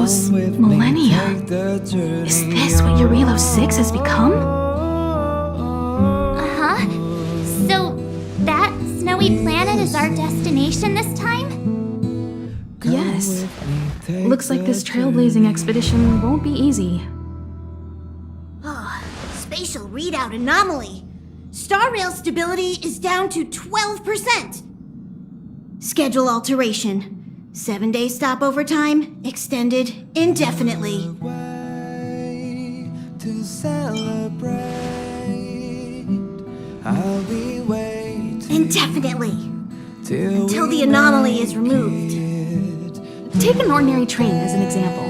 those millennia. Is this what Eurilo 6 has become? Uh-huh. So, that snowy planet is our destination this time? Yes. Looks like this trailblazing expedition won't be easy. Oh, spatial readout anomaly. Star rail stability is down to 12%. Schedule alteration. 7-day stopover time extended indefinitely. To celebrate, I'll be waiting Indefinitely. Until the anomaly is removed. Take an ordinary train as an example.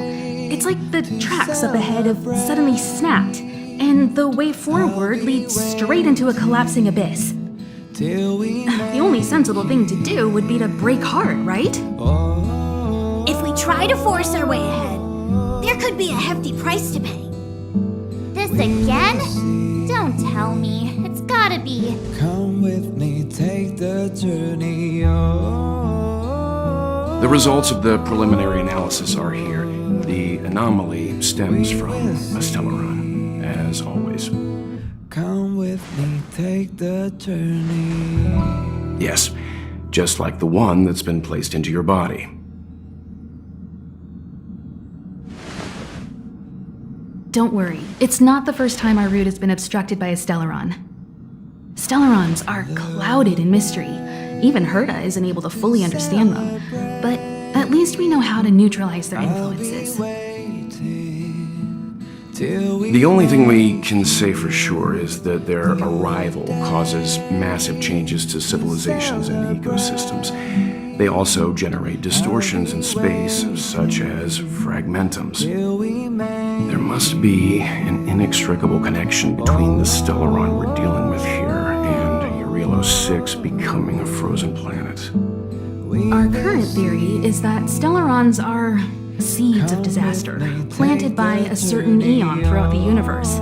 It's like the tracks up ahead have suddenly snapped, and the way forward leads straight into a collapsing abyss. The only sensible thing to do would be to brake hard, right? If we try to force our way ahead, there could be a hefty price to pay. This again? Don't tell me. It's gotta be. Come with me, take the journey on. The results of the preliminary analysis are here. The anomaly stems from a stellar run, as always. Come with me, take the journey. Yes, just like the one that's been placed into your body. Don't worry, it's not the first time our route has been obstructed by a Stellaron. Stellarons are clouded in mystery. Even Herta isn't able to fully understand them, but at least we know how to neutralize their influences. The only thing we can say for sure is that their arrival causes massive changes to civilizations and ecosystems. They also generate distortions in space, such as fragmentums. There must be an inextricable connection between the Stellaron we're dealing with here and Eurilo 6 becoming a frozen planet. Our current theory is that Stellarons are seeds of disaster, planted by a certain eon throughout the universe.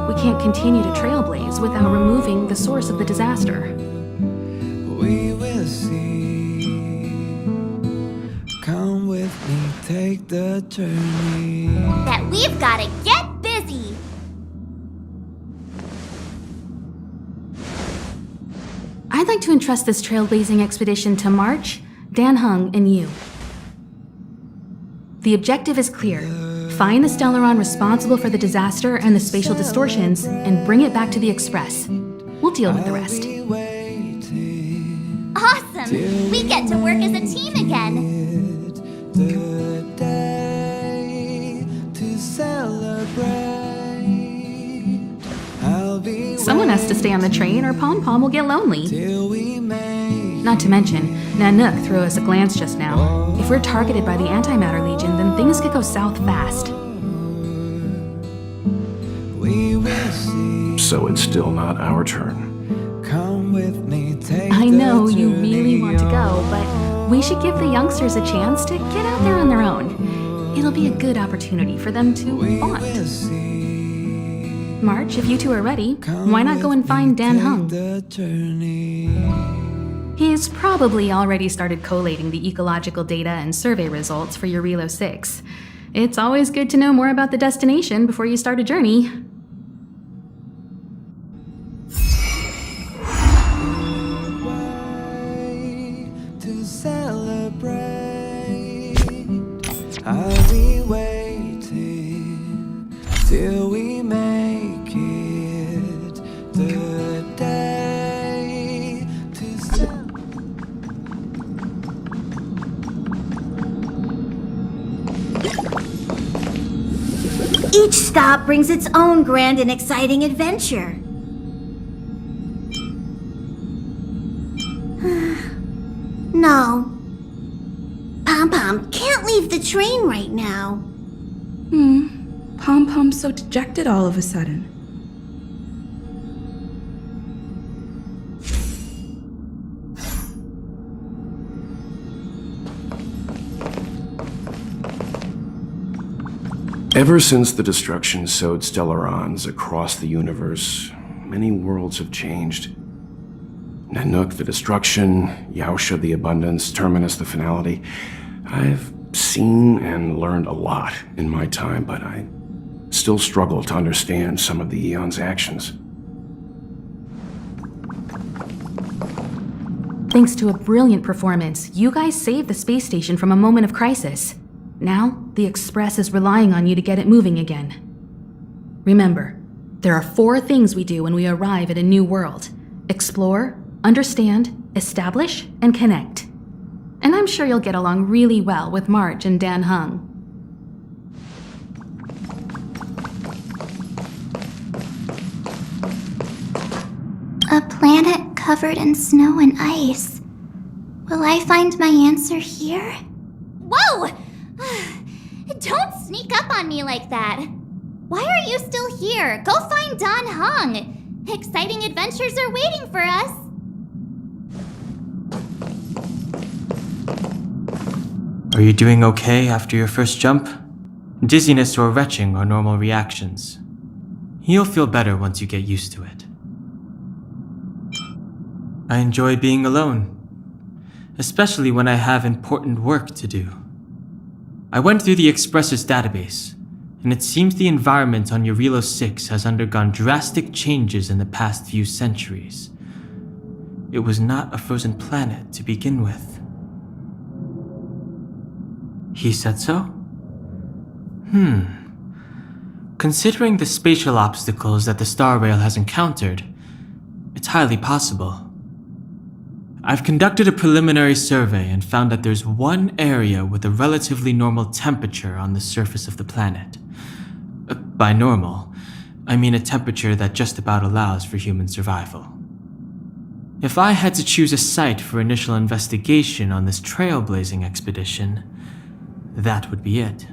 We can't continue to trailblaze without removing the source of the disaster. We will see. Come with me, take the journey. That we've gotta get busy. I'd like to entrust this trailblazing expedition to March, Dan Hung, and you. The objective is clear. Find the Stellaron responsible for the disaster and the spatial distortions, and bring it back to the Express. We'll deal with the rest. Awesome! We get to work as a team again. The day to celebrate. I'll be Someone has to stay on the train or Pom Pom will get lonely. till we make. Not to mention, Nanook threw us a glance just now. If we're targeted by the Antimatter Legion, then things could go south fast. We will see. So it's still not our turn. Come with me, take I the know you really journey want to go, but we should give the youngsters a chance to get out there on their own. It'll be a good opportunity for them to We will bond. see. March, if you two are ready, Come why not with go and me, find Dan take Hung? the journey. He's probably already started collating the ecological data and survey results for Eurilo 6. It's always good to know more about the destination before you start a journey. To celebrate, I'll be waiting till we make it the day to celebrate. Each stop brings its own grand and exciting adventure. No. Pom Pom can't leave the train right now. Pom Pom's so dejected all of a sudden. Ever since the destruction sowed Stellarons across the universe, many worlds have changed. Nanook the destruction, Yaosha the abundance, Terminus the finality. I've seen and learned a lot in my time, but I still struggle to understand some of the Eon's actions. Thanks to a brilliant performance, you guys saved the space station from a moment of crisis. Now, the Express is relying on you to get it moving again. Remember, there are 4 things we do when we arrive at a new world: explore, understand, establish, and connect. And I'm sure you'll get along really well with March and Dan Hung. A planet covered in snow and ice. Will I find my answer here? Whoa! Don't sneak up on me like that. Why are you still here? Go find Don Hung. Exciting adventures are waiting for us. Are you doing okay after your first jump? Dizziness or retching are normal reactions. You'll feel better once you get used to it. I enjoy being alone, especially when I have important work to do. I went through the Express's database, and it seems the environment on Eurilo 6 has undergone drastic changes in the past few centuries. It was not a frozen planet to begin with. He said so? Considering the spatial obstacles that the Star Rail has encountered, it's highly possible. I've conducted a preliminary survey and found that there's one area with a relatively normal temperature on the surface of the planet. By normal, I mean a temperature that just about allows for human survival. If I had to choose a site for initial investigation on this trailblazing expedition, that would be it.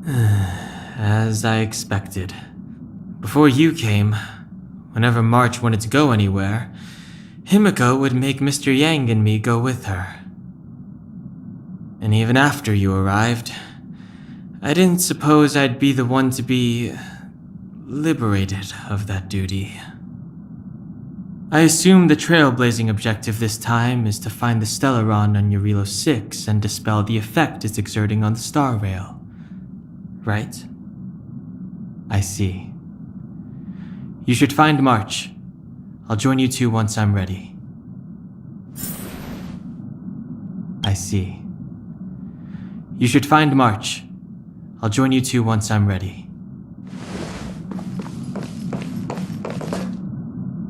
As I expected. Before you came, whenever March wanted to go anywhere, Himiko would make Mr. Yang and me go with her. And even after you arrived, I didn't suppose I'd be the one to be liberated of that duty. I assume the trailblazing objective this time is to find the Stellaron on Eurilo 6 and dispel the effect it's exerting on the Star Rail. Right? I see. You should find March. I'll join you two once I'm ready. I see. You should find March. I'll join you two once I'm ready.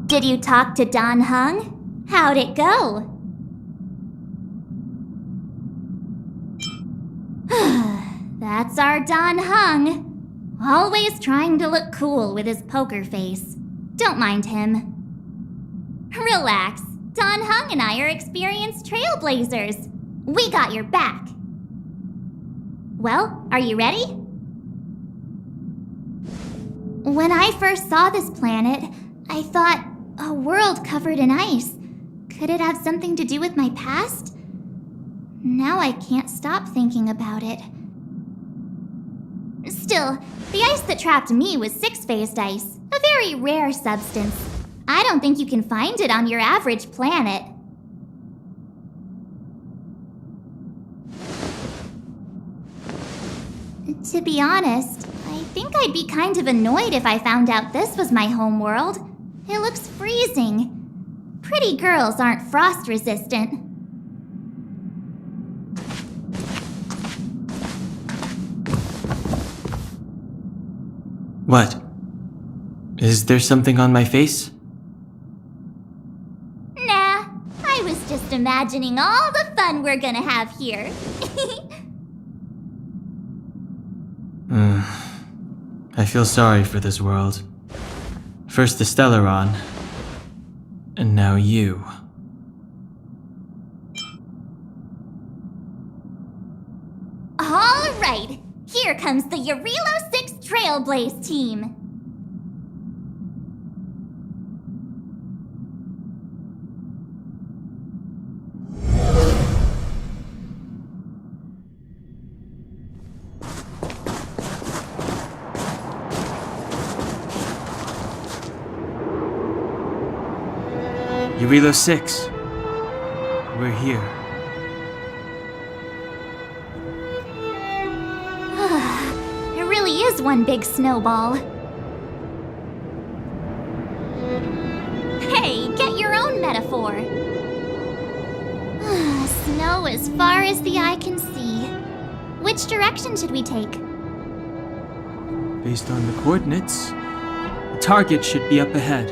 Did you talk to Don Hung? How'd it go? That's our Don Hung. Always trying to look cool with his poker face. Don't mind him. Relax. Don Hung and I are experienced trailblazers. We got your back. Well, are you ready? When I first saw this planet, I thought, a world covered in ice. Could it have something to do with my past? Now I can't stop thinking about it. Still, the ice that trapped me was six-phased ice, a very rare substance. I don't think you can find it on your average planet. To be honest, I think I'd be kind of annoyed if I found out this was my home world. It looks freezing. Pretty girls aren't frost-resistant. What? Is there something on my face? Nah, I was just imagining all the fun we're gonna have here. I feel sorry for this world. First the Stellaron, and now you. All right, here comes the Eurilo 6 Trailblaze team. Eurilo 6. We're here. was one big snowball. Hey, get your own metaphor. Snow as far as the eye can see. Which direction should we take? Based on the coordinates, the target should be up ahead.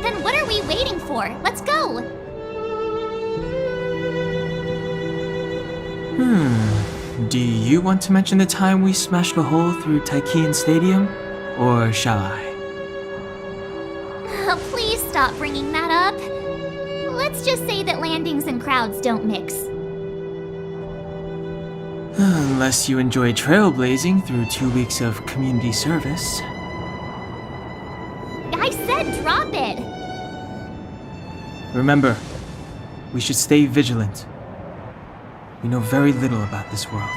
Then what are we waiting for? Let's go! Do you want to mention the time we smashed a hole through Taikian Stadium? Or shall I? Oh, please stop bringing that up. Let's just say that landings and crowds don't mix. Unless you enjoy trailblazing through 2 weeks of community service. I said drop it! Remember, we should stay vigilant. We know very little about this world.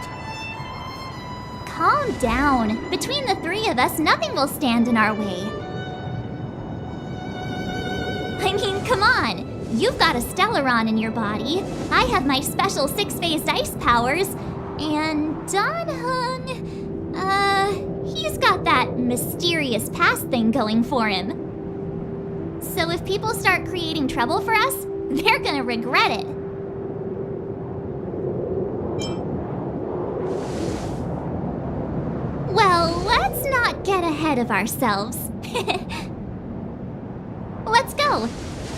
Calm down. Between the three of us, nothing will stand in our way. I mean, come on. You've got a Stellaron in your body. I have my special 6-phased ice powers. And Danhung, he's got that mysterious past thing going for him. So if people start creating trouble for us, they're gonna regret it. Well, let's not get ahead of ourselves. Let's go.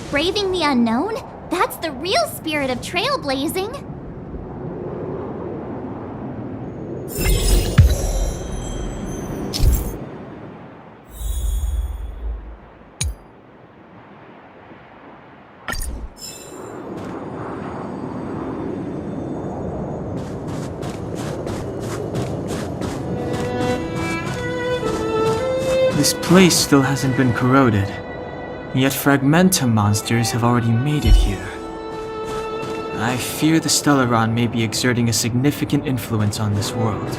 Braving the unknown? That's the real spirit of trailblazing. This place still hasn't been corroded, yet Fragmentum monsters have already made it here. I fear the Stellaron may be exerting a significant influence on this world.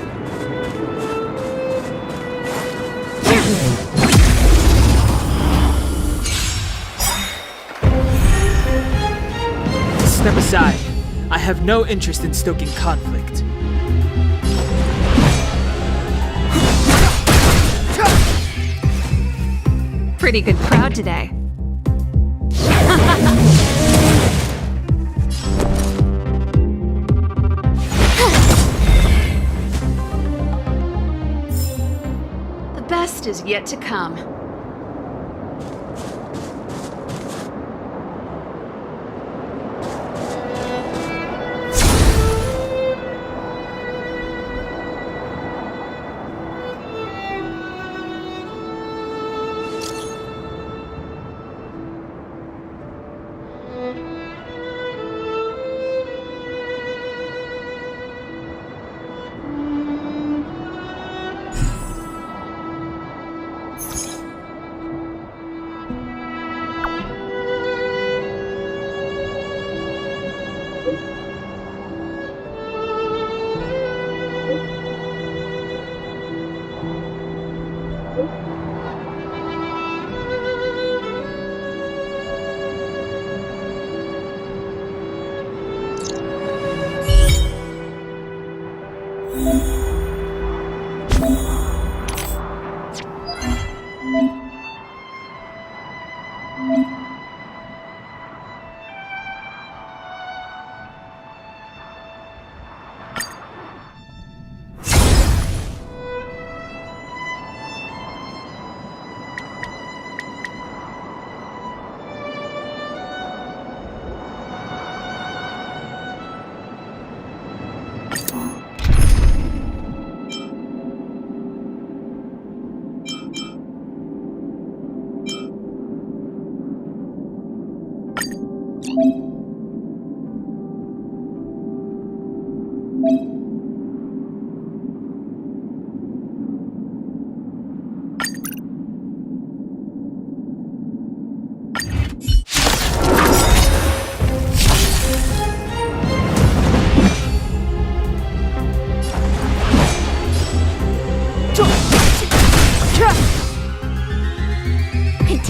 Step aside. I have no interest in stoking conflict. Pretty good crowd today. The best is yet to come.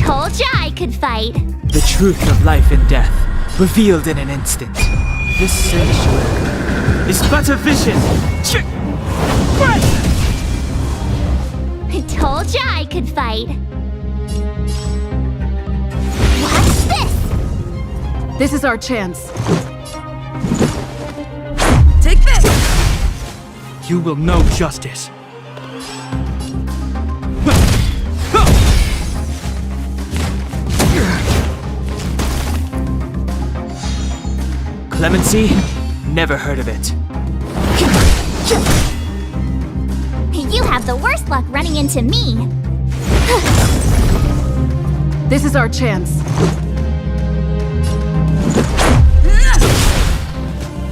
Told ya I could fight. The truth of life and death, revealed in an instant. This sanctuary is but a vision. I told ya I could fight. Watch this! This is our chance. Take this! You will know justice. Clemency? Never heard of it. You have the worst luck running into me. This is our chance.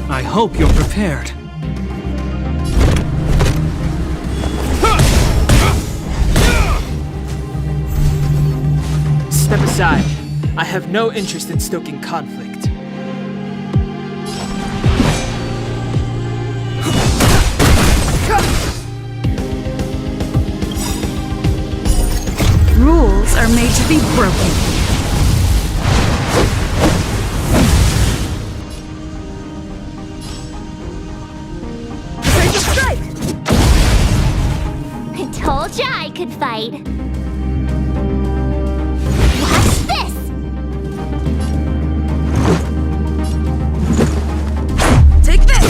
I hope you're prepared. Step aside. I have no interest in stoking conflict. Rules are made to be broken. Take a strike! I told ya I could fight. Watch this! Take this!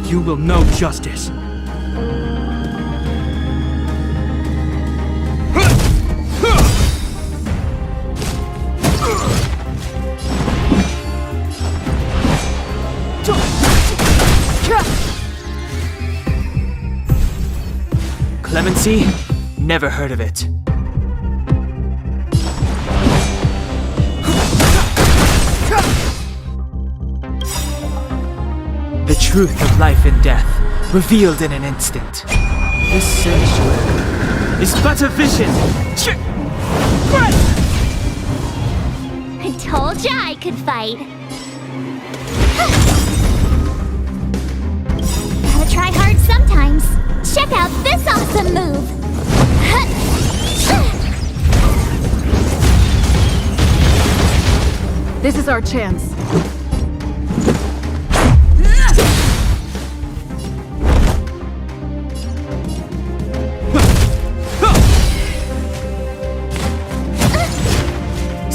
You will know justice. Clemency? Never heard of it. The truth of life and death, revealed in an instant. This sanctuary is but a vision. I told ya I could fight. Gotta try hard sometimes. Check out this awesome move! This is our chance.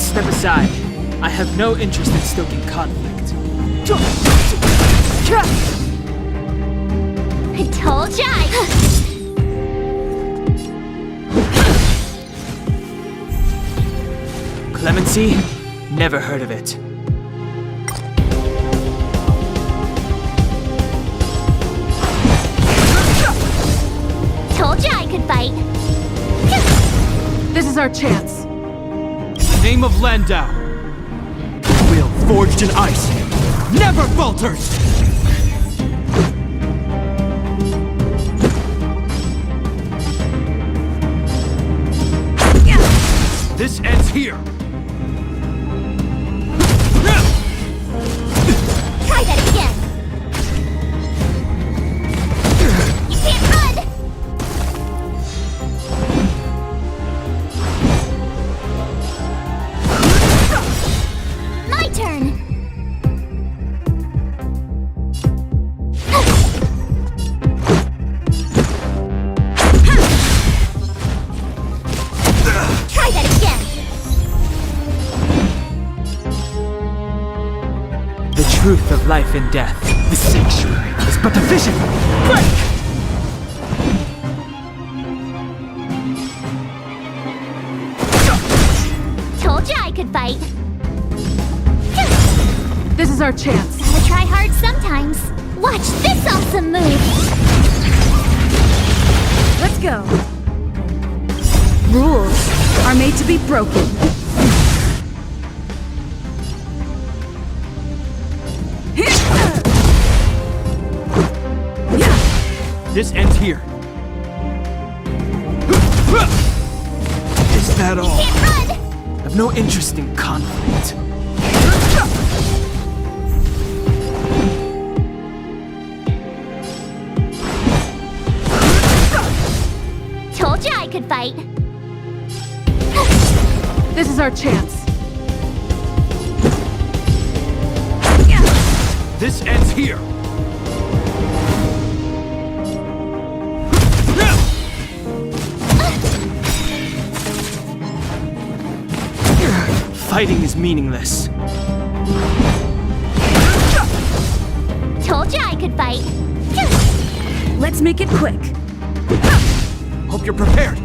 Step aside. I have no interest in stoking conflict. I told ya Clemency? Never heard of it. Told ya I could fight. This is our chance. Name of Landau. Will forged in ice. Never falters! This ends here. Try that again. You can't run. My turn. Try that again. The truth of life and death. The sanctuary is but a vision. Break! Told ya I could fight. This is our chance. Gotta try hard sometimes. Watch this awesome move. Let's go. Rules are made to be broken. This ends here. Is that all? Can't run. I have no interest in conflict. Told ya I could fight. This is our chance. This ends here. fighting is meaningless. Told you I could fight. Let's make it quick. Hope you're prepared.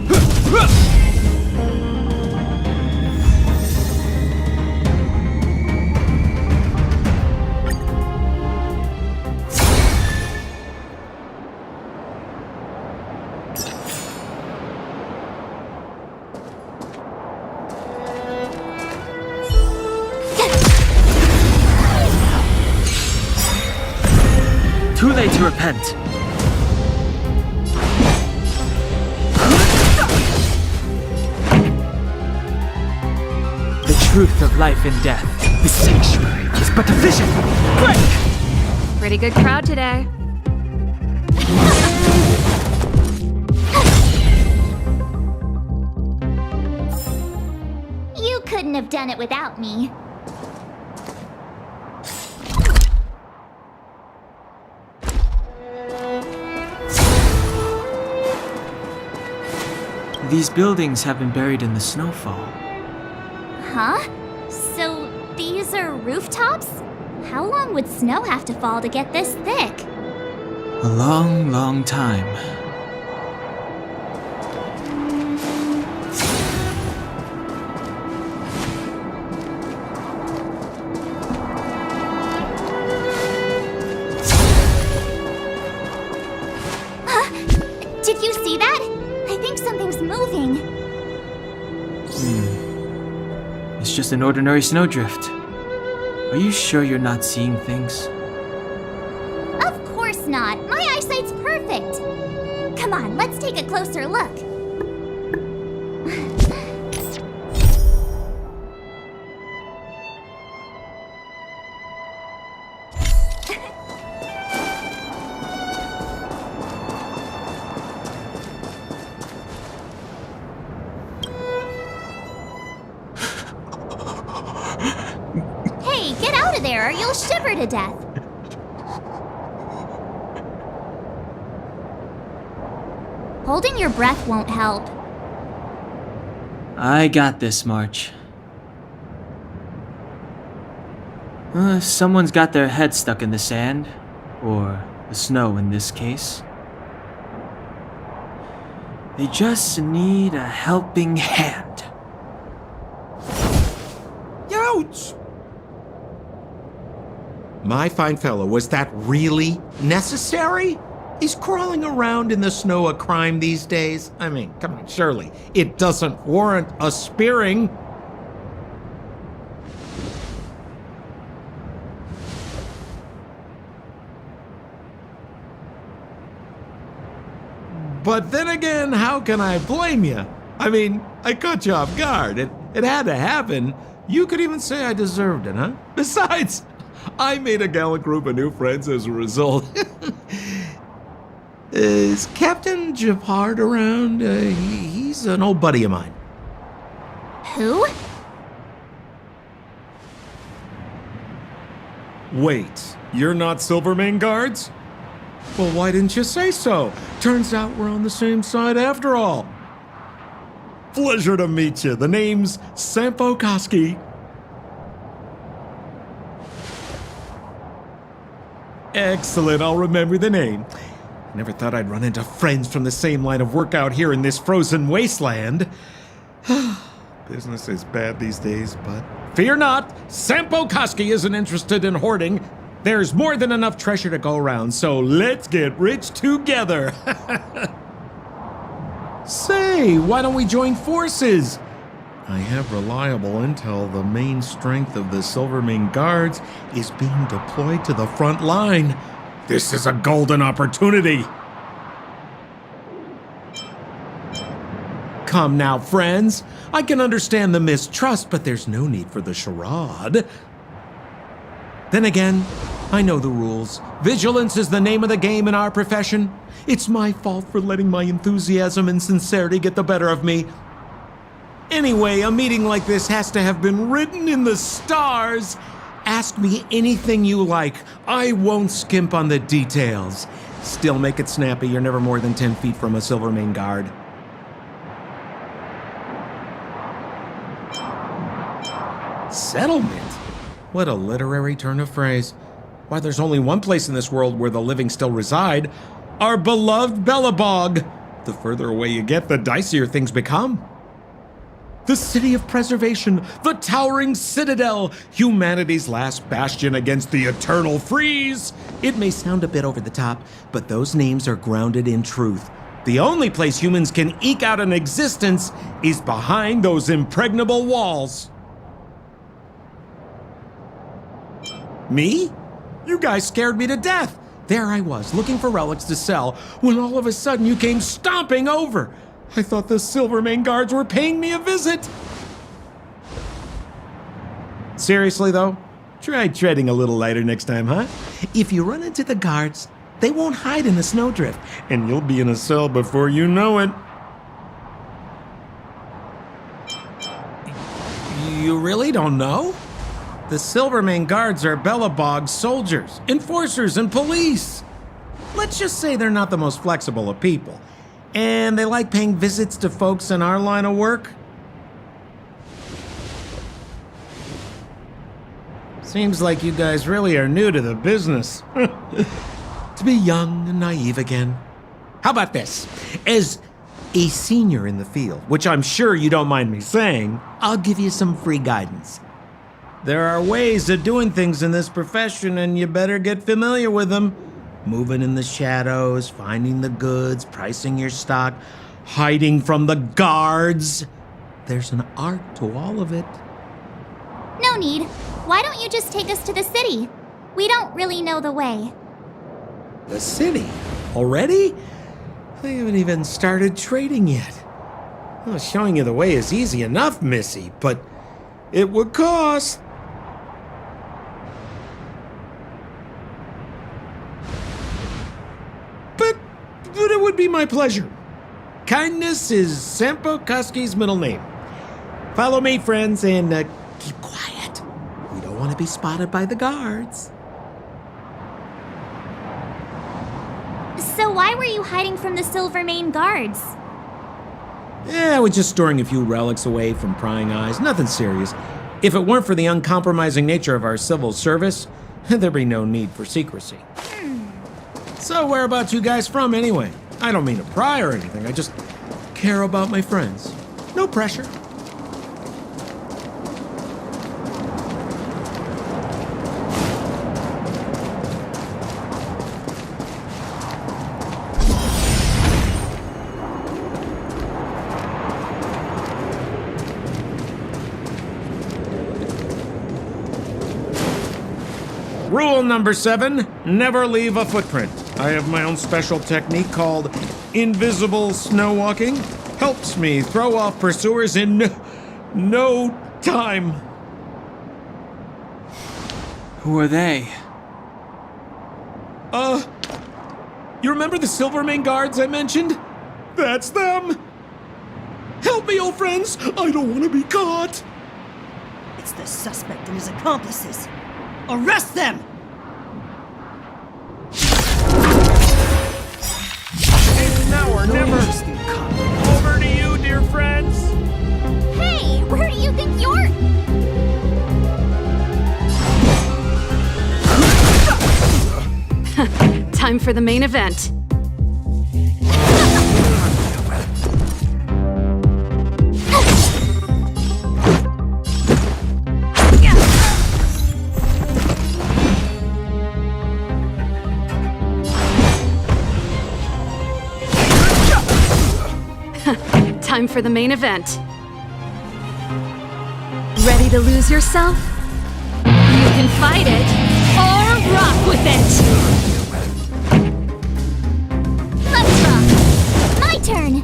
Too late to repent. The truth of life and death. The sanctuary is but a vision. Break! Pretty good crowd today. You couldn't have done it without me. These buildings have been buried in the snowfall. Huh? So these are rooftops? How long would snow have to fall to get this thick? A long, long time. Did you see that? I think something's moving. It's just an ordinary snowdrift. Are you sure you're not seeing things? Of course not. My eyesight's perfect. Come on, let's take a closer look. Hey, get out of there or you'll shiver to death. Holding your breath won't help. I got this, March. Someone's got their head stuck in the sand, or the snow in this case. They just need a helping hand. Ouch! My fine fellow, was that really necessary? Is crawling around in the snow a crime these days? I mean, come on, surely it doesn't warrant a spearing. But then again, how can I blame you? I mean, I caught you off guard. It had to happen. You could even say I deserved it, huh? Besides, I made a gallant group of new friends as a result. Is Captain Japard around? He's an old buddy of mine. Who? Wait, you're not Silvermane guards? Well, why didn't you say so? Turns out we're on the same side after all. Pleasure to meet you. The name's Sampo Koski. Excellent, I'll remember the name. Never thought I'd run into friends from the same line of work out here in this frozen wasteland. Business is bad these days, but fear not, Sampo Koski isn't interested in hoarding. There's more than enough treasure to go around, so let's get rich together. Say, why don't we join forces? I have reliable intel the main strength of the Silvermane Guards is being deployed to the front line. This is a golden opportunity. Come now, friends. I can understand the mistrust, but there's no need for the charade. Then again, I know the rules. Vigilance is the name of the game in our profession. It's my fault for letting my enthusiasm and sincerity get the better of me. Anyway, a meeting like this has to have been written in the stars. Ask me anything you like. I won't skimp on the details. Still make it snappy. You're never more than 10 feet from a Silvermane guard. settlement? What a literary turn of phrase. Why, there's only one place in this world where the living still reside. Our beloved Belobog. The further away you get, the dicier things become. The city of preservation, the towering citadel, humanity's last bastion against the eternal freeze. It may sound a bit over the top, but those names are grounded in truth. The only place humans can eke out an existence is behind those impregnable walls. Me? You guys scared me to death. There I was, looking for relics to sell, when all of a sudden you came stomping over. I thought the Silvermane guards were paying me a visit. Seriously, though, try treading a little lighter next time, huh? If you run into the guards, they won't hide in the snowdrift, and you'll be in a cell before you know it. You really don't know? The Silvermane guards are Belobog's soldiers, enforcers, and police. Let's just say they're not the most flexible of people. And they like paying visits to folks in our line of work. Seems like you guys really are new to the business. To be young and naive again. How about this? As a senior in the field, which I'm sure you don't mind me saying, I'll give you some free guidance. There are ways of doing things in this profession, and you better get familiar with them. Moving in the shadows, finding the goods, pricing your stock, hiding from the guards. There's an art to all of it. No need. Why don't you just take us to the city? We don't really know the way. The city? Already? I haven't even started trading yet. Well, showing you the way is easy enough, Missy, but it would cost. But it would be my pleasure. Kindness is Sampo Koski's middle name. Follow me, friends, and keep quiet. We don't want to be spotted by the guards. So why were you hiding from the Silvermane guards? I was just storing a few relics away from prying eyes. Nothing serious. If it weren't for the uncompromising nature of our civil service, there'd be no need for secrecy. So whereabouts you guys from, anyway? I don't mean to pry or anything. I just care about my friends. No pressure. Rule number 7, never leave a footprint. I have my own special technique called invisible snow walking. Helps me throw off pursuers in no time. Who are they? You remember the Silvermane guards I mentioned? That's them. Help me, old friends. I don't want to be caught. It's the suspect and his accomplices. Arrest them! It's now or never. Over to you, dear friends. Hey, where do you think you're... Time for the main event. Time for the main event. Ready to lose yourself? You can fight it or rock with it! Let's rock! My turn!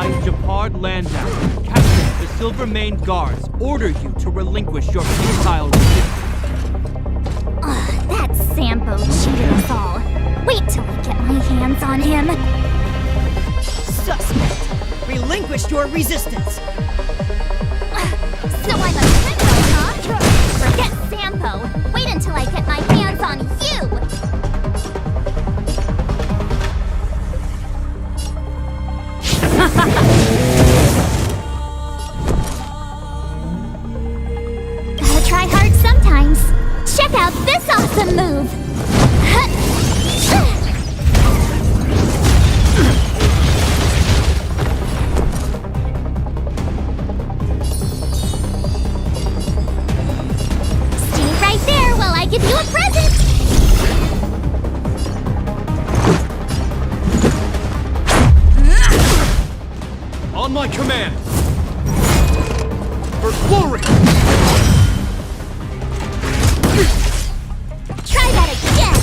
I, Japard Landau, Captain of the Silver Maned Guards, order you to relinquish your futile resistance. That Sampo cheated us all. Wait till I get my hands on him. Suspect! Relinquish your resistance! So I'm a criminal, huh? Forget Sampo. Wait until I get my hands on you! Gotta try hard sometimes. Check out this awesome move! Stay right there while I give you a present! On my command! For glory! Try that again!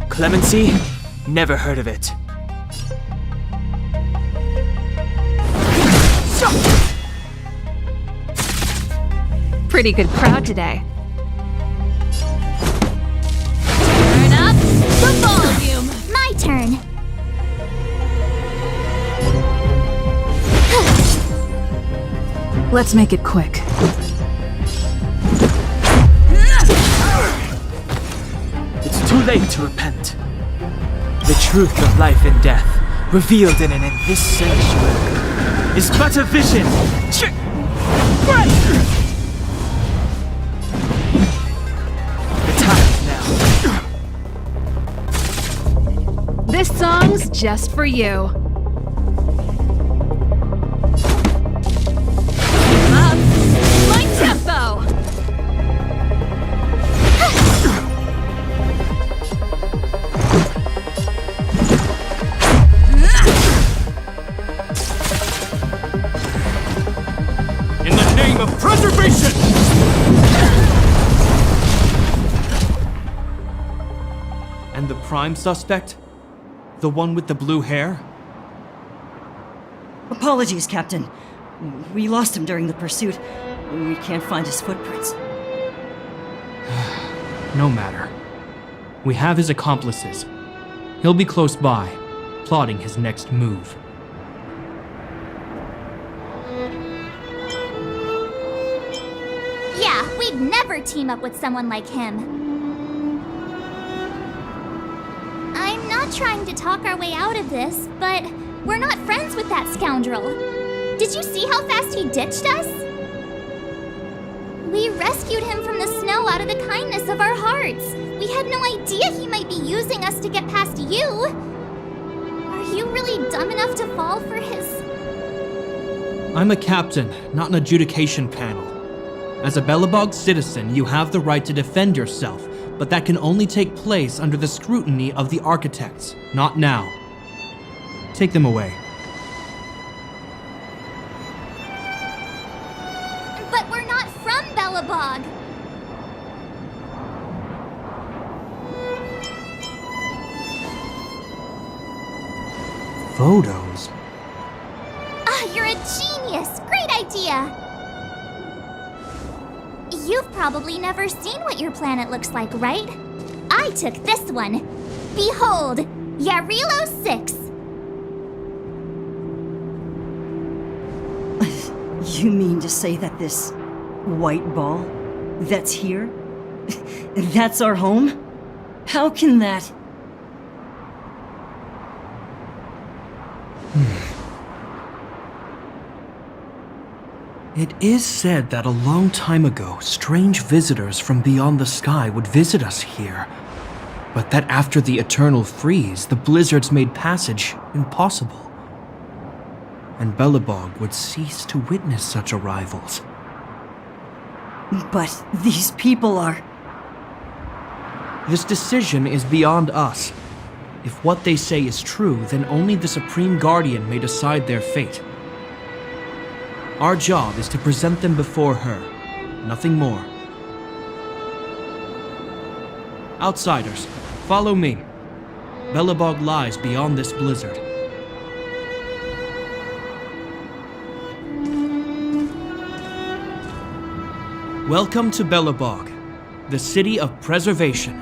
Clemency? Never heard of it. Pretty good crowd today. Turn up the volume! My turn! Let's make it quick. It's too late to repent. The truth of life and death, revealed in an this sanctuary, is but a vision. The time is now. This song's just for you. My tempo! In the name of preservation! And the prime suspect? The one with the blue hair? Apologies, Captain. We lost him during the pursuit. We can't find his footprints. No matter. We have his accomplices. He'll be close by, plotting his next move. Yeah, we'd never team up with someone like him. I'm not trying to talk our way out of this, but we're not friends with that scoundrel. Did you see how fast he ditched us? We rescued him from the snow out of the kindness of our hearts. We had no idea he might be using us to get past you. Are you really dumb enough to fall for his... I'm a captain, not an adjudication panel. As a Belobog citizen, you have the right to defend yourself, but that can only take place under the scrutiny of the architects, not now. Take them away. But we're not from Belobog. Photos? Ah, you're a genius! Great idea! You've probably never seen what your planet looks like, right? I took this one. Behold, Yarilo 6. You mean to say that this white ball that's here, that's our home? How can that... It is said that a long time ago, strange visitors from beyond the sky would visit us here. But that after the eternal freeze, the blizzards made passage impossible. And Belobog would cease to witness such arrivals. But these people are... This decision is beyond us. If what they say is true, then only the Supreme Guardian may decide their fate. Our job is to present them before her, nothing more. Outsiders, follow me. Belobog lies beyond this blizzard. Welcome to Belobog, the city of preservation.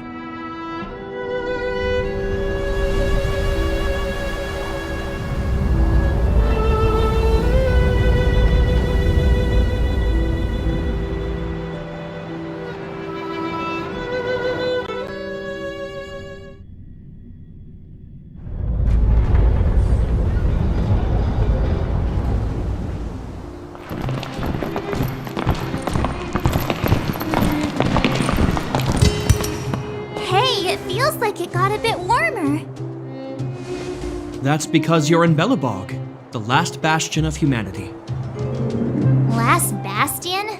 It got a bit warmer. That's because you're in Belobog, the last bastion of humanity. Last bastion?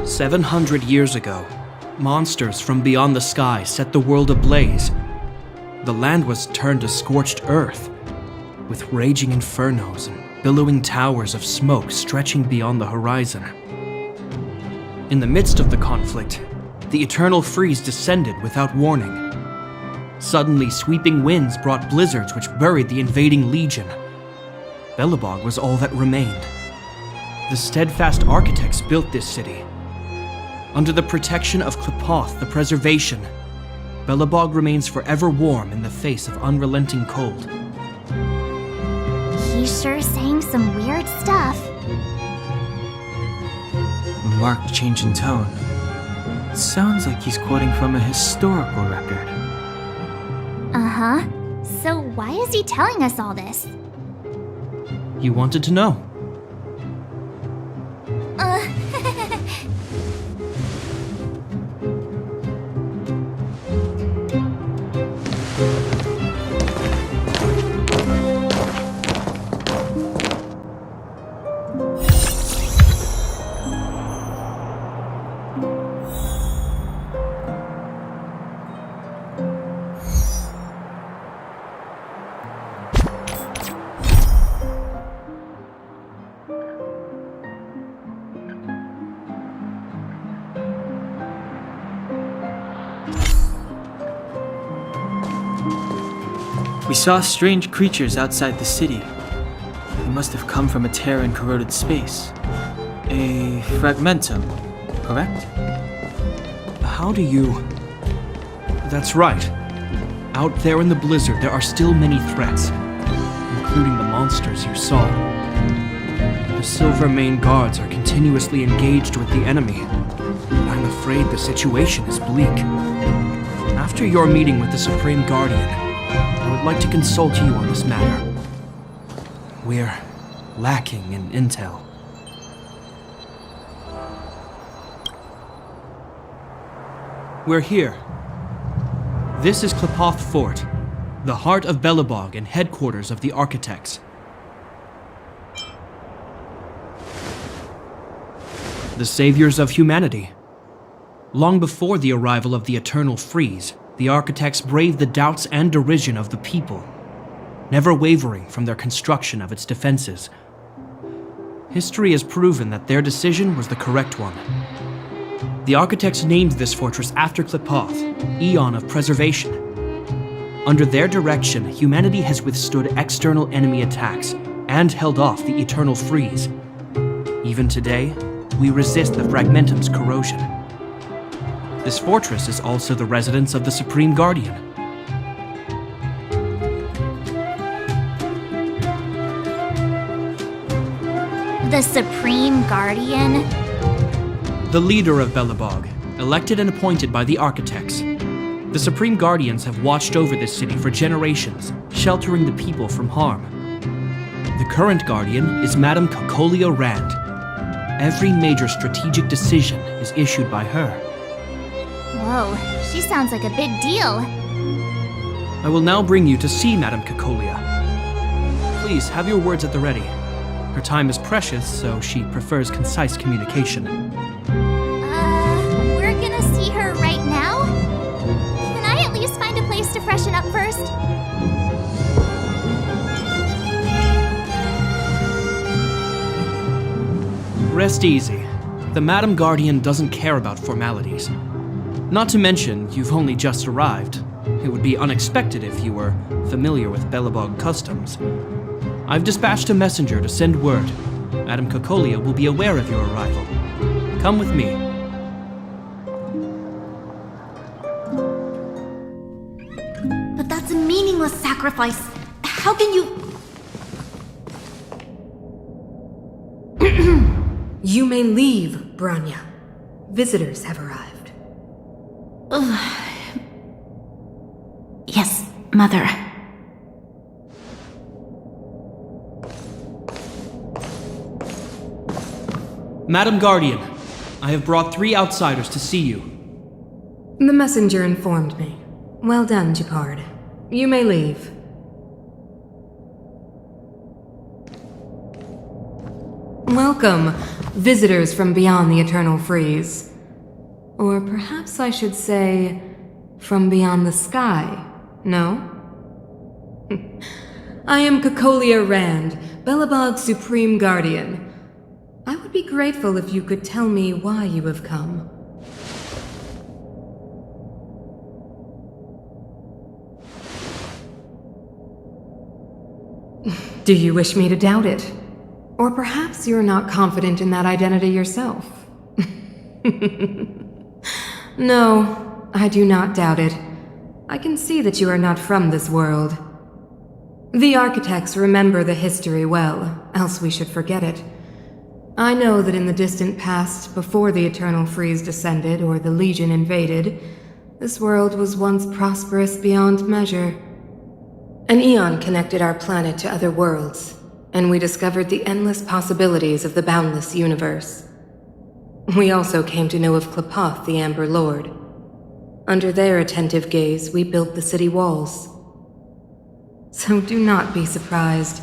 700 years ago, monsters from beyond the sky set the world ablaze. The land was turned to scorched earth, with raging infernos and billowing towers of smoke stretching beyond the horizon. In the midst of the conflict, the eternal freeze descended without warning. Suddenly, sweeping winds brought blizzards which buried the invading legion. Belobog was all that remained. The steadfast architects built this city. Under the protection of Klepoth, the preservation, Belobog remains forever warm in the face of unrelenting cold. He's sure saying some weird stuff. Marked change in tone. It sounds like he's quoting from a historical record. Uh-huh. So why is he telling us all this? You wanted to know. We saw strange creatures outside the city. They must have come from a tear in corroded space. A fragmentum, correct? How do you... That's right. Out there in the blizzard, there are still many threats, including the monsters you saw. The Silvermane guards are continuously engaged with the enemy, and I'm afraid the situation is bleak. After your meeting with the Supreme Guardian, I would like to consult you on this matter. We're lacking in intel. We're here. This is Klepoth Fort, the heart of Belobog and headquarters of the Architects. The saviors of humanity. Long before the arrival of the Eternal Freeze, the Architects braved the doubts and derision of the people, never wavering from their construction of its defenses. History has proven that their decision was the correct one. The Architects named this fortress after Klepoth, Eon of Preservation. Under their direction, humanity has withstood external enemy attacks and held off the Eternal Freeze. Even today, we resist the Fragmentum's corrosion. This fortress is also the residence of the Supreme Guardian. The Supreme Guardian? The leader of Belobog, elected and appointed by the Architects. The Supreme Guardians have watched over this city for generations, sheltering the people from harm. The current Guardian is Madame Cocolia Rand. Every major strategic decision is issued by her. Whoa, she sounds like a big deal. I will now bring you to see Madame Cocolia. Please, have your words at the ready. Her time is precious, so she prefers concise communication. We're gonna see her right now? Can I at least find a place to freshen up first? Rest easy. The Madam Guardian doesn't care about formalities. Not to mention, you've only just arrived. It would be unexpected if you were familiar with Belobog customs. I've dispatched a messenger to send word. Madame Cocolia will be aware of your arrival. Come with me. But that's a meaningless sacrifice. How can you... You may leave, Branya. Visitors have arrived. Yes, Mother. Madam Guardian, I have brought 3 outsiders to see you. The messenger informed me. Well done, Gepard. You may leave. Welcome, visitors from beyond the Eternal Freeze. Or perhaps I should say, from beyond the sky, no? I am Cocolia Rand, Belobog's Supreme Guardian. I would be grateful if you could tell me why you have come. Do you wish me to doubt it? Or perhaps you're not confident in that identity yourself. No, I do not doubt it. I can see that you are not from this world. The architects remember the history well, else we should forget it. I know that in the distant past, before the Eternal Freeze descended or the Legion invaded, this world was once prosperous beyond measure. An eon connected our planet to other worlds, and we discovered the endless possibilities of the boundless universe. We also came to know of Klapoth, the Amber Lord. Under their attentive gaze, we built the city walls. So do not be surprised.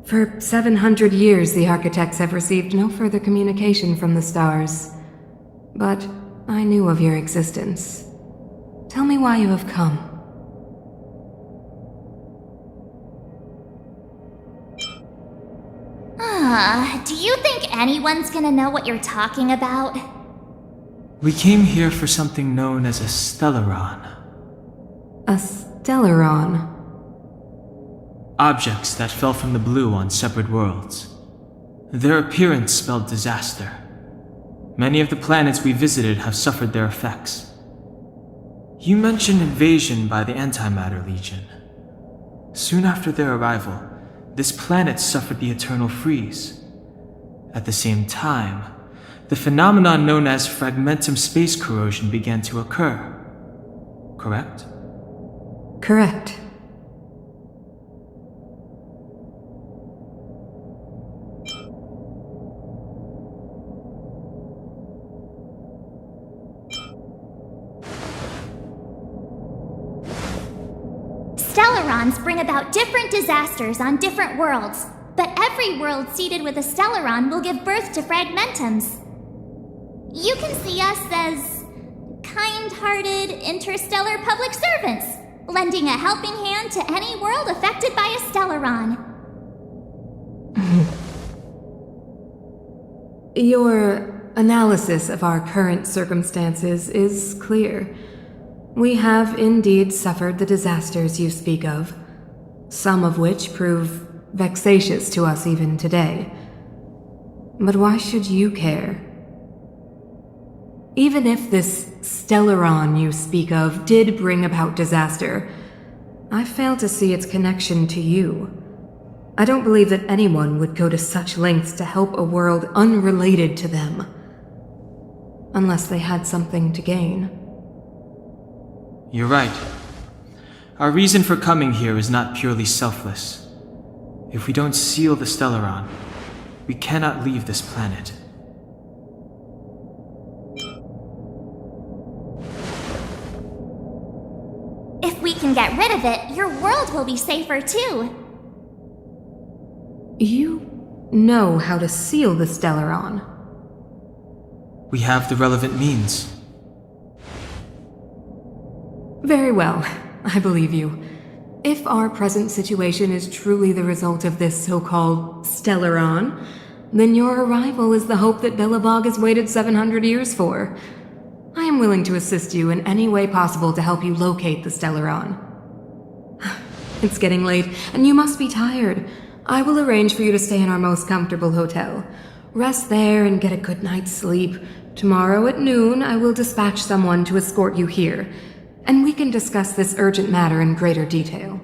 For 700 years, the architects have received no further communication from the stars. But I knew of your existence. Tell me why you have come. Do you think anyone's gonna know what you're talking about? We came here for something known as a Stellaron. A Stellaron? Objects that fell from the blue on separate worlds. Their appearance spelled disaster. Many of the planets we visited have suffered their effects. You mentioned invasion by the Antimatter Legion. Soon after their arrival, this planet suffered the Eternal Freeze. At the same time, the phenomenon known as fragmentum space corrosion began to occur. Correct? Correct. Stellarons bring about different disasters on different worlds, but every world seeded with a Stellaron will give birth to fragmentums. You can see us as kind-hearted interstellar public servants, lending a helping hand to any world affected by a Stellaron. Your analysis of our current circumstances is clear. We have indeed suffered the disasters you speak of, some of which prove vexatious to us even today. But why should you care? Even if this Stellaron you speak of did bring about disaster, I fail to see its connection to you. I don't believe that anyone would go to such lengths to help a world unrelated to them, unless they had something to gain. You're right. Our reason for coming here is not purely selfless. If we don't seal the Stellaron, we cannot leave this planet. If we can get rid of it, your world will be safer too. You know how to seal the Stellaron. We have the relevant means. Very well, I believe you. If our present situation is truly the result of this so-called Stellaron, then your arrival is the hope that Belobog has waited 700 years for. I am willing to assist you in any way possible to help you locate the Stellaron. It's getting late, and you must be tired. I will arrange for you to stay in our most comfortable hotel. Rest there and get a good night's sleep. Tomorrow at noon, I will dispatch someone to escort you here, and we can discuss this urgent matter in greater detail.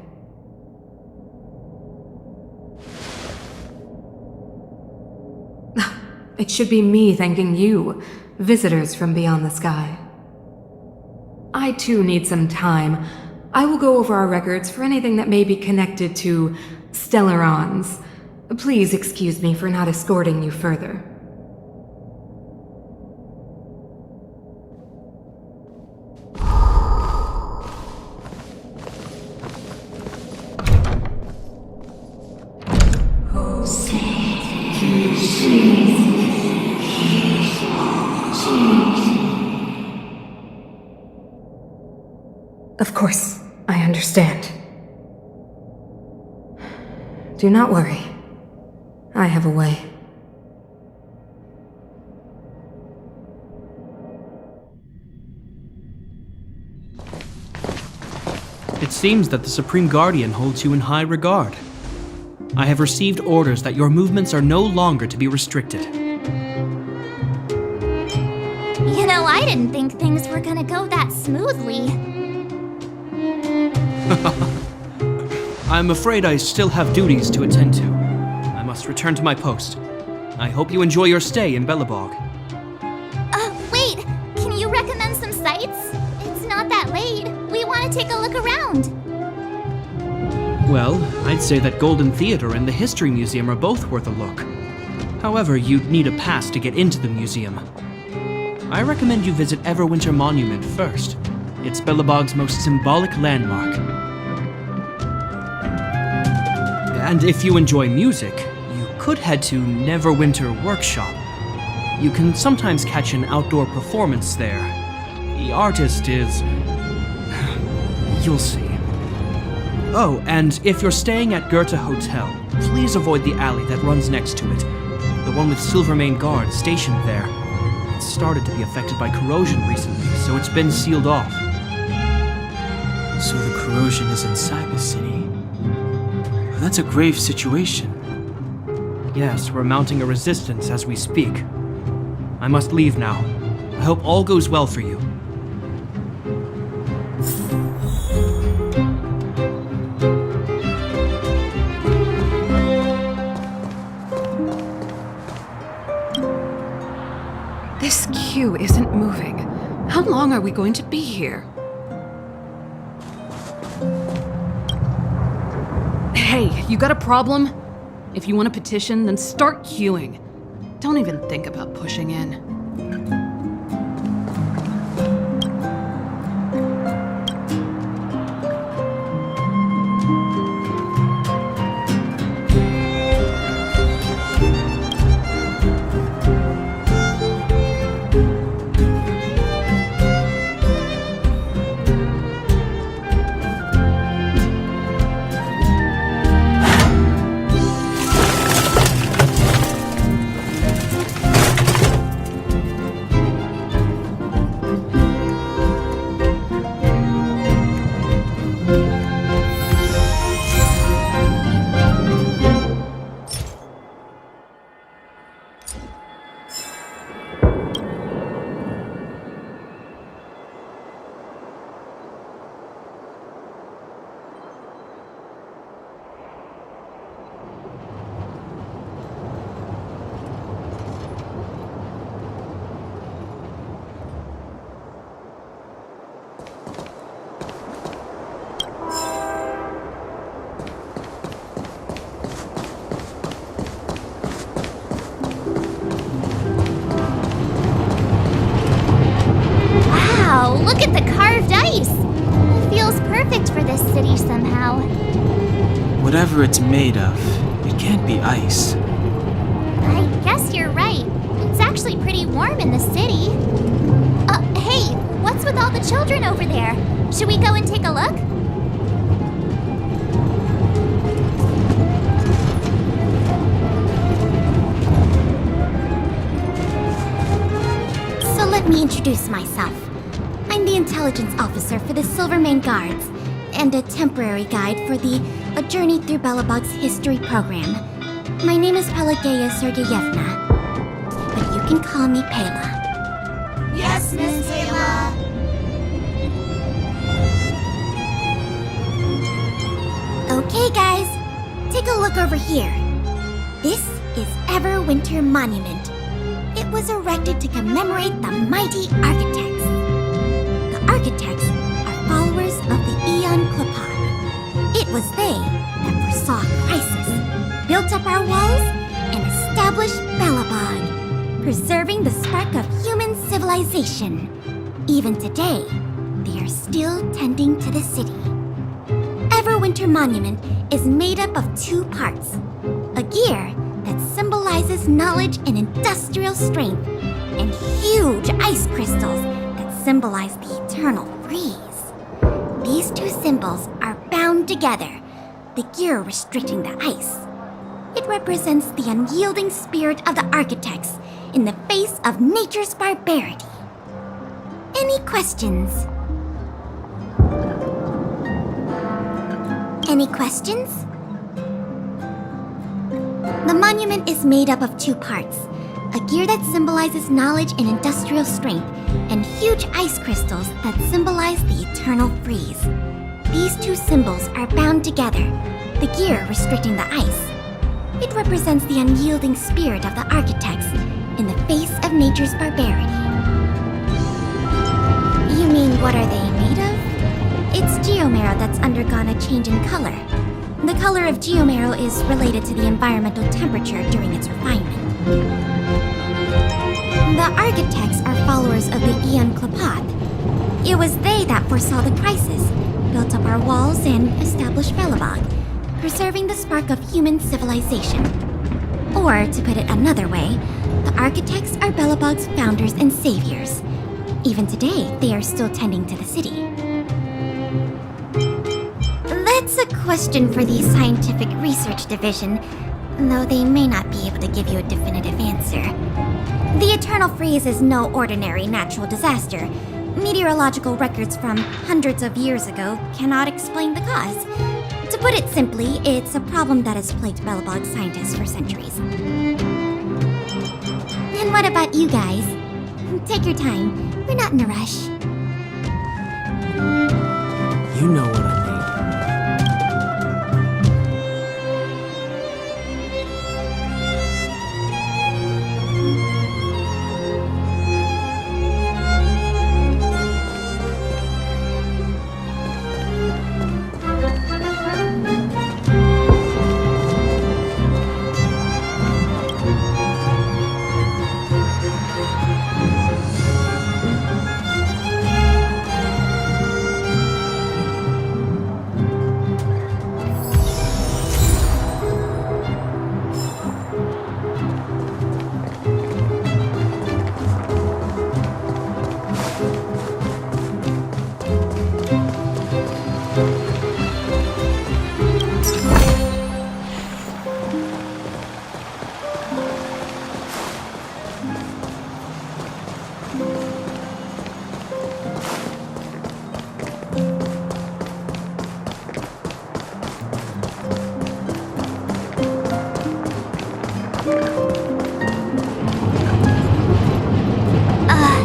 It should be me thanking you, visitors from beyond the sky. I too need some time. I will go over our records for anything that may be connected to Stellarons. Please excuse me for not escorting you further. Of course, I understand. Do not worry. I have a way. It seems that the Supreme Guardian holds you in high regard. I have received orders that your movements are no longer to be restricted. You know, I didn't think things were gonna go that smoothly. I'm afraid I still have duties to attend to. I must return to my post. I hope you enjoy your stay in Belobog. Wait! Can you recommend some sites? It's not that late. We want to take a look around. Well, I'd say that Golden Theater and the History Museum are both worth a look. However, you'd need a pass to get into the museum. I recommend you visit Everwinter Monument first. It's Belobog's most symbolic landmark. And if you enjoy music, you could head to Neverwinter Workshop. You can sometimes catch an outdoor performance there. The artist is... you'll see. Oh, and if you're staying at Goethe Hotel, please avoid the alley that runs next to it. The one with Silvermane guards stationed there. It's started to be affected by corrosion recently, so it's been sealed off. So the corrosion is inside the city. That's a grave situation. Yes, we're mounting a resistance as we speak. I must leave now. I hope all goes well for you. This queue isn't moving. How long are we going to be here? Hey, you got a problem? If you want a petition, then start queuing. Don't even think about pushing in. Look at the carved ice! It feels perfect for this city somehow. Whatever it's made of, it can't be ice. I guess you're right. It's actually pretty warm in the city. Hey, what's with all the children over there? Should we go and take a look? So let me introduce myself. I'm the intelligence officer for the Silvermane Guards, and a temporary guide for the a journey through Belobog's history program. My name is Pelageya Sergeyevna, but you can call me Pela. Yes, Miss Taylor. Okay, guys, take a look over here. This is Everwinter Monument. It was erected to commemorate the mighty architects. The architects are followers of the Aeon Klopot. It was they that foresaw crisis, built up our walls, and established Belobog, preserving the spark of human civilization. Even today, they are still tending to the city. Everwinter Monument is made up of two parts. A gear that symbolizes knowledge and industrial strength, and huge ice crystals that symbolize the eternal freeze. These two symbols are bound together, the gear restricting the ice. It represents the unyielding spirit of the architects in the face of nature's barbarity. Any questions? Any questions? The monument is made up of two parts. A gear that symbolizes knowledge and industrial strength, and huge ice crystals that symbolize the eternal freeze. These two symbols are bound together, the gear restricting the ice. It represents the unyielding spirit of the architects in the face of nature's barbarity. You mean, what are they made of? It's geomarrow that's undergone a change in color. The color of geomarrow is related to the environmental temperature during its refinement. The architects are followers of the Aeon Klopot. It was they that foresaw the crisis, built up our walls, and established Belobog, preserving the spark of human civilization. Or, to put it another way, the architects are Belobog's founders and saviors. Even today, they are still tending to the city. That's a question for the Scientific Research Division, though they may not be able to give you a definitive answer. The Eternal Freeze is no ordinary natural disaster. Meteorological records from hundreds of years ago cannot explain the cause. To put it simply, it's a problem that has plagued Belobog scientists for centuries. And what about you guys? Take your time. We're not in a rush. You know what I mean.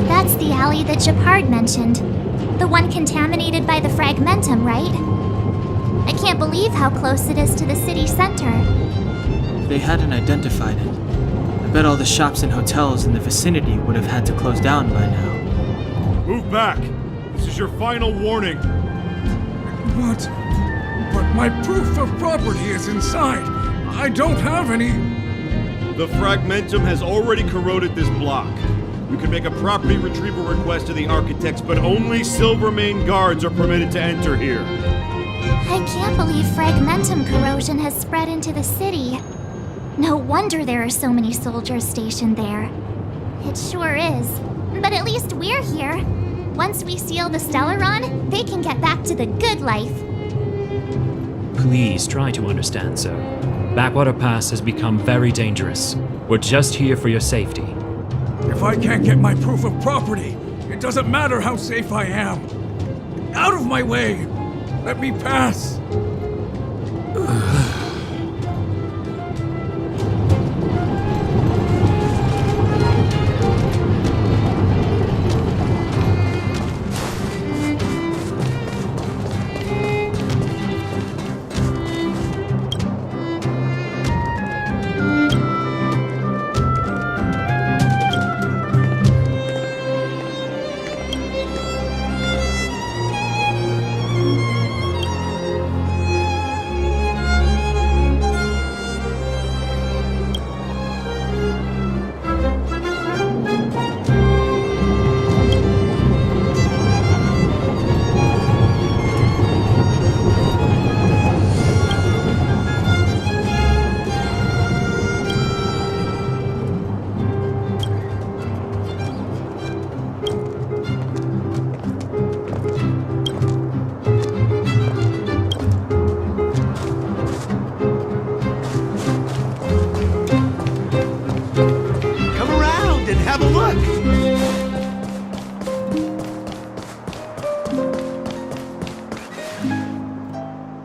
That's the alley that Japard mentioned. The one contaminated by the fragmentum, right? I can't believe how close it is to the city center. If they hadn't identified it, I bet all the shops and hotels in the vicinity would have had to close down by now. Move back! This is your final warning. But my proof of property is inside. I don't have any. The fragmentum has already corroded this block. You can make a property retrieval request to the architects, but only Silvermane guards are permitted to enter here. I can't believe fragmentum corrosion has spread into the city. No wonder there are so many soldiers stationed there. It sure is. But at least we're here. Once we seal the Stellaron, they can get back to the good life. Please try to understand, sir. Backwater Pass has become very dangerous. We're just here for your safety. If I can't get my proof of property, it doesn't matter how safe I am. Out of my way! Let me pass!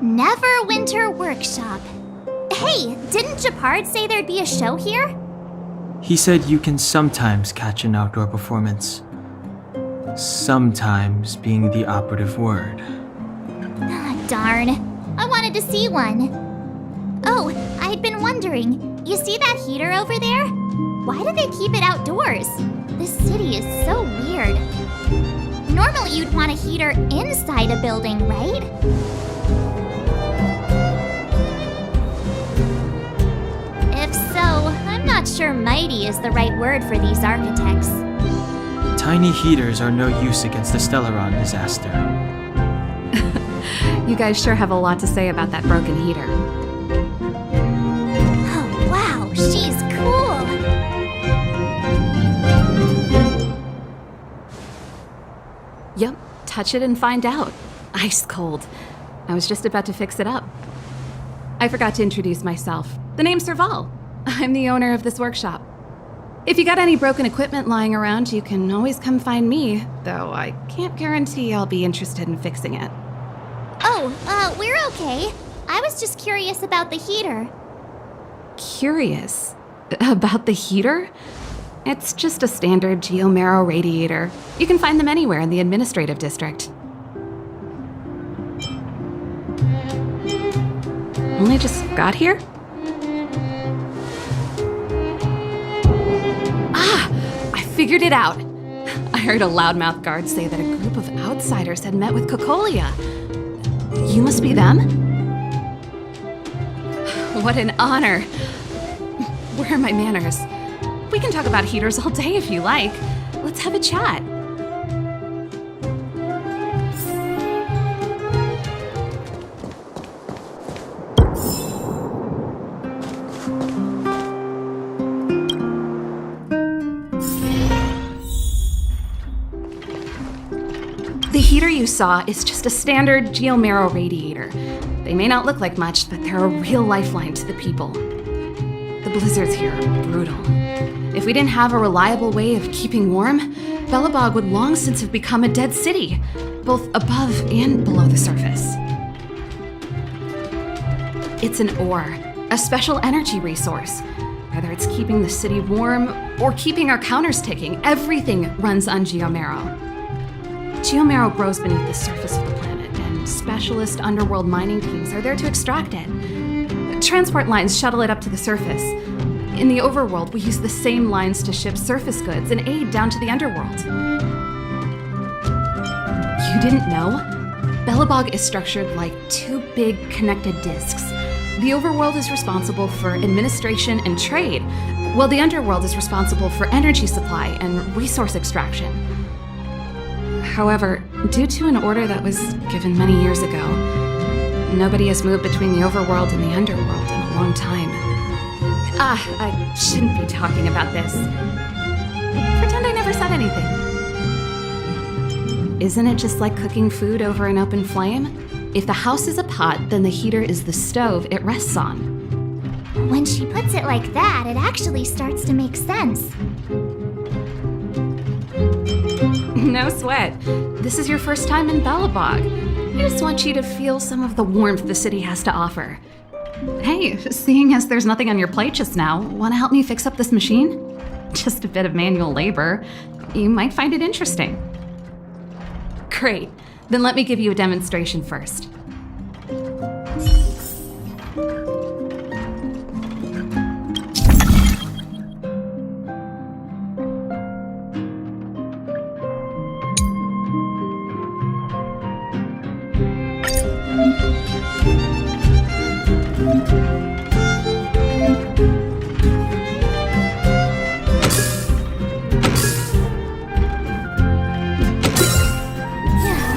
Neverwinter Workshop. Hey, didn't Japard say there'd be a show here? He said you can sometimes catch an outdoor performance. Sometimes being the operative word. Ah, darn. I wanted to see one. Oh, I'd been wondering. You see that heater over there? Why do they keep it outdoors? This city is so weird. Normally you'd want a heater inside a building, right? If so, I'm not sure mighty is the right word for these architects. Tiny heaters are no use against the Stellaron disaster. You guys sure have a lot to say about that broken heater. Oh, wow, she's cool. Yep, touch it and find out. Ice cold. I was just about to fix it up. I forgot to introduce myself. The name's Serval. I'm the owner of this workshop. If you got any broken equipment lying around, you can always come find me, though I can't guarantee I'll be interested in fixing it. Oh, we're okay. I was just curious about the heater. Curious? About the heater? It's just a standard geomarrow radiator. You can find them anywhere in the administrative district. Only just got here? Ah! I figured it out! I heard a loudmouth guard say that a group of outsiders had met with Cocolia. You must be them? What an honor. Where are my manners? We can talk about heaters all day if you like. Let's have a chat. The heater you saw is just a standard geomarrow radiator. They may not look like much, but they're a real lifeline to the people. The blizzards here are brutal. If we didn't have a reliable way of keeping warm, Belobog would long since have become a dead city, both above and below the surface. It's an ore, a special energy resource. Whether it's keeping the city warm or keeping our counters ticking, everything runs on geomarrow. Geomarrow grows beneath the surface of the planet, and specialist underworld mining teams are there to extract it. Transport lines shuttle it up to the surface. In the overworld, we use the same lines to ship surface goods and aid down to the underworld. You didn't know? Belobog is structured like two big connected disks. The overworld is responsible for administration and trade, while the underworld is responsible for energy supply and resource extraction. However, due to an order that was given many years ago, nobody has moved between the overworld and the underworld in a long time. I shouldn't be talking about this. Pretend I never said anything. Isn't it just like cooking food over an open flame? If the house is a pot, then the heater is the stove it rests on. When she puts it like that, it actually starts to make sense. No sweat. This is your first time in Belobog. I just want you to feel some of the warmth the city has to offer. Hey, seeing as there's nothing on your plate just now, want to help me fix up this machine? Just a bit of manual labor. You might find it interesting. Great. Then let me give you a demonstration first.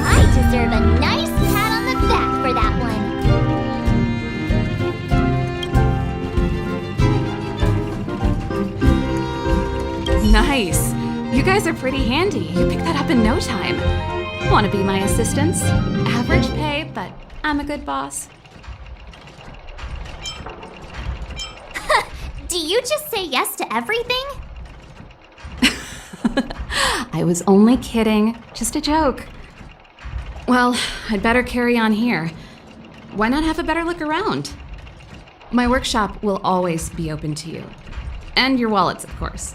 I deserve a nice pat on the back for that one. Nice. You guys are pretty handy. You picked that up in no time. Want to be my assistants? Average pay, but I'm a good boss. Do you just say yes to everything? I was only kidding. Just a joke. Well, I'd better carry on here. Why not have a better look around? My workshop will always be open to you. And your wallets, of course.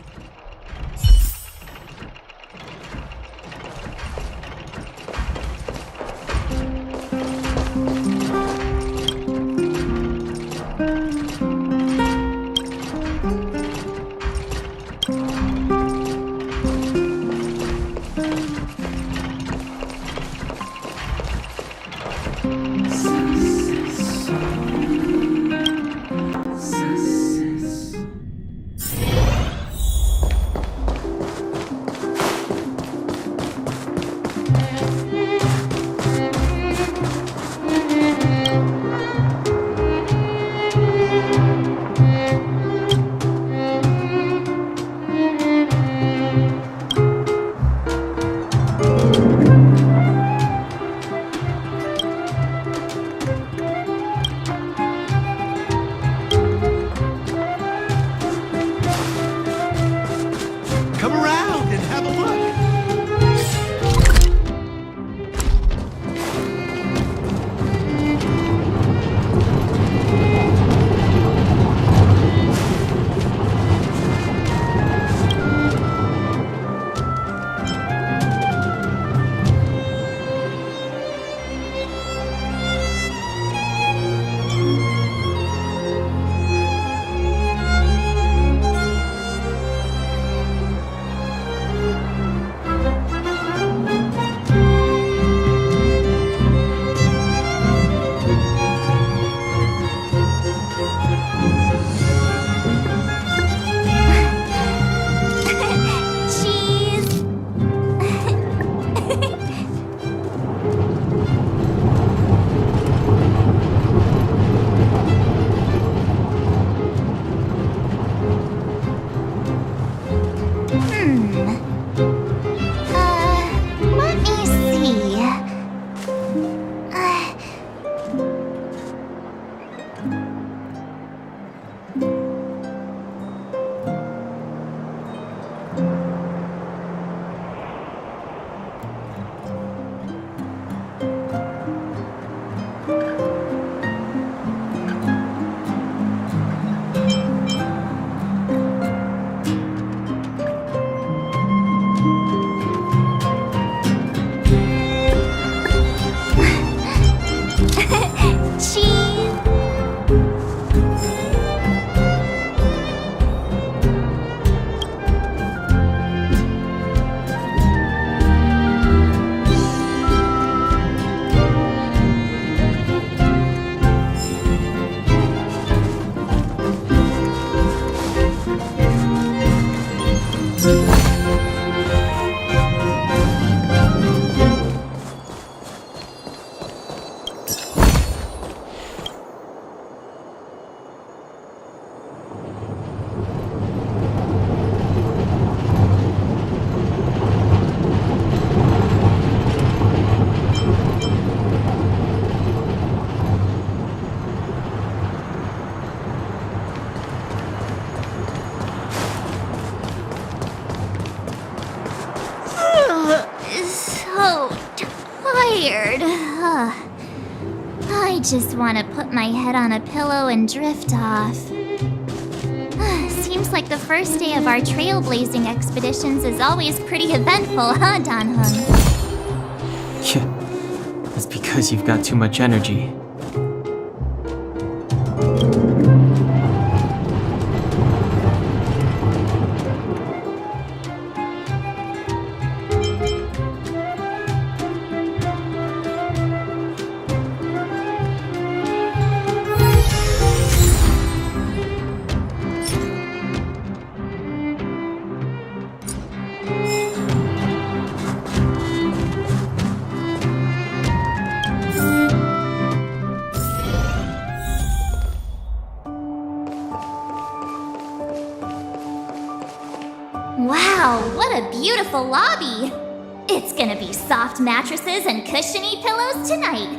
Come around and have a look. Cheese. Let me see. Cheese. So tired. I just want to put my head on a pillow and drift off. Seems like the first day of our trailblazing expeditions is always pretty eventful, huh, Dan-hung? Yeah, that's because you've got too much energy. Wow, what a beautiful lobby! It's gonna be soft mattresses and cushiony pillows tonight.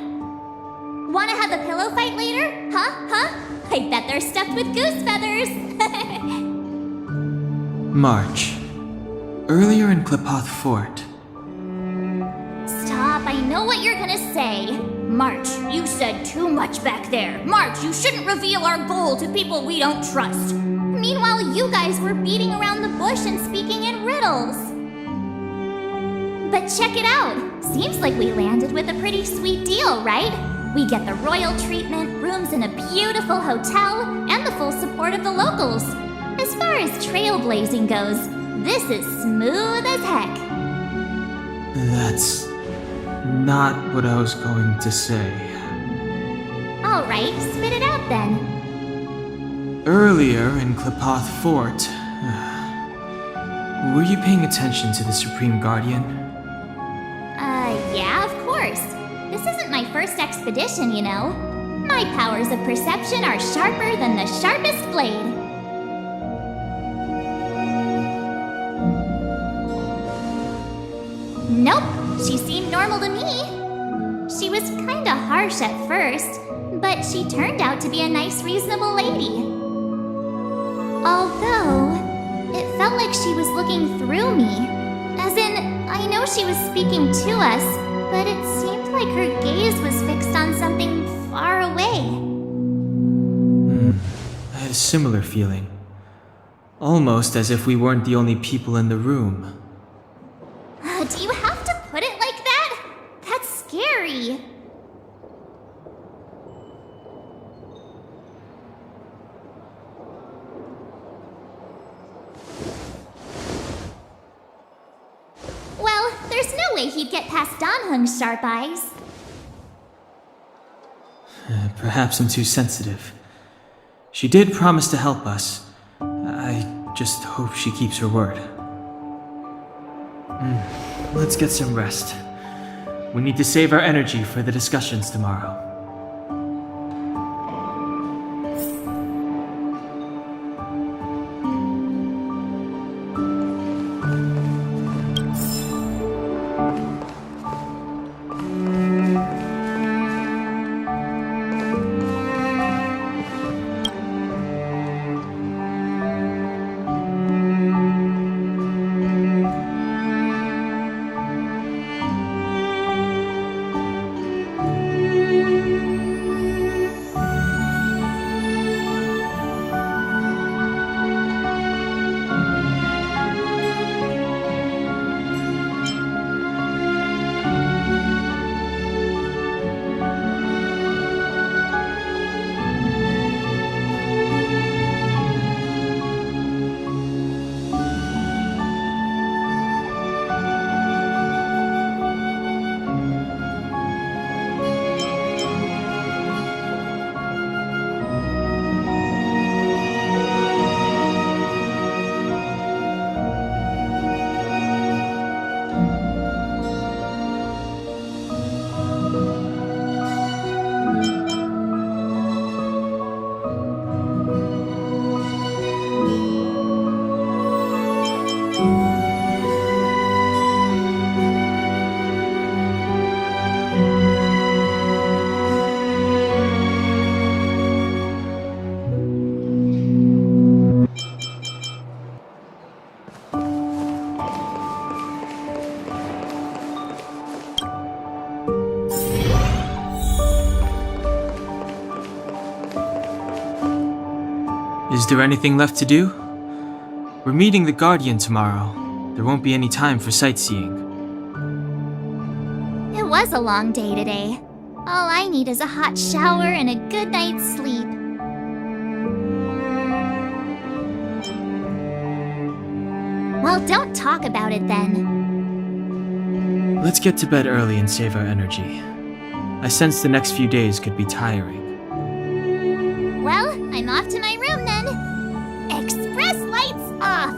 Wanna have a pillow fight later? Huh? I bet they're stuffed with goose feathers. March. Earlier in Klipoth Fort. Stop, I know what you're gonna say. March, you said too much back there. March, you shouldn't reveal our goal to people we don't trust. Meanwhile, you guys were beating around the bush and speaking in riddles. But check it out. Seems like we landed with a pretty sweet deal, right? We get the royal treatment, rooms in a beautiful hotel, and the full support of the locals. As far as trailblazing goes, this is smooth as heck. That's not what I was going to say. Alright, spit it out then. Earlier in Klipoth Fort, were you paying attention to the Supreme Guardian? Yeah, of course. This isn't my first expedition, you know. My powers of perception are sharper than the sharpest blade. Nope, she seemed normal to me. She was kinda harsh at first, but she turned out to be a nice, reasonable lady. Although, it felt like she was looking through me. As in, I know she was speaking to us, but it seemed like her gaze was fixed on something far away. I had a similar feeling. Almost as if we weren't the only people in the room. Do you have to put it like that? That's scary. Well, there's no way he'd get past Dan-hung's sharp eyes. Perhaps I'm too sensitive. She did promise to help us. I just hope she keeps her word. Let's get some rest. We need to save our energy for the discussions tomorrow. Is there anything left to do? We're meeting the Guardian tomorrow. There won't be any time for sightseeing. It was a long day today. All I need is a hot shower and a good night's sleep. Well, don't talk about it then. Let's get to bed early and save our energy. I sense the next few days could be tiring. Well, I'm off to my room then. Express lights off!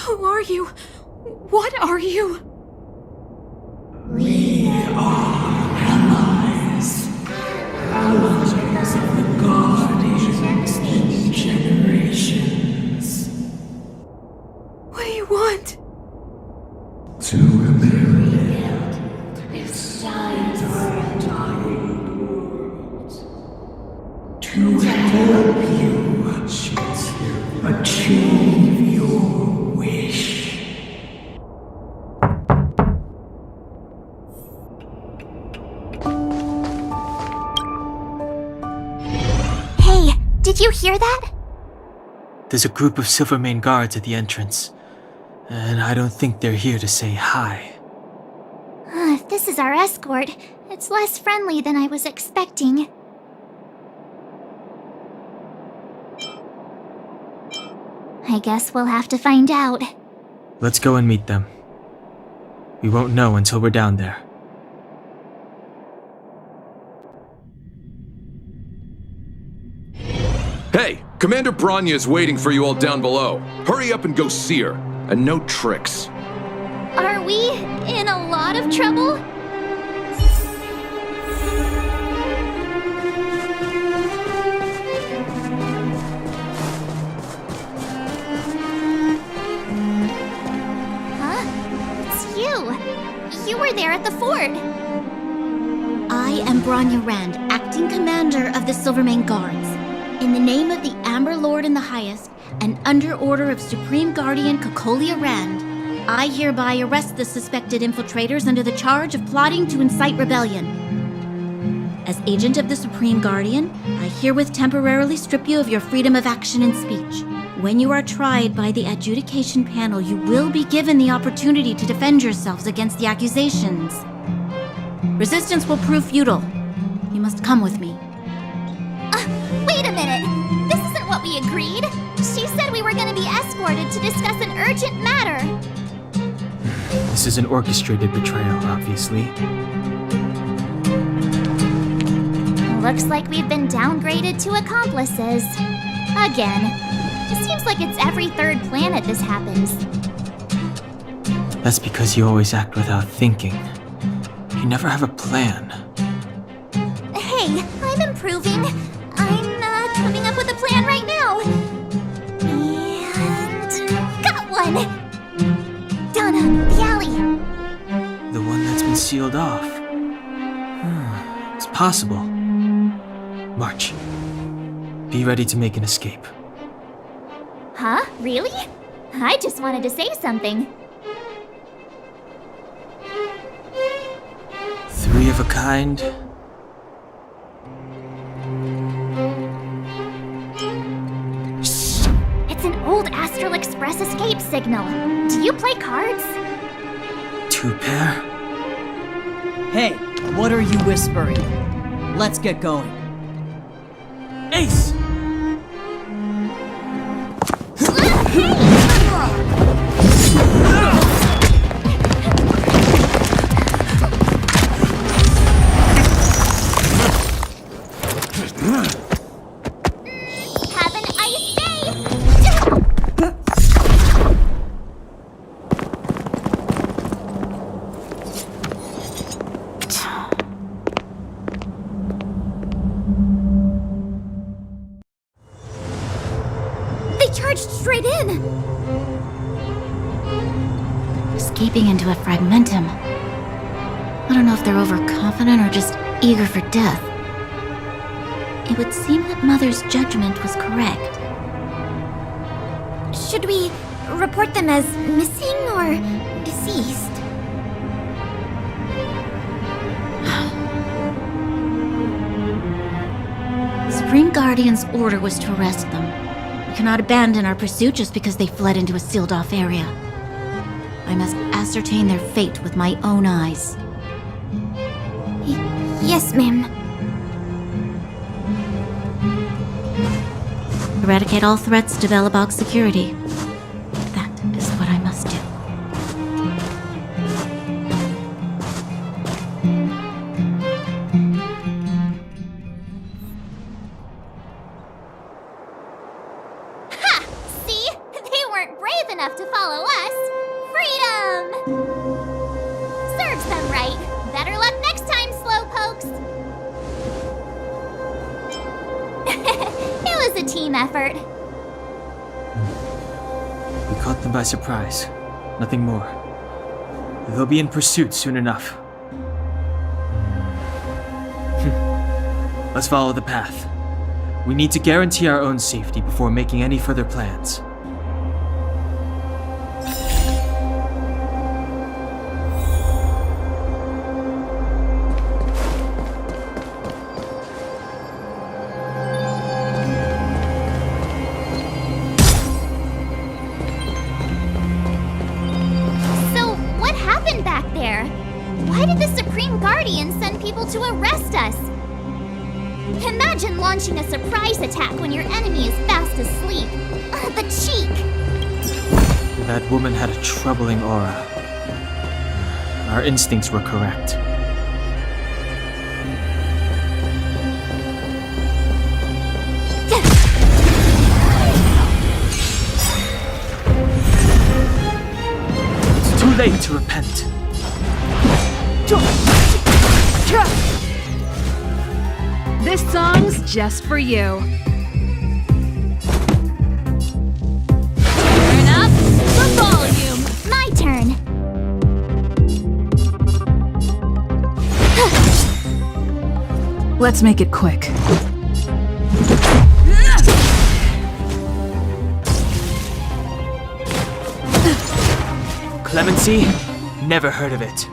Who are you? What are you? We are allies. Allies of the Guardians in generations. What do you want? To rebuild this dying world. To help you achieve your wish. Hey, did you hear that? There's a group of Silvermane guards at the entrance, and I don't think they're here to say hi. If this is our escort, it's less friendly than I was expecting. I guess we'll have to find out. Let's go and meet them. We won't know until we're down there. Hey, Commander Bronya is waiting for you all down below. Hurry up and go see her. And no tricks. Are we in a lot of trouble? Huh? It's you. You were there at the fort. I am Bronya Rand, acting commander of the Silvermane Guards. In the name of the Amber Lord in the Highest, and under order of Supreme Guardian Cocolia Rand, I hereby arrest the suspected infiltrators under the charge of plotting to incite rebellion. As agent of the Supreme Guardian, I herewith temporarily strip you of your freedom of action and speech. When you are tried by the adjudication panel, you will be given the opportunity to defend yourselves against the accusations. Resistance will prove futile. You must come with me. Wait a minute! be escorted to discuss an urgent matter. This is an orchestrated betrayal, obviously. Looks like we've been downgraded to accomplices. Again. It seems like it's every third planet this happens. That's because you always act without thinking. You never have a plan. Hey, I'm improving. I'm coming up with a plan right now. And got one! Down on the alley. The one that's been sealed off. It's possible. March. Be ready to make an escape. Huh? Really? I just wanted to say something. 3 of a kind. Shh! It's an old Astral Express escape signal. Do you play cards? 2 pair. Hey, what are you whispering? Let's get going. Ace! Have an ice day! They charged straight in! Escaping into a fragmentum. I don't know if they're overconfident or just eager for death. It would seem that Mother's judgment was correct. Should we report them as missing or deceased? Supreme Guardian's order was to arrest them. We cannot abandon our pursuit just because they fled into a sealed-off area. I must ascertain their fate with my own eyes. Yes, ma'am. Eradicate all threats to Belobog security. That is what I must do. Ha! See? They weren't brave enough to follow us. Freedom! Serves them right. Better luck next time, slowpokes. It was a team effort. We caught them by surprise. Nothing more. They'll be in pursuit soon enough. Let's follow the path. We need to guarantee our own safety before making any further plans. So, what happened back there? Why did the Supreme Guardian send people to arrest us? Imagine launching a surprise attack when your enemy is fast asleep. The cheek! That woman had a troubling aura. Our instincts were correct. It's too late to repent. This song's just for you. Turn up the volume! My turn! Let's make it quick. Clemency? Never heard of it.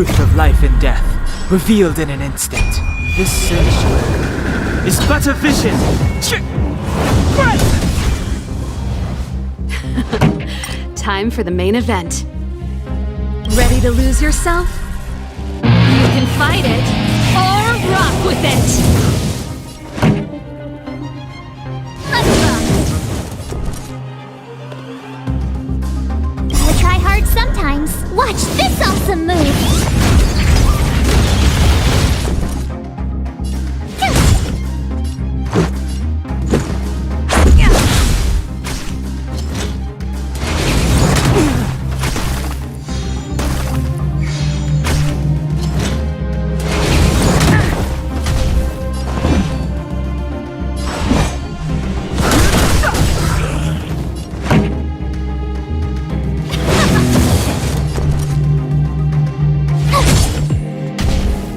truth of life and death, revealed in an instant. This sanctuary is but a vision. Time for the main event. Ready to lose yourself? You can fight it or rock with it! Gotta try hard sometimes. Watch this awesome move!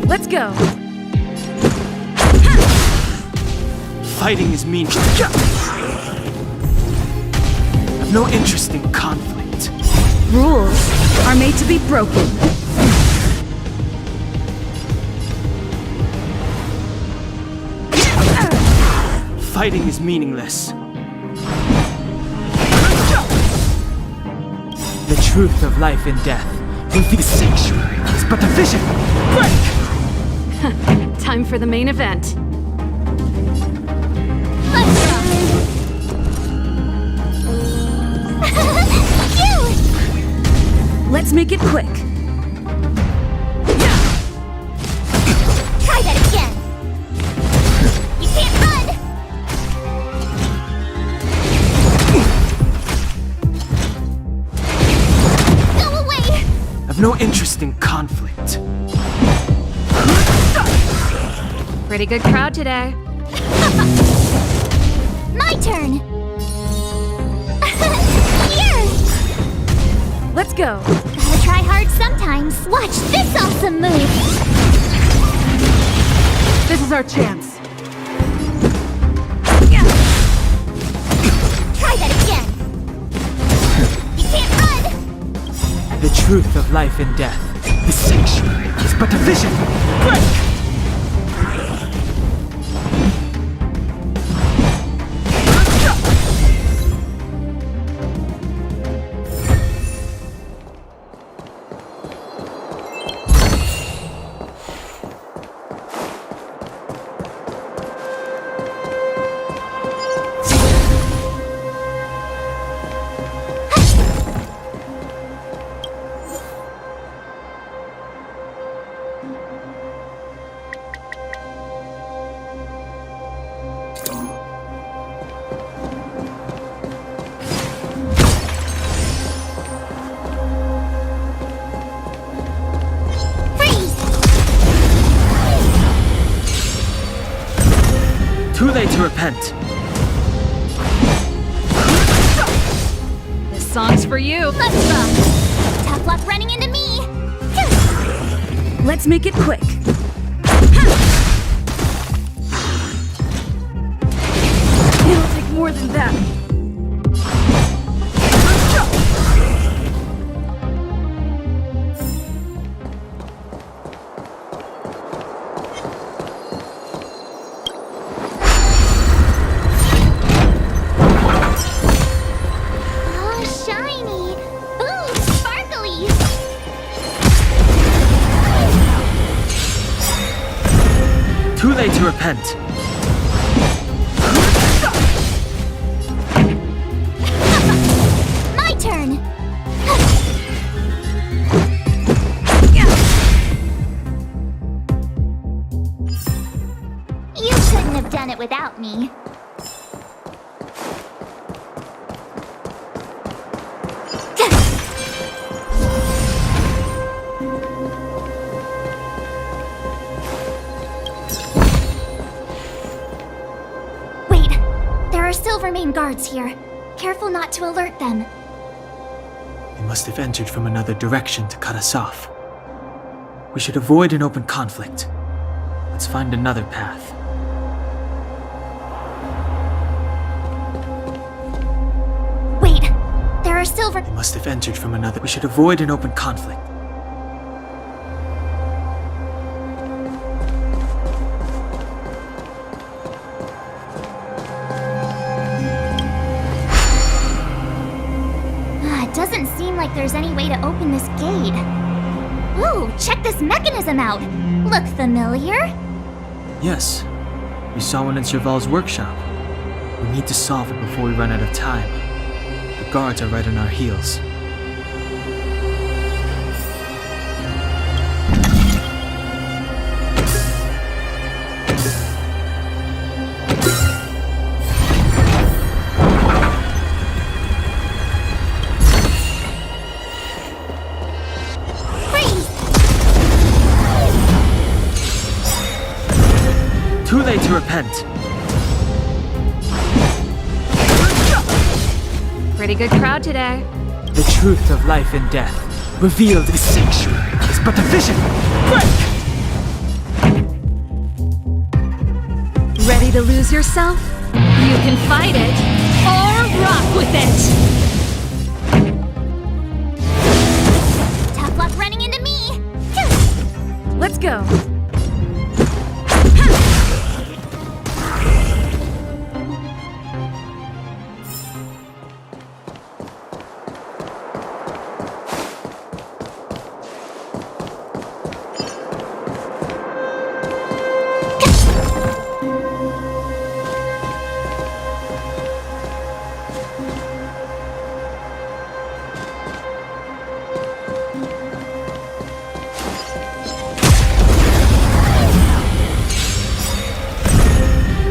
Let's go! Fighting is mean. I've no interest in conflict. Rules are made to be broken. Fighting is meaningless. The truth of life and death will be the sanctuary. It's but a vision. Break! Time for the main event. Let's make it quick. Try that again! You can't run! Go away! I've no interest in conflict. Pretty good crowd today. My turn! Here! Let's go. Gotta try hard sometimes. Watch this awesome move! This is our chance. Try that again! You can't run! The truth of life and death. The sanctuary is but a vision. Break! Too late to repent. This song's for you. Let's rock! Tough luck running into me! Let's make it quick. It'll take more than that. Oh, shiny! Ooh, sparkly! Too late to repent. My turn! You couldn't have done it without me. Wait, there are Silvermane guards here. Careful not to alert them. They must have entered from another direction to cut us off. We should avoid an open conflict. Let's find another path. Wait, there are Silver... They must have entered from another... We should avoid an open conflict. there's any way to open this gate. Ooh, check this mechanism out! Look familiar? Yes, we saw one in Serval's workshop. We need to solve it before we run out of time. The guards are right on our heels. Too late to repent. Pretty good crowd today. The truth of life and death, revealed in sanctuary, is but a vision. Break! Ready to lose yourself? You can fight it or rock with it. Tough luck running into me! Let's go.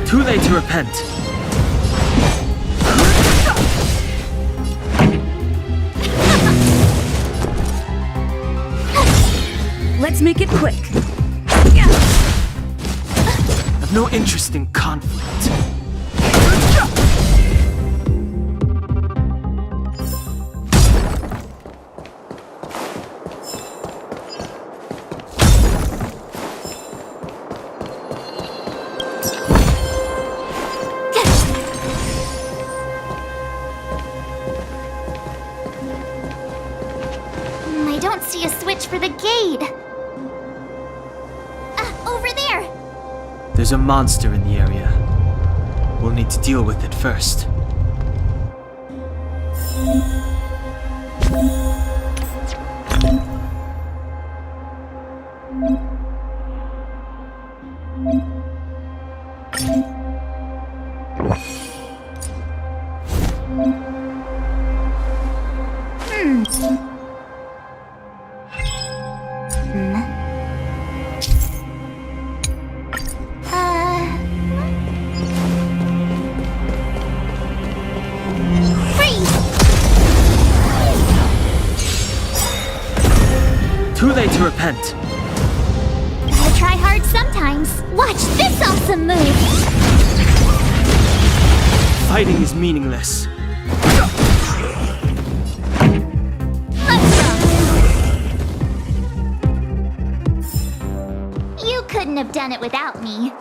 Too late to repent. Let's make it quick. I've no interest in conflict. I don't see a switch for the gate. Over there! There's a monster in the area. We'll need to deal with it first. Too late to repent. Gotta try hard sometimes. Watch this awesome move! Fighting is meaningless. You couldn't have done it without me.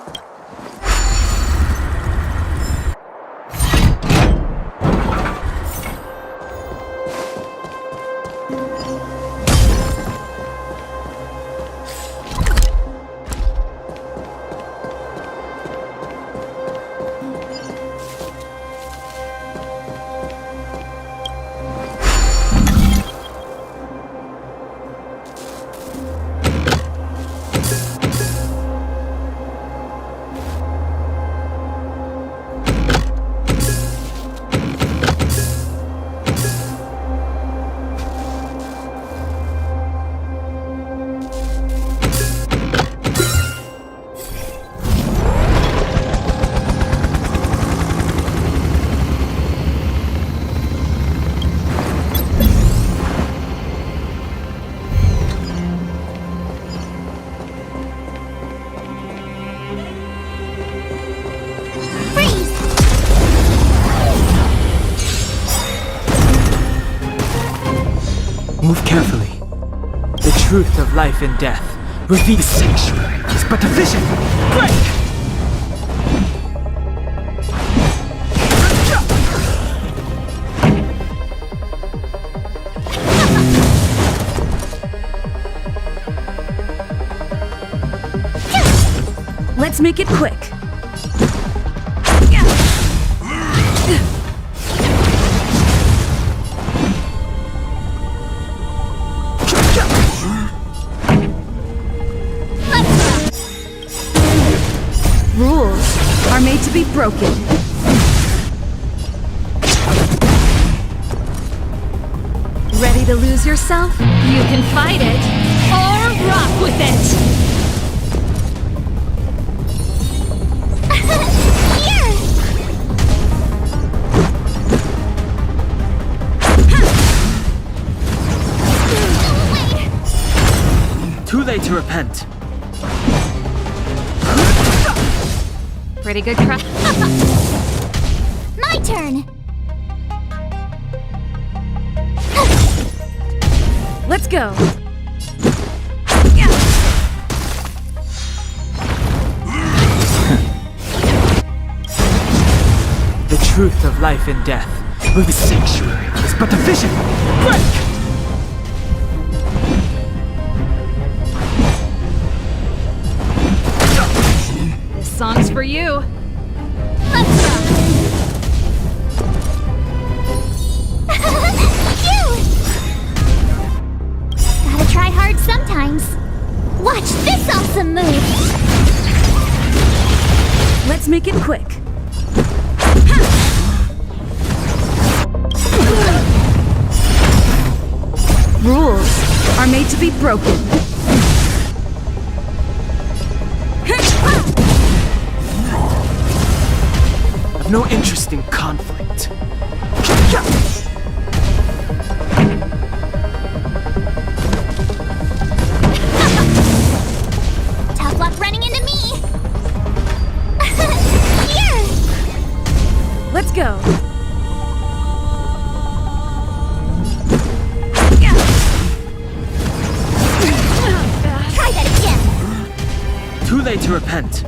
Move carefully. The truth of life and death, revealed sanctuary, is but a vision. Break! Let's make it quick. made to be broken. Ready to lose yourself? You can fight it, or rock with it! Too late to repent. Pretty good try. My turn! Let's go! The truth of life and death. The sanctuary is but a vision. Break! This song's for you. Let's go! Gotta try hard sometimes. Watch this awesome move! Let's make it quick. Rules are made to be broken. I've no interest in conflict. Tough luck running into me! Here! Let's go! Try that again! Too late to repent.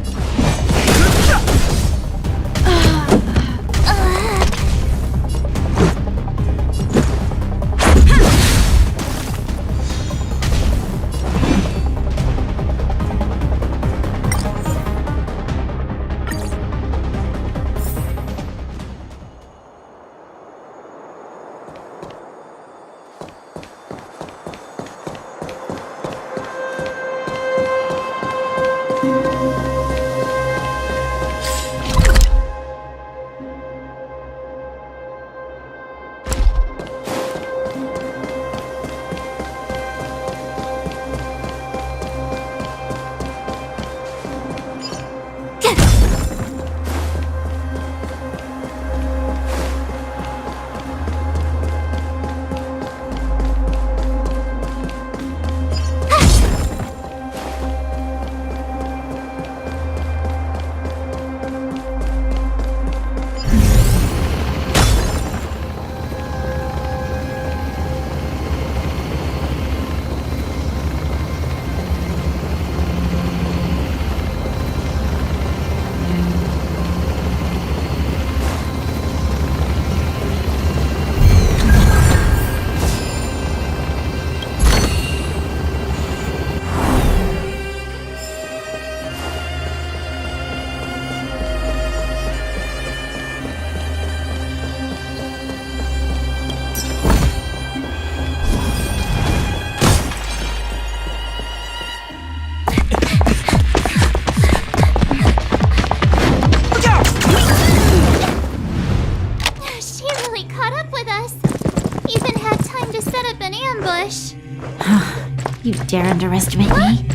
You dare underestimate me?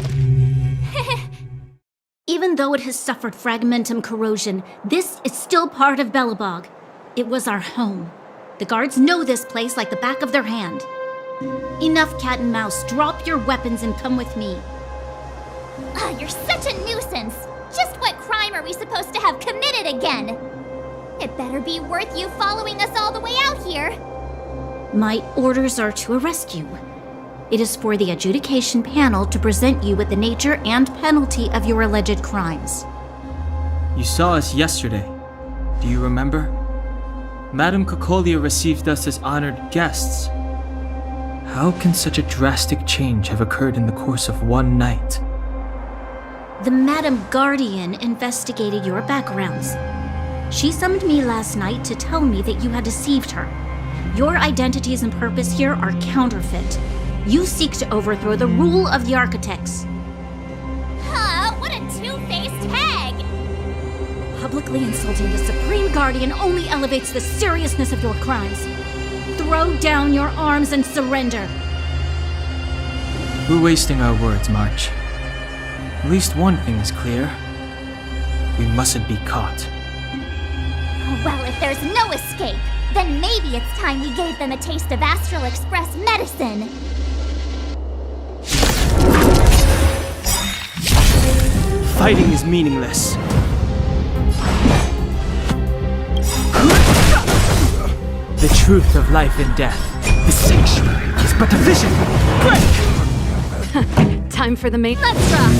Even though it has suffered fragmentum corrosion, this is still part of Belobog. It was our home. The guards know this place like the back of their hand. Enough cat and mouse. Drop your weapons and come with me. You're such a nuisance. Just what crime are we supposed to have committed again? It better be worth you following us all the way out here. My orders are to arrest you. It is for the adjudication panel to present you with the nature and penalty of your alleged crimes. You saw us yesterday. Do you remember? Madame Cocolia received us as honored guests. How can such a drastic change have occurred in the course of one night? The Madame Guardian investigated your backgrounds. She summoned me last night to tell me that you had deceived her. Your identities and purpose here are counterfeit. You seek to overthrow the rule of the architects. Huh, what a two-faced hag! Public Publicly insulting the Supreme Guardian only elevates the seriousness of your crimes. Throw down your arms and surrender. We're wasting our words, March. At least one thing is clear. We mustn't be caught. Well, if there's no escape, then maybe it's time we gave them a taste of Astral Express medicine. Fighting is meaningless. The truth of life and death. The sanctuary is but a vision. Break! Time for the main. Let's rock!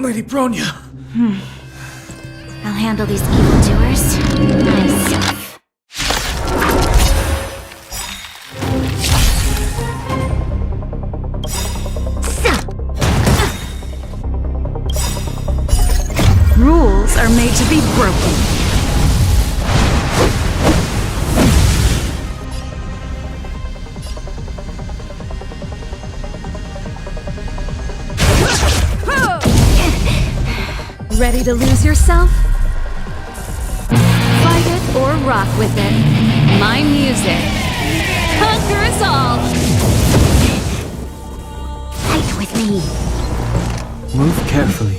Lady Bronya! I'll handle these evildoers myself. Rules are made to be broken. Ready to lose yourself? Fight it or rock with it. My music. Conquer us all! Fight with me. Move carefully.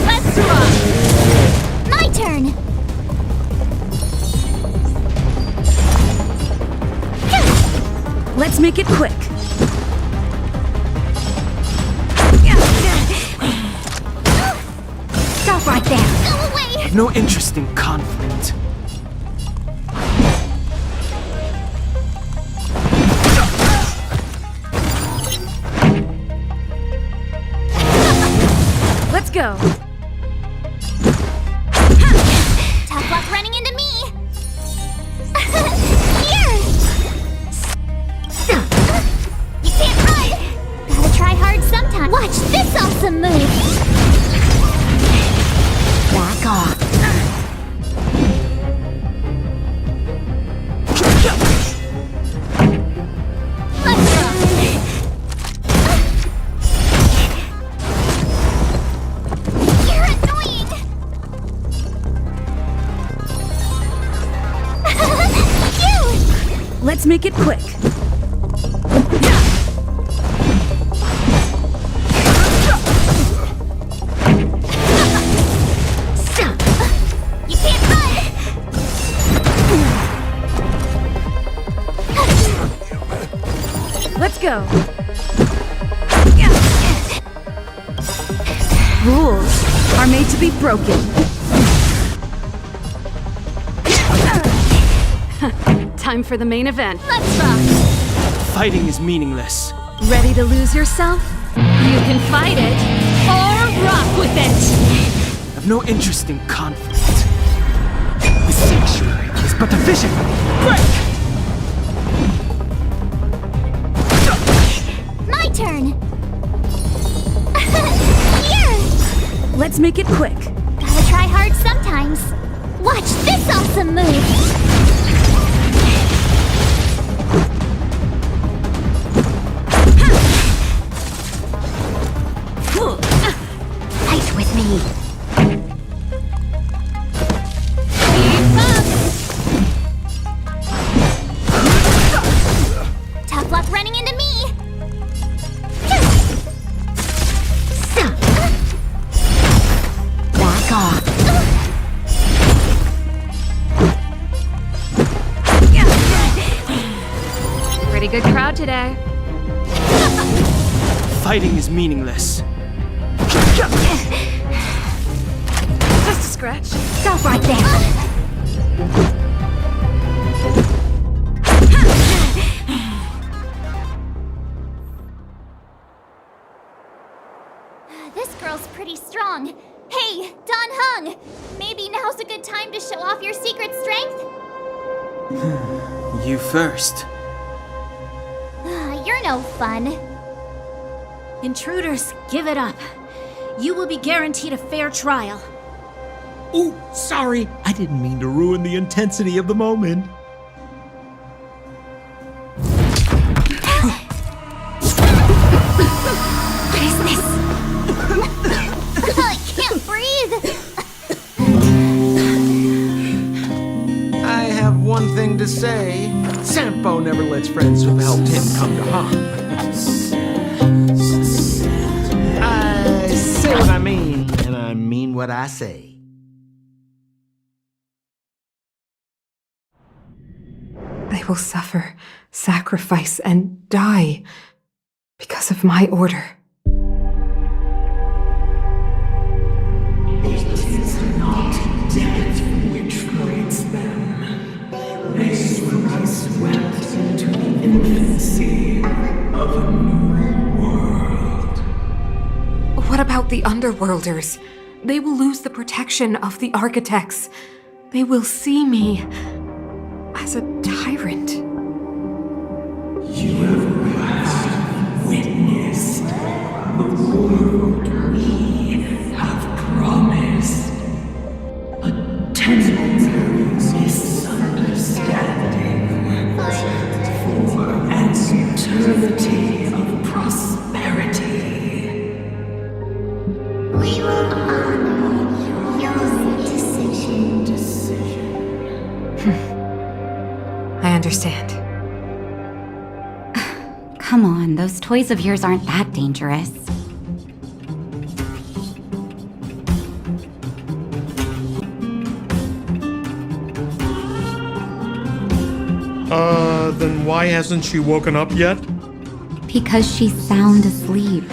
Let's rock! My turn! Let's make it quick. Stop right there. Go away! I have no interest in conflict. Let's go. Tough luck running into me! Here! You can't run! Gotta try hard sometime. Watch this awesome move! Back off. Let's rock! You're annoying! You! Let's make it quick. You can't run! Let's go. Rules are made to be broken. Time for the main event. Let's rock! Fighting is meaningless. Ready to lose yourself? You can fight it or rock with it. I have no interest in conflict. The sanctuary is but a vision. Break! My turn! Here! Let's make it quick. Gotta try hard sometimes. Watch this awesome move! Fight with me. Keep up! Tough luck running into me! Back off. Pretty good crowd today. Fighting is meaningless. Just a scratch. Stop right there. This girl's pretty strong. Hey, Don Hung! Maybe now's a good time to show off your secret strength? You first. You're no fun. Intruders, give it up. You will be guaranteed a fair trial. Ooh, sorry. I didn't mean to ruin the intensity of the moment. What is this? I can't breathe! I have one thing to say. Sampo never lets friends who've helped him come to harm. I say what I mean, and I mean what I say. They will suffer, sacrifice, and die because of my order. What about the Underworlders? They will lose the protection of the Architects. They will see me as a tyrant. You have last witnessed the world we have promised. A temporary misunderstanding for an eternity of prosperity. We will honor your decision. I understand. Come on, those toys of yours aren't that dangerous. Then why hasn't she woken up yet? Because she's sound asleep.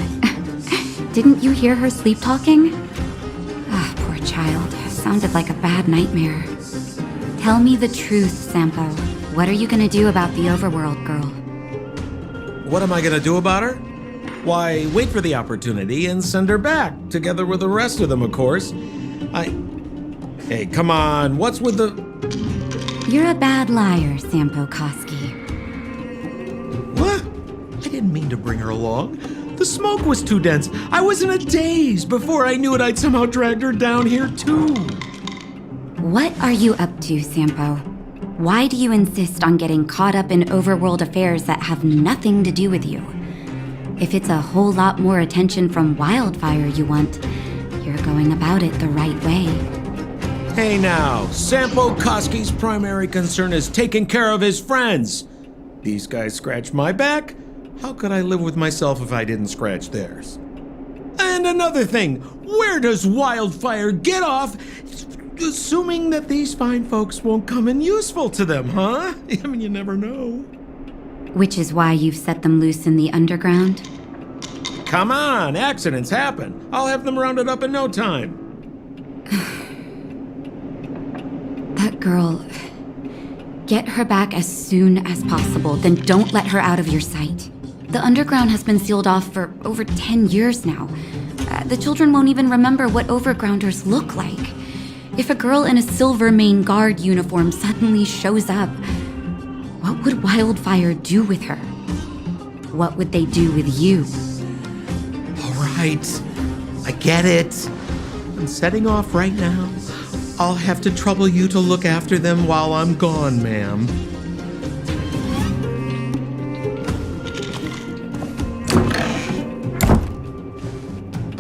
Didn't you hear her sleep talking? Ah, poor child. Sounded like a bad nightmare. Tell me the truth, Sampo. What are you gonna do about the overworld girl? What am I gonna do about her? Why, wait for the opportunity and send her back, together with the rest of them, of course. Hey, come on, what's with the... You're a bad liar, Sampo Koski. What? I didn't mean to bring her along. The smoke was too dense. I was in a daze. Before I knew it, I'd somehow dragged her down here, too. What are you up to, Sampo? Why do you insist on getting caught up in overworld affairs that have nothing to do with you? If it's a whole lot more attention from Wildfire you want, you're going about it the right way. Hey now, Sampo Koski's primary concern is taking care of his friends. These guys scratch my back. How could I live with myself if I didn't scratch theirs? And another thing, where does Wildfire get off assuming that these fine folks won't come in useful to them, huh? I mean, you never know. Which is why you've set them loose in the underground? Come on, accidents happen. I'll have them rounded up in no time. That girl... Get her back as soon as possible, then don't let her out of your sight. The underground has been sealed off for over 10 years now. The children won't even remember what overgrounders look like. If a girl in a Silvermane Guard uniform suddenly shows up, what would Wildfire do with her? What would they do with you? All right, I get it. I'm setting off right now. I'll have to trouble you to look after them while I'm gone, ma'am.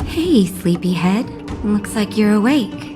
Hey, sleepyhead. Looks like you're awake.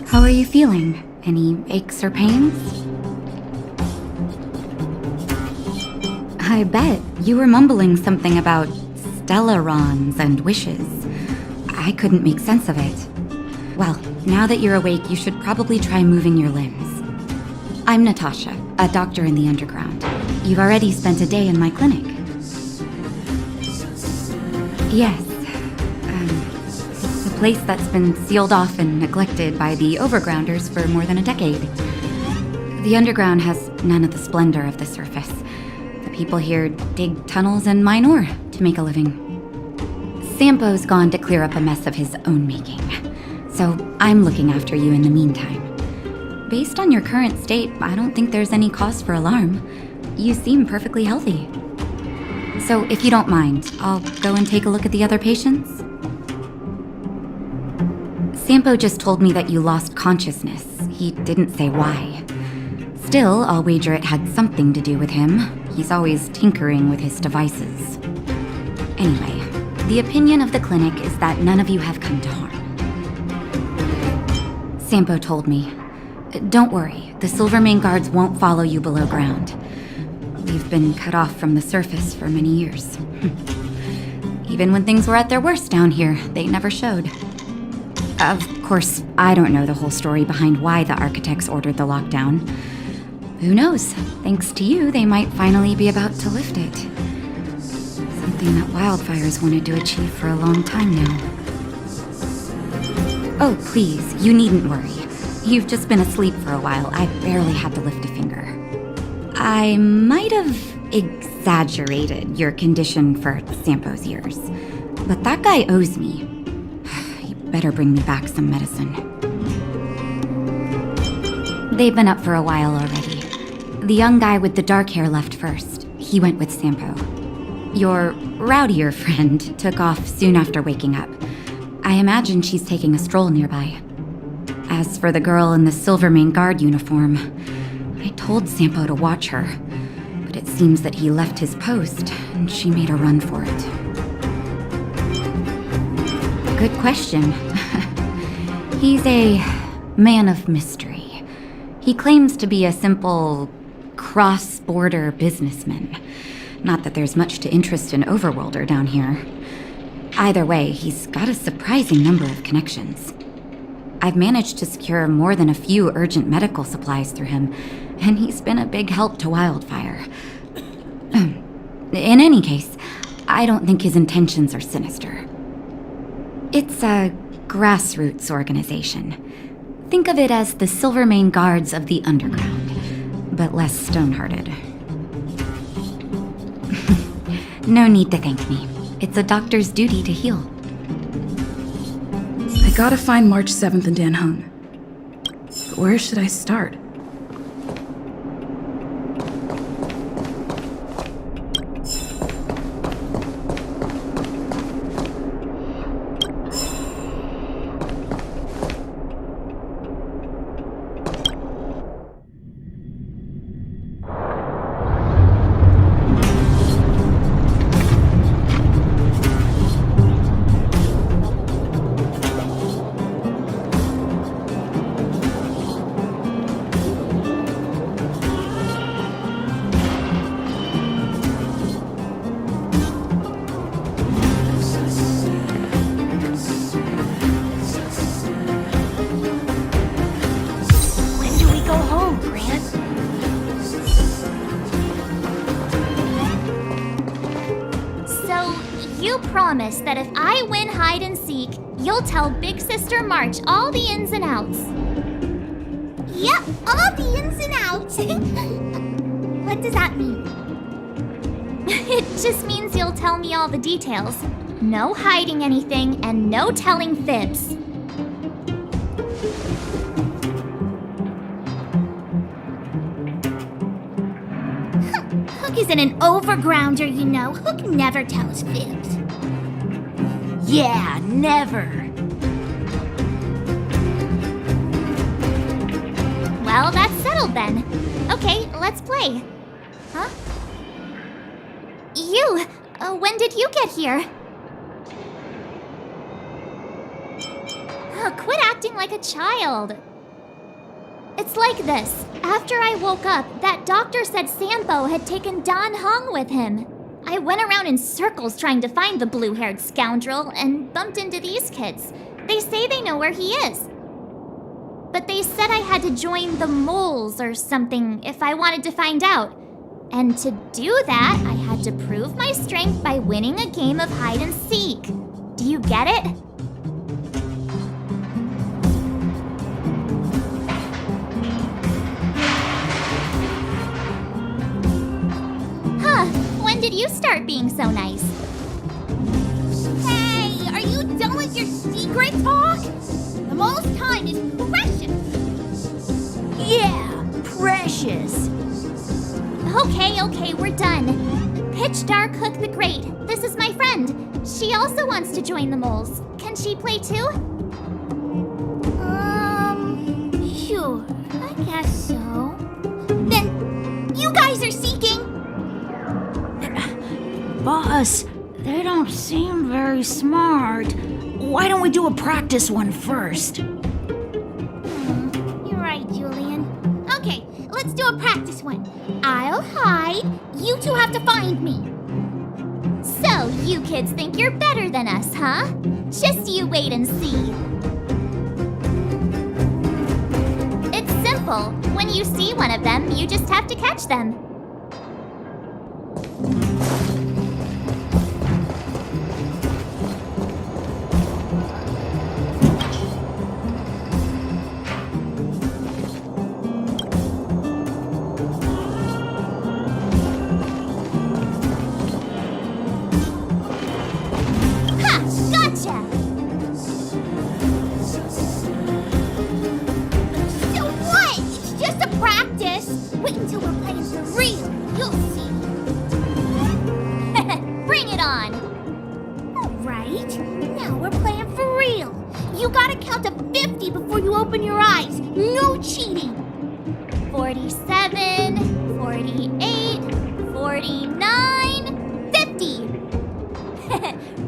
How are you feeling? Any aches or pains? I bet you were mumbling something about stellarons and wishes. I couldn't make sense of it. Well, now that you're awake, you should probably try moving your limbs. I'm Natasha, a doctor in the underground. You've already spent a day in my clinic. Yes. The place that's been sealed off and neglected by the overgrounders for more than a decade. The underground has none of the splendor of the surface. The people here dig tunnels and mine ore to make a living. Sampo's gone to clear up a mess of his own making. So I'm looking after you in the meantime. Based on your current state, I don't think there's any cause for alarm. You seem perfectly healthy. So if you don't mind, I'll go and take a look at the other patients. Sampo just told me that you lost consciousness. He didn't say why. Still, I'll wager it had something to do with him. He's always tinkering with his devices. Anyway, the opinion of the clinic is that none of you have come to harm. Sampo told me. Don't worry, the Silvermane guards won't follow you below ground. We've been cut off from the surface for many years. Even when things were at their worst down here, they never showed. Of course, I don't know the whole story behind why the architects ordered the lockdown. Who knows? Thanks to you, they might finally be about to lift it. Something that wildfires wanted to achieve for a long time now. Oh, please, you needn't worry. You've just been asleep for a while. I barely had to lift a finger. I might have exaggerated your condition for Sampo's years, but that guy owes me. He better bring me back some medicine. They've been up for a while already. The young guy with the dark hair left first. He went with Sampo. Your rowdier friend took off soon after waking up. I imagine she's taking a stroll nearby. As for the girl in the Silvermane guard uniform, I told Sampo to watch her, but it seems that he left his post and she made a run for it. Good question. He's a man of mystery. He claims to be a simple cross-border businessman. Not that there's much to interest an overworlder down here. Either way, he's got a surprising number of connections. I've managed to secure more than a few urgent medical supplies through him, and he's been a big help to Wildfire. In any case, I don't think his intentions are sinister. It's a grassroots organization. Think of it as the Silvermane Guards of the Underground, but less stone-hearted. No need to thank me. It's a doctor's duty to heal. I gotta find March 7th in Dan Hung. But where should I start? Promise that if I win hide and seek, you'll tell Big Sister March all the ins and outs. Yep, all the ins and outs. What does that mean? It just means you'll tell me all the details. No hiding anything and no telling fibs. Hook isn't an overgrounder, you know. Hook never tells fibs. Yeah, never. Well, that's settled then. Okay, let's play. Huh? You! When did you get here? Quit acting like a child. It's like this. After I woke up, that doctor said Sampo had taken Dan Hung with him. I went around in circles trying to find the blue-haired scoundrel and bumped into these kids. They say they know where he is. But they said I had to join the moles or something if I wanted to find out. And to do that, I had to prove my strength by winning a game of hide and seek. Do you get it? Huh, when did you start being so nice? Hey, are you done with your secret talk? The most time is precious. Yeah, precious. Okay, we're done. Pitch Dark Hook the Great. This is my friend. She also wants to join the moles. Can she play too? Sure, I guess so. Then, you guys are seeking? Boss, they don't seem very smart. Why don't we do a practice one first? You're right, Julian. Okay, let's do a practice one. I'll hide. You two have to find me. So, you kids think you're better than us, huh? Just you wait and see. It's simple. When you see one of them, you just have to catch them. Open your eyes. No cheating. 47, 48, 49, 50.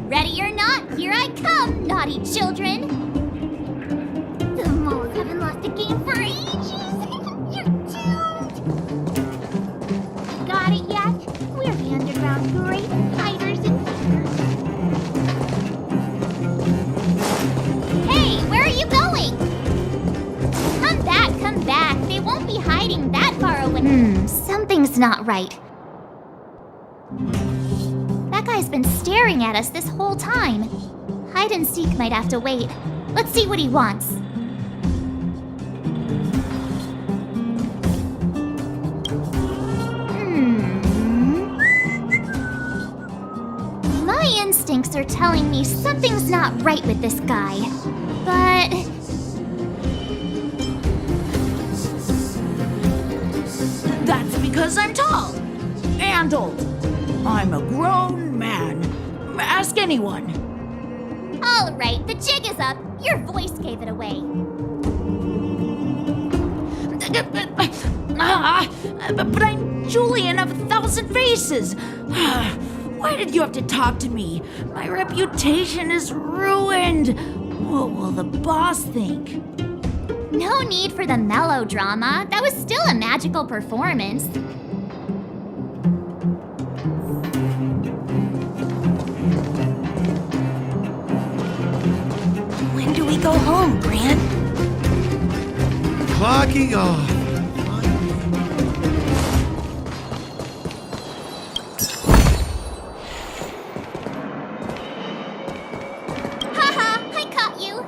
Ready or not, here I come, naughty children. The moles haven't lost a game for ages. You're doomed. Got it yet? We're the underground great hiders and seekers. Hey, where are you going? Come back. They won't be hiding that far away. Something's not right. That guy's been staring at us this whole time. Hide and seek might have to wait. Let's see what he wants. My instincts are telling me something's not right with this guy. But That's because I'm tall and old. I'm a grown man. Ask anyone. all right, the jig is up. Your voice gave it away. But I'm Julian of 1,000 Faces. Why did you have to talk to me? My reputation is ruined. What will the boss think? No need for the melodrama. That was still a magical performance. When do we go home, Grant? Clocking off. Haha, I caught you.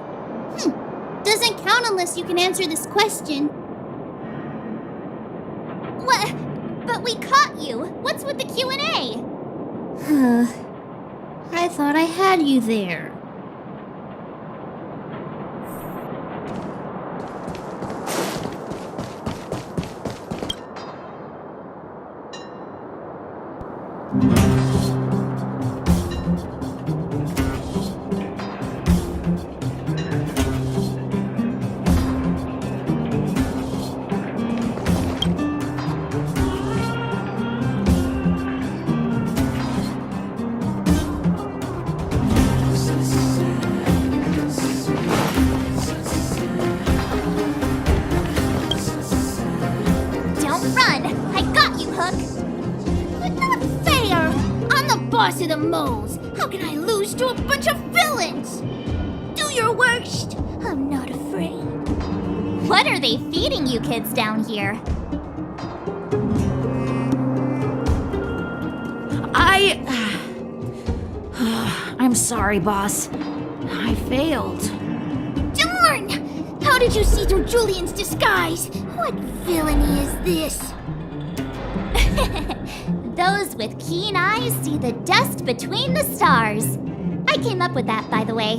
Doesn't count unless you can answer this question. What? But we caught you. What's with the Q&A? I thought I had you there. of the moles. How can I lose to a bunch of villains? Do your worst. I'm not afraid. What are they feeding you kids down here? I'm sorry, boss. I failed. Darn! How did you see through Julian's disguise? What villainy is this? Those with keen eyes see the dust between the stars. I came up with that, by the way.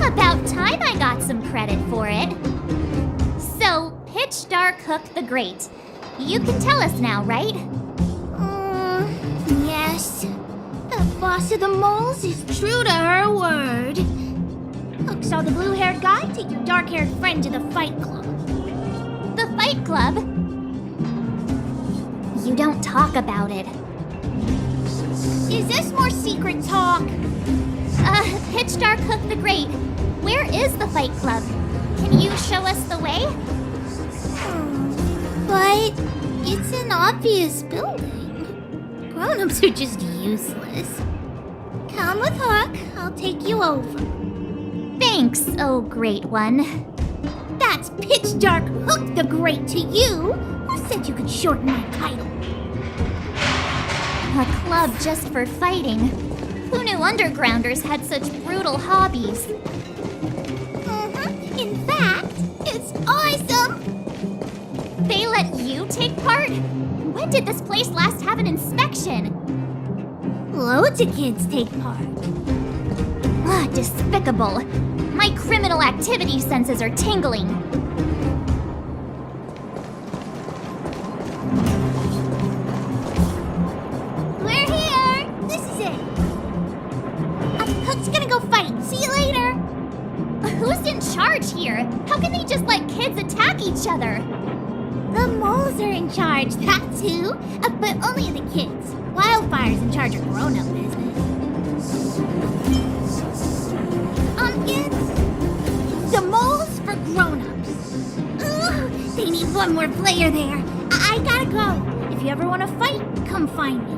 About time I got some credit for it. So, Pitch Dark Hook the Great. You can tell us now, right? Yes. The boss of the moles is true to her word. Hook saw the blue-haired guy take your dark-haired friend to the fight club. The Fight Club? You don't talk about it. Is this more secret talk? Pitch Dark Hook the Great. Where is the Fight Club? Can you show us the way? But it's an obvious building. Grown-ups are just useless. Come with Hook, I'll take you over. Thanks, oh great one. That's Pitch Dark Hook the Great to you. Who said you could shorten my title? A club just for fighting. Who knew undergrounders had such brutal hobbies? In fact, it's awesome! They let you take part? When did this place last have an inspection? Loads of kids take part. Despicable. My criminal activity senses are tingling. We're here! This is it. Hook's gonna go fight. See you later. Who's in charge here? How can they just let kids attack each other? The moles are in charge, that's who. But only the kids. Wildfire's in charge of grown-up business. Kids? The moles for grown-ups. Ugh, they need one more player there. I gotta go. If you ever want to fight, come find me.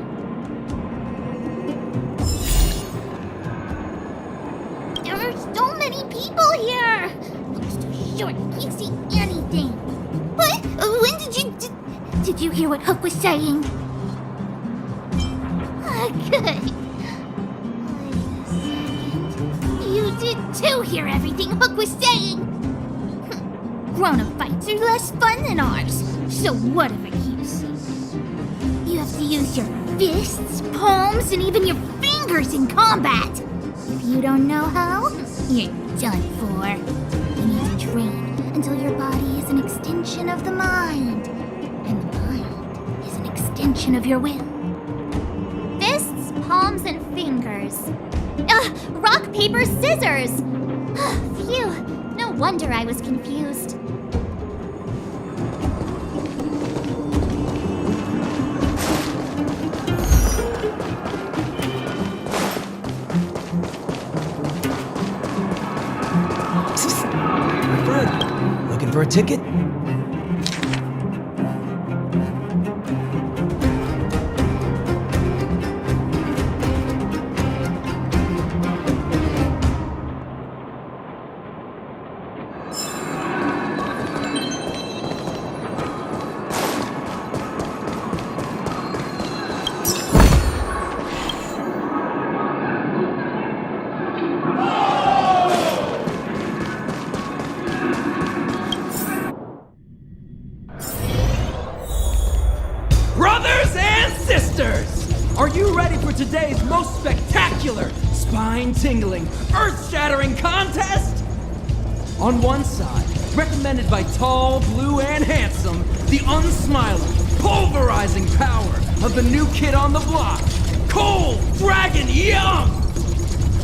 There are so many people here. Looks too short, can't see anything. What? When did you hear what Hook was saying? Good. Wait a second. You did too hear everything Hook was saying. Grown-up fights are less fun than ours. So whatever you say. You have to use your fists, palms, and even your fingers in combat. If you don't know how, you're done for. You need to train until your body is an extension of the mind. And the mind is an extension of your will. Fists, palms, and fingers. Rock, paper, scissors! Phew, no wonder I was confused. My friend, looking for a ticket? Are you ready for today's most spectacular, spine-tingling, earth-shattering contest? On one side, recommended by tall, blue, and handsome, the unsmiling, pulverizing power of the new kid on the block, Cold Dragon Young!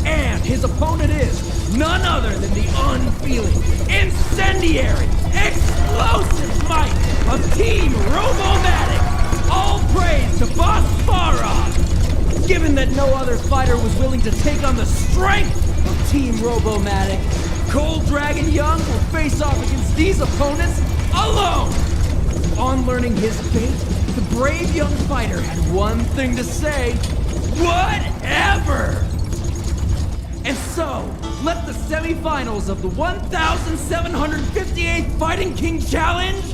And his opponent is none other than the unfeeling, incendiary, explosive might of Team Robomatic! All praise to Boss Farah! Given that no other fighter was willing to take on the strength of Team Robomatic, Cold Dragon Young will face off against these opponents alone! On learning his fate, the brave young fighter had one thing to say: whatever! And so, let the semifinals of the 1758th Fighting King Challenge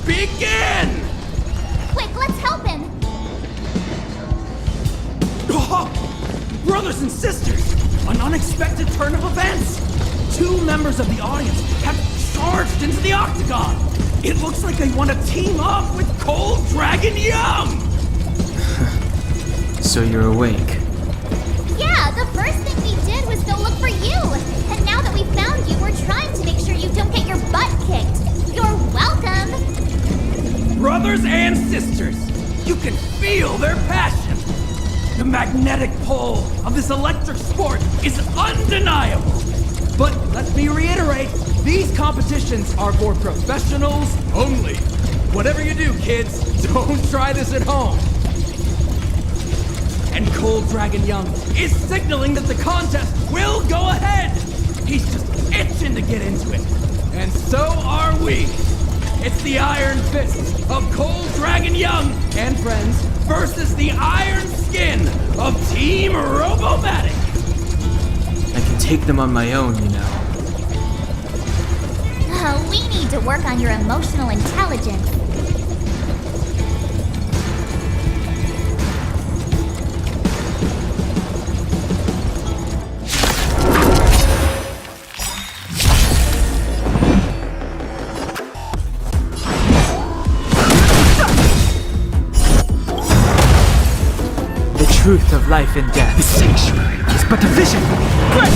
begin! Quick, let's help him! Oh, brothers and sisters, an unexpected turn of events! 2 members of the audience have charged into the octagon! It looks like they want to team up with Cold Dragon Young! So you're awake. Yeah, the first thing we did was go look for you! And now that we found you, we're trying to make sure you don't get your butt kicked! You're welcome! Brothers and sisters, you can feel their passion! The magnetic pull of this electric sport is undeniable! But let me reiterate, these competitions are for professionals only. Whatever you do, kids, don't try this at home. And Cold Dragon Young is signaling that the contest will go ahead. He's just itching to get into it. And so are we. It's the Iron Fist of Cold Dragon Young and friends versus the Iron Skin of Team Robomatic. I can take them on my own, you know. We need to work on your emotional intelligence. The truth of life and death. The sanctuary is but a vision. Break!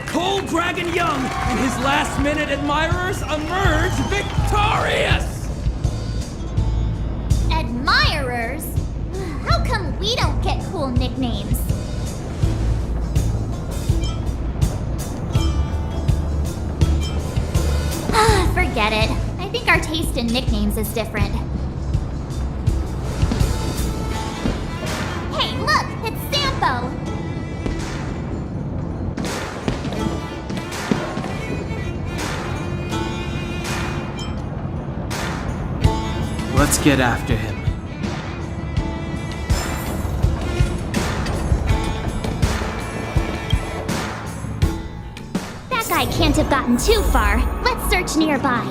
Cold Dragon Young and his last-minute admirers emerge victorious! Admirers? How come we don't get cool nicknames? Forget it. I think our taste in nicknames is different. Hey, look! It's Sampo! Let's get after him. That guy can't have gotten too far. Let's search nearby.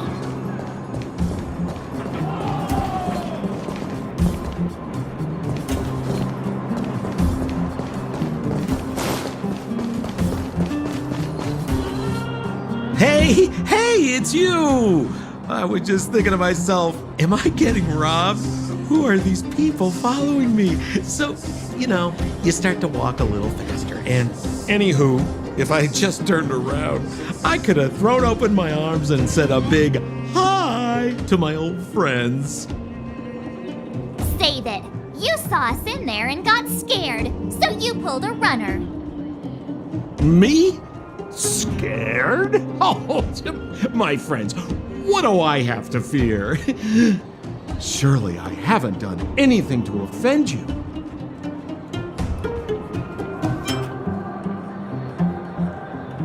Hey, it's you! I was just thinking to myself, am I getting robbed? Who are these people following me? So, you start to walk a little faster. And anywho, if I had just turned around, I could have thrown open my arms and said a big hi to my old friends. Save it. You saw us in there and got scared, so you pulled a runner. Me? Scared? Oh, my friends, what do I have to fear? Surely I haven't done anything to offend you.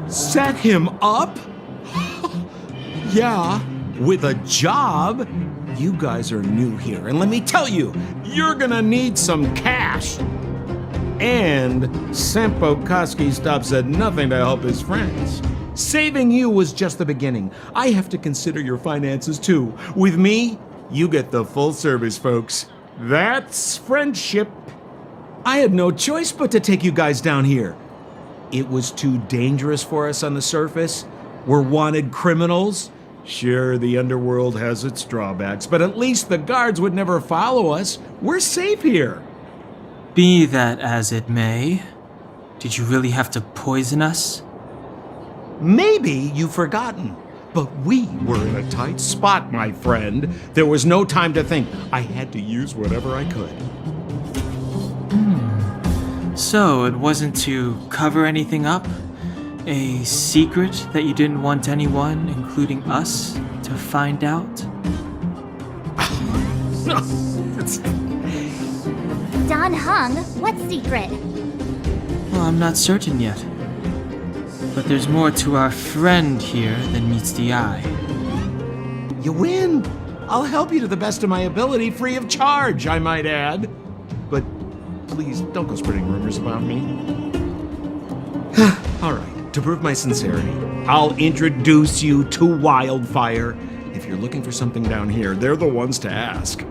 Set him up? Yeah, with a job? You guys are new here, and let me tell you, you're gonna need some cash. And Sampo Koski stops at nothing to help his friends. Saving you was just the beginning. I have to consider your finances too. With me, you get the full service, folks. That's friendship. I had no choice but to take you guys down here. It was too dangerous for us on the surface. We're wanted criminals. Sure, the underworld has its drawbacks, but at least the guards would never follow us. We're safe here. Be that as it may, did you really have to poison us? Maybe you've forgotten, but we were in a tight spot, my friend. There was no time to think. I had to use whatever I could. So it wasn't to cover anything up? A secret that you didn't want anyone, including us, to find out? Don Hung, what secret? Well, I'm not certain yet. But there's more to our friend here than meets the eye. You win! I'll help you to the best of my ability, free of charge, I might add. But please, don't go spreading rumors about me. All right, to prove my sincerity, I'll introduce you to Wildfire. If you're looking for something down here, they're the ones to ask.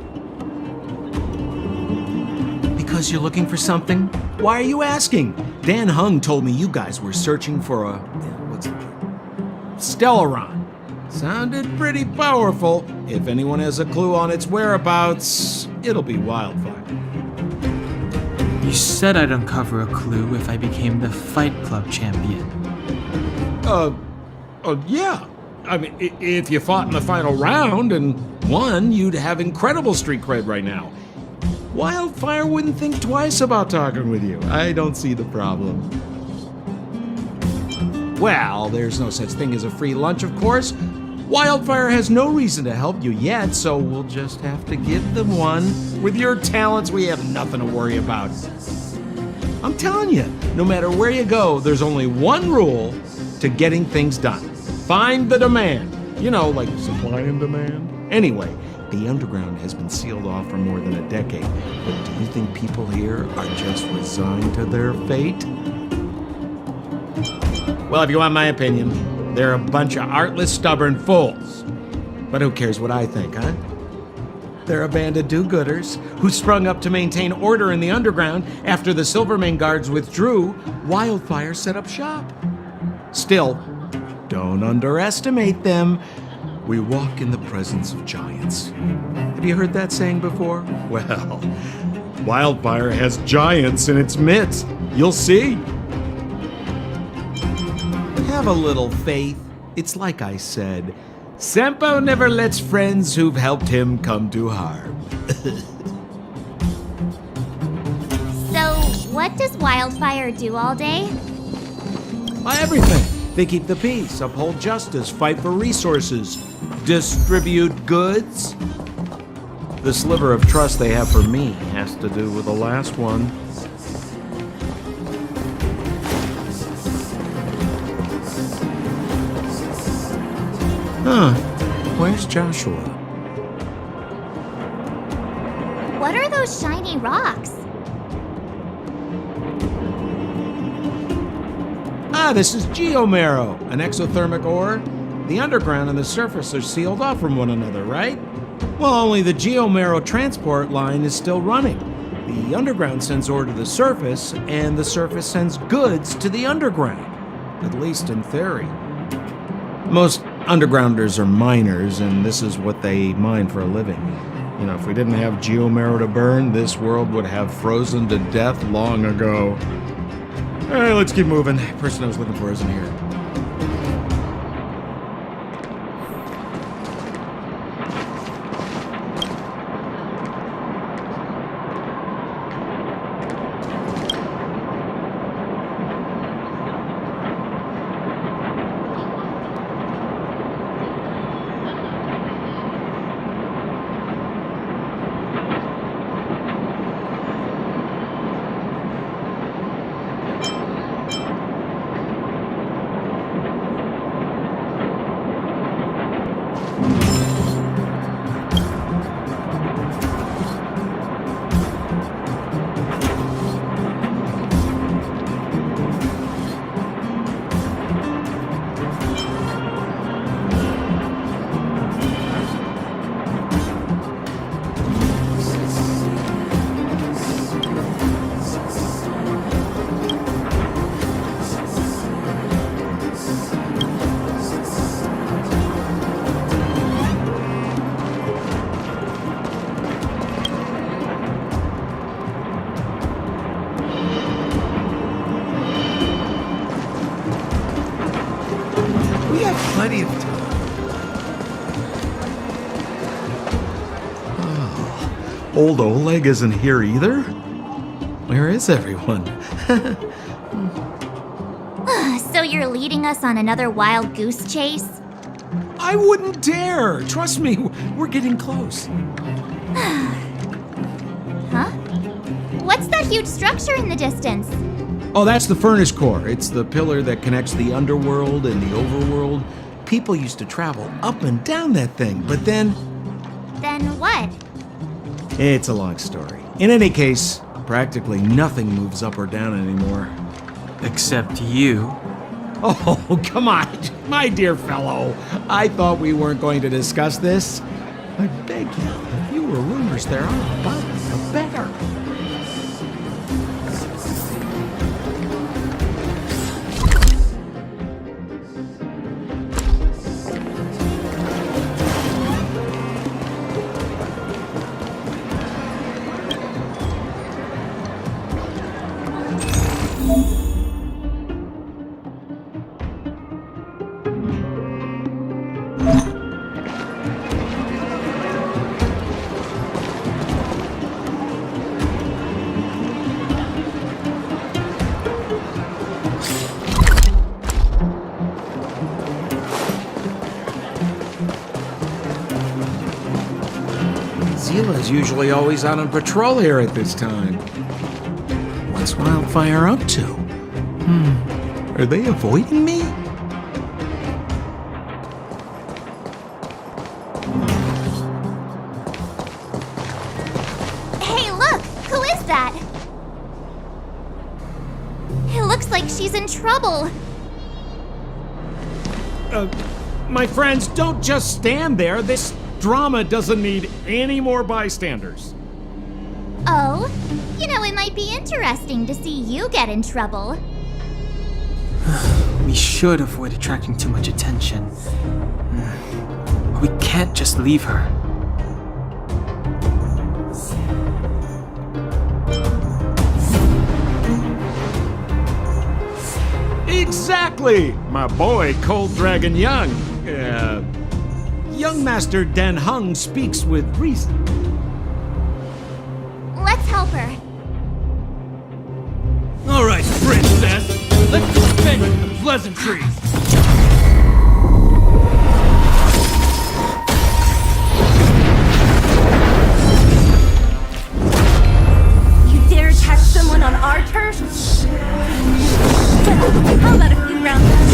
Because you're looking for something? Why are you asking? Dan Hung told me you guys were searching for a... what's it? Stellaron. Sounded pretty powerful. If anyone has a clue on its whereabouts, it'll be Wildfire. You said I'd uncover a clue if I became the Fight Club champion. Yeah. I mean, if you fought in the final round and won, you'd have incredible street cred right now. Wildfire wouldn't think twice about talking with you. I don't see the problem. Well, there's no such thing as a free lunch, of course. Wildfire has no reason to help you yet, so we'll just have to give them one. With your talents, we have nothing to worry about. I'm telling you, no matter where you go, there's only one rule to getting things done. Find the demand. You know, like supply and demand. Anyway, the underground has been sealed off for more than a decade. But do you think people here are just resigned to their fate? Well, if you want my opinion, they're a bunch of artless, stubborn fools. But who cares what I think, huh? They're a band of do-gooders who sprung up to maintain order in the underground after the Silvermane guards withdrew. Wildfire set up shop. Still, don't underestimate them. We walk in the presence of giants. Have you heard that saying before? Well, Wildfire has giants in its midst. You'll see. Have a little faith. It's like I said, Sempo never lets friends who've helped him come to harm. So, what does Wildfire do all day? Everything. They keep the peace, uphold justice, fight for resources, distribute goods. The sliver of trust they have for me has to do with the last one. Huh. Where's Joshua? What are those shiny rocks? This is geomarrow, an exothermic ore. The underground and the surface are sealed off from one another, right? Well, only the geomarrow transport line is still running. The underground sends ore to the surface, and the surface sends goods to the underground. At least in theory. Most undergrounders are miners, and this is what they mine for a living. You know, if we didn't have geomarrow to burn, this world would have frozen to death long ago. All right, let's keep moving. The person I was looking for isn't here. Plenty of time. Oh, old Oleg isn't here either? Where is everyone? So you're leading us on another wild goose chase? I wouldn't dare! Trust me, we're getting close. Huh? What's that huge structure in the distance? Oh, that's the furnace core. It's the pillar that connects the underworld and the overworld. People used to travel up and down that thing, but then... Then what? It's a long story. In any case, practically nothing moves up or down anymore. Except you. Oh, come on, my dear fellow. I thought we weren't going to discuss this. I beg you, the fewer rumors there are about it, the better. Zila's usually always out on patrol here at this time. What's Wildfire up to? Are they avoiding me? Hey, look! Who is that? It looks like she's in trouble. My friends, don't just stand there. This drama doesn't need any more bystanders. Oh? You know, it might be interesting to see you get in trouble. We should avoid attracting too much attention. But we can't just leave her. Exactly! My boy, Cold Dragon Young. Young Master Dan Hung speaks with reason. Let's help her. All right, princess. Let's dispense with the pleasantries. You dare attack someone on our turf? How about a few rounds?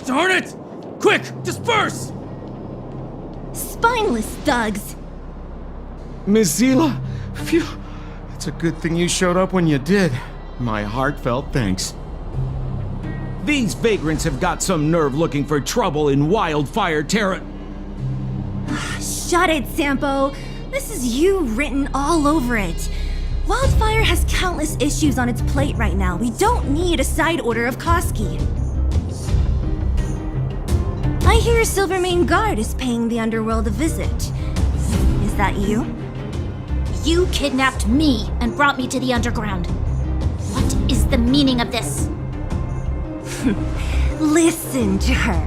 Darn it! Quick, disperse! Spineless thugs. Miss Zila, phew. It's a good thing you showed up when you did. My heartfelt thanks. These vagrants have got some nerve looking for trouble in Wildfire Terra. Shut it, Sampo. This is you written all over it. Wildfire has countless issues on its plate right now. We don't need a side order of Koski. I hear Silvermane Guard is paying the underworld a visit. Is that you? You kidnapped me and brought me to the underground. What is the meaning of this? Listen to her.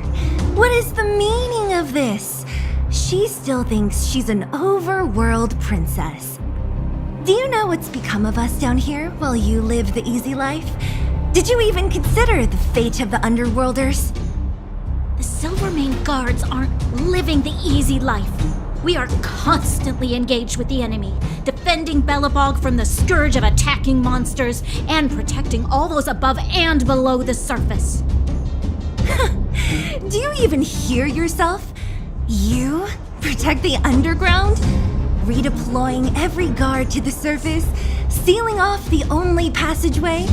What is the meaning of this? She still thinks she's an overworld princess. Do you know what's become of us down here while you live the easy life? Did you even consider the fate of the underworlders? The Silvermane Guards aren't living the easy life. We are constantly engaged with the enemy, defending Belobog from the scourge of attacking monsters and protecting all those above and below the surface. Do you even hear yourself? You protect the underground? Redeploying every guard to the surface, sealing off the only passageway?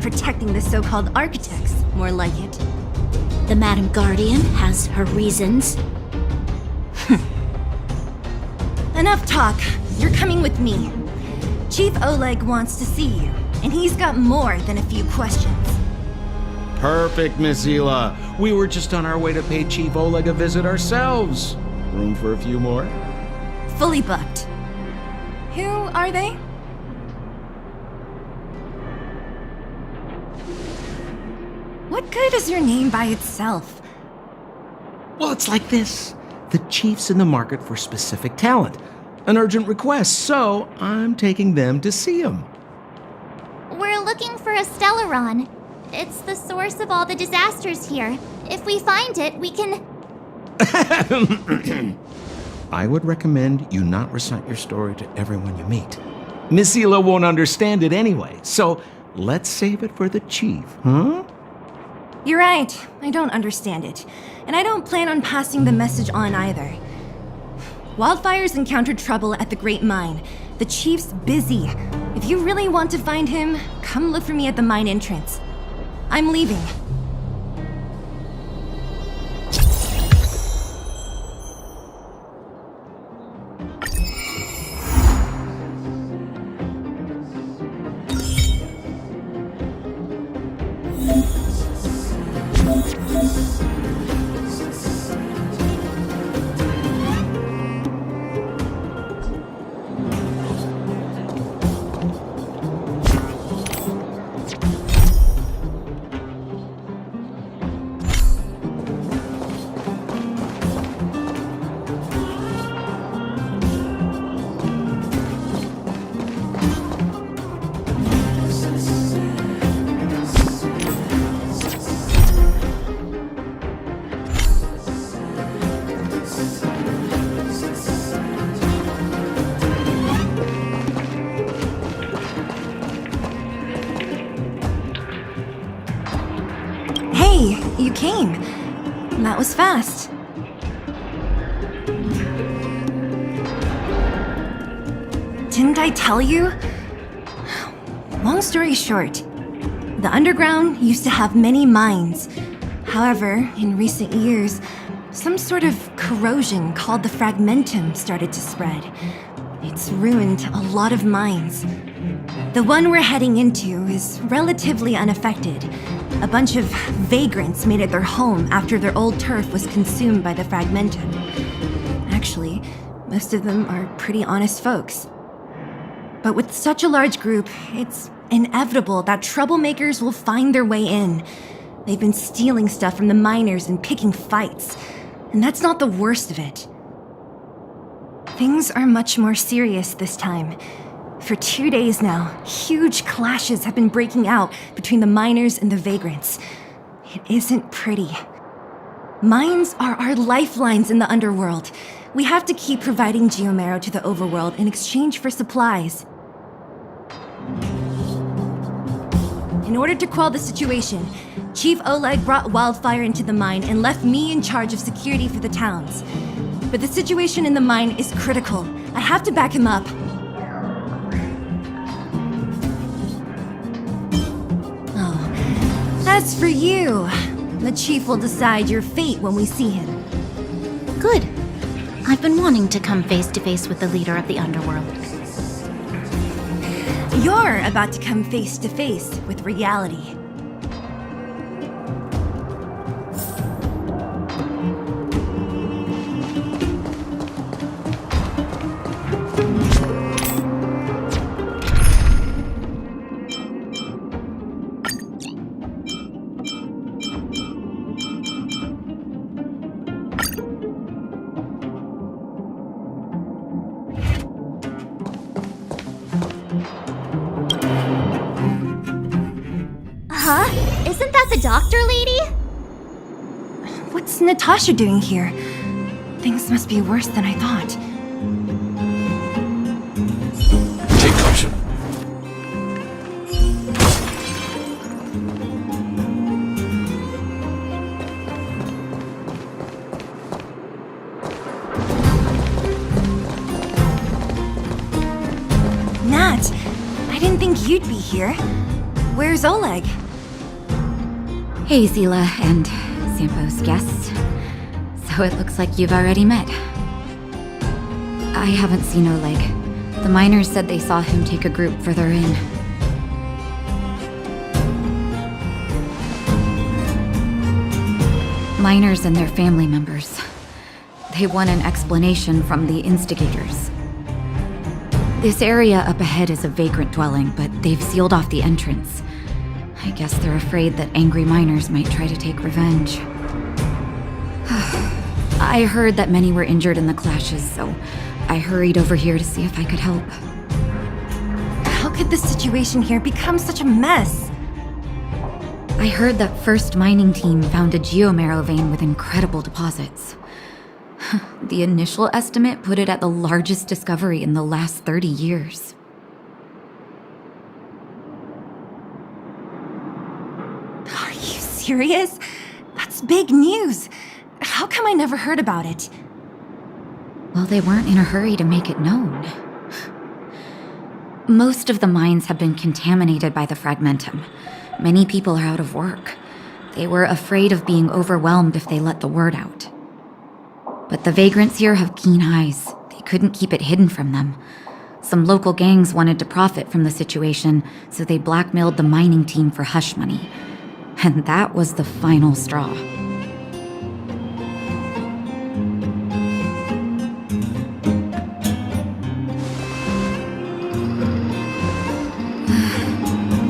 Protecting the so-called architects, more like it. The Madam Guardian has her reasons. Enough talk. You're coming with me. Chief Oleg wants to see you, and he's got more than a few questions. Perfect, Miss Zila. We were just on our way to pay Chief Oleg a visit ourselves. Room for a few more? Fully booked. Who are they? What good is your name by itself? Well, it's like this. The chief's in the market for specific talent. An urgent request, so I'm taking them to see him. We're looking for a Stellaron. It's the source of all the disasters here. If we find it, we can... I would recommend you not recite your story to everyone you meet. Miss Hila won't understand it anyway, so let's save it for the chief, huh? You're right, I don't understand it. And I don't plan on passing the message on either. Wildfire's encountered trouble at the Great Mine. The chief's busy. If you really want to find him, come look for me at the mine entrance. I'm leaving. You came. That was fast. Didn't I tell you? Long story short, the underground used to have many mines. However, in recent years, some sort of corrosion called the fragmentum started to spread. It's ruined a lot of mines. The one we're heading into is relatively unaffected. A bunch of vagrants made it their home after their old turf was consumed by the fragmentum. Actually, most of them are pretty honest folks. But with such a large group, it's inevitable that troublemakers will find their way in. They've been stealing stuff from the miners and picking fights. And that's not the worst of it. Things are much more serious this time. For 2 days now, huge clashes have been breaking out between the miners and the vagrants. It isn't pretty. Mines are our lifelines in the underworld. We have to keep providing Geomero to the overworld in exchange for supplies. In order to quell the situation, Chief Oleg brought Wildfire into the mine and left me in charge of security for the towns. But the situation in the mine is critical. I have to back him up. As for you, the chief will decide your fate when we see him. Good. I've been wanting to come face to face with the leader of the underworld. You're about to come face to face with reality. Huh? Isn't that the doctor lady? What's Natasha doing here? Things must be worse than I thought. Take caution. Nat, I didn't think you'd be here. Where's Oleg? Hey, Zila and Sampo's guests. So it looks like you've already met. I haven't seen Oleg. The miners said they saw him take a group further in. Miners and their family members. They want an explanation from the instigators. This area up ahead is a vagrant dwelling, but they've sealed off the entrance. I guess they're afraid that angry miners might try to take revenge. I heard that many were injured in the clashes, so I hurried over here to see if I could help. How could the situation here become such a mess? I heard that First Mining Team found a geomarrow vein with incredible deposits. The initial estimate put it at the largest discovery in the last 30 years. Are you serious? That's big news. How come I never heard about it? Well, they weren't in a hurry to make it known. Most of the mines have been contaminated by the fragmentum. Many people are out of work. They were afraid of being overwhelmed if they let the word out. But the vagrants here have keen eyes. They couldn't keep it hidden from them. Some local gangs wanted to profit from the situation, so they blackmailed the mining team for hush money. And that was the final straw.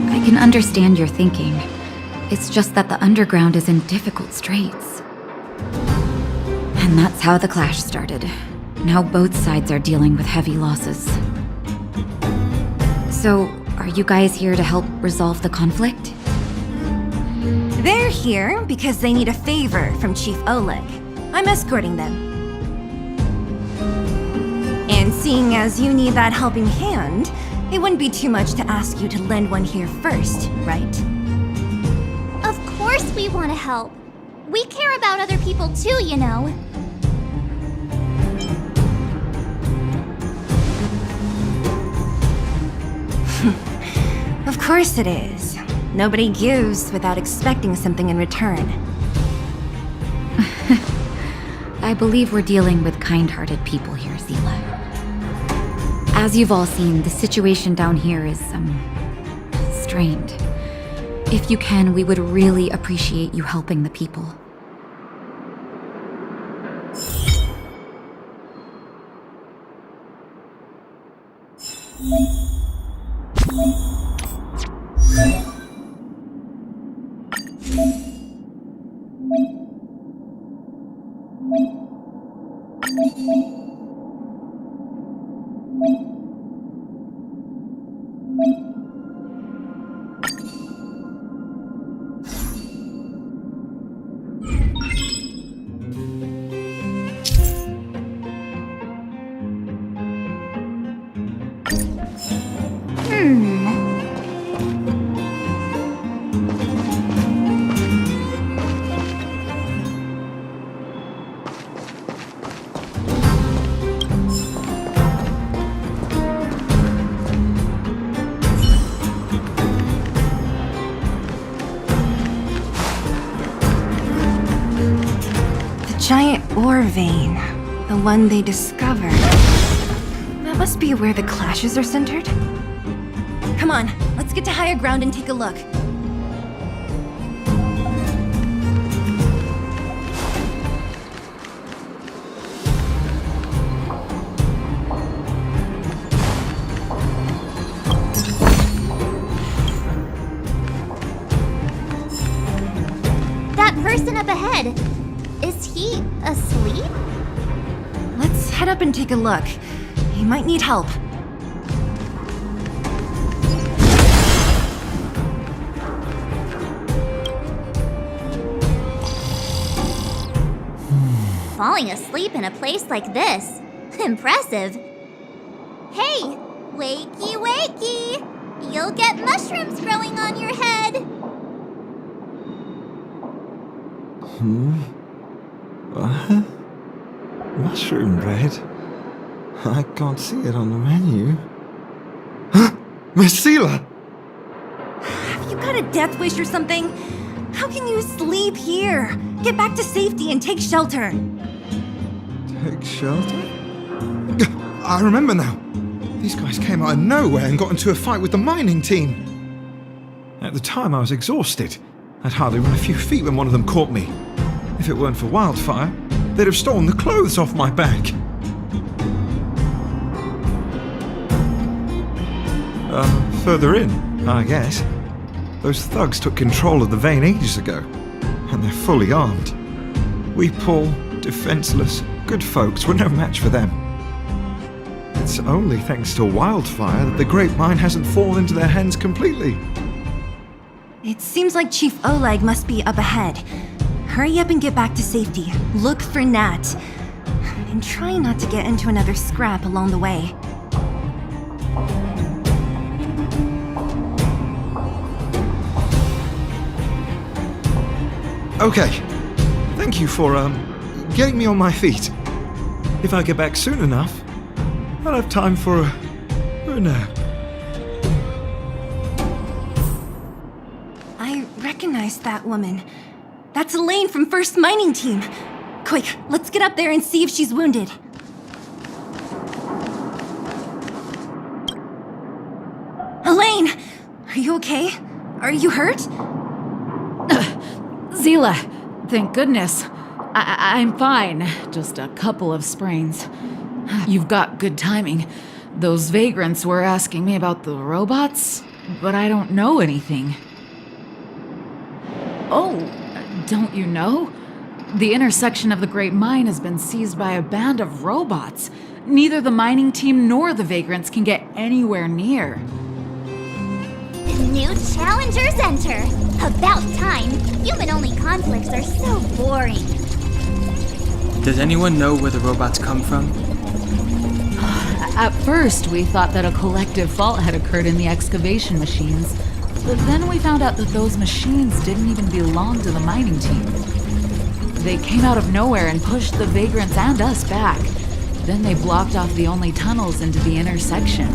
I can understand your thinking. It's just that the underground is in difficult straits. And that's how the clash started. Now both sides are dealing with heavy losses. So, are you guys here to help resolve the conflict? They're here because they need a favor from Chief Oleg. I'm escorting them. And seeing as you need that helping hand, it wouldn't be too much to ask you to lend one here first, right? Of course we want to help. We care about other people too, you know. Of course it is. Nobody gives without expecting something in return. I believe we're dealing with kind-hearted people here, Zila. As you've all seen, the situation down here is, strained. If you can, we would really appreciate you helping the people. Giant ore vein. The one they discovered. That must be where the clashes are centered. Come on, let's get to higher ground and take a look. That person up ahead. Is he asleep? Let's head up and take a look. He might need help. Falling asleep in a place like this. Impressive. Hey, wakey wakey! You'll get mushrooms growing on your head. What? Mushroom bread? I can't see it on the menu. Miss Seela! Have you got a death wish or something? How can you sleep here? Get back to safety and take shelter. Take shelter? I remember now. These guys came out of nowhere and got into a fight with the mining team. At the time, I was exhausted. I'd hardly run a few feet when one of them caught me. If it weren't for Wildfire, they'd have stolen the clothes off my back. Further in, I guess. Those thugs took control of the vein ages ago, and they're fully armed. We poor, defenseless, good folks were no match for them. It's only thanks to Wildfire that the Great Mine hasn't fallen into their hands completely. It seems like Chief Oleg must be up ahead. Hurry up and get back to safety. Look for Nat. And try not to get into another scrap along the way. Okay. Thank you for, getting me on my feet. If I get back soon enough, I'll have time for a nap. I recognize that woman. That's Elaine from First Mining Team. Quick, let's get up there and see if she's wounded. Elaine! Are you okay? Are you hurt? Zila, thank goodness. I'm fine. Just a couple of sprains. You've got good timing. Those vagrants were asking me about the robots, but I don't know anything. Oh, don't you know? The intersection of the Great Mine has been seized by a band of robots. Neither the mining team nor the vagrants can get anywhere near. New challengers enter. About time. Human-only conflicts are so boring. Does anyone know where the robots come from? At first, we thought that a collective fault had occurred in the excavation machines. But then we found out that those machines didn't even belong to the mining team. They came out of nowhere and pushed the vagrants and us back. Then they blocked off the only tunnels into the intersection.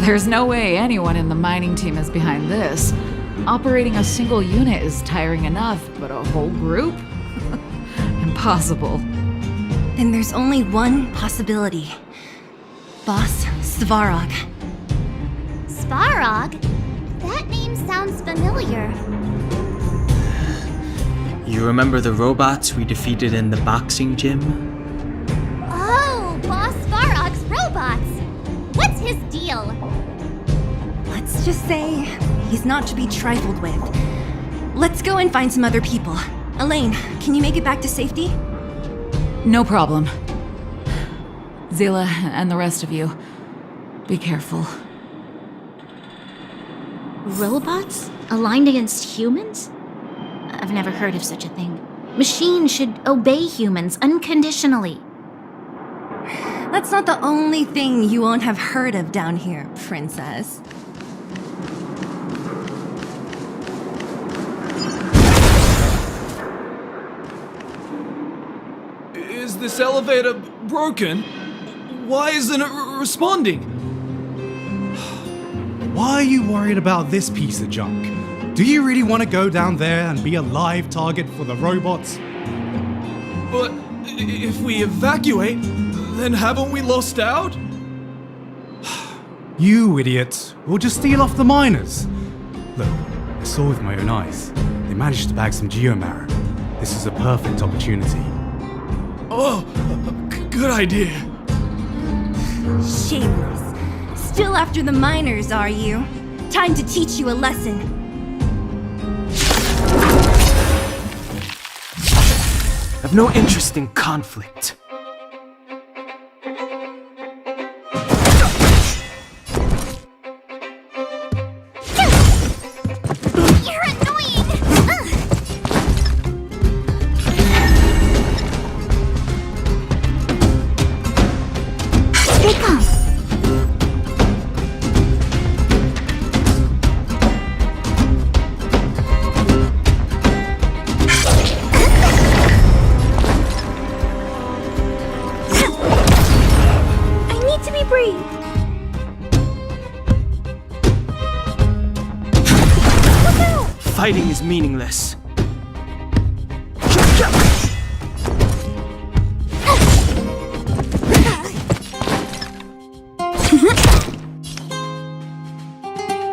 There's no way anyone in the mining team is behind this. Operating a single unit is tiring enough, but a whole group? Impossible. Then there's only one possibility. Boss Svarog. Svarog? That name sounds familiar. You remember the robots we defeated in the boxing gym? Oh, Boss Svarog's robots! What's his deal? Let's just say he's not to be trifled with. Let's go and find some other people. Elaine, can you make it back to safety? No problem. Zila and the rest of you, be careful. Robots? Aligned against humans? I've never heard of such a thing. Machines should obey humans unconditionally. That's not the only thing you won't have heard of down here, Princess. Is this elevator broken? Why isn't it responding? Why are you worried about this piece of junk? Do you really want to go down there and be a live target for the robots? But if we evacuate, then haven't we lost out? You idiots! We'll just steal off the miners. Look, I saw with my own eyes. They managed to bag some geomarrow. This is a perfect opportunity. Oh, good idea. Shameless. Still after the miners, are you? Time to teach you a lesson. I've no interest in conflict. You're annoying! They come! Fighting is meaningless.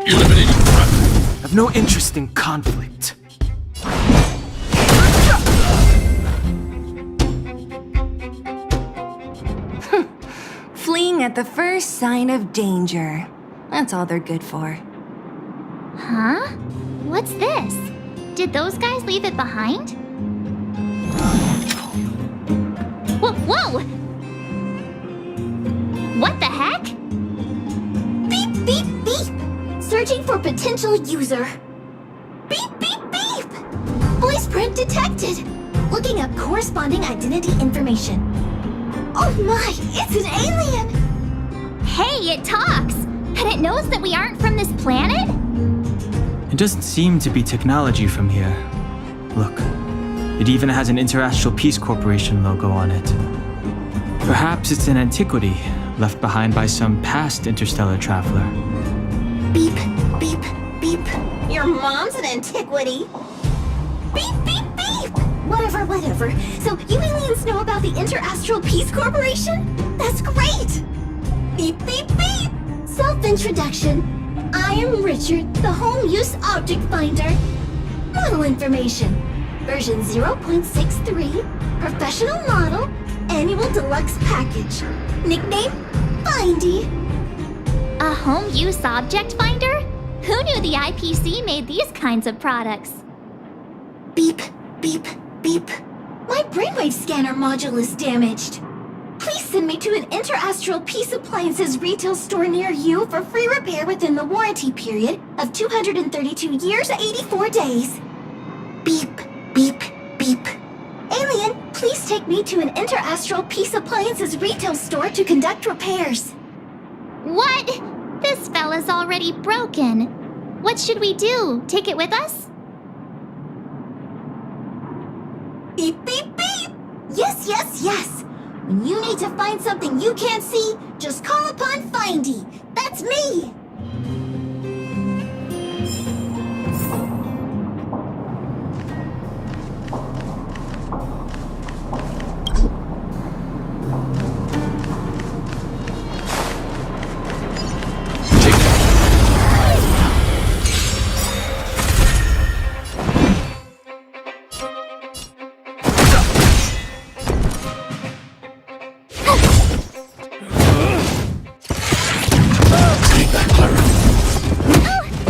Eliminating threat. I've no interest in conflict. Fleeing at the first sign of danger. That's all they're good for. Huh? What's this? Did those guys leave it behind? Whoa! What the heck? Beep, beep, beep! Searching for potential user. Beep, beep, beep! Voice print detected! Looking up corresponding identity information. Oh my, it's an alien! Hey, it talks! And it knows that we aren't from this planet? It doesn't seem to be technology from here. Look, it even has an Interastral Peace Corporation logo on it. Perhaps it's an antiquity left behind by some past interstellar traveler. Beep, beep, beep. Your mom's an antiquity. Beep, beep, beep! Whatever. So you aliens know about the Interastral Peace Corporation? That's great! Beep, beep, beep! Self-introduction. I am Richard, the Home Use Object Finder. Model information. Version 0.63. Professional model. Annual deluxe package. Nickname? Findy. A home use object finder? Who knew the IPC made these kinds of products? Beep, beep, beep. My brainwave scanner module is damaged. Please send me to an Interastral Peace Appliances retail store near you for free repair within the warranty period of 232 years, 84 days. Beep, beep, beep. Alien, please take me to an Interastral Peace Appliances retail store to conduct repairs. What? This fella's already broken. What should we do? Take it with us? Beep, beep, beep! Yes! When you need to find something you can't see, just call upon Findy. That's me!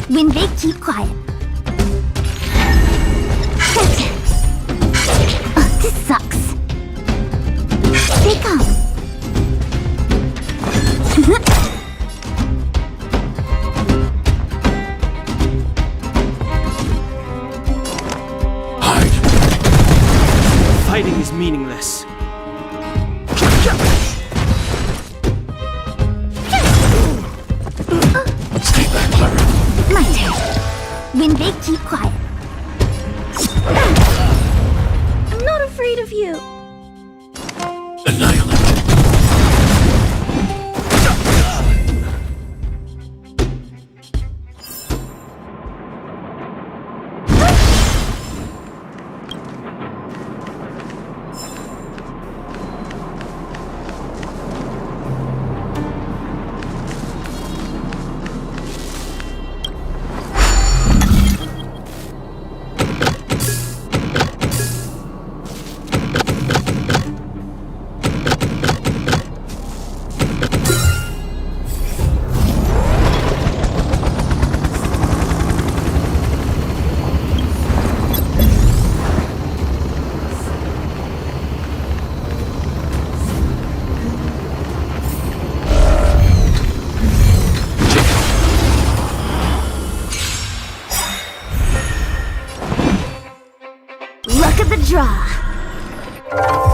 When they keep quiet. Oh, this sucks. Stay calm. Fighting is meaningless. My turn. When they keep quiet. I'm not afraid of you. Luck of the draw.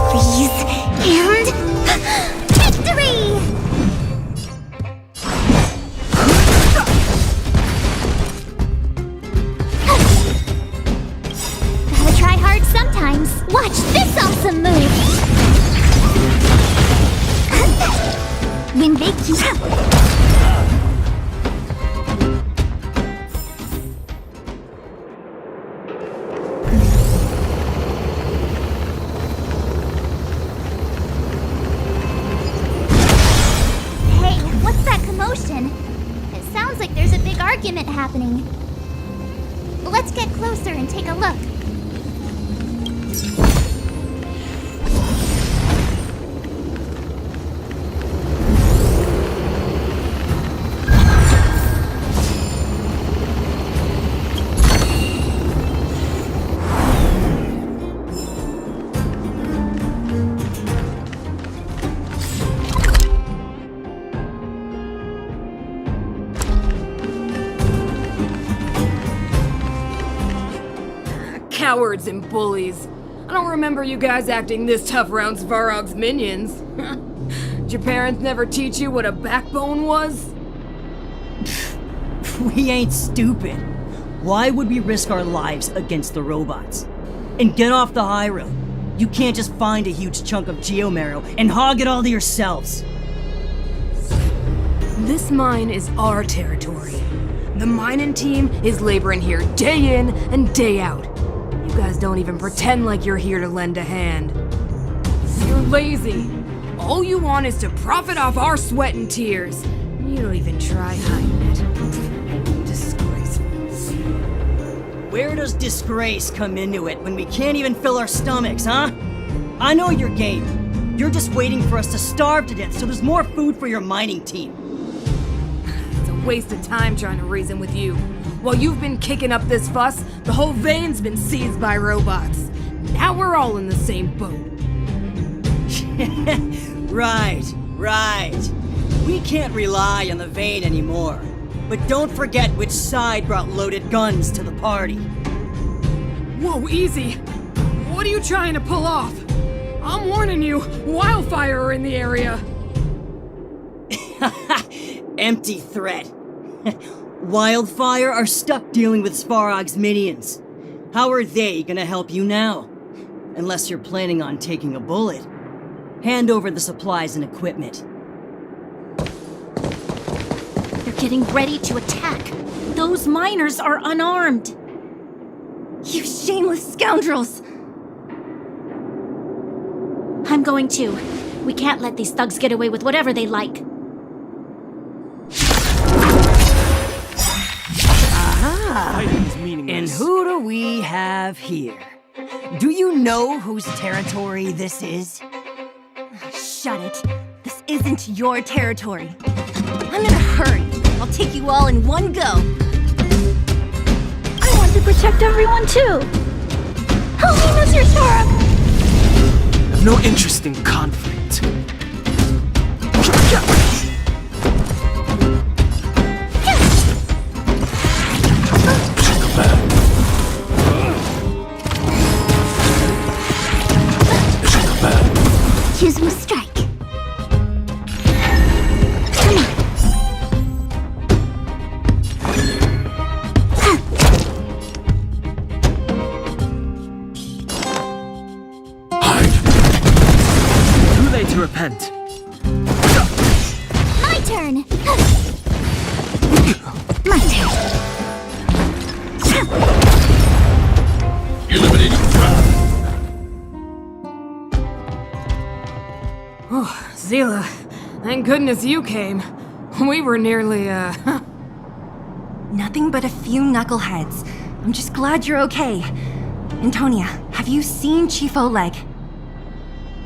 Freeze and victory! Gotta try hard sometimes. Watch this awesome move! When they keep... It sounds like there's a big argument happening. Let's get closer and take a look. cowards and bullies. I don't remember you guys acting this tough around Svarog's minions. Did your parents never teach you what a backbone was? We ain't stupid. Why would we risk our lives against the robots? And get off the high road. You can't just find a huge chunk of geomarrow and hog it all to yourselves. This mine is our territory. The mining team is laboring here day in and day out. You guys don't even pretend like you're here to lend a hand. You're lazy. All you want is to profit off our sweat and tears. You don't even try hiding it. Disgraceful. Where does disgrace come into it when we can't even fill our stomachs, huh? I know your game. You're just waiting for us to starve to death so there's more food for your mining team. It's a waste of time trying to reason with you. While you've been kicking up this fuss, the whole vein's been seized by robots. Now we're all in the same boat. Right. We can't rely on the vein anymore. But don't forget which side brought loaded guns to the party. Whoa, easy. What are you trying to pull off? I'm warning you, wildfire are in the area. Empty threat. Wildfire are stuck dealing with Svarog's minions. How are they gonna help you now? Unless you're planning on taking a bullet. Hand over the supplies and equipment. They're getting ready to attack. Those miners are unarmed. You shameless scoundrels! I'm going too. We can't let these thugs get away with whatever they like. And who do we have here? Do you know whose territory this is? Shut it. This isn't your territory. I'm in a hurry. I'll take you all in one go. I want to protect everyone too. Help me, Mr. Svarog. I have no interest in conflict. Use my strike. Too late to repent. My turn. My turn. Eliminating trap. Oh, Zila, thank goodness you came. We were nearly, Nothing but a few knuckleheads. I'm just glad you're okay. Antonia, have you seen Chief Oleg?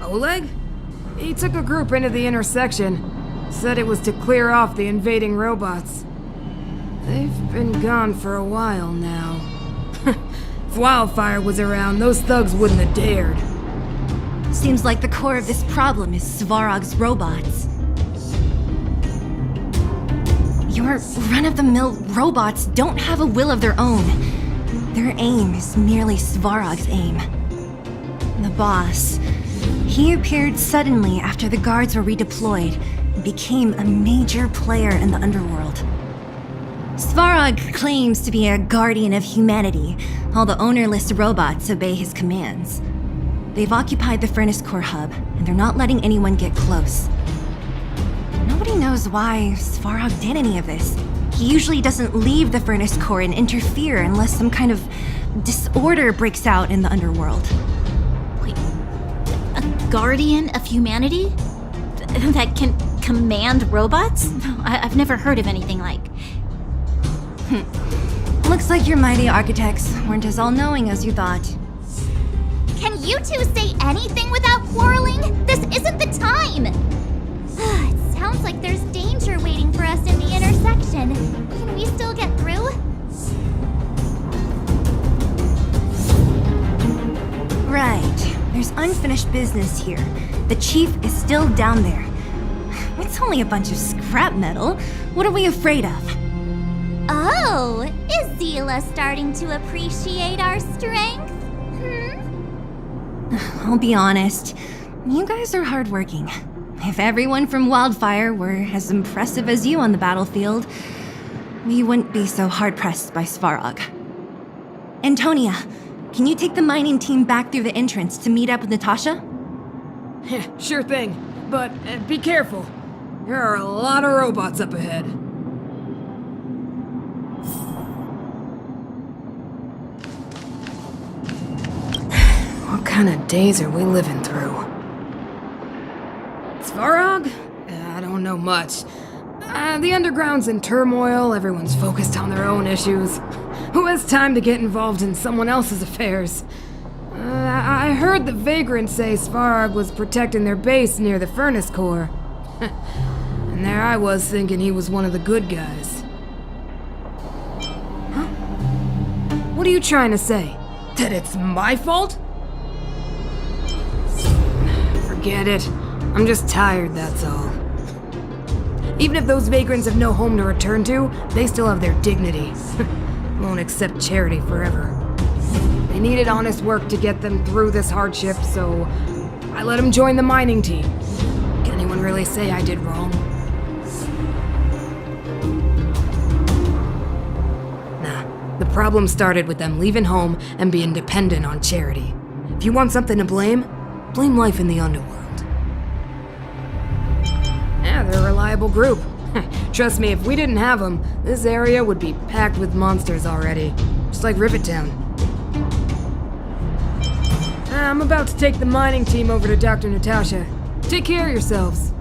Oleg? He took a group into the intersection. Said it was to clear off the invading robots. They've been gone for a while now. If Wildfire was around, those thugs wouldn't have dared. Seems like the core of this problem is Svarog's robots. Your run-of-the-mill robots don't have a will of their own. Their aim is merely Svarog's aim. The boss, he appeared suddenly after the guards were redeployed and became a major player in the underworld. Svarog claims to be a guardian of humanity, while the ownerless robots obey his commands. They've occupied the Furnace Core hub, and they're not letting anyone get close. Nobody knows why Svarog did any of this. He usually doesn't leave the Furnace Core and interfere unless some kind of disorder breaks out in the underworld. Wait, a guardian of humanity? That can command robots? I've never heard of anything like. Looks like your mighty architects weren't as all-knowing as you thought. Can you two say anything without quarreling? This isn't the time! It sounds like there's danger waiting for us in the intersection. Can we still get through? Right. There's unfinished business here. The chief is still down there. It's only a bunch of scrap metal. What are we afraid of? Oh, is Zila starting to appreciate our strength? I'll be honest. You guys are hardworking. If everyone from Wildfire were as impressive as you on the battlefield, we wouldn't be so hard-pressed by Svarog. Antonia, can you take the mining team back through the entrance to meet up with Natasha? Sure thing, but be careful. There are a lot of robots up ahead. What kind of days are we living through? Svarog? I don't know much. The underground's in turmoil, everyone's focused on their own issues. Who has time to get involved in someone else's affairs? I heard the vagrants say Svarog was protecting their base near the furnace core. And there I was thinking he was one of the good guys. Huh? What are you trying to say? That it's my fault? Forget it. I'm just tired, that's all. Even if those vagrants have no home to return to, they still have their dignity. Won't accept charity forever. They needed honest work to get them through this hardship, so I let them join the mining team. Can anyone really say I did wrong? Nah, the problem started with them leaving home and being dependent on charity. If you want something to blame life in the underworld. Yeah, they're a reliable group. Trust me, if we didn't have them, this area would be packed with monsters already. Just like Rivet Town. I'm about to take the mining team over to Dr. Natasha. Take care of yourselves.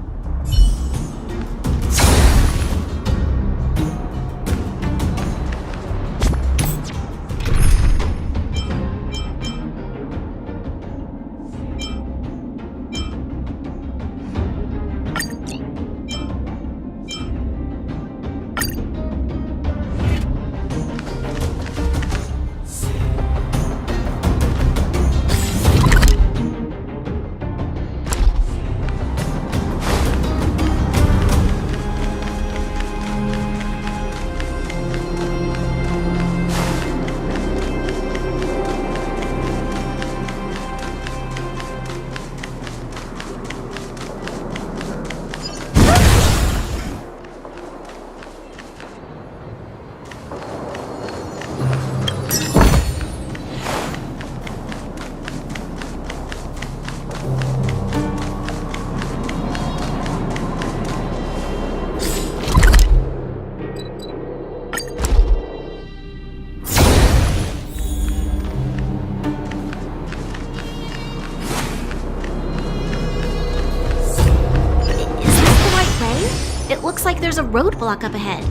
Looks like there's a roadblock up ahead.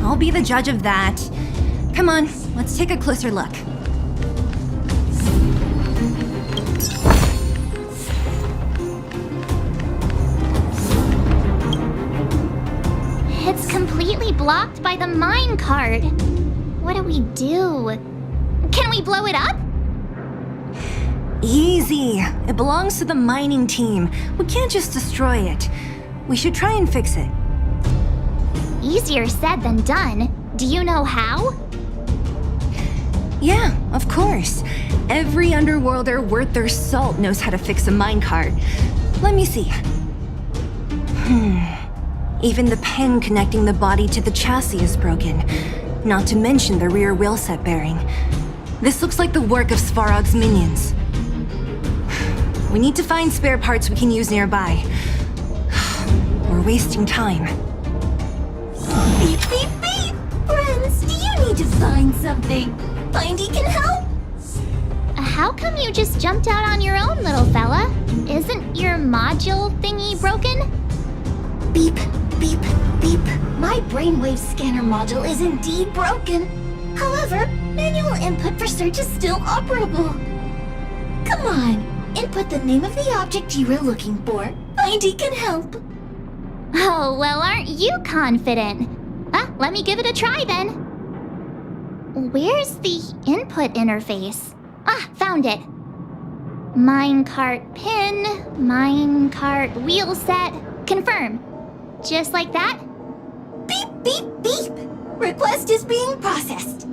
I'll be the judge of that. Come on, let's take a closer look. It's completely blocked by the mine cart. What do we do? Can we blow it up? Easy. It belongs to the mining team. We can't just destroy it. We should try and fix it. Easier said than done. Do you know how? Yeah, of course. Every underworlder worth their salt knows how to fix a minecart. Let me see. Even the pen connecting the body to the chassis is broken. Not to mention the rear wheel set bearing. This looks like the work of Svarog's minions. We need to find spare parts we can use nearby. We're wasting time. Beep, beep, beep! Friends, do you need to find something? Findy can help? How come you just jumped out on your own, little fella? Isn't your module thingy broken? Beep, beep, beep. My brainwave scanner module is indeed broken. However, manual input for search is still operable. Come on, input the name of the object you were looking for. Findy can help. Oh, well, aren't you confident? Let me give it a try then. Where's the input interface? Found it. Minecart pin, minecart wheel set, confirm. Just like that? Beep, beep, beep. Request is being processed.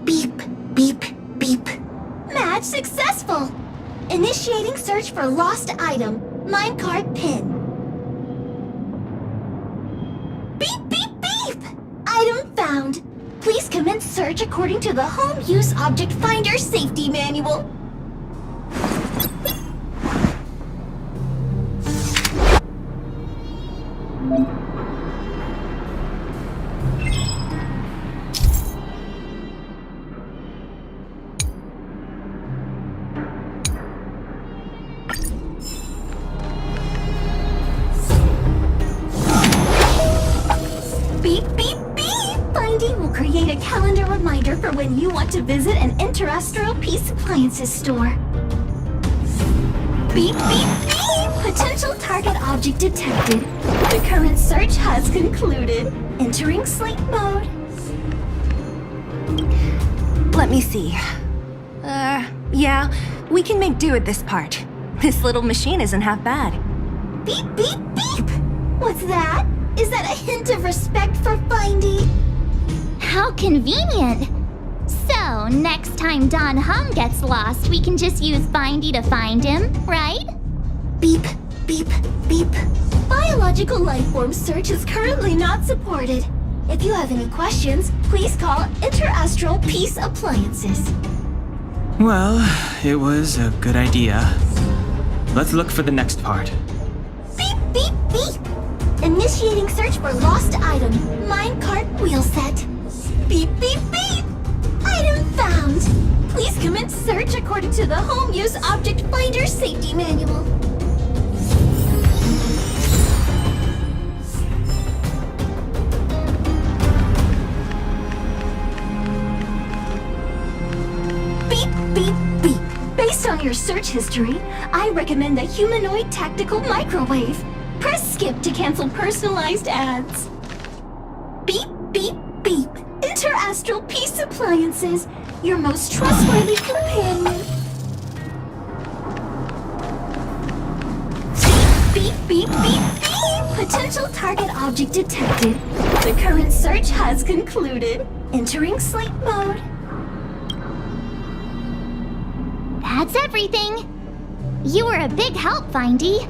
Beep, beep, beep. Match successful! Initiating search for lost item. Minecart pin. Beep, beep, beep! Item found. Please commence search according to the Home Use Object Finder Safety Manual. Beep, beep, beep! Findy will create a calendar reminder for when you want to visit an Interastral Peace Appliances store. Beep, beep, beep! Potential target object detected. The current search has concluded. Entering sleep mode. Let me see. Yeah, we can make do with this part. This little machine isn't half bad. Beep, beep, beep! What's that? Is that a hint of respect for Findy? How convenient! So, next time Don Hum gets lost, we can just use Findy to find him, right? Beep, beep, beep. Biological life form search is currently not supported. If you have any questions, please call Interastral Peace Appliances. Well, it was a good idea. Let's look for the next part. Beep, beep, beep! Initiating search for lost item. Minecart wheel set. Beep, beep, beep! Item found! Please commence search according to the Home Use Object Finder Safety Manual. Beep, beep, beep! Based on your search history, I recommend the Humanoid Tactical Microwave. Press skip to cancel personalized ads. Beep, beep, beep. Interastral Peace Appliances, your most trustworthy companion. Beep, beep, beep, beep, beep. Potential target object detected. The current search has concluded. Entering sleep mode. That's everything. You were a big help, Findy.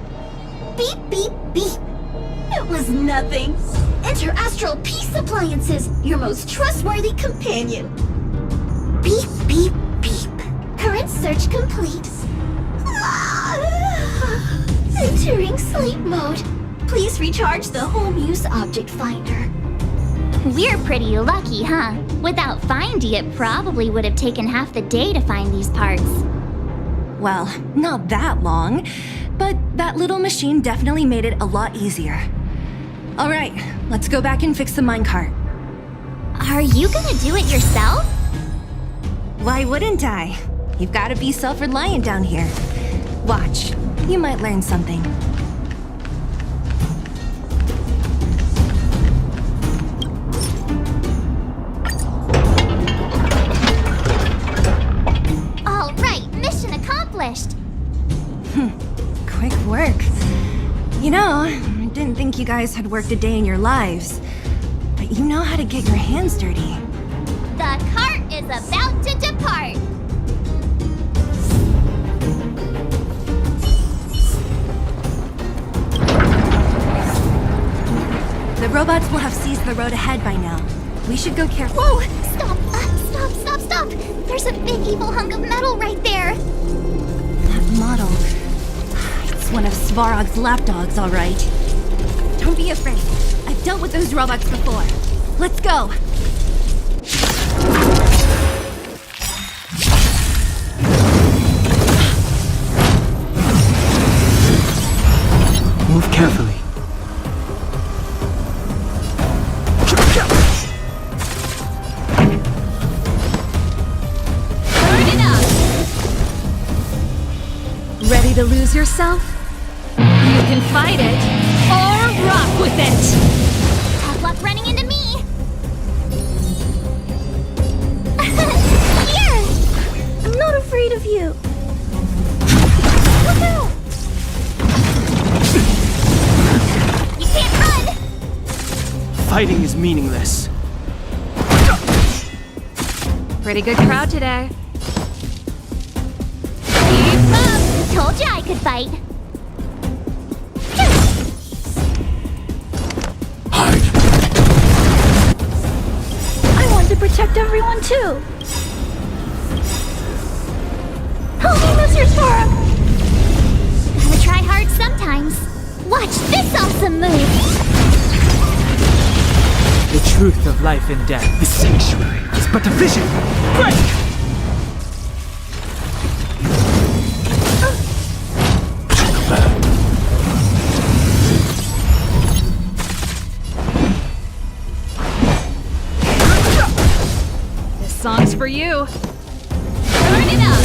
Beep, beep, beep. It was nothing. Interastral Peace Appliances, your most trustworthy companion. Beep, beep, beep. Current search complete. Entering sleep mode. Please recharge the Home Use Object Finder. We're pretty lucky, huh? Without Findy, it probably would have taken half the day to find these parts. Well, not that long, but that little machine definitely made it a lot easier. All right, let's go back and fix the minecart. Are you gonna do it yourself? Why wouldn't I? You've got to be self-reliant down here. Watch, you might learn something. All right, mission accomplished. Quick work. You know, I didn't think you guys had worked a day in your lives, but you know how to get your hands dirty. The cart is about to depart. The robots will have seized the road ahead by now. We should go careful. Whoa! Stop! There's a big evil hunk of metal right there. That model. It's one of Svarog's lapdogs, all right. Don't be afraid. I've dealt with those robots before. Let's go. Move carefully. Burn it up! Ready to lose yourself? You can fight it, or rock with it! Tough luck running into me! I'm not afraid of you. Look out! You can't run! Fighting is meaningless. Pretty good crowd today. Told you I could fight. I want to protect everyone too. Help me, Mr. Sparrow! Gotta try hard sometimes. Watch this awesome move! The truth of life and death. The sanctuary is but a vision. Break! This song's for you. Turn it up!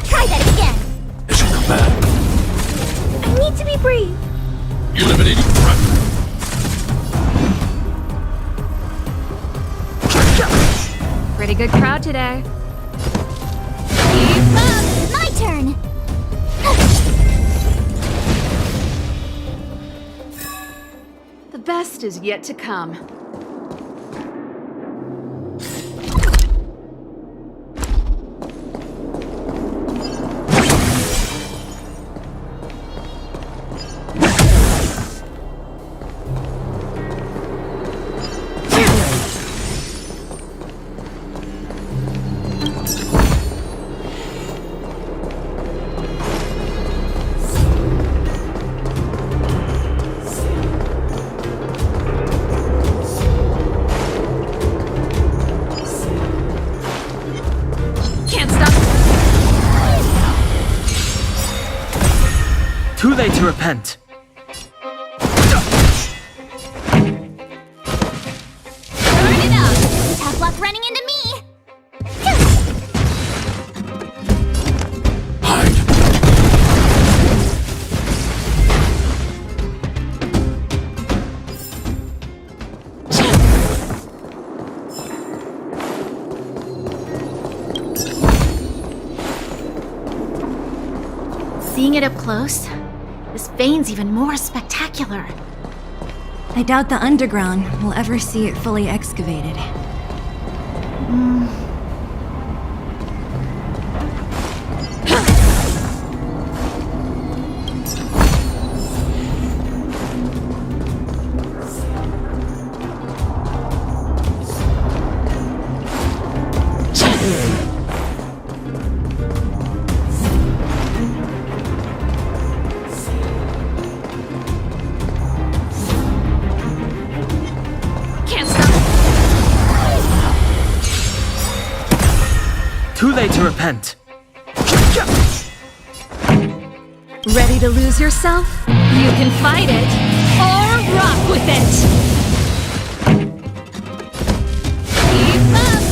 Try that again! Mission command. I need to be brave. Eliminating threat. Pretty good crowd today. Keep up! My turn! The best is yet to come. Too late to repent. Turn it up! Tough luck running into me! Seeing it up close, this vein's even more spectacular. I doubt the underground will ever see it fully excavated. Too late to repent. Ready to lose yourself? You can fight it, or rock with it! Keep up!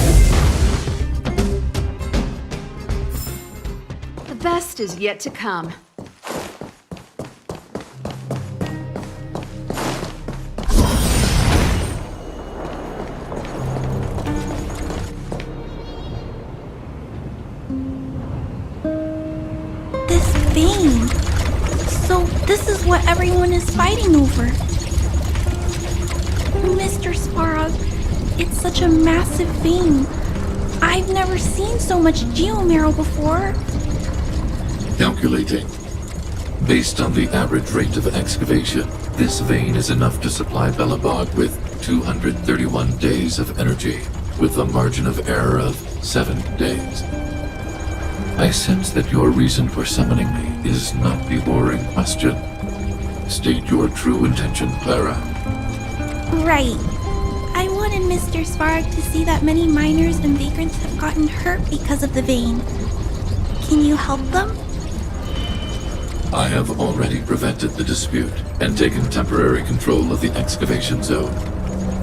The best is yet to come. Vein. So this is what everyone is fighting over. Mr. Sparrow, it's such a massive vein. I've never seen so much geomarrow before. Calculating. Based on the average rate of excavation, this vein is enough to supply Belobog with 231 days of energy, with a margin of error of 7 days. I sense that your reason for summoning me is not the boring question. State your true intention, Clara. Right. I wanted Mr. Svarg to see that many miners and vagrants have gotten hurt because of the vein. Can you help them? I have already prevented the dispute and taken temporary control of the excavation zone.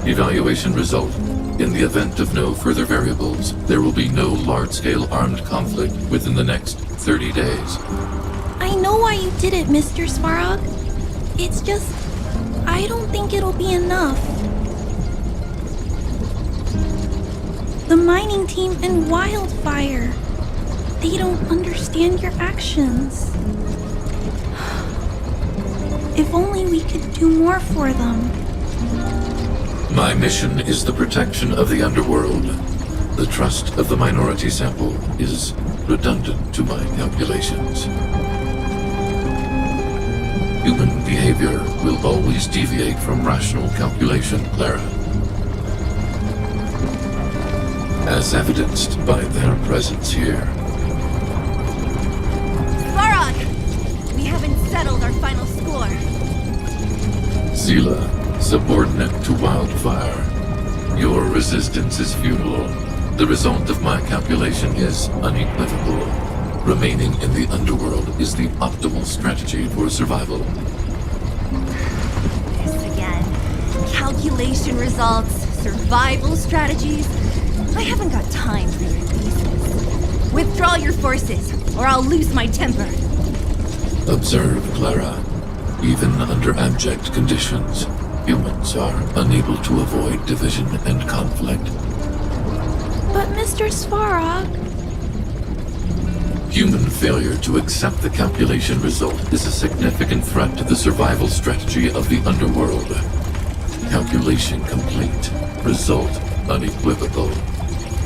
Evaluation result. In the event of no further variables, there will be no large-scale armed conflict within the next 30 days. I know why you did it, Mr. Svarog. It's just, I don't think it'll be enough. The mining team and Wildfire, they don't understand your actions. If only we could do more for them. My mission is the protection of the underworld. The trust of the minority sample is redundant to my calculations. Human behavior will always deviate from rational calculation, Clara. As evidenced by their presence here. Svarog! We haven't settled our final score. Seela, subordinate to Wildfire. Your resistance is futile. The result of my calculation is unequivocal. Remaining in the underworld is the optimal strategy for survival. This again. Calculation results, survival strategies. I haven't got time for your thesis. Withdraw your forces, or I'll lose my temper. Observe, Clara. Even under abject conditions, humans are unable to avoid division and conflict. But Mr. Svarog... Human failure to accept the calculation result is a significant threat to the survival strategy of the underworld. Calculation complete. Result unequivocal.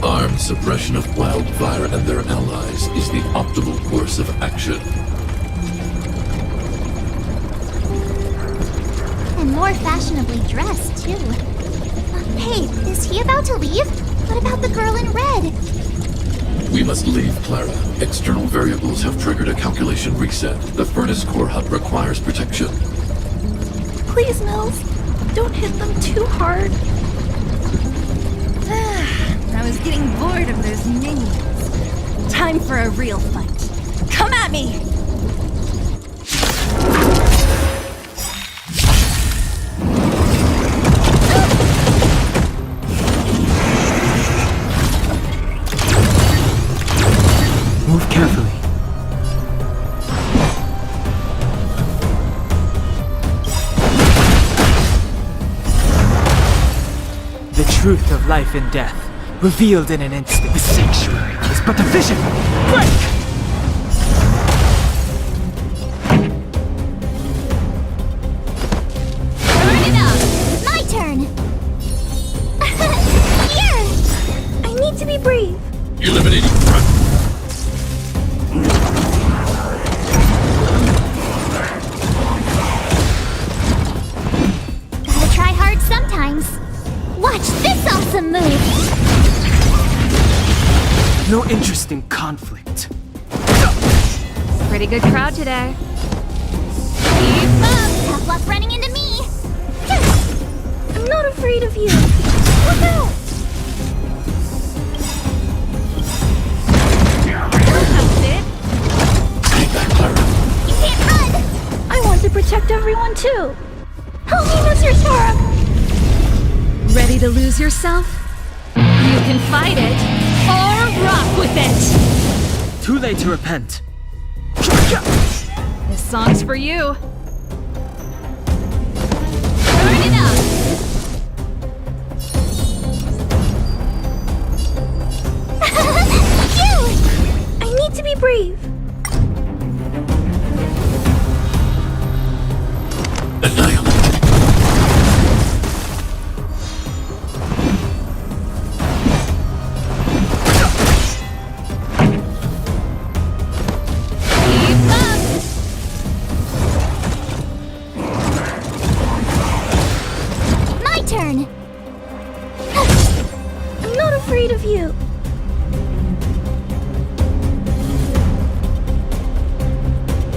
Armed suppression of Wildfire and their allies is the optimal course of action. And more fashionably dressed, too. Hey, is he about to leave? What about the girl in red? We must leave, Clara. External variables have triggered a calculation reset. The furnace core hub requires protection. Please, Mills, don't hit them too hard. I was getting bored of those minions. Time for a real fight. Come at me! Move carefully. The truth of life and death, revealed in an instant. The sanctuary is but a vision. Break! Burn it up! My turn! Here! I need to be brave. Eliminating threat. Gotta try hard sometimes. Watch this awesome move! No interest in conflict. Pretty good crowd today. Keep up! Tough luck running into me! I'm not afraid of you. Look out! That's it. Take that, Clara. You can't run! I want to protect everyone too. Help me, Mr. Svarog! Ready to lose yourself? You can fight it, or rock with it! Too late to repent. This song's for you. Burn it up! You! I need to be brave. Annihilate. Keep up! My turn! I'm not afraid of you.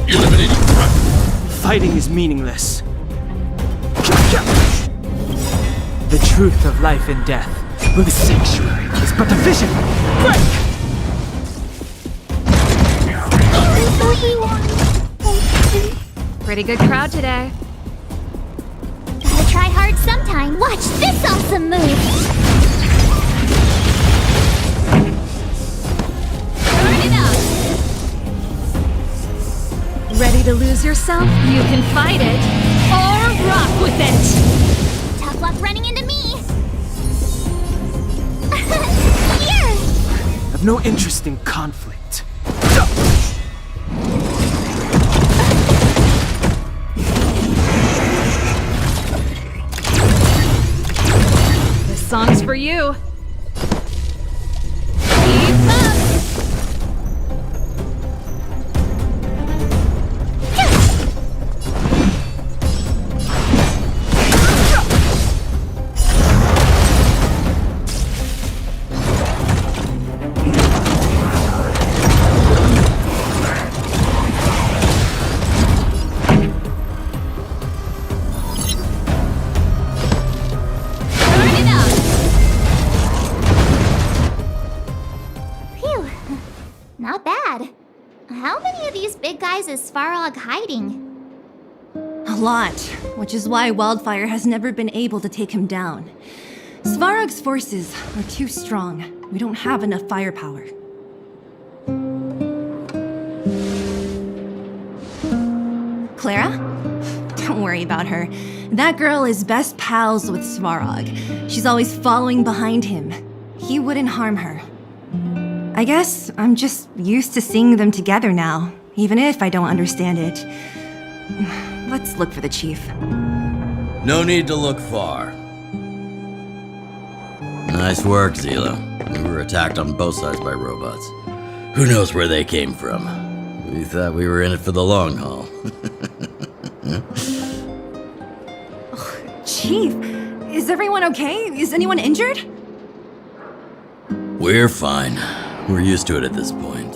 Eliminating threat. Fighting is meaningless. The truth of life and death. The sanctuary is but a vision. Break! Pretty good crowd today. Gotta try hard sometime. Watch this awesome move! Burn it up! Ready to lose yourself? You can fight it, or rock with it! Tough luck running into me! Here! Have no interest in conflict. song's for you. Keep up! Phew. Not bad. How many of these big guys is Svarog hiding? A lot, which is why Wildfire has never been able to take him down. Svarog's forces are too strong. We don't have enough firepower. Clara? Don't worry about her. That girl is best pals with Svarog. She's always following behind him. He wouldn't harm her. I guess I'm just used to seeing them together now, even if I don't understand it. Let's look for the chief. No need to look far. Nice work, Zila. We were attacked on both sides by robots. Who knows where they came from? We thought we were in it for the long haul. Chief, is everyone okay? Is anyone injured? We're fine. We're used to it at this point.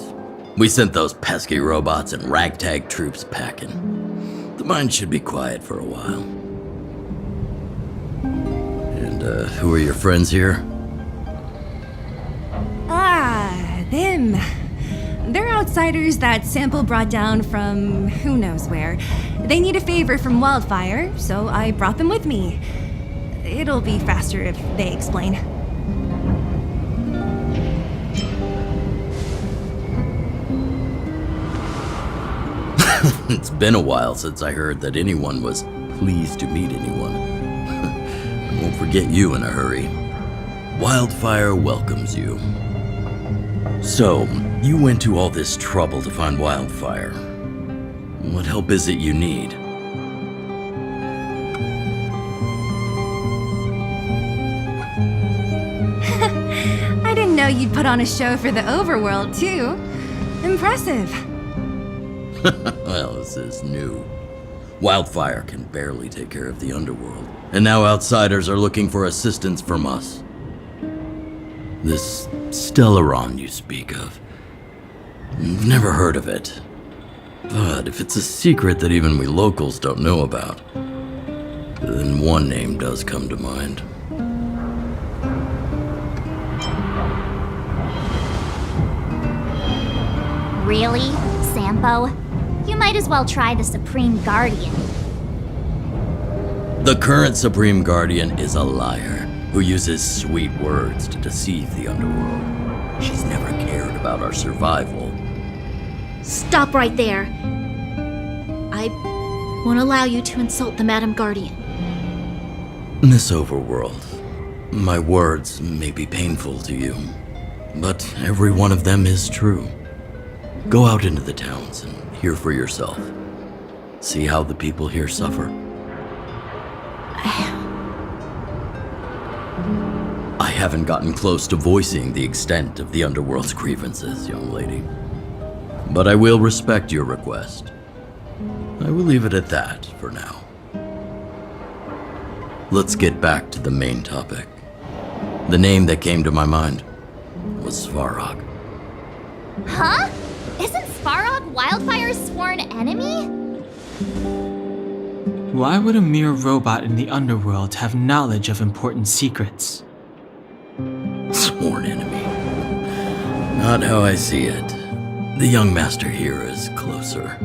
We sent those pesky robots and ragtag troops packing. The mine should be quiet for a while. And, who are your friends here? Ah, them. They're outsiders that Sample brought down from who knows where. They need a favor from Wildfire, so I brought them with me. It'll be faster if they explain. It's been a while since I heard that anyone was pleased to meet anyone. I won't forget you in a hurry. Wildfire welcomes you. So, you went to all this trouble to find Wildfire. What help is it you need? I didn't know you'd put on a show for the overworld, too. Impressive. Well, this is new. Wildfire can barely take care of the underworld, and now outsiders are looking for assistance from us. This Stellaron you speak of, I've never heard of it. But if it's a secret that even we locals don't know about, then one name does come to mind. Really? Sampo? You might as well try the Supreme Guardian. The current Supreme Guardian is a liar who uses sweet words to deceive the underworld. She's never cared about our survival. Stop right there. I won't allow you to insult the Madam Guardian. Miss Overworld, my words may be painful to you, but every one of them is true. Go out into the towns and hear for yourself. See how the people here suffer. I haven't gotten close to voicing the extent of the underworld's grievances, young lady. But I will respect your request. I will leave it at that for now. Let's get back to the main topic. The name that came to my mind was Svarog. Huh? Isn't Svarog Wildfire's sworn enemy? Why would a mere robot in the underworld have knowledge of important secrets? Sworn enemy. Not how I see it. The young master here is closer.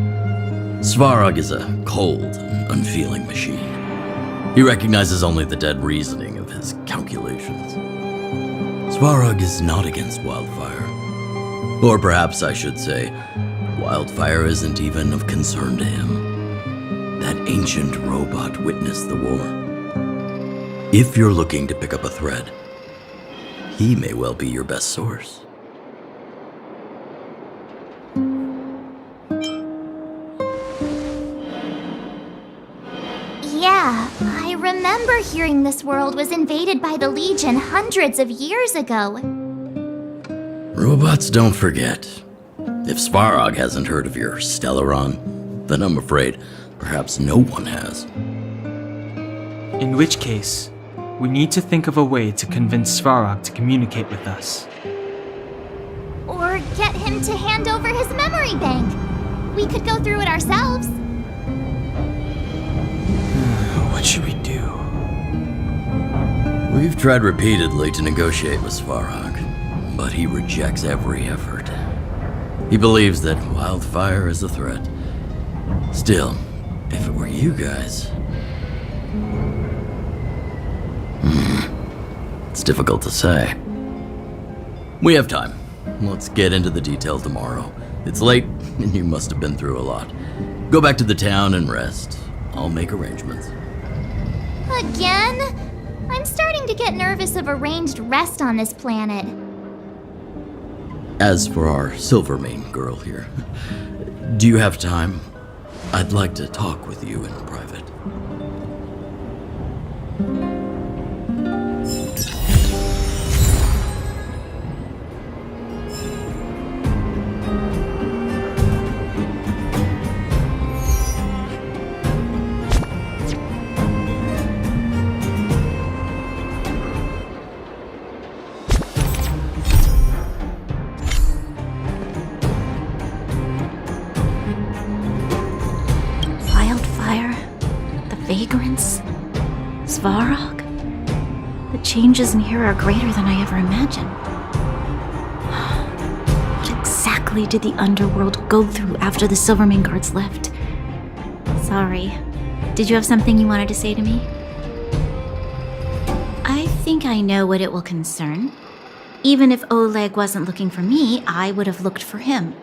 Svarog is a cold and unfeeling machine. He recognizes only the dead reasoning of his calculations. Svarog is not against Wildfire. Or perhaps I should say, Wildfire isn't even of concern to him. That ancient robot witnessed the war. If you're looking to pick up a thread, he may well be your best source. Yeah, I remember hearing this world was invaded by the Legion hundreds of years ago. Robots don't forget. If Svarog hasn't heard of your Stellaron, then I'm afraid perhaps no one has. In which case, we need to think of a way to convince Svarog to communicate with us. Or get him to hand over his memory bank. We could go through it ourselves. What should we do? We've tried repeatedly to negotiate with Svarog, but he rejects every effort. He believes that wildfire is a threat. Still, if it were you guys... It's difficult to say. We have time. Let's get into the details tomorrow. It's late, and you must have been through a lot. Go back to the town and rest. I'll make arrangements. Again? I'm starting to get nervous of arranged rest on this planet. As for our Silvermane girl here, do you have time? I'd like to talk with you in private. Vagrants? Svarog? The changes in here are greater than I ever imagined. What exactly did the underworld go through after the Silvermane guards left? Sorry. Did you have something you wanted to say to me? I think I know what it will concern. Even if Oleg wasn't looking for me, I would have looked for him.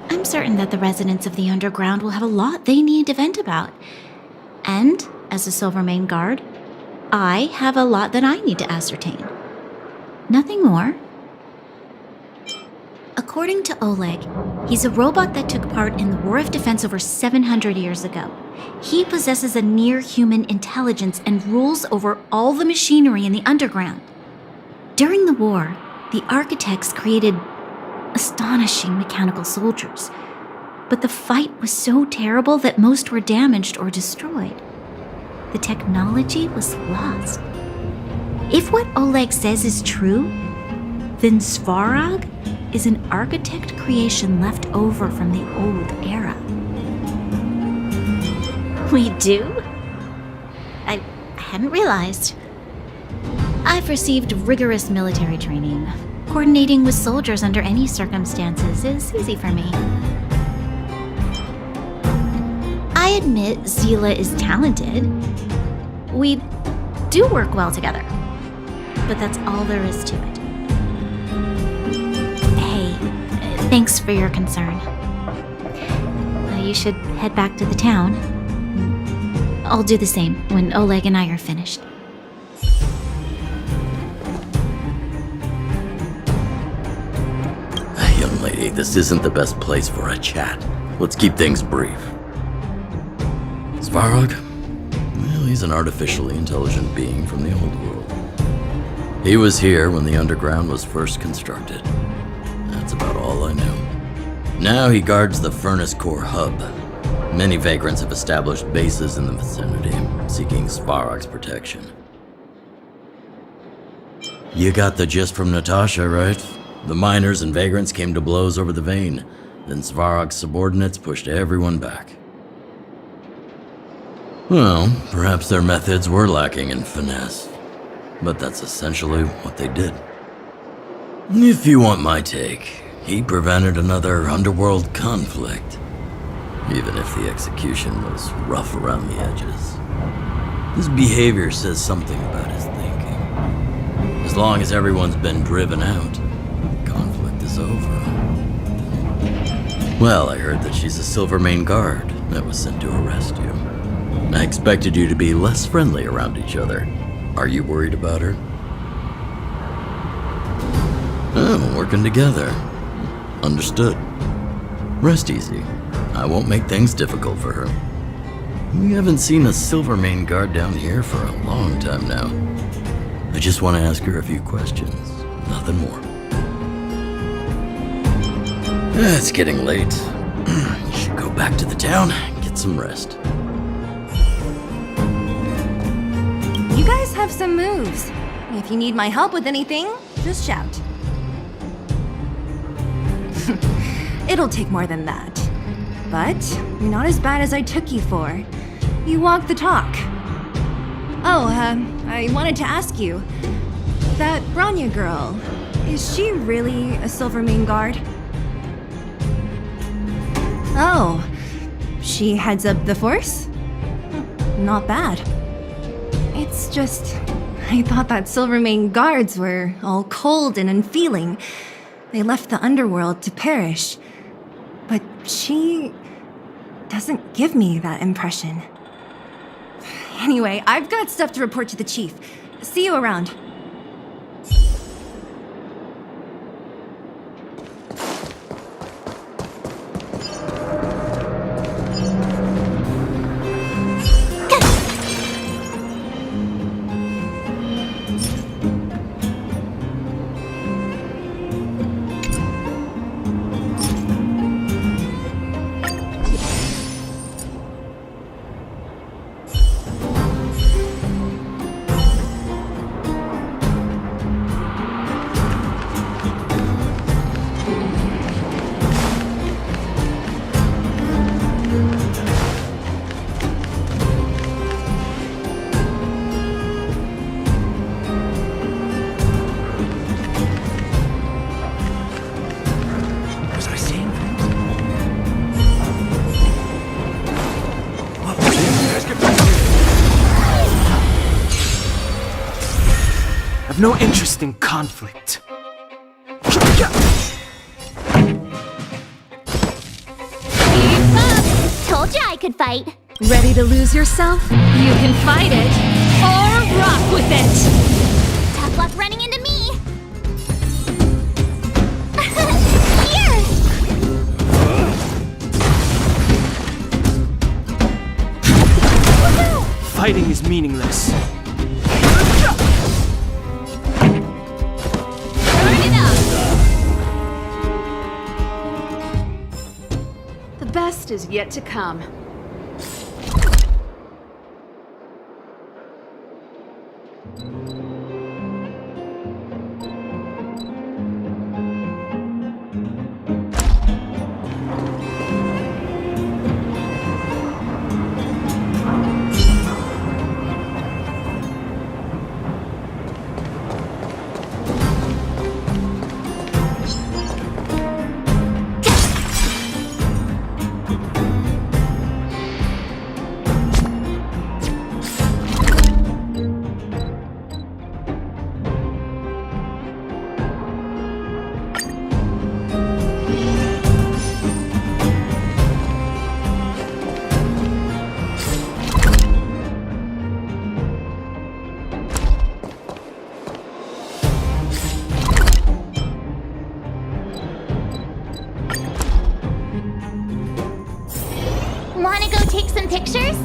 I'm certain that the residents of the underground will have a lot they need to vent about. And, as a Silvermane guard, I have a lot that I need to ascertain. Nothing more. According to Oleg, he's a robot that took part in the War of Defense over 700 years ago. He possesses a near-human intelligence and rules over all the machinery in the underground. During the war, the architects created astonishing mechanical soldiers. But the fight was so terrible that most were damaged or destroyed. The technology was lost. If what Oleg says is true, then Svarog is an architect creation left over from the old era. We do? I hadn't realized. I've received rigorous military training. Coordinating with soldiers under any circumstances is easy for me. I admit Zila is talented. We do work well together. But that's all there is to it. Hey, thanks for your concern. You should head back to the town. I'll do the same when Oleg and I are finished. Young lady, this isn't the best place for a chat. Let's keep things brief. Svarog? Well, he's an artificially intelligent being from the old world. He was here when the underground was first constructed. That's about all I know. Now he guards the Furnace Core hub. Many vagrants have established bases in the vicinity, seeking Svarog's protection. You got the gist from Natasha, right? The miners and vagrants came to blows over the vein. Then Svarog's subordinates pushed everyone back. Well, perhaps their methods were lacking in finesse, but that's essentially what they did. If you want my take, he prevented another underworld conflict, even if the execution was rough around the edges. His behavior says something about his thinking. As long as everyone's been driven out, the conflict is over. Well, I heard that she's a Silvermane guard that was sent to arrest you. I expected you to be less friendly around each other. Are you worried about her? Oh, working together. Understood. Rest easy. I won't make things difficult for her. We haven't seen a Silvermane guard down here for a long time now. I just want to ask her a few questions. Nothing more. It's getting late. Should go back to the town and get some rest. You guys have some moves. If you need my help with anything, just shout. It'll take more than that. But you're not as bad as I took you for. You walk the talk. Oh, I wanted to ask you. That Bronya girl, is she really a Silvermane guard? Oh, she heads up the force? Not bad. It's just, I thought that Silvermane guards were all cold and unfeeling. They left the underworld to perish. But she doesn't give me that impression. Anyway, I've got stuff to report to the chief. See you around. No interest in conflict. Keep up! Told you I could fight. Ready to lose yourself? You can fight it, or rock with it! Tough luck running into me! Here! Fighting is meaningless. The best is yet to come. Wanna go take some pictures?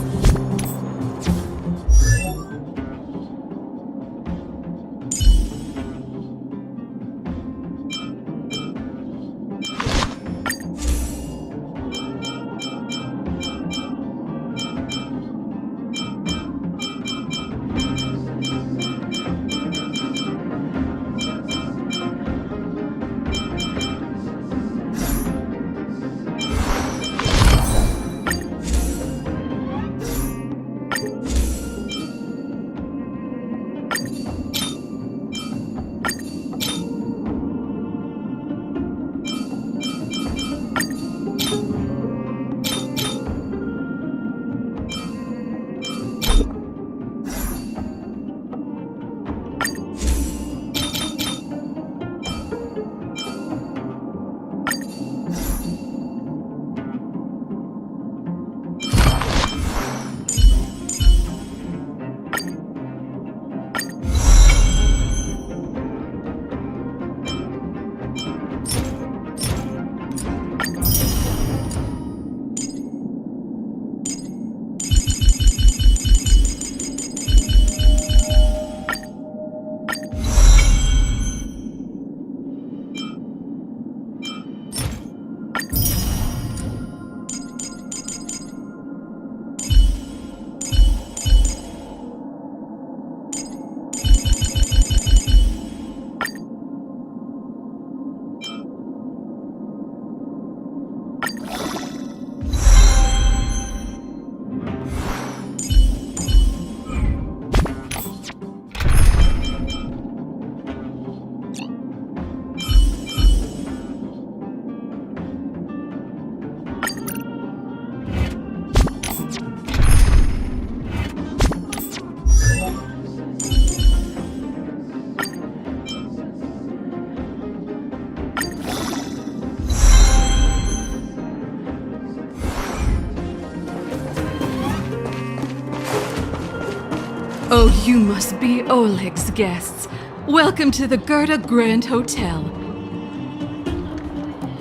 Oh, you must be Oleg's guests. Welcome to the Gerda Grand Hotel.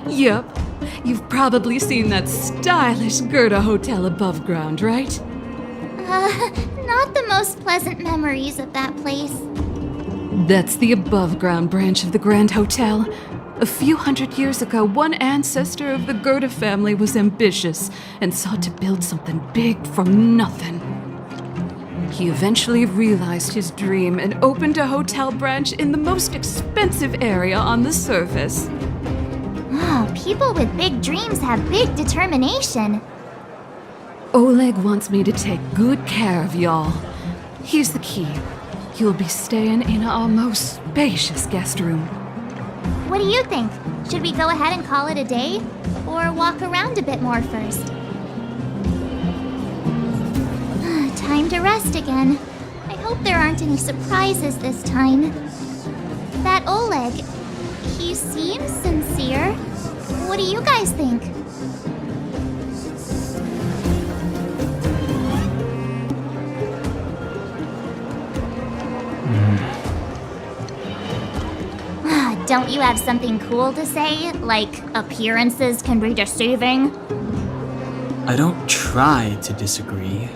Yup, you've probably seen that stylish Gerda Hotel above ground, right? Not the most pleasant memories of that place. That's the above ground branch of the Grand Hotel. A few hundred years ago, one ancestor of the Gerda family was ambitious and sought to build something big from nothing. He eventually realized his dream and opened a hotel branch in the most expensive area on the surface. Oh, people with big dreams have big determination. Oleg wants me to take good care of y'all. Here's the key. You'll be staying in our most spacious guest room. What do you think? Should we go ahead and call it a day? Or walk around a bit more first? Time to rest again. I hope there aren't any surprises this time. That Oleg, he seems sincere. What do you guys think? Don't you have something cool to say? Like, appearances can be deceiving? I don't try to disagree.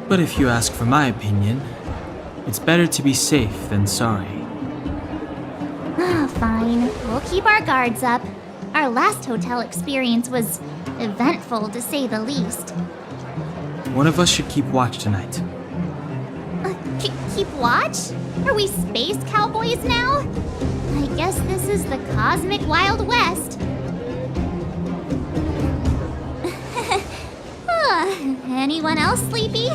But if you ask for my opinion, it's better to be safe than sorry. Fine. We'll keep our guards up. Our last hotel experience was eventful, to say the least. One of us should keep watch tonight. Keep watch? Are we space cowboys now? I guess this is the cosmic Wild West. Anyone else sleepy?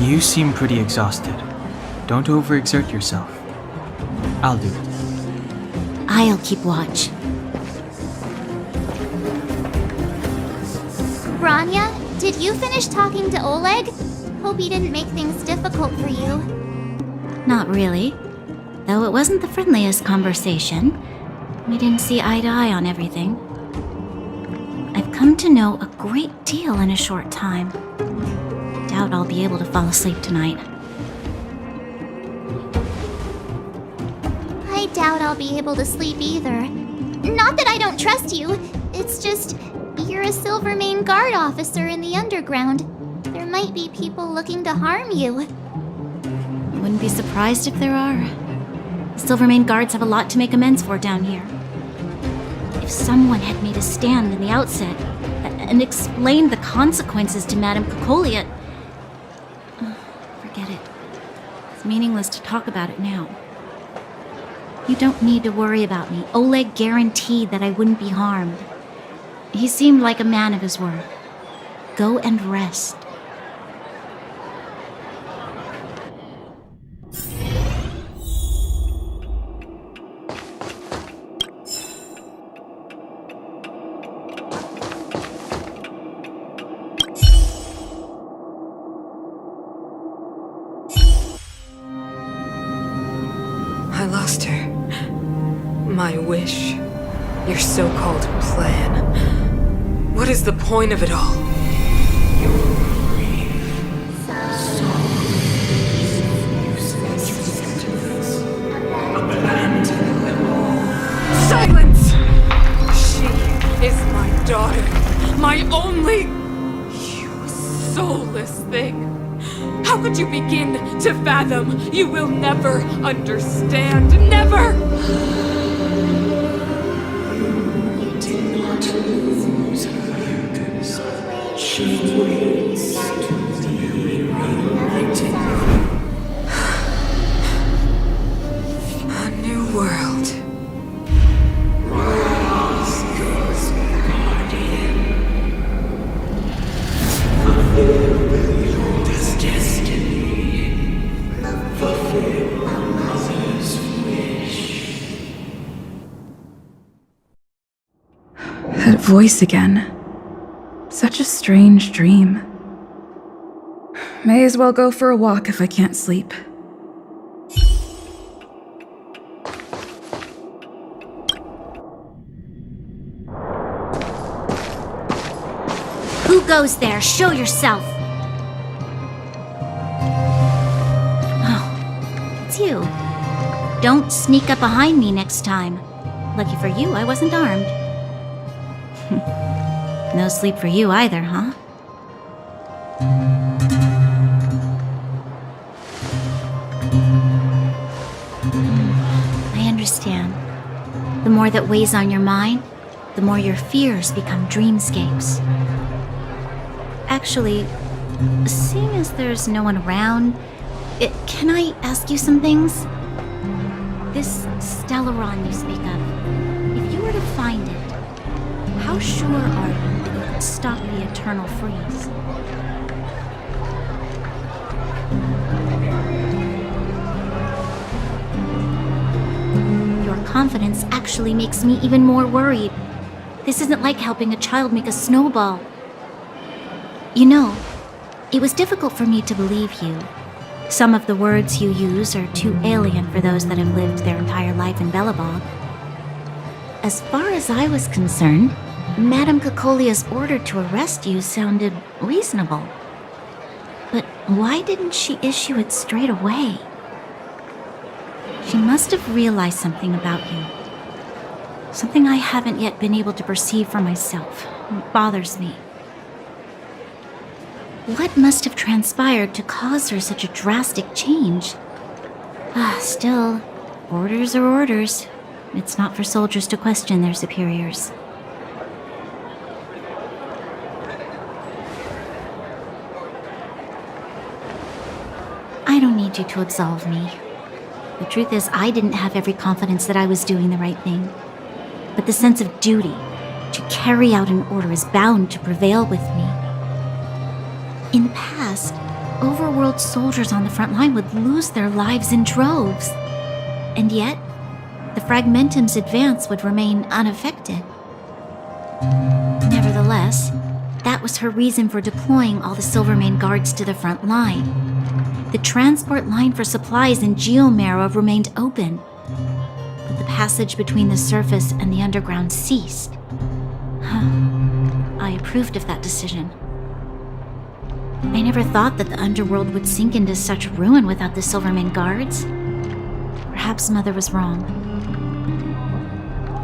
You seem pretty exhausted. Don't overexert yourself. I'll do it. I'll keep watch. Branya, did you finish talking to Oleg? Hope he didn't make things difficult for you. Not really. Though it wasn't the friendliest conversation. We didn't see eye to eye on everything. I've come to know a great deal in a short time. Doubt I'll be able to fall asleep tonight. I doubt I'll be able to sleep either. Not that I don't trust you. It's just, you're a Silvermane Guard officer in the underground. There might be people looking to harm you. I wouldn't be surprised if there are. Silvermane Guards have a lot to make amends for down here. If someone had made a stand in the outset and explained the consequences to Madame Cocolia... Forget it. It's meaningless to talk about it now. You don't need to worry about me. Oleg guaranteed that I wouldn't be harmed. He seemed like a man of his word. Go and rest. I lost her. My wish. Your so-called plan. What is the point of it all? Silence! She is my daughter. My only... You soulless thing. How could you begin to fathom? You will never understand. Never! You did not lose her. She waits to be reunited. A new world. Rise, Ghost Guardian. Fulfill your destiny. Fulfill a mother's wish. That voice again. Such a strange dream. May as well go for a walk if I can't sleep. Who goes there? Show yourself! Oh, it's you. Don't sneak up behind me next time. Lucky for you, I wasn't armed. No sleep for you either, huh? I understand. The more that weighs on your mind, the more your fears become dreamscapes. Actually, seeing as there's no one around, can I ask you some things? This Stellaron you speak of, if you were to find it, how sure are you that you could stop the eternal freeze? Your confidence actually makes me even more worried. This isn't like helping a child make a snowball. You know, it was difficult for me to believe you. Some of the words you use are too alien for those that have lived their entire life in Belobog. As far as I was concerned, Madame Cocolia's order to arrest you sounded reasonable. But why didn't she issue it straight away? She must have realized something about you. Something I haven't yet been able to perceive for myself. It bothers me. What must have transpired to cause her such a drastic change? Still, orders are orders. It's not for soldiers to question their superiors. I don't need you to absolve me. The truth is, I didn't have every confidence that I was doing the right thing. But the sense of duty to carry out an order is bound to prevail with me. In the past, overworld soldiers on the front line would lose their lives in droves. And yet, the Fragmentum's advance would remain unaffected. Nevertheless, that was her reason for deploying all the Silvermane guards to the front line. The transport line for supplies in Geomera remained open, but the passage between the surface and the underground ceased. I approved of that decision. I never thought that the underworld would sink into such ruin without the Silvermane guards. Perhaps Mother was wrong.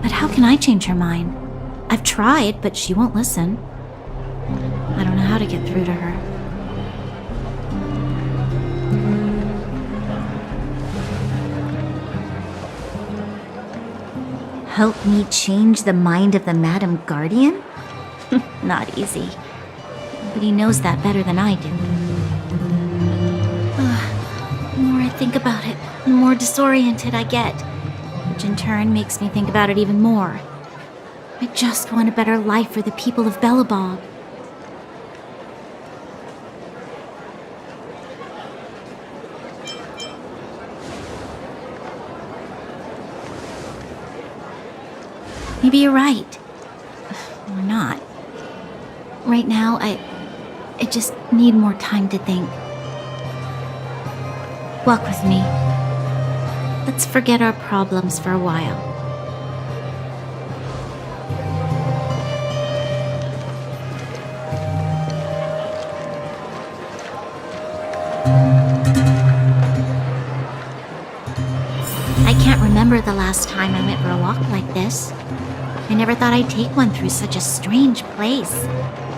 But how can I change her mind? I've tried, but she won't listen. I don't know how to get through to her. Help me change the mind of the Madam Guardian? Not easy. But he knows that better than I do. The more I think about it, the more disoriented I get, which in turn makes me think about it even more. I just want a better life for the people of Belobog. Maybe you're right. Or not. Right now, I just need more time to think. Walk with me. Let's forget our problems for a while. I can't remember the last time I went for a walk like this. I never thought I'd take one through such a strange place,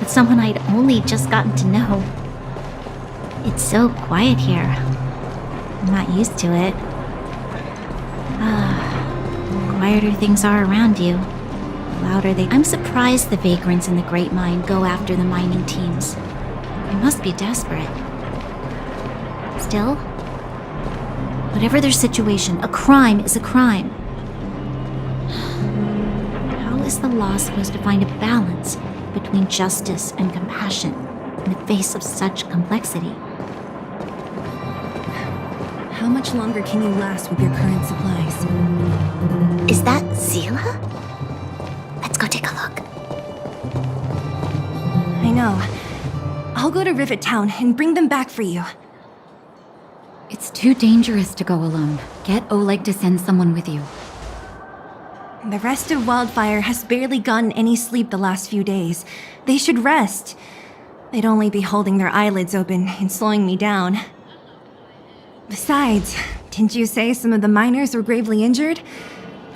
with someone I'd only just gotten to know. It's so quiet here. I'm not used to it. The quieter things are around you, the louder they... I'm surprised the vagrants in the Great Mine go after the mining teams. They must be desperate. Still, whatever their situation, a crime is a crime. How is the law supposed to find a balance between justice and compassion in the face of such complexity? How much longer can you last with your current supplies? Is that Zila? Let's go take a look. I know. I'll go to Rivet Town and bring them back for you. It's too dangerous to go alone. Get Oleg to send someone with you. The rest of Wildfire has barely gotten any sleep the last few days. They should rest. They'd only be holding their eyelids open and slowing me down. Besides, didn't you say some of the miners were gravely injured?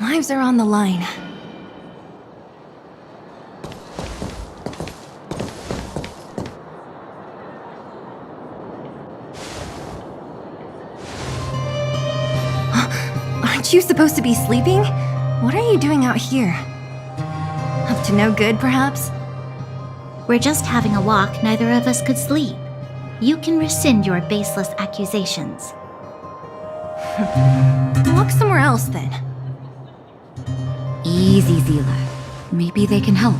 Lives are on the line. Aren't you supposed to be sleeping? What are you doing out here? Up to no good, perhaps? We're just having a walk. Neither of us could sleep. You can rescind your baseless accusations. Walk somewhere else, then. Easy, Zila. Maybe they can help.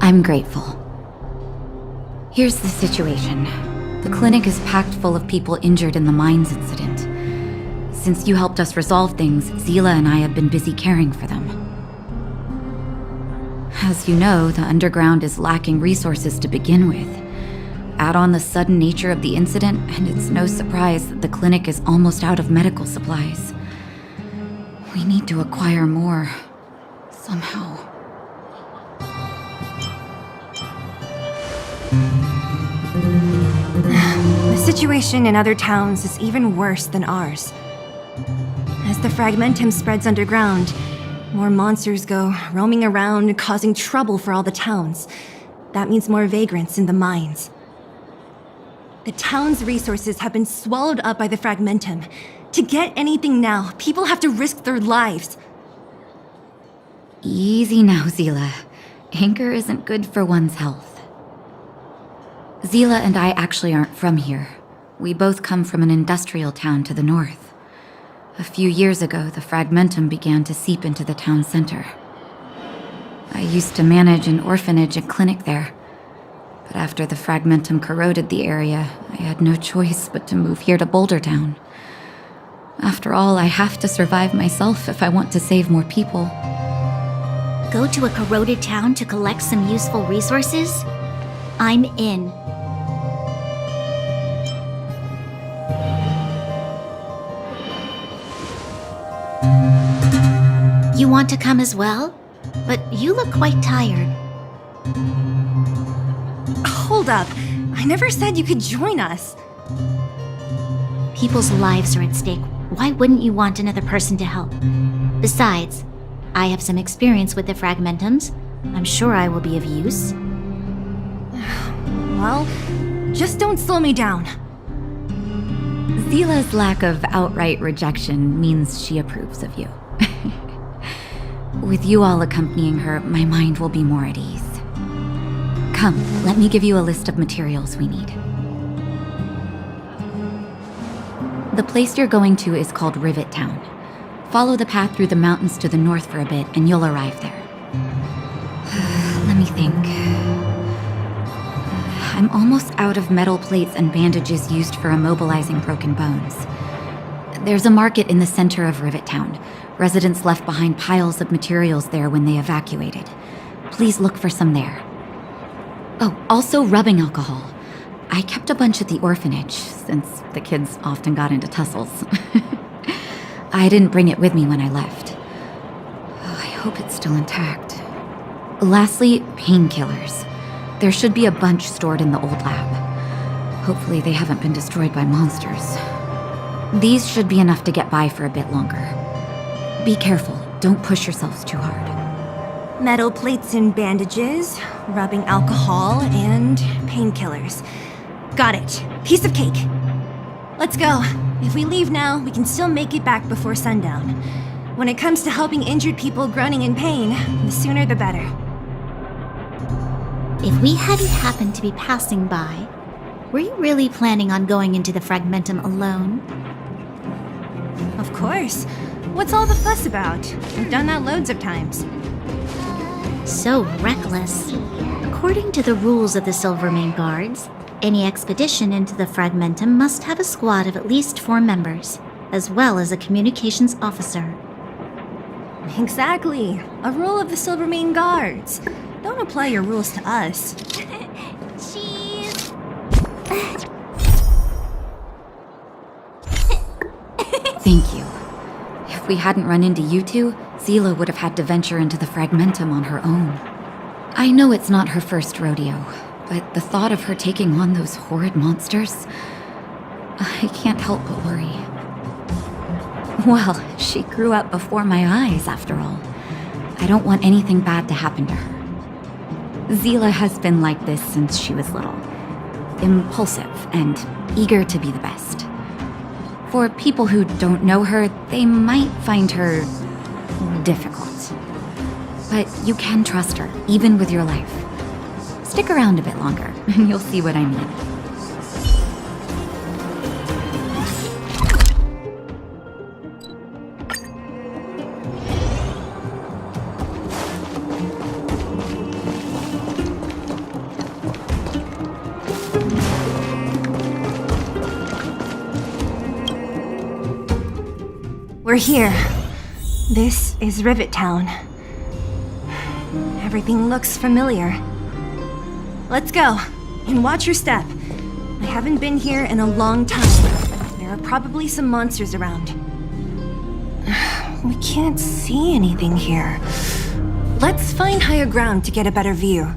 I'm grateful. Here's the situation. The clinic is packed full of people injured in the mines incident. Since you helped us resolve things, Zila and I have been busy caring for them. As you know, the underground is lacking resources to begin with. Add on the sudden nature of the incident, and it's no surprise that the clinic is almost out of medical supplies. We need to acquire more, somehow. The situation in other towns is even worse than ours. As the fragmentum spreads underground, more monsters go roaming around, causing trouble for all the towns. That means more vagrants in the mines. The town's resources have been swallowed up by the fragmentum. To get anything now, people have to risk their lives. Easy now, Zila. Anger isn't good for one's health. Zila and I actually aren't from here. We both come from an industrial town to the north. A few years ago, the fragmentum began to seep into the town center. I used to manage an orphanage and clinic there. But after the fragmentum corroded the area, I had no choice but to move here to Boulder Town. After all, I have to survive myself if I want to save more people. Go to a corroded town to collect some useful resources? I'm in. You want to come as well? But you look quite tired. Hold up. I never said you could join us. People's lives are at stake. Why wouldn't you want another person to help? Besides, I have some experience with the fragmentums. I'm sure I will be of use. Well, just don't slow me down. Zila's lack of outright rejection means she approves of you. With you all accompanying her, my mind will be more at ease. Come, let me give you a list of materials we need. The place you're going to is called Rivet Town. Follow the path through the mountains to the north for a bit, and you'll arrive there. Let me think. I'm almost out of metal plates and bandages used for immobilizing broken bones. There's a market in the center of Rivet Town. Residents left behind piles of materials there when they evacuated. Please look for some there. Oh, also rubbing alcohol. I kept a bunch at the orphanage, since the kids often got into tussles. I didn't bring it with me when I left. Oh, I hope it's still intact. Lastly, painkillers. There should be a bunch stored in the old lab. Hopefully they haven't been destroyed by monsters. These should be enough to get by for a bit longer. Be careful, don't push yourselves too hard. Metal plates and bandages, rubbing alcohol, and painkillers. Got it. Piece of cake. Let's go. If we leave now, we can still make it back before sundown. When it comes to helping injured people groaning in pain, the sooner the better. If we hadn't happened to be passing by, were you really planning on going into the fragmentum alone? Of course. What's all the fuss about? I've done that loads of times. So reckless. According to the rules of the Silvermane Guards, any expedition into the fragmentum must have a squad of at least 4 members, as well as a communications officer. Exactly. A rule of the Silvermane Guards. Don't apply your rules to us. Cheese! Thank you. If we hadn't run into you two, Zila would have had to venture into the Fragmentum on her own. I know it's not her first rodeo, but the thought of her taking on those horrid monsters, I can't help but worry. Well, she grew up before my eyes, after all. I don't want anything bad to happen to her. Zila has been like this since she was little. Impulsive and eager to be the best. For people who don't know her, they might find her difficult. But you can trust her, even with your life. Stick around a bit longer, and you'll see what I mean. We're here. This is Rivet Town. Everything looks familiar. Let's go, and watch your step. I haven't been here in a long time. There are probably some monsters around. We can't see anything here. Let's find higher ground to get a better view.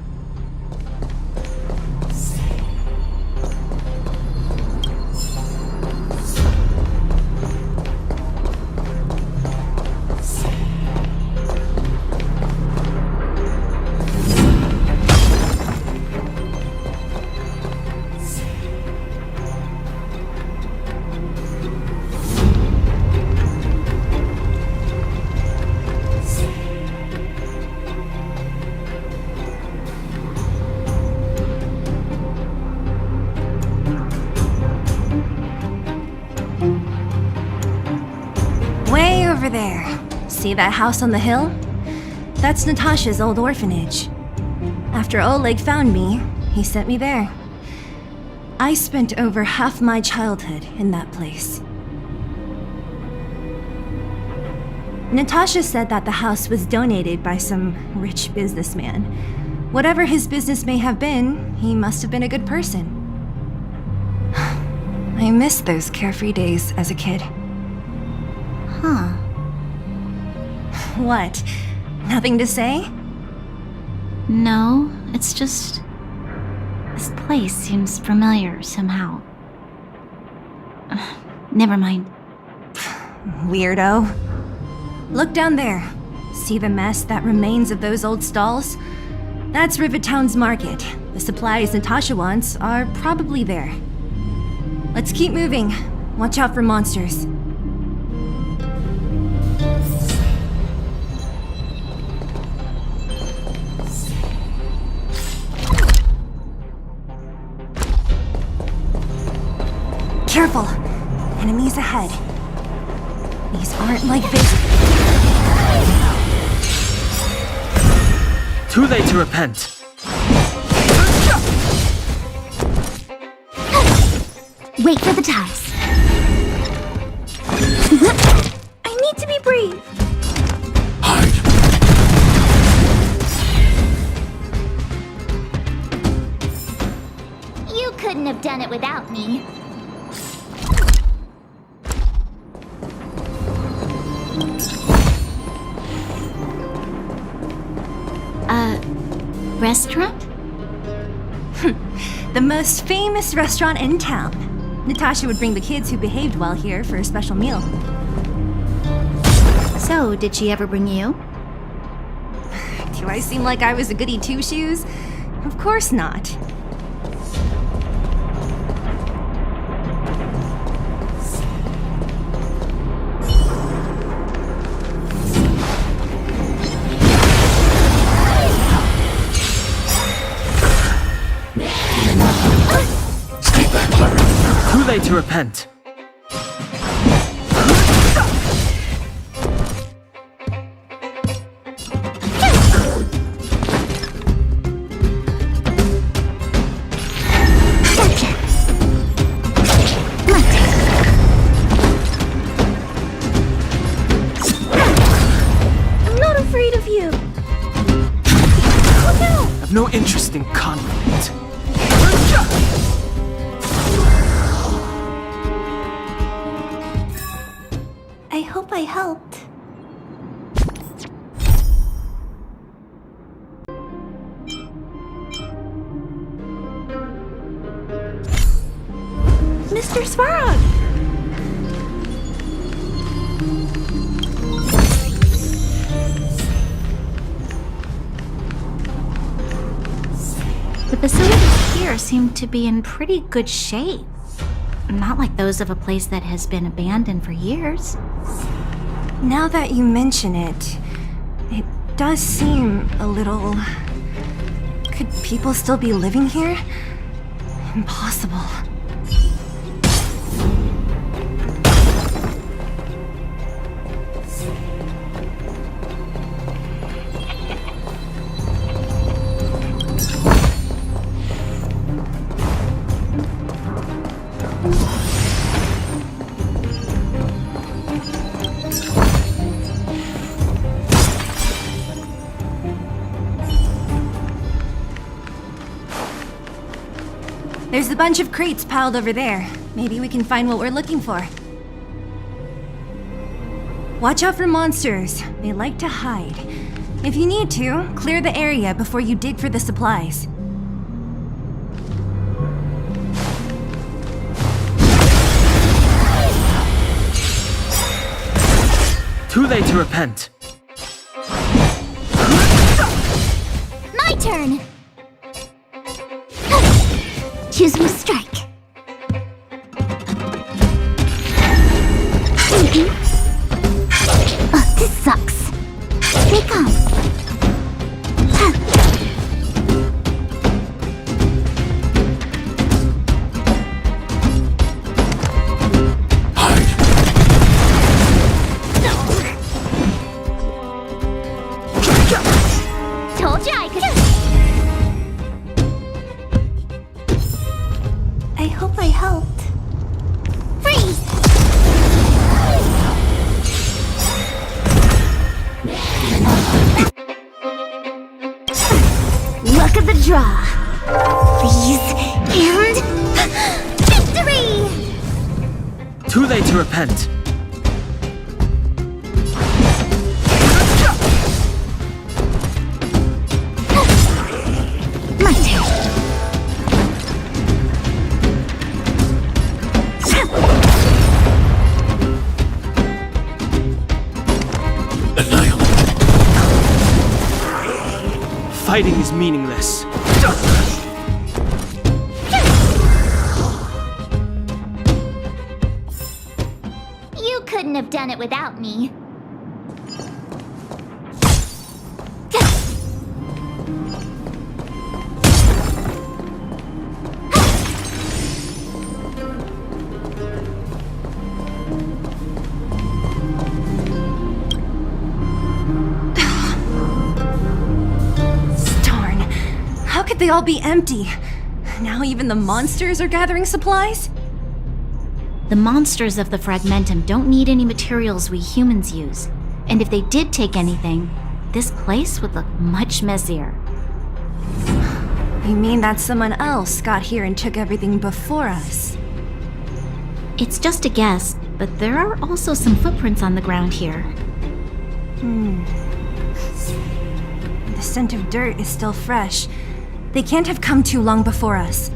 Over there. See that house on the hill? That's Natasha's old orphanage. After Oleg found me, he sent me there. I spent over half my childhood in that place. Natasha said that the house was donated by some rich businessman. Whatever his business may have been, he must have been a good person. I miss those carefree days as a kid. Huh. What? Nothing to say? No, it's just... this place seems familiar somehow. Never mind. Weirdo. Look down there. See the mess that remains of those old stalls? That's Rivet Town's market. The supplies Natasha wants are probably there. Let's keep moving. Watch out for monsters. Careful! Enemies ahead. These aren't like this. Too late to repent. Wait for the ties. I need to be brave. You couldn't have done it without me. Restaurant? The most famous restaurant in town. Natasha would bring the kids who behaved well here for a special meal. So, did she ever bring you? Do I seem like I was a goody two-shoes? Of course not. Too late to repent. I'm not afraid of you. Oh no! I've no interest in conflict. hope I helped. Mr. Svarog! The facilities here seem to be in pretty good shape. Not like those of a place that has been abandoned for years. Now that you mention it, it does seem a little... Could people still be living here? Impossible. There's a bunch of crates piled over there. Maybe we can find what we're looking for. Watch out for monsters. They like to hide. If you need to, clear the area before you dig for the supplies. Too late to repent. My turn! Choose my strike. Oh, this sucks. Stay calm. Told you I could. I hope I helped. Freeze! Luck of the draw. Freeze and victory! Too late to repent. My turn. Fighting is meaningless. You couldn't have done it without me. How could they all be empty? Now even the monsters are gathering supplies? The monsters of the Fragmentum don't need any materials we humans use. And if they did take anything, this place would look much messier. You mean that someone else got here and took everything before us? It's just a guess, but there are also some footprints on the ground here. The scent of dirt is still fresh. They can't have come too long before us.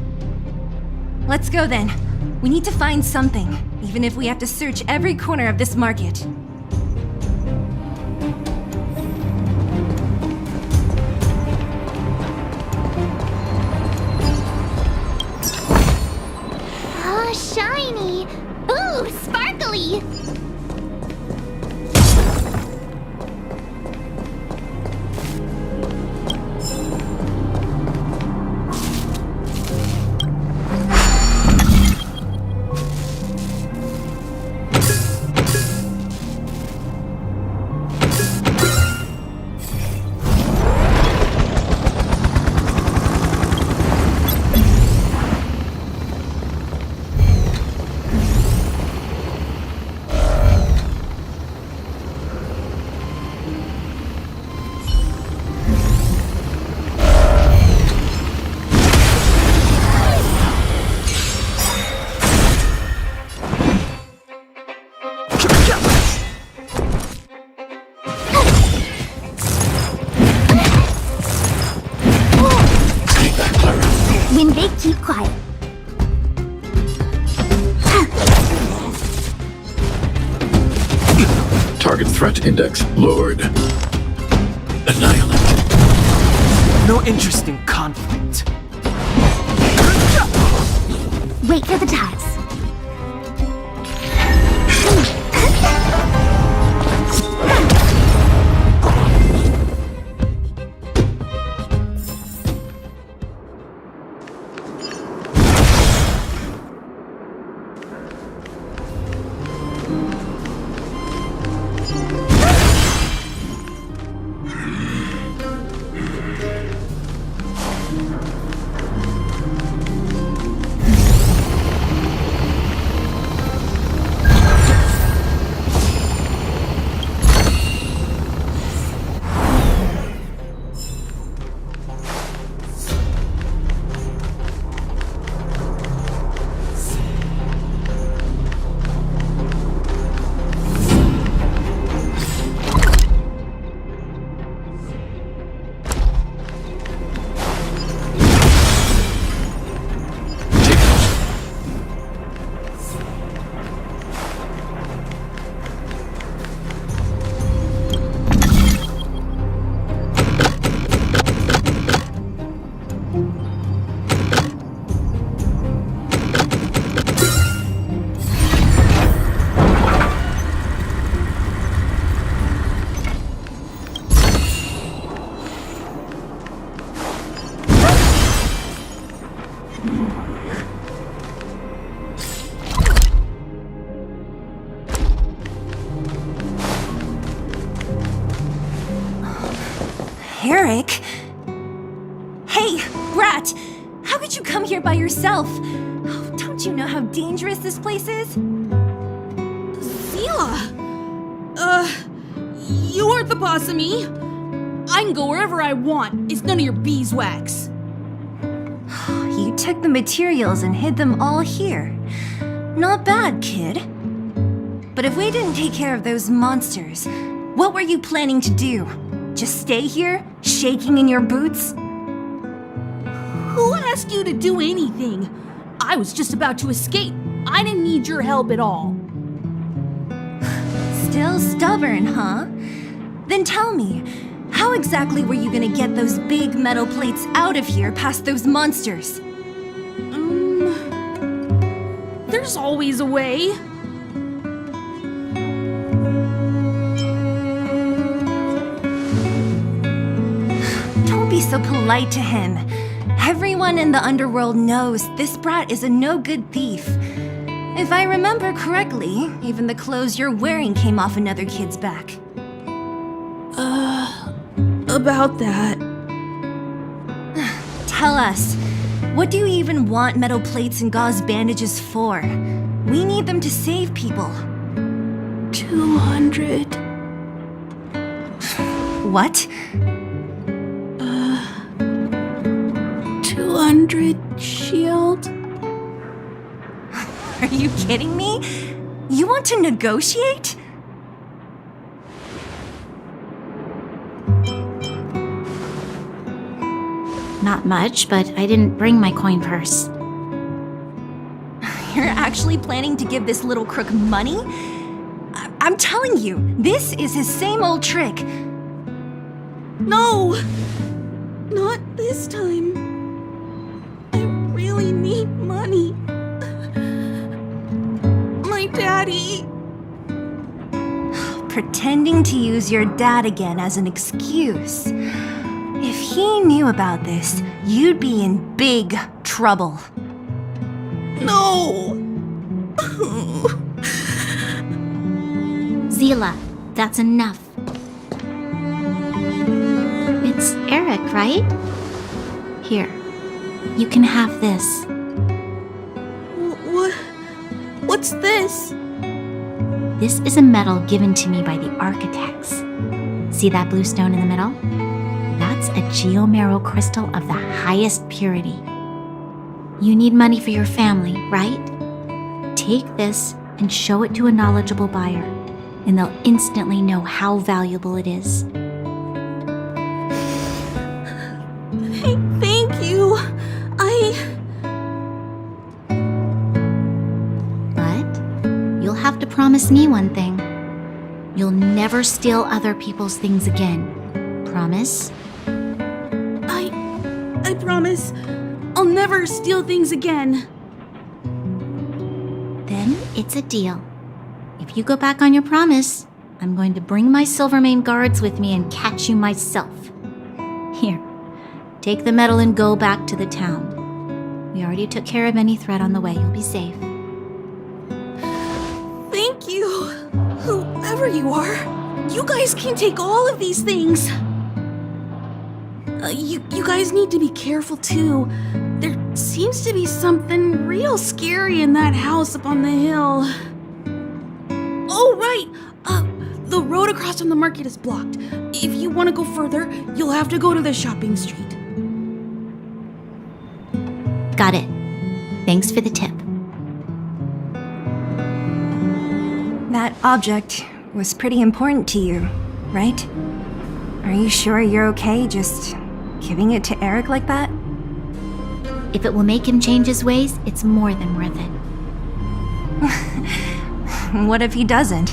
Let's go then. We need to find something, even if we have to search every corner of this market. Oh, shiny! Ooh, sparkly! Target threat index lowered. Annihilate. No interest in conflict. Wait for the tiles. Eric? Hey, Brat! How could you come here by yourself? Oh, don't you know how dangerous this place is? Zila! You aren't the boss of me. I can go wherever I want. It's none of your beeswax. You took the materials and hid them all here. Not bad, kid. But if we didn't take care of those monsters, what were you planning to do? Just stay here, shaking in your boots? Who asked you to do anything? I was just about to escape. I didn't need your help at all. Still stubborn, huh? Then tell me, how exactly were you gonna get those big metal plates out of here past those monsters? There's always a way. Don't be so polite to him. Everyone in the underworld knows this brat is a no-good thief. If I remember correctly, even the clothes you're wearing came off another kid's back. About that. Tell us, what do you even want metal plates and gauze bandages for? We need them to save people. 200. What? 200 shield. Are you kidding me? You want to negotiate? Not much, but I didn't bring my coin purse. You're actually planning to give this little crook money? I'm telling you, this is his same old trick. No! Not this time. I really need money. My daddy. Pretending to use your dad again as an excuse. If he knew about this, you'd be in big trouble. No! Zila, that's enough. It's Eric, right? Here, you can have this. What's this? This is a medal given to me by the architects. See that blue stone in the middle? That's a geomarrow crystal of the highest purity. You need money for your family, right? Take this and show it to a knowledgeable buyer, and they'll instantly know how valuable it is. Thank you. But you'll have to promise me one thing. You'll never steal other people's things again. Promise? I promise. I'll never steal things again. Then it's a deal. If you go back on your promise, I'm going to bring my Silvermane guards with me and catch you myself. Here, take the medal and go back to the town. We already took care of any threat on the way. You'll be safe. Thank you. Whoever you are, you guys can take all of these things. You guys need to be careful too. There seems to be something real scary in that house up on the hill. Oh, right. The road across from the market is blocked. If you want to go further, you'll have to go to the shopping street. Got it. Thanks for the tip. That object was pretty important to you, right? Are you sure you're okay just giving it to Eric like that? If it will make him change his ways, it's more than worth it. What if he doesn't?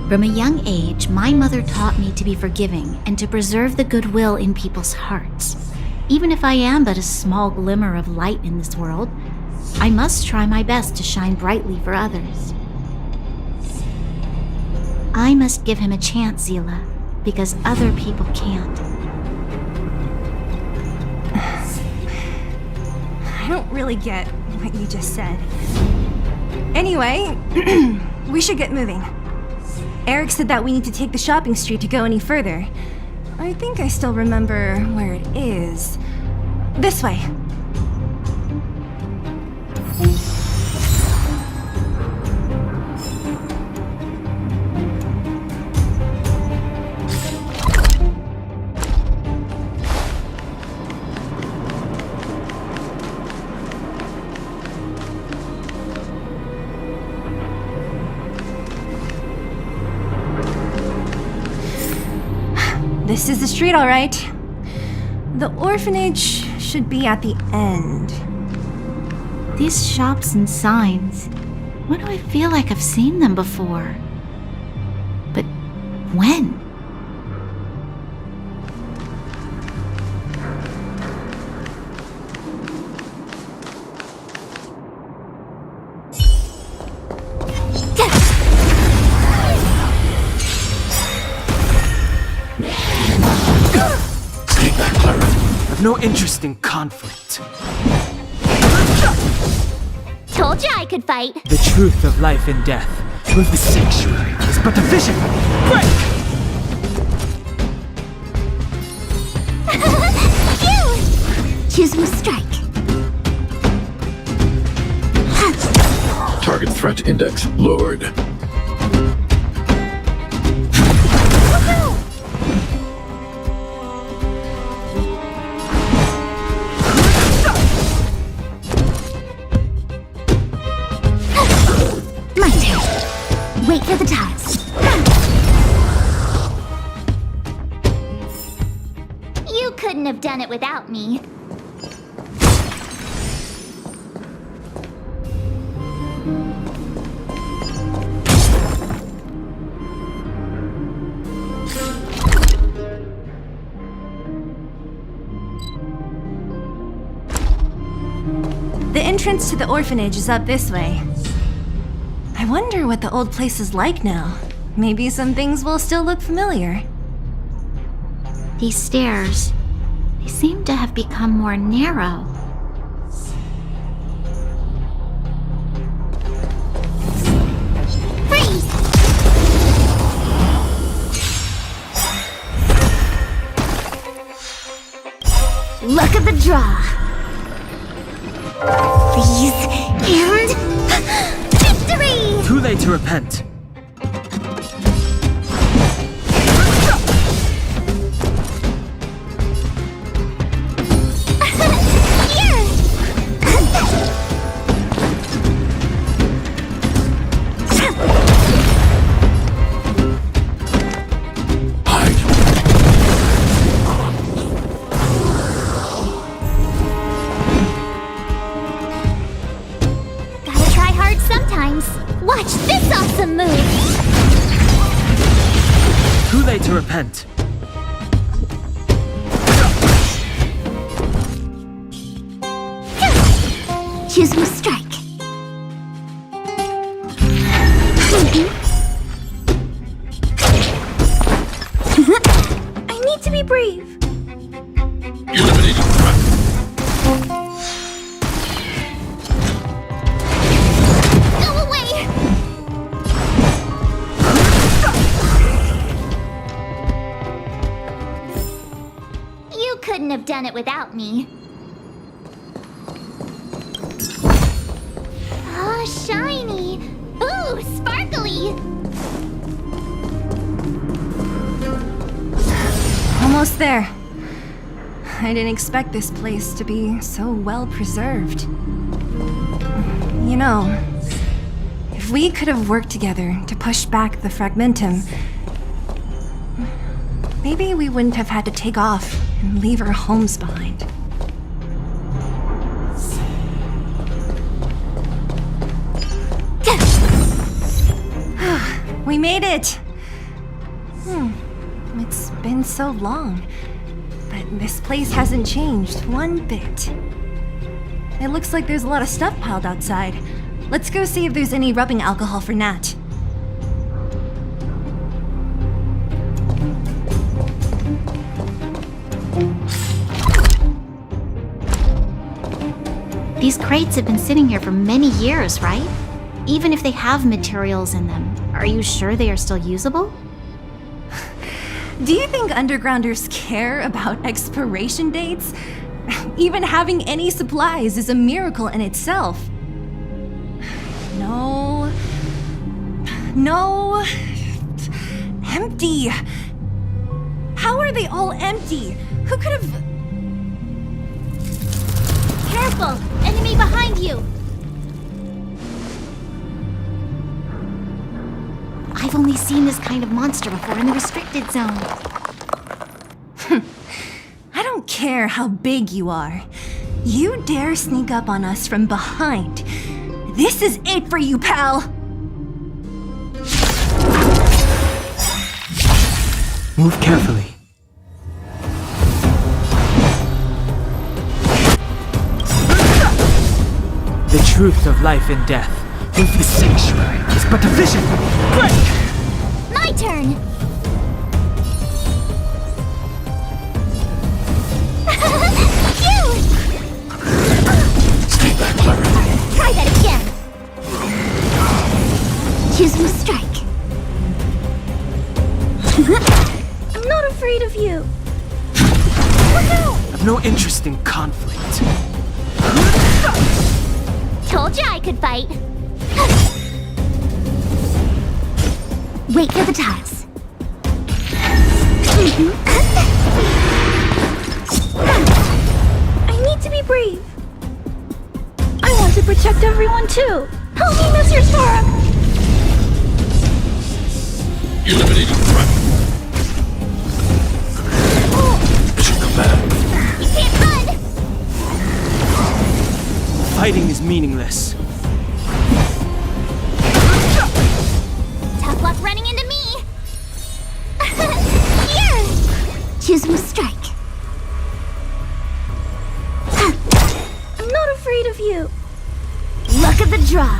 From a young age, my mother taught me to be forgiving and to preserve the goodwill in people's hearts. Even if I am but a small glimmer of light in this world, I must try my best to shine brightly for others. I must give him a chance, Zila, because other people can't. I don't really get what you just said. Anyway, we should get moving. Eric said that we need to take the shopping street to go any further. I think I still remember where it is. This way. This is the street, all right. The orphanage should be at the end. These shops and signs, why do I feel like I've seen them before? But when? No interest in conflict. Told you I could fight. The truth of life and death with the sanctuary is but a vision. Break! Choosing strike. Target threat index lowered. Wait for the tiles. You couldn't have done it without me. The entrance to the orphanage is up this way. I wonder what the old place is like now. Maybe some things will still look familiar. These stairs, they seem to have become more narrow. Freeze! Look at the draw. Freeze and... victory! Too late to repent. Watch this awesome move! late to repent. Choose my strike. I need to be brave. Eliminating threat. Go away! You couldn't have done it without me. Ah, shiny! Ooh, sparkly! Almost there. I didn't expect this place to be so well preserved. You know, if we could have worked together to push back the fragmentum, maybe we wouldn't have had to take off and leave our homes behind. We made it! It's been so long, but this place hasn't changed one bit. It looks like there's a lot of stuff piled outside. Let's go see if there's any rubbing alcohol for Nat. These crates have been sitting here for many years, right? Even if they have materials in them, are you sure they are still usable? Do you think undergrounders care about expiration dates? Even having any supplies is a miracle in itself. No. No. Empty. How are they all empty? Who could have... Careful! Enemy behind you! I've only seen this kind of monster before in the restricted zone. I don't care how big you are. You dare sneak up on us from behind. This is it for you, pal! Move carefully. The truth of life and death. With the sanctuary is but a vision. Break! My turn! Stay back, Clara. Try that again! Choose my strike. I'm not afraid of you. Look out! I've no interest in conflict. Told you I could fight. Wait for the tiles. I need to be brave. I want to protect everyone too. Help me, Mr. Storm. Eliminating threat. Mission command. We can't run. Fighting is meaningless. Tough luck running into me. Here. Choose my strike. I'm not afraid of you. Luck of the draw.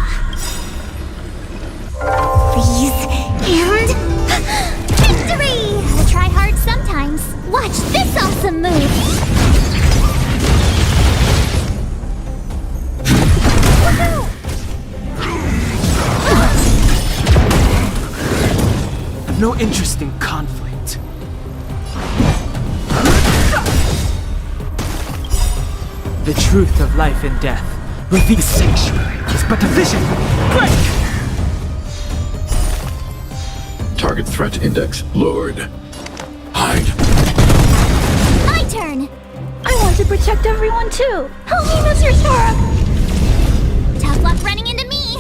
Freeze and victory! Gotta try hard sometimes. Watch this awesome move. I've no interest in conflict. The truth of life and death. Reveal the sanctuary is but a vision. Break! Target threat index lowered. Hide. My turn. I want to protect everyone too. Help me, Mr. Storm. Tough luck running into me.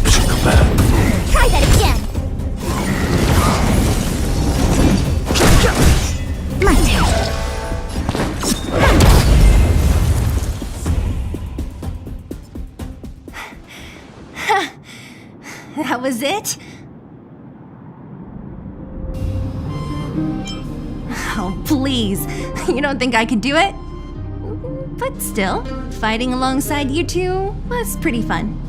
Mission command. Try that again. My turn. That was it? Oh, please. You don't think I could do it? But still, fighting alongside you two was pretty fun.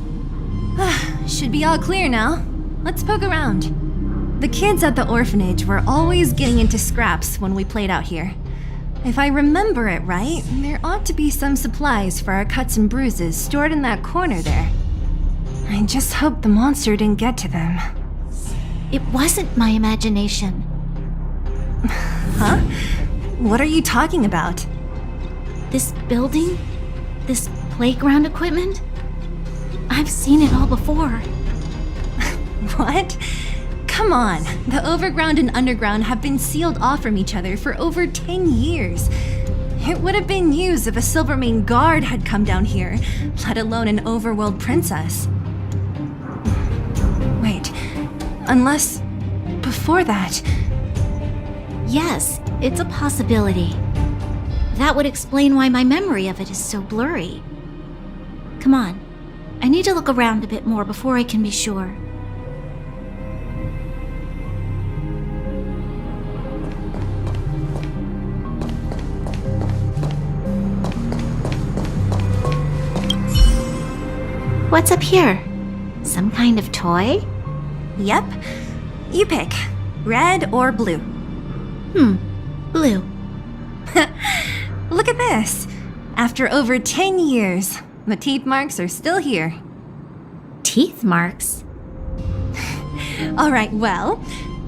Should be all clear now. Let's poke around. The kids at the orphanage were always getting into scraps when we played out here. If I remember it right, there ought to be some supplies for our cuts and bruises stored in that corner there. I just hope the monster didn't get to them. It wasn't my imagination. Huh? What are you talking about? This building? This playground equipment? I've seen it all before. What? Come on, the overground and underground have been sealed off from each other for over 10 years. It would have been news if a Silvermane guard had come down here, let alone an overworld princess. Wait, unless before that... Yes, it's a possibility. That would explain why my memory of it is so blurry. Come on, I need to look around a bit more before I can be sure. What's up here? Some kind of toy? Yep. You pick. Red or blue? Blue. Look at this. After over 10 years, the teeth marks are still here. Teeth marks? Alright, well,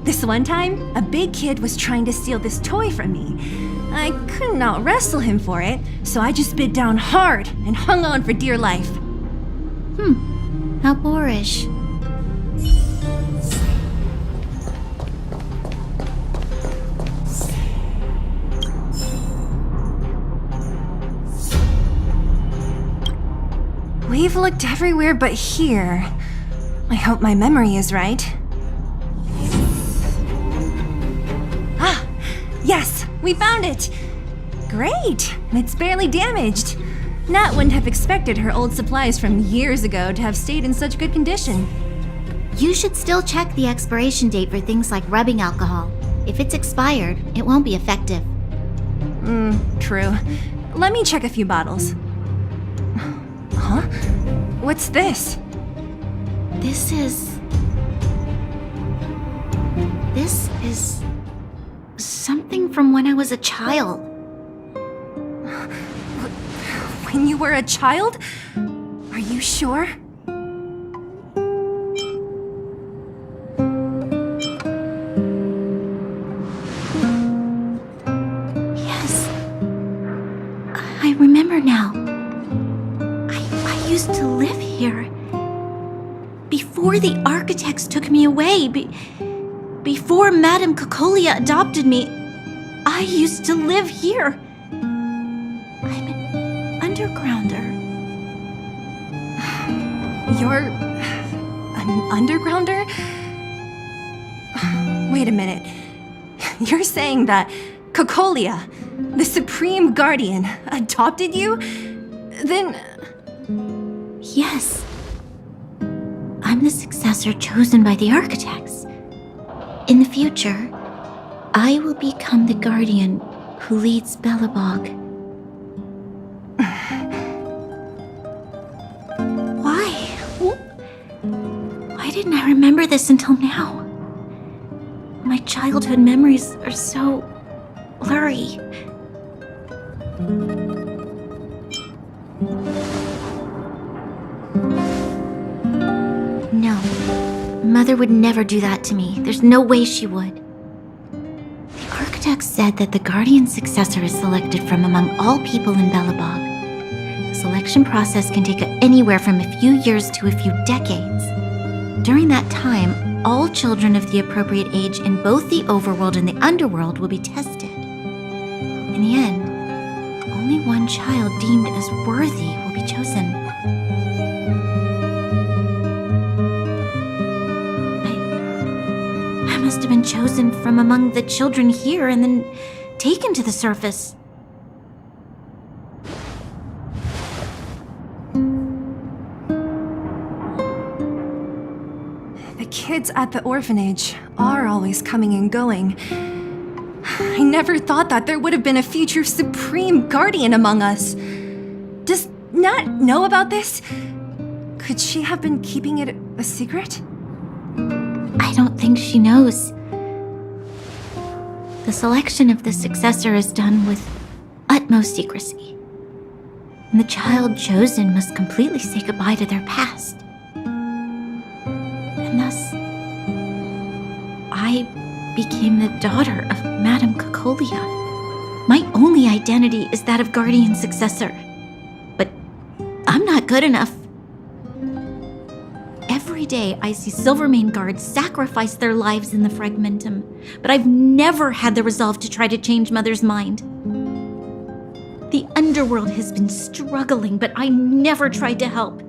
this one time, a big kid was trying to steal this toy from me. I couldn't out-wrestle him for it, so I just bit down hard and hung on for dear life. How boorish. We've looked everywhere but here. I hope my memory is right. Ah! Yes! We found it! Great! It's barely damaged. Nat wouldn't have expected her old supplies from years ago to have stayed in such good condition. You should still check the expiration date for things like rubbing alcohol. If it's expired, it won't be effective. True. Let me check a few bottles. Huh? What's this? This is something from when I was a child. When you were a child? Are you sure? Yes. I remember now. I used to live here. Before the architects took me away, before Madame Cocolia adopted me, I used to live here. Undergrounder. You're an undergrounder? Wait a minute. You're saying that Cocolia, the Supreme Guardian, adopted you? Then... Yes. I'm the successor chosen by the architects. In the future, I will become the guardian who leads Belobog. Why didn't I remember this until now? My childhood memories are so blurry. No, Mother would never do that to me. There's no way she would. The architect said that the guardian successor is selected from among all people in Belobog. The selection process can take anywhere from a few years to a few decades. During that time, all children of the appropriate age in both the overworld and the underworld will be tested. In the end, only one child deemed as worthy will be chosen. I must have been chosen from among the children here and then taken to the surface. kids at the orphanage are always coming and going. I never thought that there would have been a future Supreme Guardian among us. Does Nat know about this? Could she have been keeping it a secret? I don't think she knows. The selection of the successor is done with utmost secrecy. And the child chosen must completely say goodbye to their past. And thus, I became the daughter of Madame Cocolia. My only identity is that of Guardian Successor. But I'm not good enough. Every day I see Silvermane guards sacrifice their lives in the Fragmentum, but I've never had the resolve to try to change Mother's mind. The underworld has been struggling, but I never tried to help.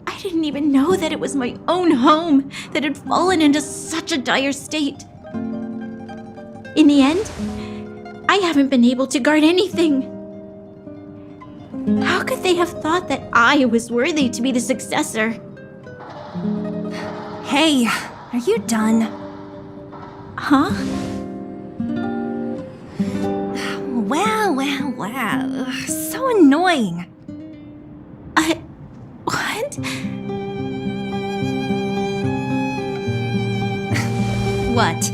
I didn't even know that it was my own home that had fallen into such a dire state. In the end, I haven't been able to guard anything. How could they have thought that I was worthy to be the successor? Hey, are you done? Huh? Wow. So annoying. What? What?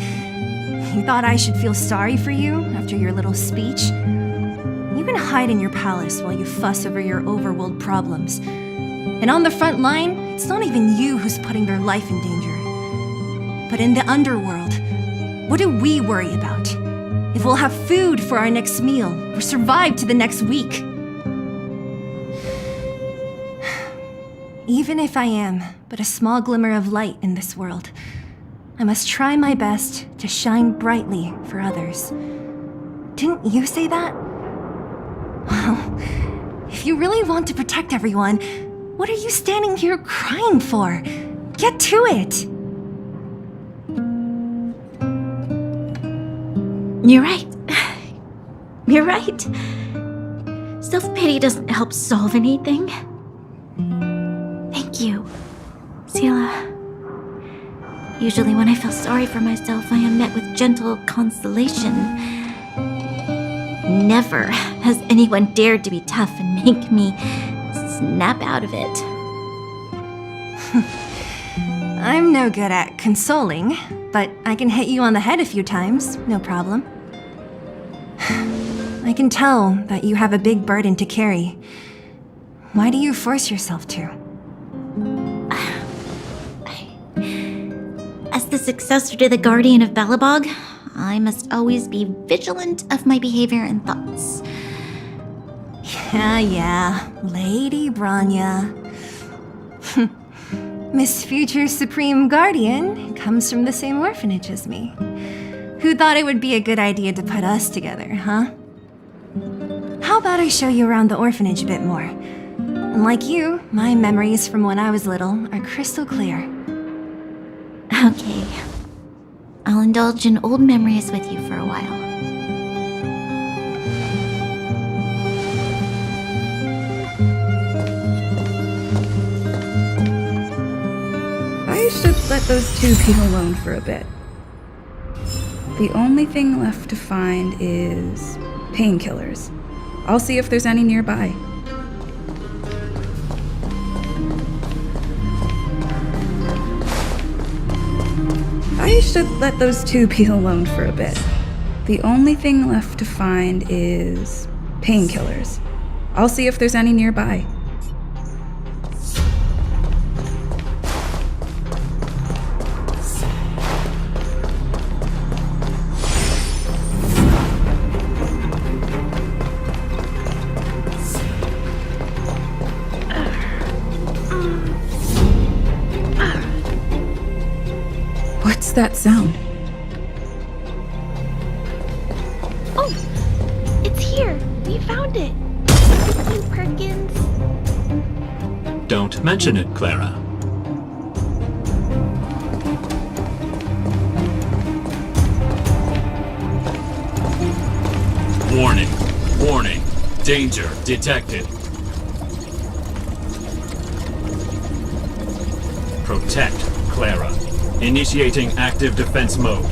You thought I should feel sorry for you after your little speech? You can hide in your palace while you fuss over your overworld problems. And on the front line, it's not even you who's putting their life in danger. But in the underworld, what do we worry about? If we'll have food for our next meal, or survive to the next week. Even if I am but a small glimmer of light in this world, I must try my best to shine brightly for others. Didn't you say that? Well, if you really want to protect everyone, what are you standing here crying for? Get to it! You're right. You're right. Self-pity doesn't help solve anything. Thank you, Sela. Usually when I feel sorry for myself, I am met with gentle consolation. Never has anyone dared to be tough and make me snap out of it. I'm no good at consoling, but I can hit you on the head a few times, no problem. I can tell that you have a big burden to carry. Why do you force yourself to? As the successor to the Guardian of Belobog, I must always be vigilant of my behavior and thoughts. Yeah, Lady Bronya. Miss Future Supreme Guardian comes from the same orphanage as me. Who thought it would be a good idea to put us together, huh? How about I show you around the orphanage a bit more? And like you, my memories from when I was little are crystal clear. Okay. I'll indulge in old memories with you for a while. I should let those two be alone for a bit. The only thing left to find is painkillers. I'll see if there's any nearby. I should let those two be alone for a bit. The only thing left to find is painkillers. I'll see if there's any nearby. What's that sound? Oh! It's here! We found it! Thank you, Perkins. Don't mention it, Clara. Warning. Warning. Danger detected. Protect Clara. Initiating active defense mode.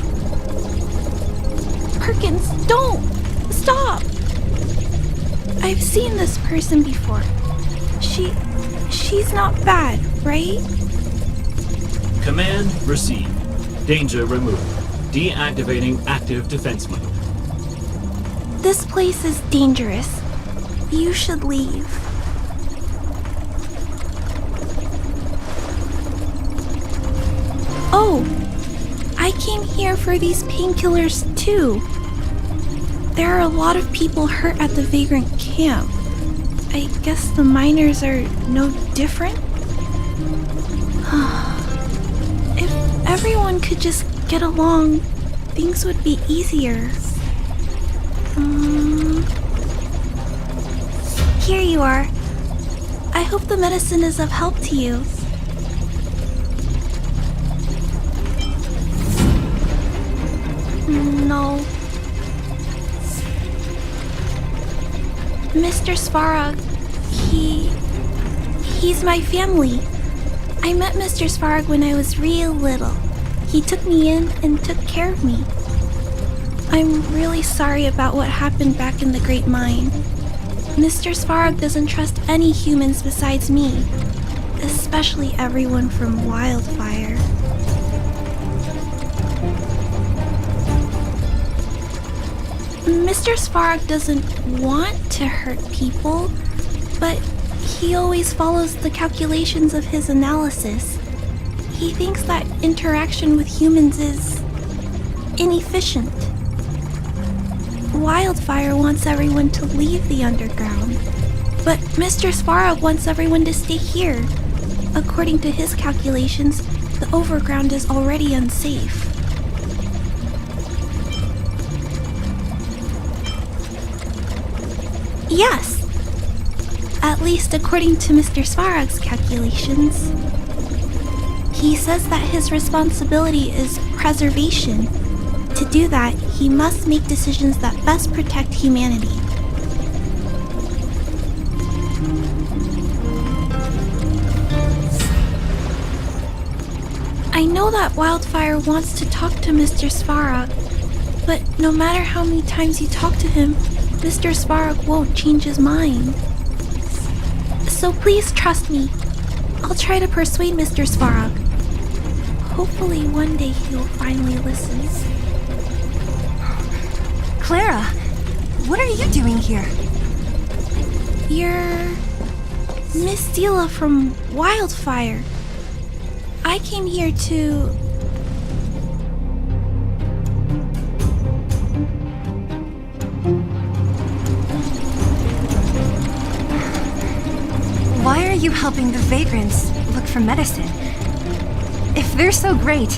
Perkins, don't! Stop! I've seen this person before. She's not bad, right? Command received. Danger removed. Deactivating active defense mode. This place is dangerous. You should leave. Oh, I came here for these painkillers too. There are a lot of people hurt at the Vagrant camp. I guess the miners are no different? If everyone could just get along, things would be easier. Here you are. I hope the medicine is of help to you. No. Mr. Svarog, he's my family. I met Mr. Svarog when I was real little. He took me in and took care of me. I'm really sorry about what happened back in the Great Mine. Mr. Svarog doesn't trust any humans besides me, especially everyone from Wildfire. Mr. Svarog doesn't want to hurt people, but he always follows the calculations of his analysis. He thinks that interaction with humans is inefficient. Wildfire wants everyone to leave the underground, but Mr. Svarog wants everyone to stay here. According to his calculations, the overground is already unsafe. Yes, at least according to Mr. Svarog's calculations. He says that his responsibility is preservation. To do that, he must make decisions that best protect humanity. I know that Wildfire wants to talk to Mr. Svarog, but no matter how many times you talk to him, Mr. Svarog won't change his mind. So please trust me. I'll try to persuade Mr. Svarog. Hopefully one day he'll finally listen. Clara, what are you doing here? You're Miss Stila from Wildfire. I came here to... Why are you helping the Vagrants look for medicine? If they're so great,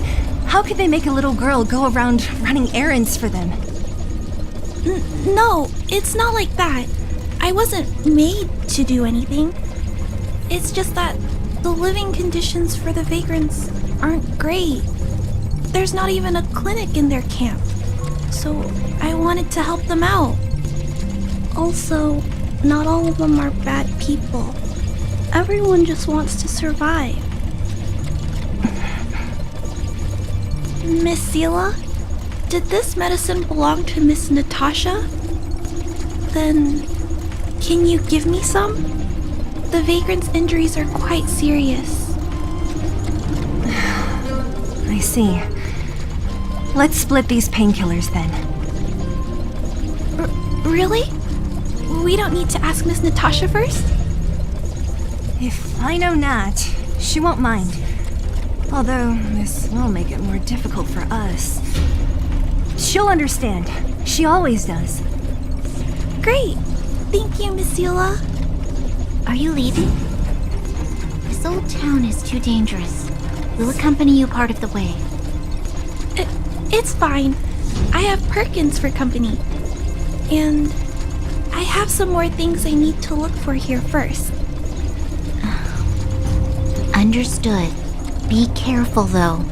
how could they make a little girl go around running errands for them? No, it's not like that. I wasn't made to do anything. It's just that the living conditions for the Vagrants aren't great. There's not even a clinic in their camp, so I wanted to help them out. Also, not all of them are bad people. Everyone just wants to survive. Miss Sela, did this medicine belong to Miss Natasha? Then, can you give me some? The Vagrant's injuries are quite serious. I see. Let's split these painkillers then. Really? We don't need to ask Miss Natasha first? If I know Nat, she won't mind. Although, this will make it more difficult for us. She'll understand. She always does. Great! Thank you, Miss Sela. Are you leaving? This old town is too dangerous. We'll accompany you part of the way. It's fine. I have Perkins for company. And I have some more things I need to look for here first. Understood. Be careful, though.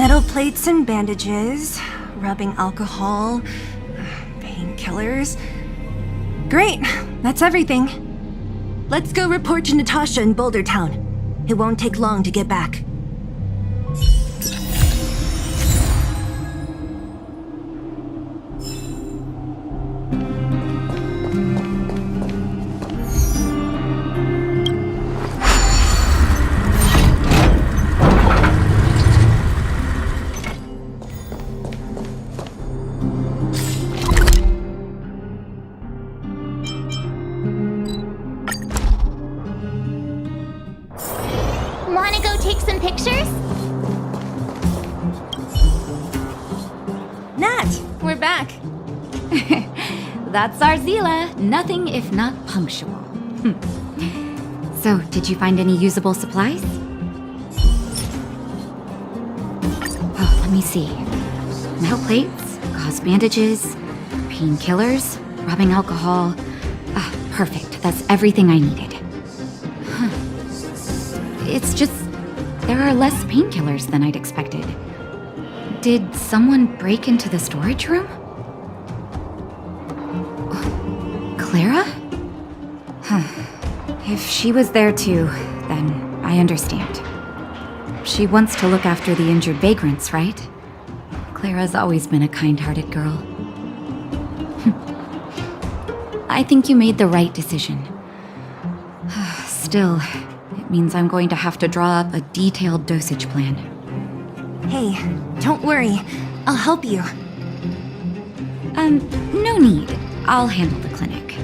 Metal plates and bandages, rubbing alcohol, painkillers. Great, that's everything. Let's go report to Natasha in Boulder Town. It won't take long to get back. Wanna go take some pictures? Nat! We're back. That's our Zila. Nothing if not punctual. So, did you find any usable supplies? Oh, let me see. Metal plates, gauze bandages, painkillers, rubbing alcohol. Ah, perfect. That's everything I needed. It's just, there are less painkillers than I'd expected. Did someone break into the storage room? Clara? If she was there too, then I understand. She wants to look after the injured vagrants, right? Clara's always been a kind-hearted girl. I think you made the right decision. Still, it means I'm going to have to draw up a detailed dosage plan. Hey, don't worry. I'll help you. No need. I'll handle the clinic.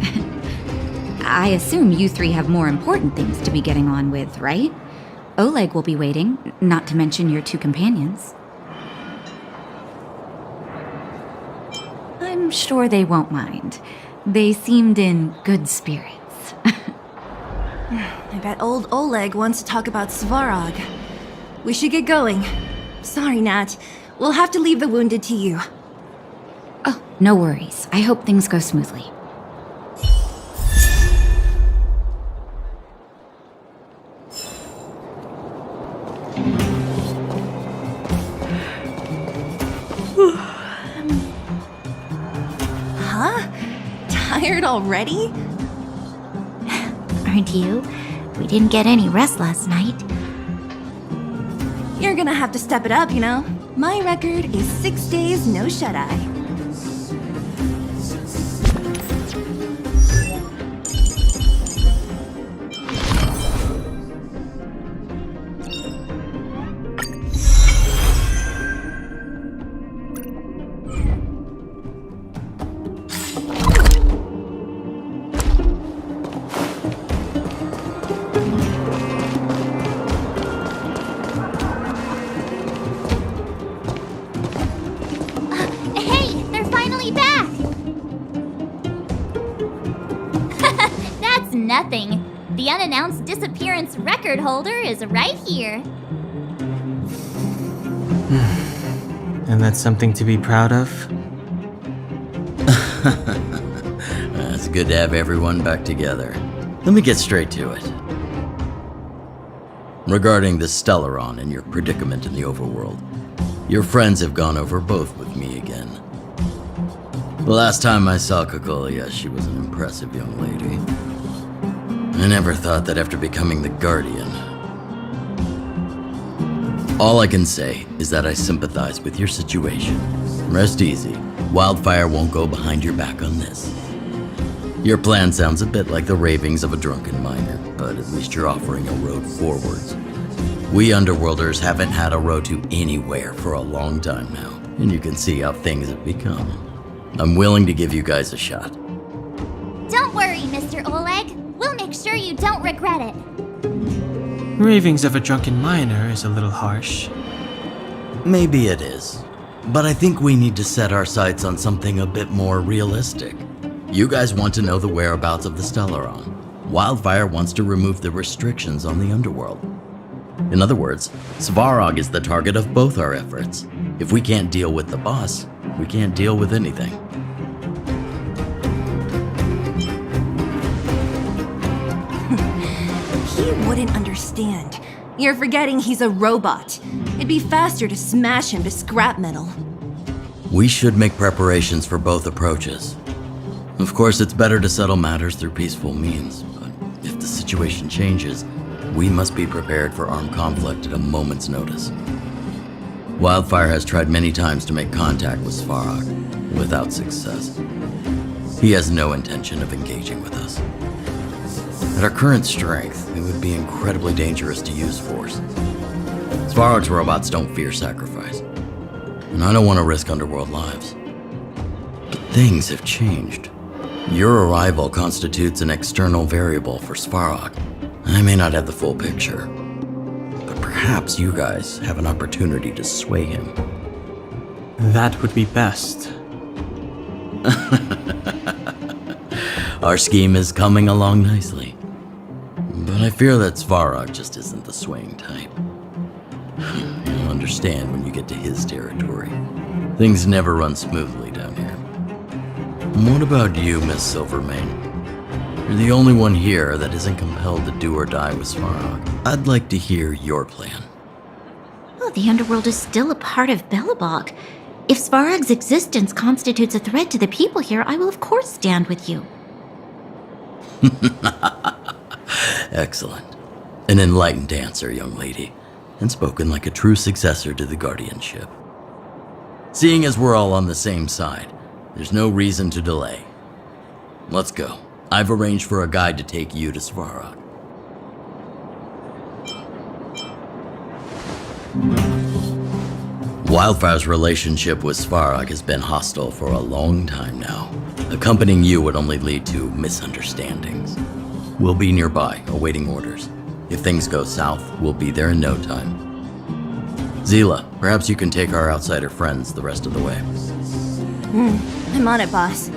I assume you three have more important things to be getting on with, right? Oleg will be waiting, not to mention your two companions. I'm sure they won't mind. They seemed in good spirits. I bet old Oleg wants to talk about Svarog. We should get going. Sorry, Nat. We'll have to leave the wounded to you. Oh, no worries. I hope things go smoothly. Huh? Tired already? Aren't you? We didn't get any rest last night. You're gonna have to step it up, you know? My record is 6 days no shut-eye. Hey, they're finally back! That's nothing. The unannounced disappearance record holder is right here. And that's something to be proud of? It's good to have everyone back together. Let me get straight to it. Regarding the Stellaron and your predicament in the overworld, your friends have gone over both with me again. The last time I saw Kokolia, she was an impressive young lady. I never thought that after becoming the Guardian. All I can say is that I sympathize with your situation. Rest easy. Wildfire won't go behind your back on this. Your plan sounds a bit like the ravings of a drunken miner, but at least you're offering a road forwards. We Underworlders haven't had a road to anywhere for a long time now, and you can see how things have become. I'm willing to give you guys a shot. Don't worry, Mr. Oleg. We'll make sure you don't regret it. Ravings of a drunken miner is a little harsh. Maybe it is, but I think we need to set our sights on something a bit more realistic. You guys want to know the whereabouts of the Stellaron. Wildfire wants to remove the restrictions on the Underworld. In other words, Svarog is the target of both our efforts. If we can't deal with the boss, we can't deal with anything. He wouldn't understand. You're forgetting he's a robot. It'd be faster to smash him to scrap metal. We should make preparations for both approaches. Of course, it's better to settle matters through peaceful means, but if the situation changes, we must be prepared for armed conflict at a moment's notice. Wildfire has tried many times to make contact with Svarog, without success. He has no intention of engaging with us. At our current strength, it would be incredibly dangerous to use force. Svarog's robots don't fear sacrifice, and I don't want to risk underworld lives. But things have changed. Your arrival constitutes an external variable for Svarog. I may not have the full picture, but perhaps you guys have an opportunity to sway him. That would be best. Our scheme is coming along nicely, but I fear that Svarog just isn't the swaying type. You'll understand when you get to his territory. Things never run smoothly down here. And what about you, Miss Silvermane? You're the only one here that isn't compelled to do or die with Svarog. I'd like to hear your plan. Oh, the underworld is still a part of Belobog. If Svarog's existence constitutes a threat to the people here, I will of course stand with you. Excellent. An enlightened answer, young lady, and spoken like a true successor to the guardianship. Seeing as we're all on the same side, there's no reason to delay. Let's go. I've arranged for a guide to take you to Svarog. Wildfire's relationship with Svarog has been hostile for a long time now. Accompanying you would only lead to misunderstandings. We'll be nearby, awaiting orders. If things go south, we'll be there in no time. Zila, perhaps you can take our outsider friends the rest of the way. I'm on it, boss.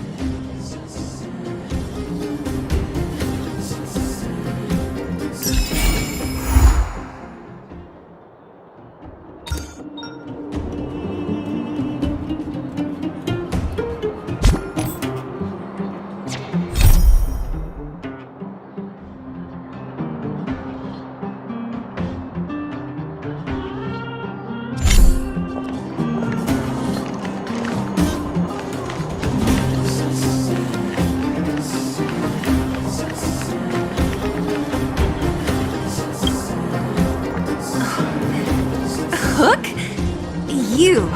Hook? You.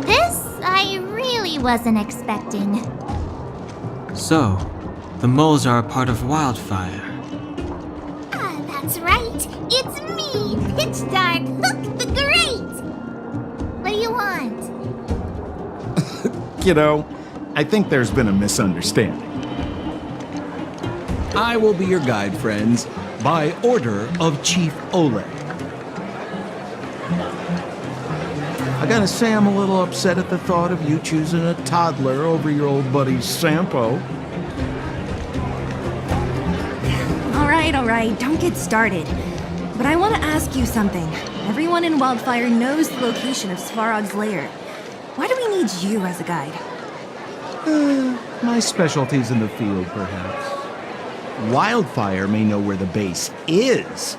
This I really wasn't expecting. So, the moles are a part of Wildfire. Ah, that's right. It's me, Pitch Dark Hook the Great. What do you want? Kiddo, I think there's been a misunderstanding. I will be your guide, friends, by order of Chief Ole. I gotta say I'm a little upset at the thought of you choosing a toddler over your old buddy Sampo. All right, don't get started. But I want to ask you something. Everyone in Wildfire knows the location of Svarog's lair. Why do we need you as a guide? My specialty's in the field, perhaps. Wildfire may know where the base is,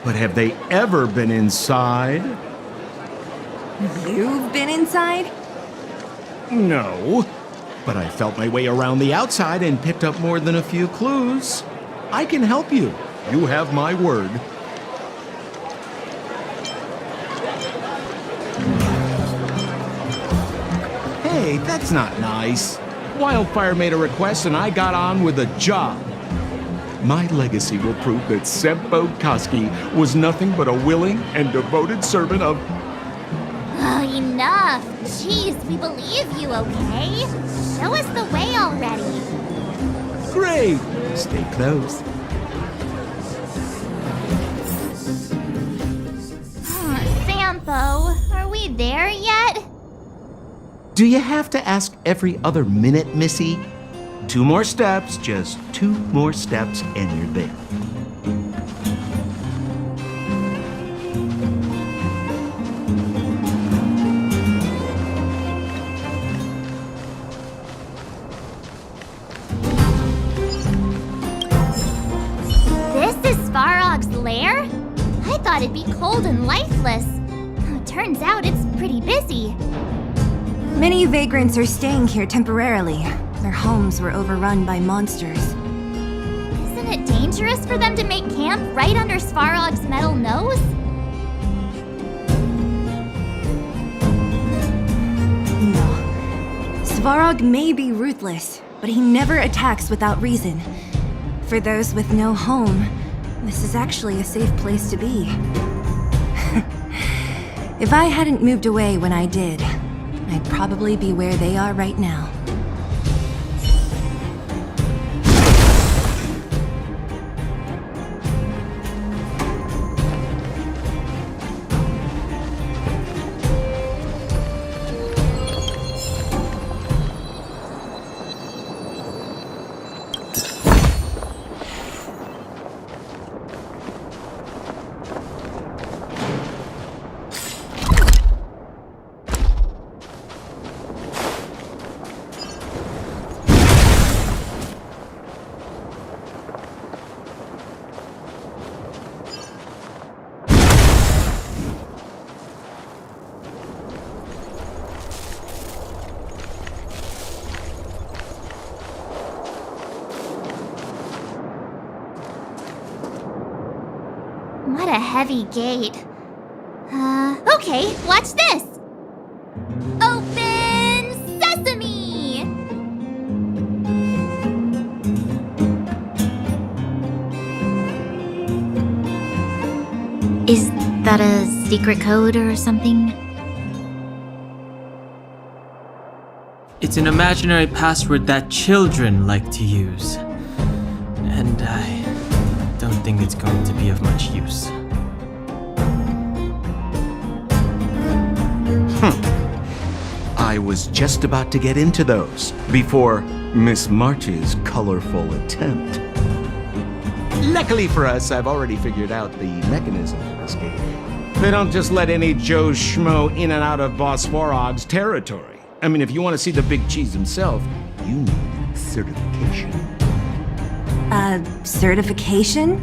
but have they ever been inside? You've been inside? No, but I felt my way around the outside and picked up more than a few clues. I can help you. You have my word. Hey, that's not nice. Wildfire made a request and I got on with the job. My legacy will prove that Sempo Koski was nothing but a willing and devoted servant of... Oh, enough. Jeez, we believe you, okay? Show us the way already. Great. Stay close. Sampo, are we there yet? Do you have to ask every other minute, Missy? 2 more steps, just 2 more steps, and you're there. This is Svarog's lair? thought it'd be cold and lifeless. Turns out it's pretty busy. Many vagrants are staying here temporarily. Their homes were overrun by monsters. Isn't it dangerous for them to make camp right under Svarog's metal nose? No. Svarog may be ruthless, but he never attacks without reason. For those with no home, this is actually a safe place to be. If I hadn't moved away when I did, I'd probably be where they are right now. What a heavy gate. Okay, watch this! Open sesame! Is that a secret code or something? It's an imaginary password that children like to use. And I don't think it's going to be of much use. I was just about to get into those before Miss March's colorful attempt. Luckily for us, I've already figured out the mechanism for this game. They don't just let any Joe Schmo in and out of Boss Svarog's territory. I mean, if you want to see the big cheese himself, you need certification. Certification?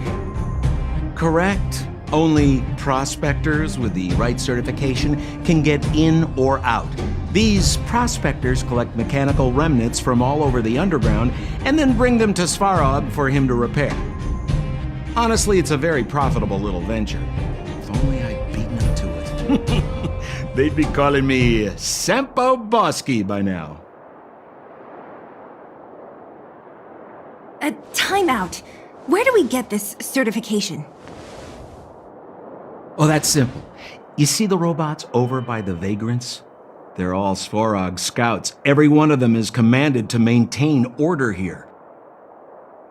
Correct. Only prospectors with the right certification can get in or out. These prospectors collect mechanical remnants from all over the underground and then bring them to Svarog for him to repair. Honestly, it's a very profitable little venture. If only I'd beaten them to it. They'd be calling me Sempo Bosky by now. Time out. Where do we get this certification? Oh, that's simple. You see the robots over by the vagrants? They're all Svarog scouts. Every one of them is commanded to maintain order here.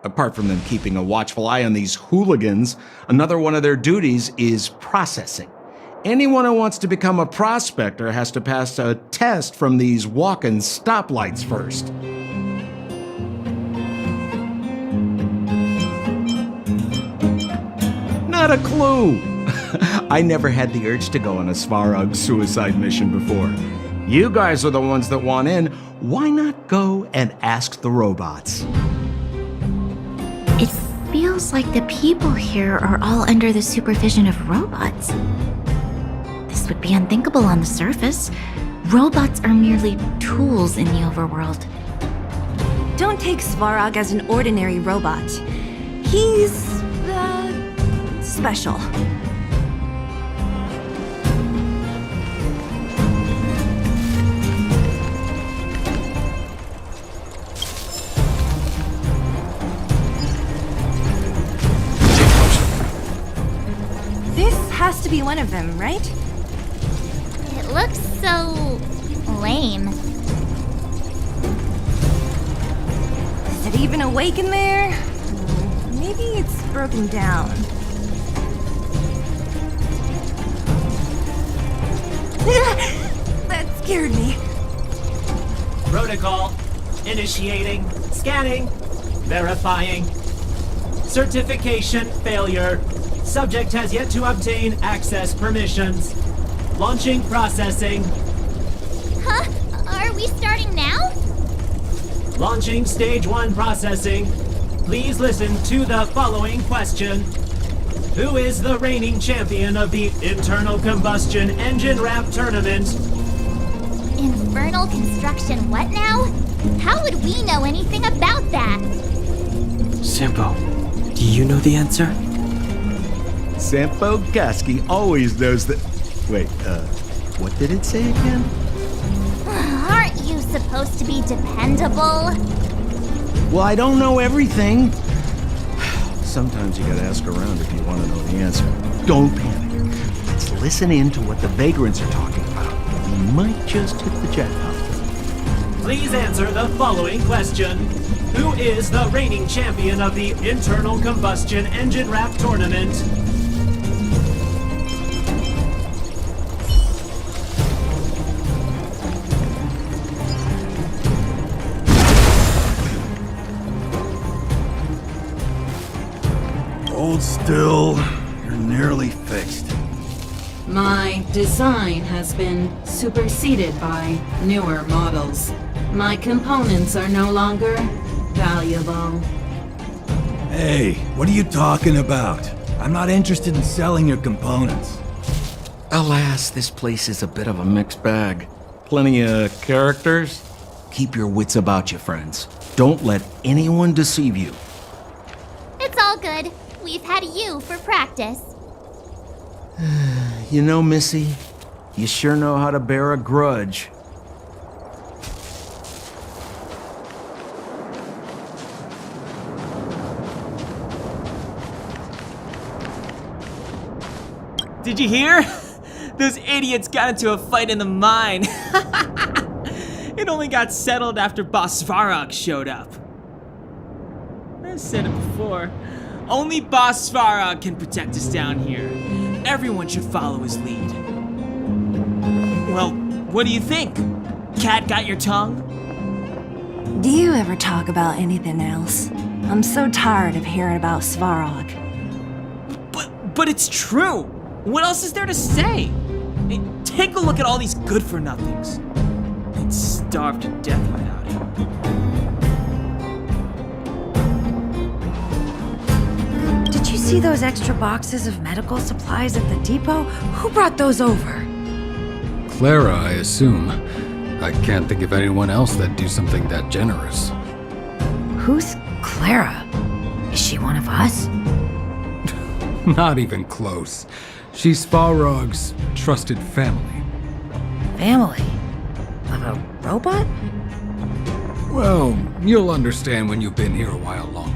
Apart from them keeping a watchful eye on these hooligans, another one of their duties is processing. Anyone who wants to become a prospector has to pass a test from these walk-in stoplights first. Not a clue! I never had the urge to go on a Svarog suicide mission before. You guys are the ones that want in. Why not go and ask the robots? It feels like the people here are all under the supervision of robots. This would be unthinkable on the surface. Robots are merely tools in the overworld. Don't take Svarog as an ordinary robot. He's, special. This has to be one of them, right? It looks so lame. Is it even awake in there? Maybe it's broken down. That scared me. Protocol. Initiating. Scanning. Verifying. Certification failure. Subject has yet to obtain access permissions. Launching processing. Huh? Are we starting now? Launching stage 1 processing. Please listen to the following question. Who is the reigning champion of the Internal Combustion Engine Wrap Tournament? Infernal construction what now? How would we know anything about that? Sampo, do you know the answer? Sampo Koski always knows that. Wait, what did it say again? Aren't you supposed to be dependable? Well, I don't know everything. Sometimes you gotta ask around if you want to know the answer. Don't panic. Let's listen in to what the vagrants are talking about. We might just hit the jackpot. Please answer the following question. Who is the reigning champion of the Internal Combustion Engine Wrap Tournament? Hold still. You're nearly fixed. My design has been superseded by newer models. My components are no longer valuable. Hey, what are you talking about? I'm not interested in selling your components. Alas, this place is a bit of a mixed bag. Plenty of characters. Keep your wits about you, friends. Don't let anyone deceive you. It's all good. We've had you for practice. You know, Missy, you sure know how to bear a grudge. Did you hear? Those idiots got into a fight in the mine. It only got settled after Boss Svarog showed up. I said it before. Only Boss Svarog can protect us down here. Everyone should follow his lead. Well, what do you think? Cat got your tongue? Do you ever talk about anything else? I'm so tired of hearing about Svarog. But it's true. What else is there to say? Hey, take a look at all these good-for-nothings. They'd starve to death without him. Did you see those extra boxes of medical supplies at the depot? Who brought those over? Clara, I assume. I can't think of anyone else that'd do something that generous. Who's Clara? Is she one of us? Not even close. She's Svarog's trusted family. Family? Of a robot? Well, you'll understand when you've been here a while longer.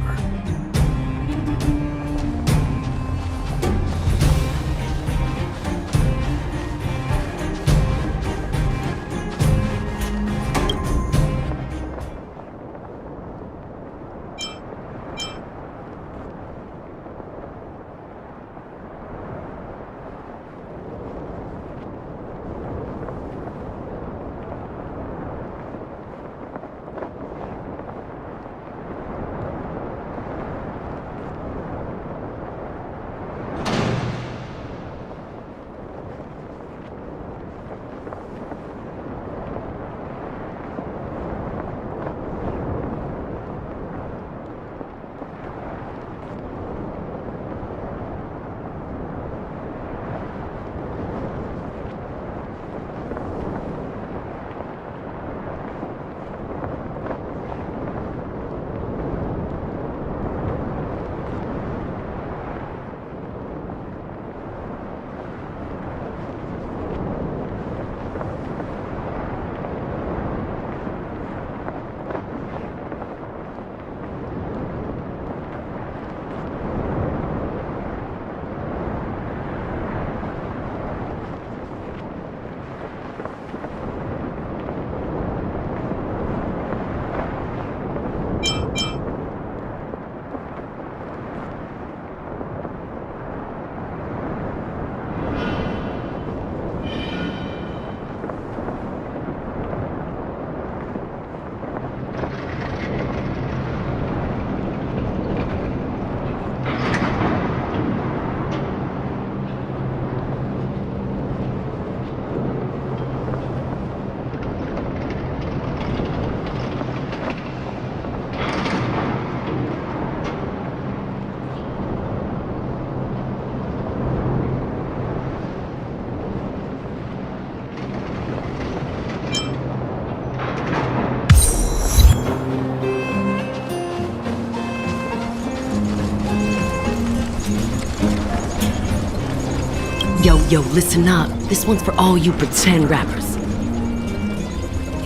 Yo, listen up. This one's for all you pretend rappers.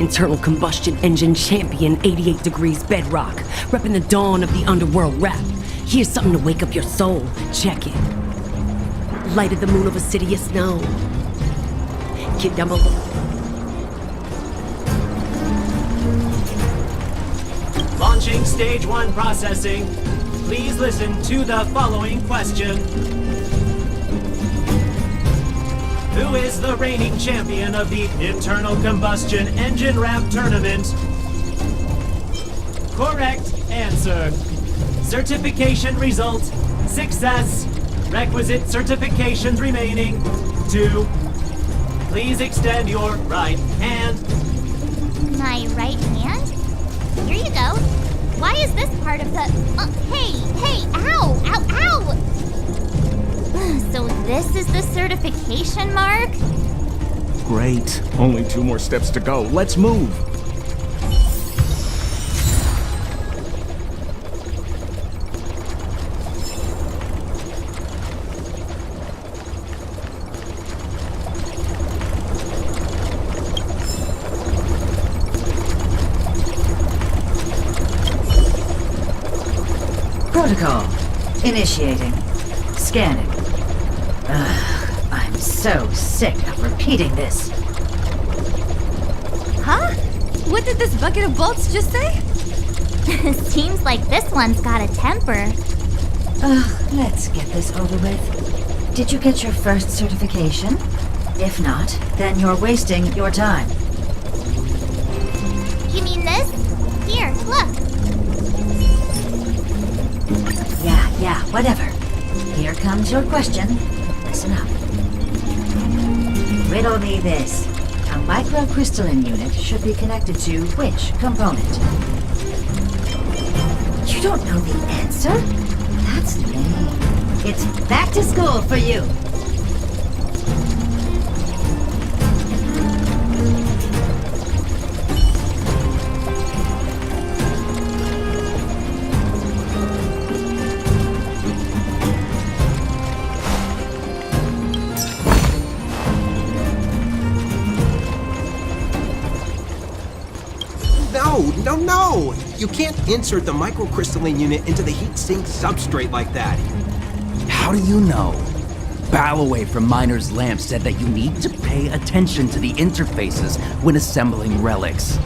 Internal combustion engine champion, 88 degrees bedrock, repping the dawn of the underworld rap. Here's something to wake up your soul. Check it. Light of the moon over Sidious snow. Kid down below. Launching stage 1 processing. Please listen to the following question. Who is the reigning champion of the Internal Combustion Engine Rap Tournament? Correct answer. Certification result, success. Requisite certifications remaining, 2. Please extend your right hand. My right hand? Here you go. Why is this part of the... hey, ow, ow, ow! So this is the certification mark? Great. Only 2 more steps to go. Let's move. Protocol. Initiating. Scanning. I'm so sick of repeating this. Huh? What did this bucket of bolts just say? Seems like this one's got a temper. Let's get this over with. Did you get your first certification? If not, then you're wasting your time. You mean this? Here, look. Yeah, whatever. Here comes your question. Listen up. Riddle me this. A microcrystalline unit should be connected to which component? You don't know the answer? That's lame. It's back to school for you. No! You can't insert the microcrystalline unit into the heat-sink substrate like that. How do you know? Balloway from Miner's Lamp said that you need to pay attention to the interfaces when assembling relics.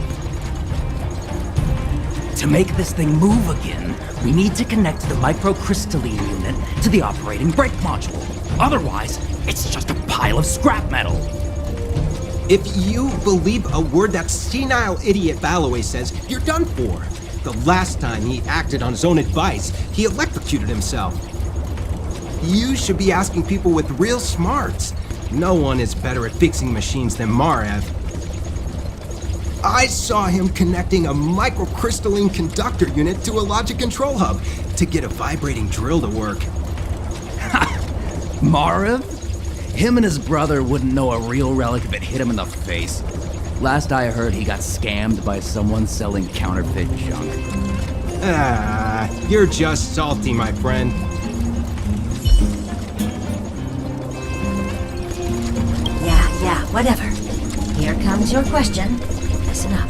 To make this thing move again, we need to connect the microcrystalline unit to the operating brake module. Otherwise, it's just a pile of scrap metal. If you believe a word that senile idiot Balloway says, you're done for. The last time he acted on his own advice, he electrocuted himself. You should be asking people with real smarts. No one is better at fixing machines than Marev. I saw him connecting a microcrystalline conductor unit to a logic control hub to get a vibrating drill to work. Marev? Him and his brother wouldn't know a real relic if it hit him in the face. Last I heard, he got scammed by someone selling counterfeit junk. You're just salty, my friend. Yeah, whatever. Here comes your question. Listen up.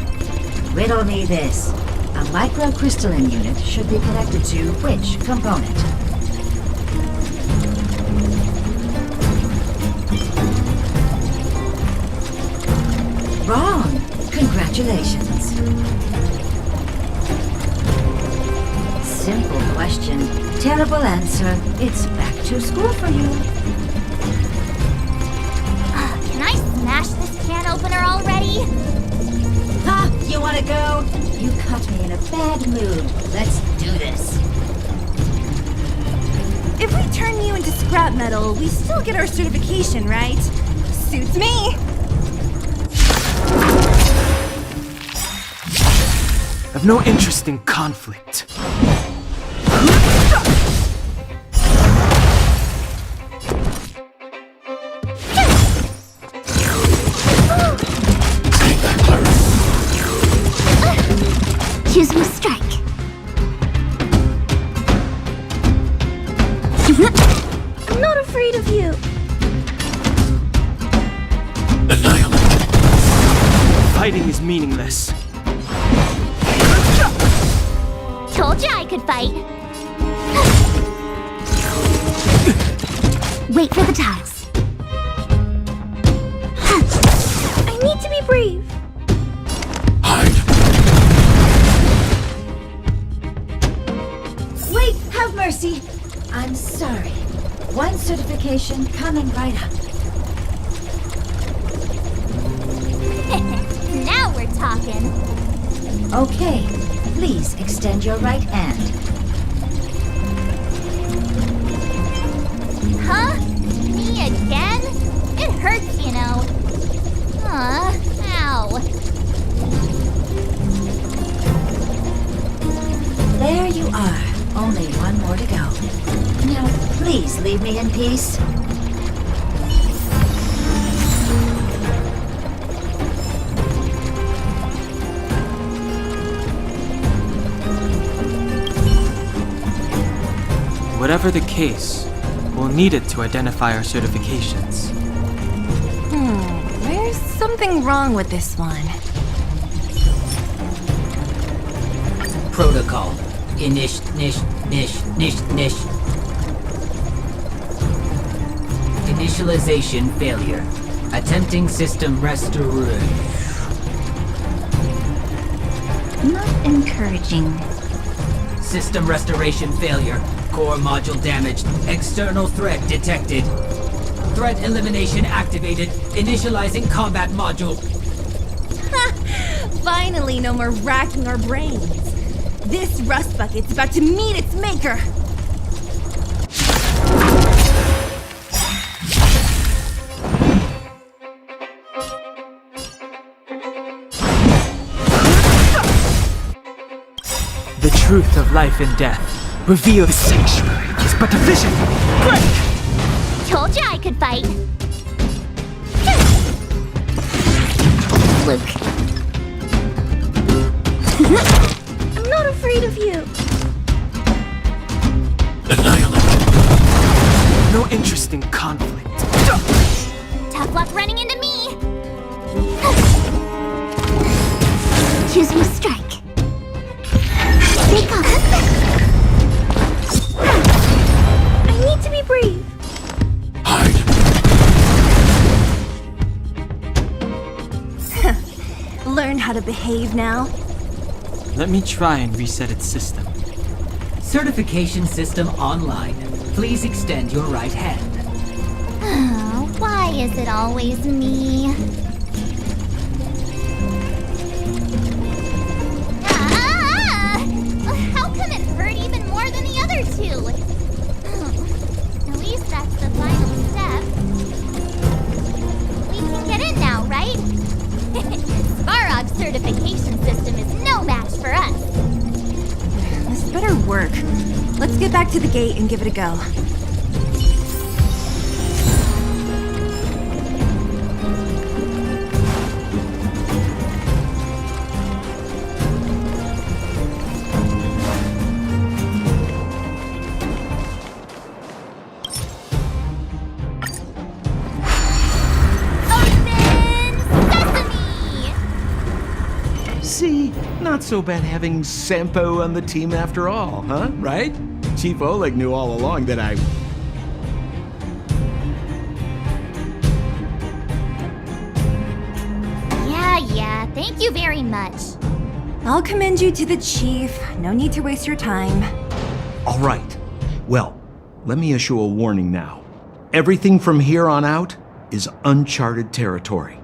Riddle me this. A microcrystalline unit should be connected to which component? Wrong. Congratulations. Simple question. Terrible answer. It's back to school for you. Can I smash this can opener already? Ha! You wanna go? You caught me in a bad mood. Let's do this. If we turn you into scrap metal, we still get our certification, right? Suits me. I've no interest in conflict. Choose your strike. I'm not afraid of you. Fighting is meaningless. Told you I could fight. Wait for the tiles. I need to be brave. Wait, have mercy. I'm sorry. One certification coming right up. Now we're talking. Okay, please extend your right hand. Huh? Me again? It hurts, you know. Ow. There you are. Only one more to go. Now, please leave me in peace. Whatever the case, we'll need it to identify our certifications. There's something wrong with this one. Protocol. Nish. Initialization failure. Attempting system restoration. Not encouraging. System restoration failure. Core module damaged. External threat detected. Threat elimination activated. Initializing combat module. Finally, no more racking our brains. This rust bucket's about to meet its maker. The truth of life and death. Reveal the sanctuary is but a vision. Break! Told you I could fight. Luke. I'm not afraid of you. No interest in conflict. Tough luck running into me. Choose your strike. Sneak up. I need to be brave. Learn how to behave now. Let me try and reset its system. Certification system online. Please extend your right hand. Why is it always me? How come it hurt even more than the other two? At least that's the final step. We can get in now, right? Svarog's certification system is no match for us. This better work. Let's get back to the gate and give it a go. See, not so bad having Sampo on the team after all, huh? Right? Chief Oleg knew all along that I... Yeah, thank you very much. I'll commend you to the chief. No need to waste your time. All right. Well, let me issue a warning now. Everything from here on out is uncharted territory.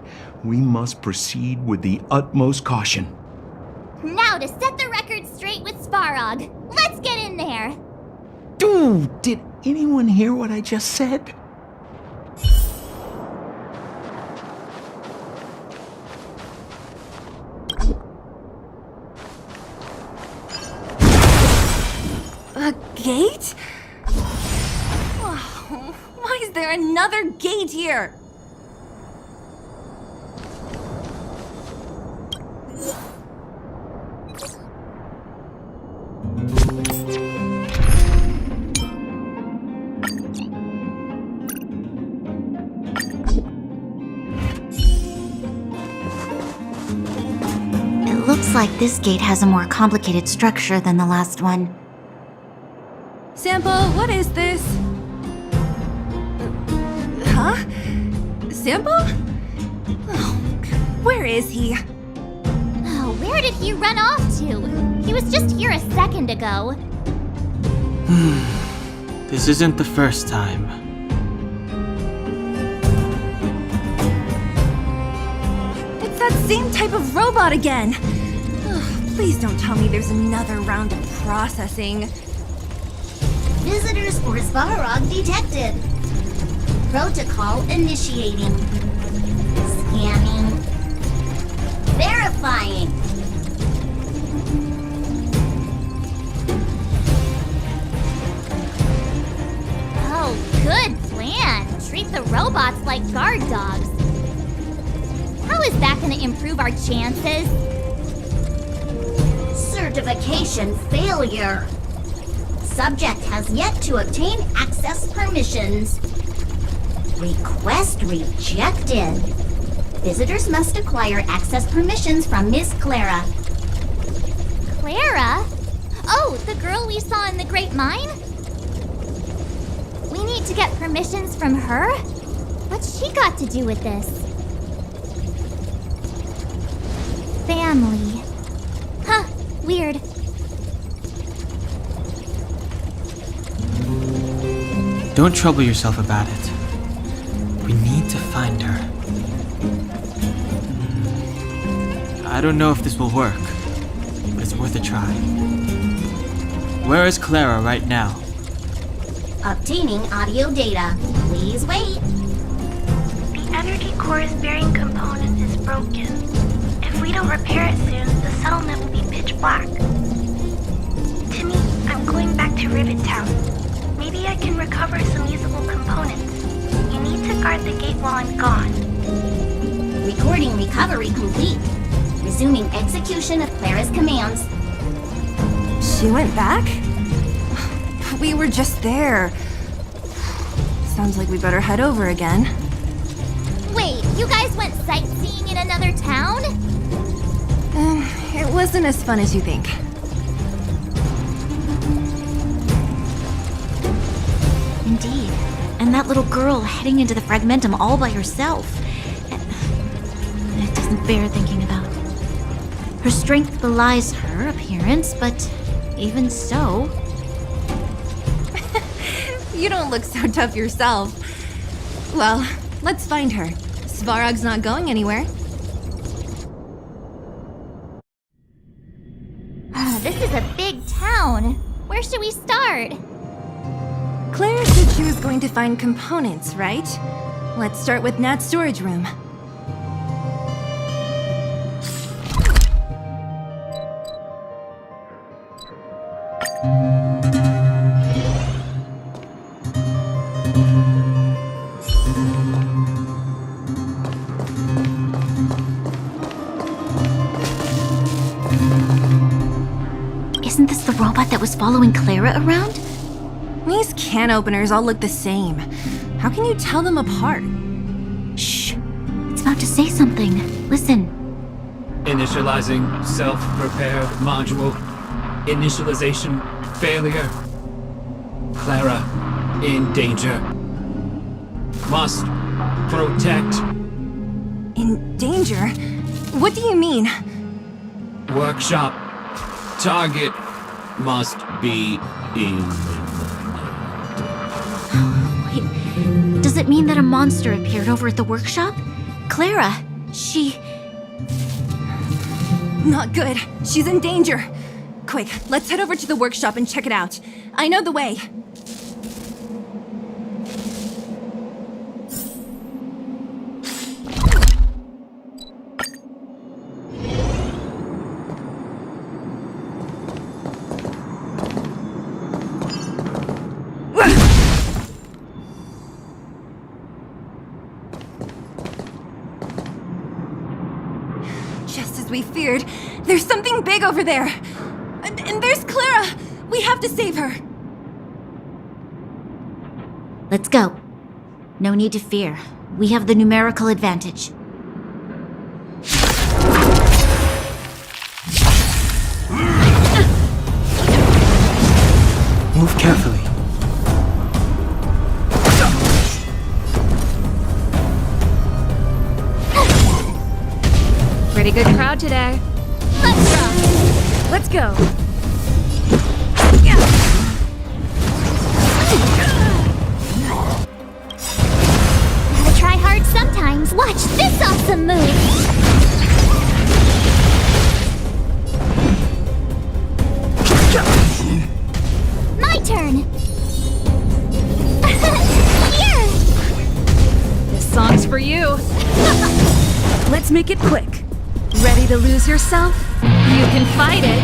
We must proceed with the utmost caution. Now to set the record straight with Svarog. Let's get in there. Dude, did anyone hear what I just said? A gate? Oh, why is there another gate here? Looks like this gate has a more complicated structure than the last one. Sample, what is this? Huh? Sample? Oh, where is he? Oh, where did he run off to? He was just here a second ago. This isn't the first time. It's that same type of robot again. Ugh, please don't tell me there's another round of processing. Visitors for Svarog detected. Protocol initiating. Scanning. Verifying. Oh, good plan. Treat the robots like guard dogs. How is that going to improve our chances? Certification failure. Subject has yet to obtain access permissions. Request rejected. Visitors must acquire access permissions from Miss Clara. Clara? Oh, the girl we saw in the Great Mine? We need to get permissions from her? What's she got to do with this? Family. Huh, weird. Don't trouble yourself about it. We need to find her. I don't know if this will work, but it's worth a try. Where is Clara right now? Obtaining audio data. Please wait. The energy core's bearing component is broken. If we don't repair it soon, the settlement will be pitch black. Timmy, I'm going back to Rivet Town. Maybe I can recover some usable components. You need to guard the gate while I'm gone. Recording recovery complete. Resuming execution of Clara's commands. She went back? We were just there. Sounds like we better head over again. Wait, you guys went sightseeing in another town? It wasn't as fun as you think. Indeed. And that little girl heading into the Fragmentum all by herself. It doesn't bear thinking about. Her strength belies her appearance, but even so... You don't look so tough yourself. Well, let's find her. Svarog's not going anywhere. This is a big town. Where should we start? Clara said she was going to find components, right? Let's start with Nat's storage room. Isn't this the robot that was following Clara around? These can openers all look the same. How can you tell them apart? Shh. It's about to say something. Listen. Initializing self-repaired module. Initialization failure. Clara in danger. Must protect. In danger? What do you mean? Workshop. Target must be in. Wait, does it mean that a monster appeared over at the workshop? Clara, she... Not good. She's in danger. Quick, let's head over to the workshop and check it out. I know the way. Just as we feared, there's something big over there. And there's Clara! We have to save her! Let's go. No need to fear. We have the numerical advantage. Move carefully. Pretty good crowd today. Let's go. Let's go. Gotta try hard sometimes. Watch this awesome move. My turn. Here. This song's for you. Let's make it quick. Ready to lose yourself? You can fight it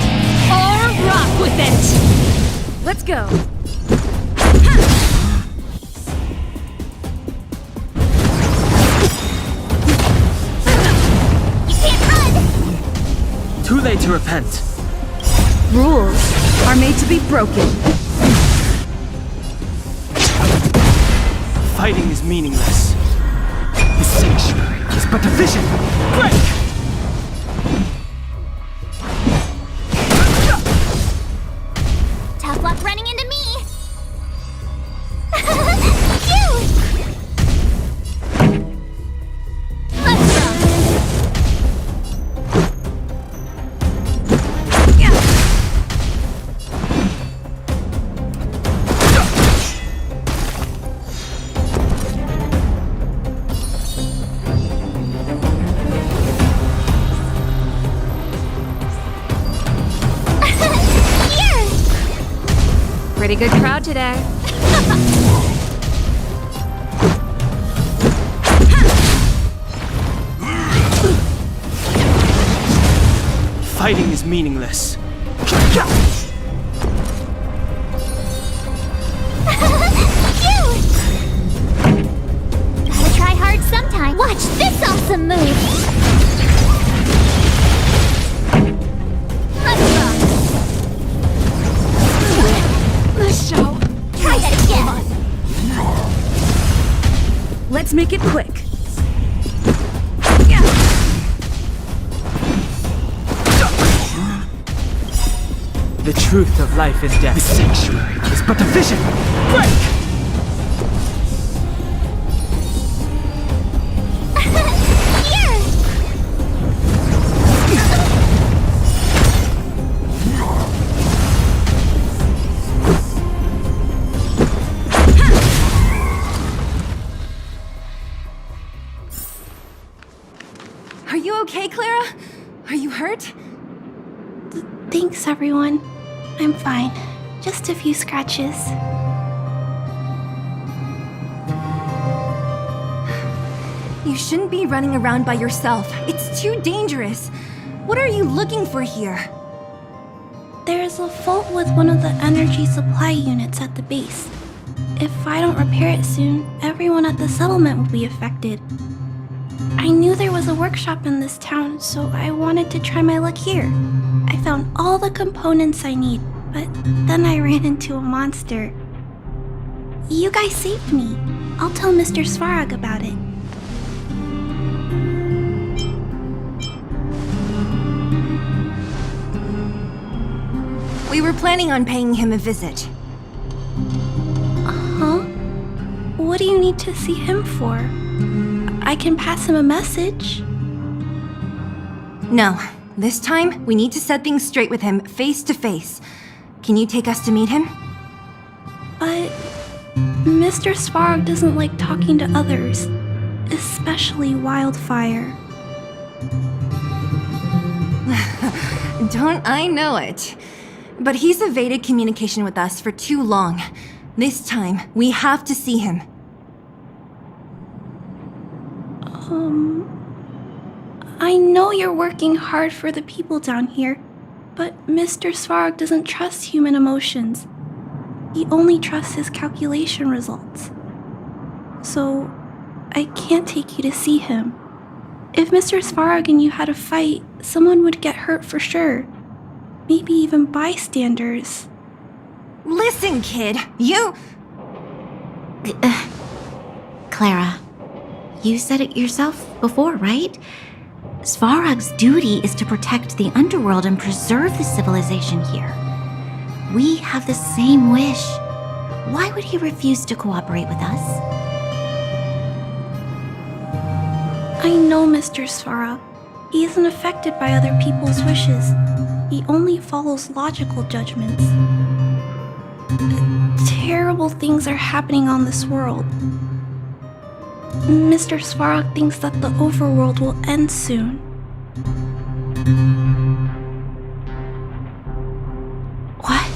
or rock with it. Let's go. You can't run. Too late to repent. Rules are made to be broken. Fighting is meaningless. The sanctuary is but a vision. Break! Tough luck running into me. Let's go. Pretty good crowd today. Fighting is meaningless. Gotta try hard sometime. Watch this awesome move. Let's go. Nice show. Try that again. Let's make it quick. The truth of life and death. The sanctuary is but a vision. Break! Here. Are you okay, Clara? Are you hurt? Thanks, everyone. I'm fine. Just a few scratches. You shouldn't be running around by yourself. It's too dangerous. What are you looking for here? There's a fault with one of the energy supply units at the base. If I don't repair it soon, everyone at the settlement will be affected. I knew there was a workshop in this town, so I wanted to try my luck here. I found all the components I need, but then I ran into a monster. You guys saved me. I'll tell Mr. Svarog about it. We were planning on paying him a visit. Huh? What do you need to see him for? I can pass him a message. No, this time we need to set things straight with him face to face. Can you take us to meet him? But Mr. Svarog doesn't like talking to others, especially Wildfire. Don't I know it? But he's evaded communication with us for too long. This time, we have to see him. I know you're working hard for the people down here, but Mr. Svarog doesn't trust human emotions. He only trusts his calculation results. So, I can't take you to see him. If Mr. Svarog and you had a fight, someone would get hurt for sure. Maybe even bystanders. Listen, kid, you... Clara, you said it yourself before, right? Svarog's duty is to protect the underworld and preserve the civilization here. We have the same wish. Why would he refuse to cooperate with us? I know Mr. Svarog. He isn't affected by other people's wishes. He only follows logical judgments. Terrible things are happening on this world. Mr. Svarog thinks that the overworld will end soon. What?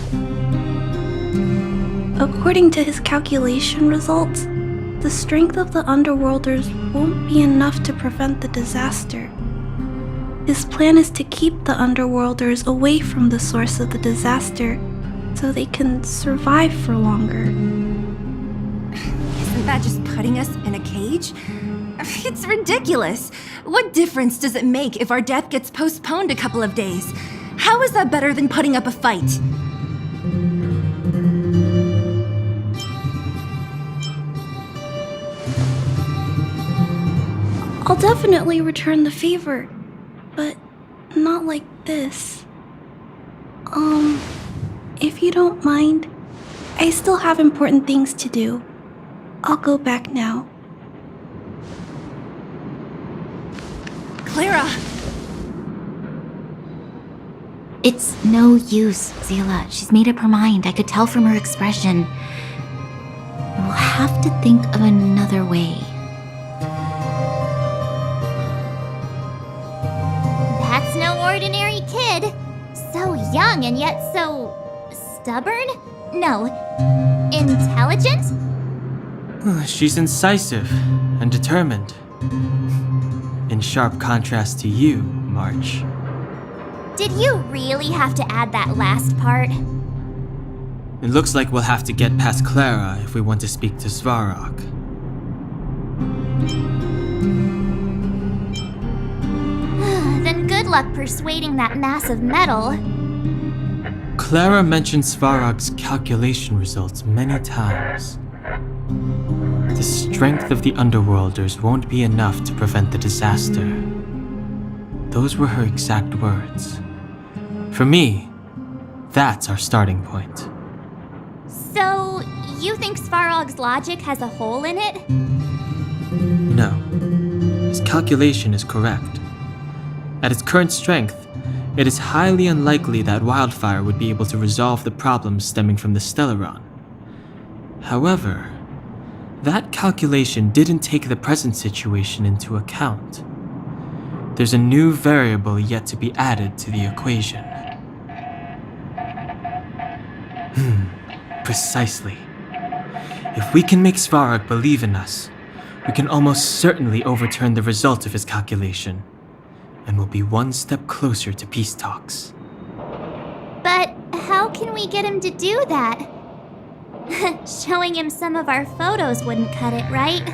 According to his calculation results, the strength of the Underworlders won't be enough to prevent the disaster. His plan is to keep the Underworlders away from the source of the disaster so they can survive for longer. Isn't that just putting us in a cage? It's ridiculous. What difference does it make if our death gets postponed a couple of days? How is that better than putting up a fight? I'll definitely return the favor, but not like this. If you don't mind, I still have important things to do. I'll go back now. Clara! It's no use, Zila. She's made up her mind. I could tell from her expression. We'll have to think of another way. That's no ordinary kid. So young and yet so stubborn? No, intelligent? She's incisive and determined. In sharp contrast to you, March. Did you really have to add that last part? It looks like we'll have to get past Clara if we want to speak to Svarog. Then good luck persuading that mass of metal. Clara mentioned Svarog's calculation results many times. The strength of the Underworlders won't be enough to prevent the disaster. Those were her exact words. For me, that's our starting point. So, you think Svarog's logic has a hole in it? No. His calculation is correct. At its current strength, it is highly unlikely that Wildfire would be able to resolve the problems stemming from the Stellaron. However, that calculation didn't take the present situation into account. There's a new variable yet to be added to the equation. Precisely. If we can make Svarog believe in us, we can almost certainly overturn the result of his calculation, and we'll be one step closer to peace talks. But how can we get him to do that? Showing him some of our photos wouldn't cut it, right?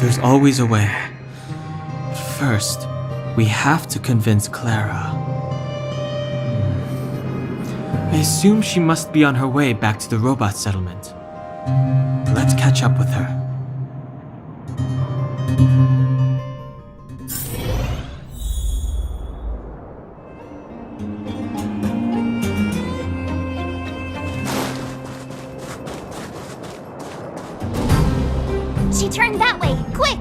There's always a way. First, we have to convince Clara. I assume she must be on her way back to the robot settlement. Let's catch up with her. She turned that way! Quick!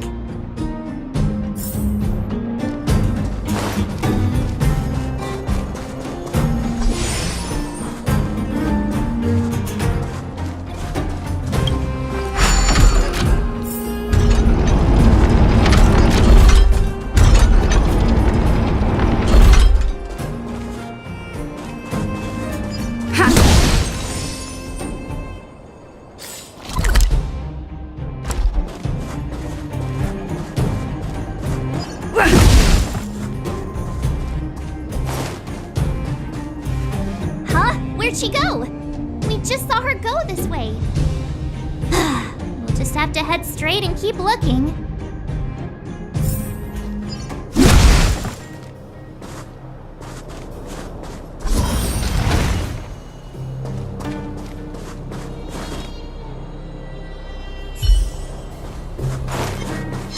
Where'd she go? We just saw her go this way. We'll just have to head straight and keep looking.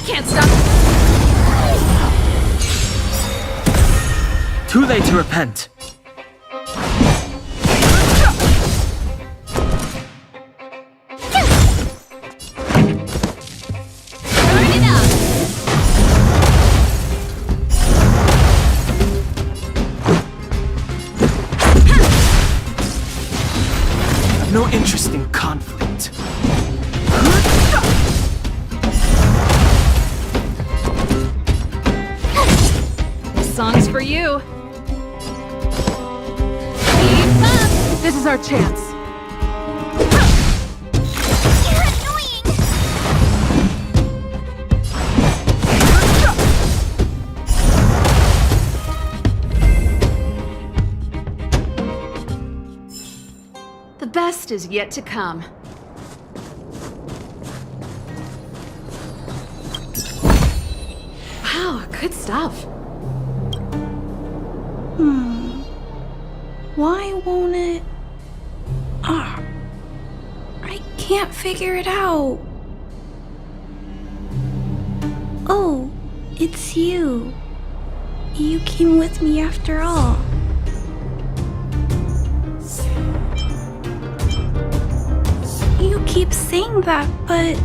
Can't stop. Too late to repent. you. Keep up! This is our chance. You're annoying! The best is yet to come. Wow, good stuff. Why won't it... I can't figure it out. Oh, it's you. You came with me after all. You keep saying that, but...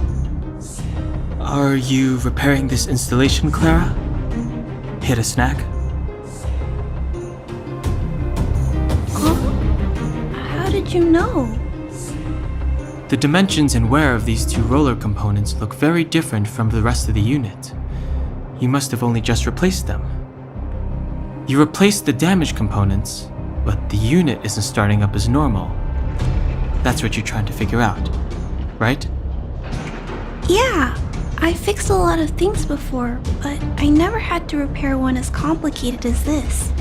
Are you repairing this installation, Clara? Hit a snack? How did you know? The dimensions and wear of these two roller components look very different from the rest of the unit. You must have only just replaced them. You replaced the damaged components, but the unit isn't starting up as normal. That's what you're trying to figure out, right? Yeah, I fixed a lot of things before, but I never had to repair one as complicated as this.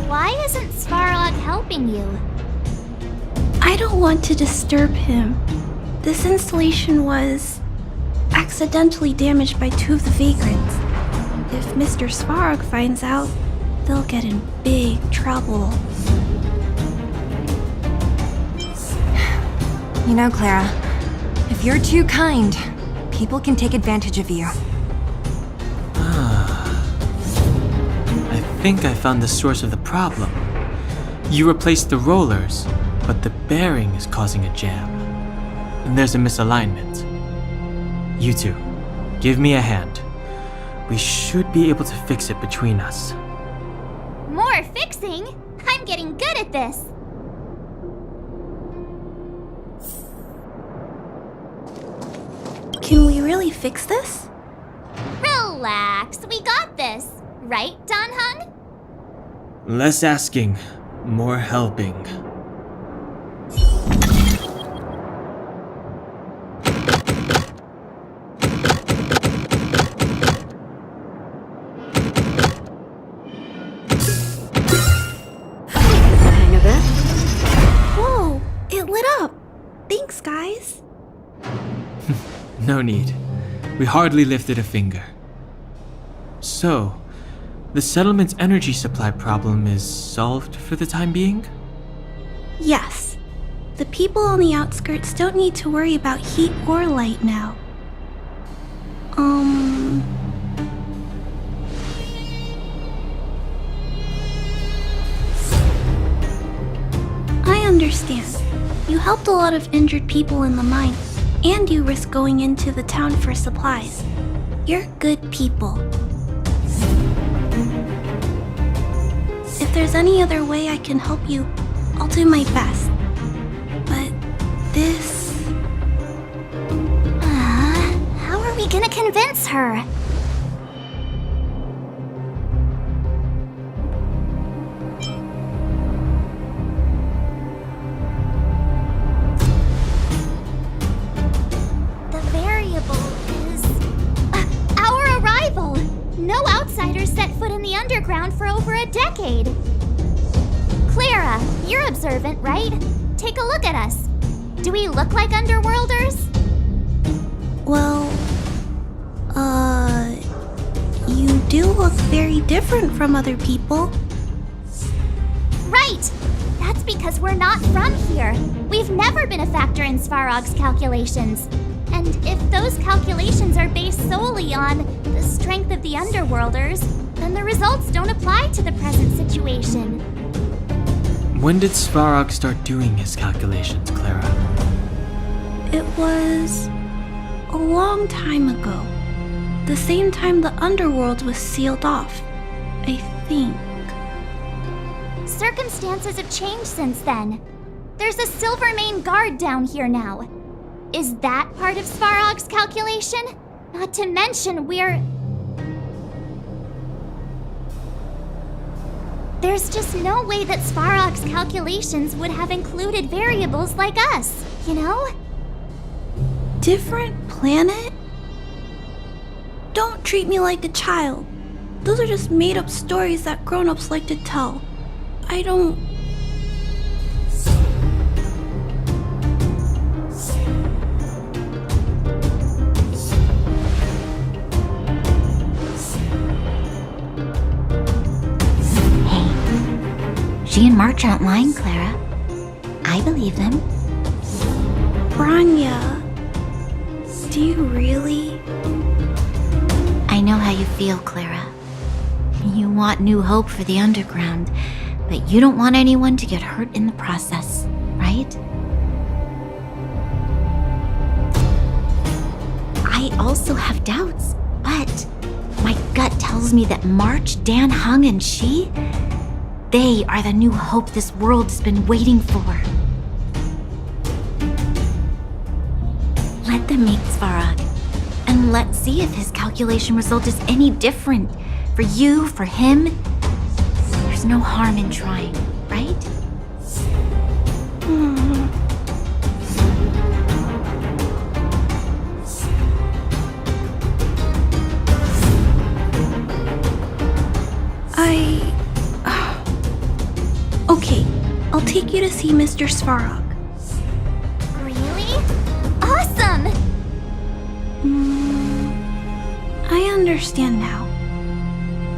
Why isn't Svarog helping you? I don't want to disturb him. This installation was accidentally damaged by two of the vagrants. If Mr. Svarog finds out, they'll get in big trouble. You know, Clara, if you're too kind, people can take advantage of you. I think I found the source of the problem. You replaced the rollers, but the bearing is causing a jam. And there's a misalignment. You two, give me a hand. We should be able to fix it between us. More fixing? I'm getting good at this. Can we really fix this? Relax, we got this. Right, Don Hung? Less asking, more helping. Hang of it? Whoa, it lit up. Thanks, guys. No need. We hardly lifted a finger. So, the settlement's energy supply problem is solved for the time being? Yes. The people on the outskirts don't need to worry about heat or light now. I understand. You helped a lot of injured people in the mine, and you risked going into the town for supplies. You're good people. If there's any other way I can help you, I'll do my best. But this... How are we gonna convince her? The variable is... our arrival! No outsiders set foot in the underground for over a decade. Clara, you're observant, right? Take a look at us. Do we look like underworlders? Well, you do look very different from other people. Right! That's because we're not from here. We've never been a factor in Svarog's calculations. And if those calculations are based solely on the strength of the underworlders, then the results don't apply to the present situation. When did Svarog start doing his calculations, Clara? It was a long time ago. The same time the underworld was sealed off, I think. Circumstances have changed since then. There's a Silvermane guard down here now. Is that part of Svarog's calculation? Not to mention we're... There's just no way that Svarog's calculations would have included variables like us, you know? Different planet? Don't treat me like a child. Those are just made-up stories that grown-ups like to tell. I don't... She and March aren't lying, Clara. I believe them. Branya... Do you really? I know how you feel, Clara. You want new hope for the underground, but you don't want anyone to get hurt in the process, right? I also have doubts, but my gut tells me that March, Dan Hung, and she, they are the new hope this world's been waiting for. Let them meet Svarog, and let's see if his calculation result is any different. For you, for him, there's no harm in trying, right? Okay, I'll take you to see Mr. Svarog. Really? Awesome! I understand now.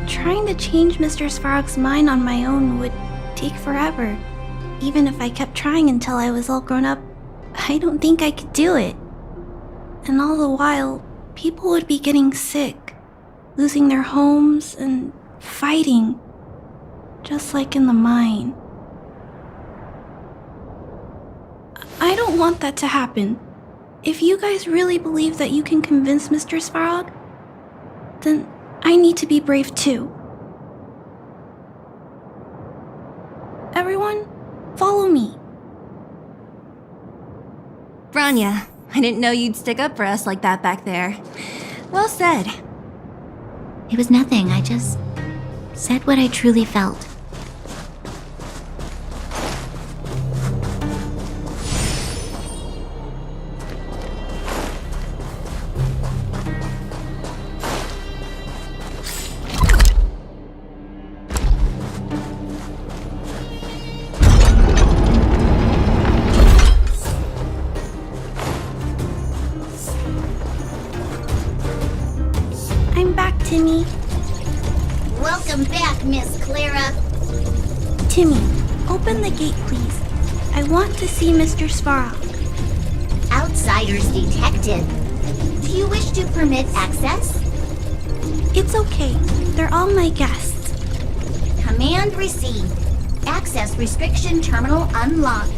Trying to change Mr. Svarog's mind on my own would take forever. Even if I kept trying until I was all grown up, I don't think I could do it. And all the while, people would be getting sick, losing their homes, and fighting. Just like in the mine. I don't want that to happen. If you guys really believe that you can convince Mr. Svarog, then I need to be brave too. Everyone, follow me. Branya, I didn't know you'd stick up for us like that back there. Well said. It was nothing, I just said what I truly felt. I'm back, Timmy. Welcome back, Miss Clara. Timmy, open the gate, please. I want to see Mr. Svarog. Outsiders detected. Do you wish to permit access? It's okay. They're all my guests. Command received. Access restriction terminal unlocked.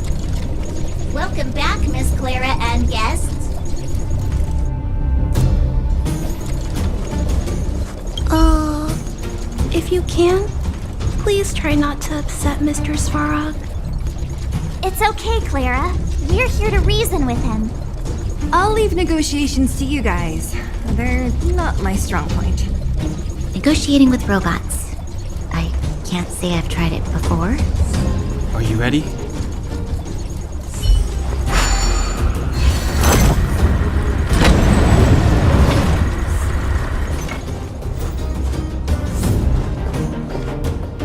Welcome back, Miss Clara and guests. If you can, please try not to upset Mr. Svarog. It's okay, Clara. We're here to reason with him. I'll leave negotiations to you guys. They're not my strong point. Negotiating with robots. I can't say I've tried it before. Are you ready?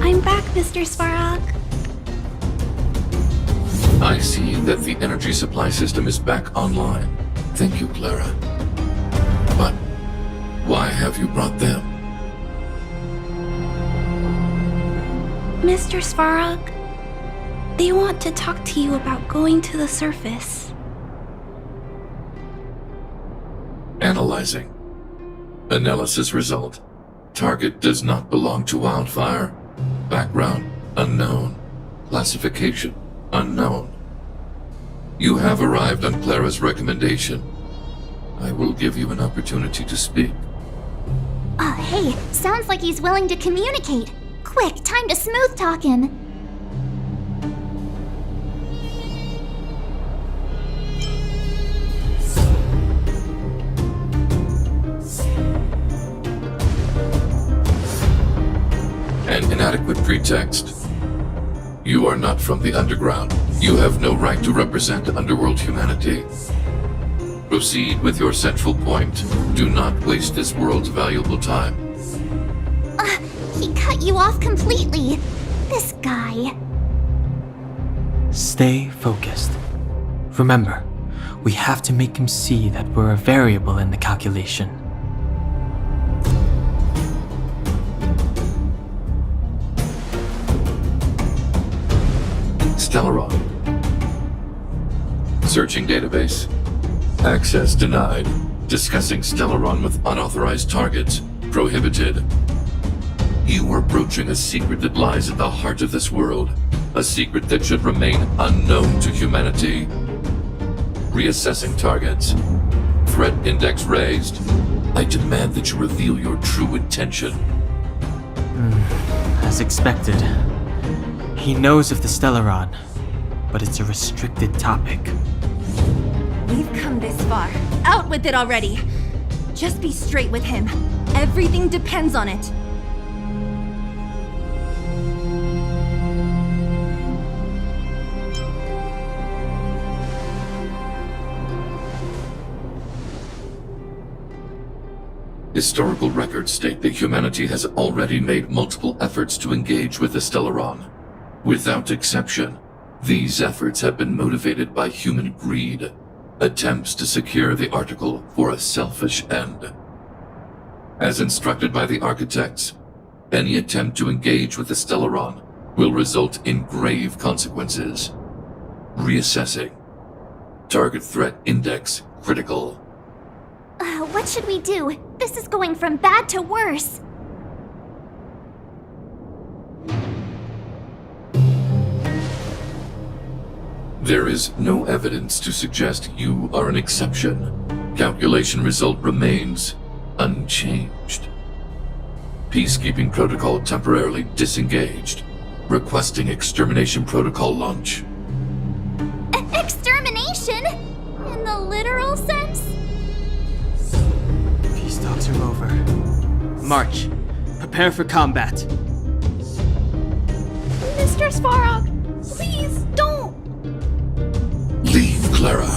I'm back, Mr. Svarog. I see that the energy supply system is back online. Thank you, Clara. But why have you brought them? Mr. Svarog, they want to talk to you about going to the surface. Analyzing. Analysis result. Target does not belong to Wildfire. Background unknown. Classification unknown. You have arrived on Clara's recommendation. I will give you an opportunity to speak. Oh, hey, sounds like he's willing to communicate. Quick, time to smooth talk him. An inadequate pretext. You are not from the underground. You have no right to represent underworld humanity. Proceed with your central point. Do not waste this world's valuable time. He cut you off completely. This guy. Stay focused. Remember, we have to make him see that we're a variable in the calculation. Stellaron. Searching database. Access denied. Discussing Stellaron with unauthorized targets. Prohibited. You are broaching a secret that lies at the heart of this world. A secret that should remain unknown to humanity. Reassessing targets. Threat index raised. I demand that you reveal your true intention. As expected. He knows of the Stellaron, but it's a restricted topic. We've come this far. Out with it already. Just be straight with him. Everything depends on it. Historical records state that humanity has already made multiple efforts to engage with the Stellaron. Without exception, these efforts have been motivated by human greed, attempts to secure the article for a selfish end. As instructed by the architects, any attempt to engage with the Stellaron will result in grave consequences. Reassessing. Target threat index critical. What should we do? This is going from bad to worse. There is no evidence to suggest you are an exception. Calculation result remains unchanged. Peacekeeping protocol temporarily disengaged. Requesting extermination protocol launch. Extermination? In the literal sense? Peace talks are over. March. Prepare for combat. Mr. Svarog, please don't! Leave, Clara.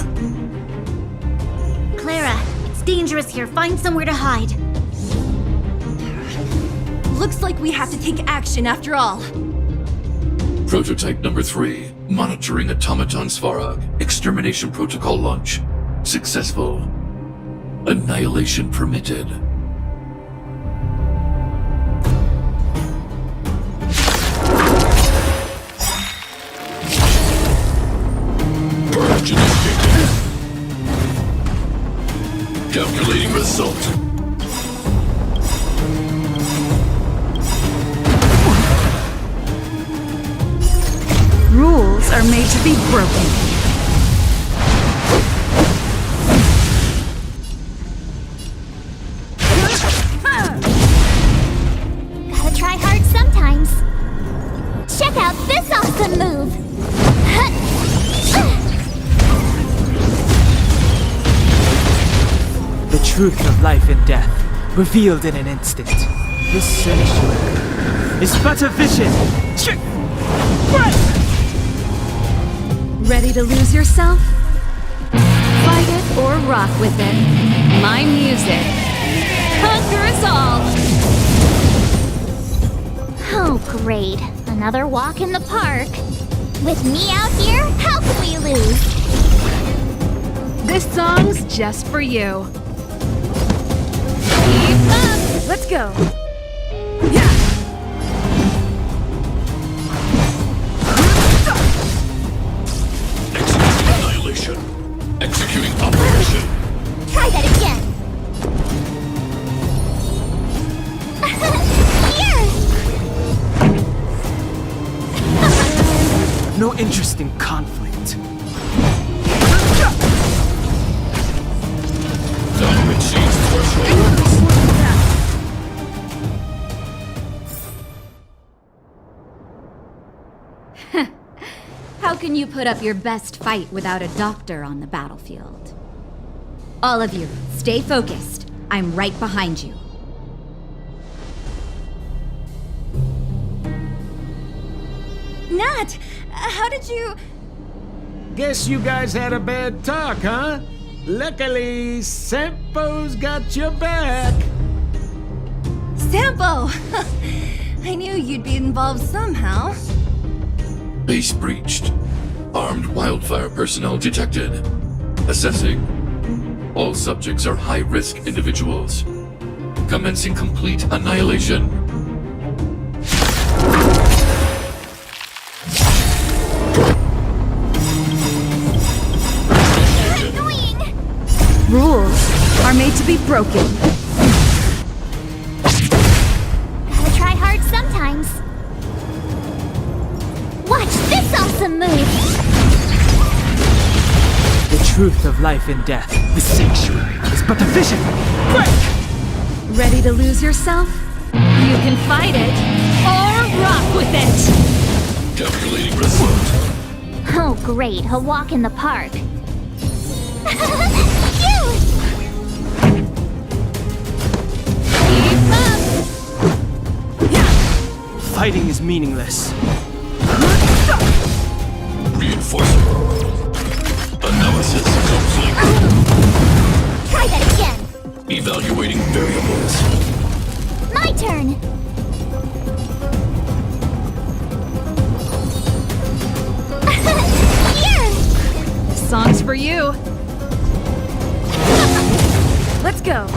Clara, it's dangerous here. Find somewhere to hide. Looks like we have to take action after all. Prototype number 3. Monitoring automaton Svarog. Extermination protocol launch. Successful. Annihilation permitted. Purge initiated. Calculating result. Rules are made to be broken. Gotta try hard sometimes. Check out this awesome move! The truth of life and death, revealed in an instant. This sanctuary is but a vision. Ready to lose yourself? Fight it or rock with it. My music conquers all! Oh, great. Another walk in the park. With me out here, how can we lose? This song's just for you. Keep up! Let's go! Annihilation. Executing operation. Try that again. No interest in conflict. Domination threshold. How can you put up your best fight without a doctor on the battlefield? All of you, stay focused. I'm right behind you. that? How did you... Guess you guys had a bad talk, huh? Luckily, Sampo's got your back. Sampo! I knew you'd be involved somehow. Base breached. Armed wildfire personnel detected. Assessing. All subjects are high-risk individuals. Commencing complete annihilation. Rules are made to be broken. Gotta try hard sometimes. Watch this awesome move! The truth of life and death, the sanctuary, is but a vision. Quick! Ready to lose yourself? You can fight it, or rock with it! Calculating result. Oh great, a walk in the park. Fighting is meaningless. Reinforcing. Analysis complete. Try that again. Evaluating variables. My turn. Here. This song's for you. Let's go.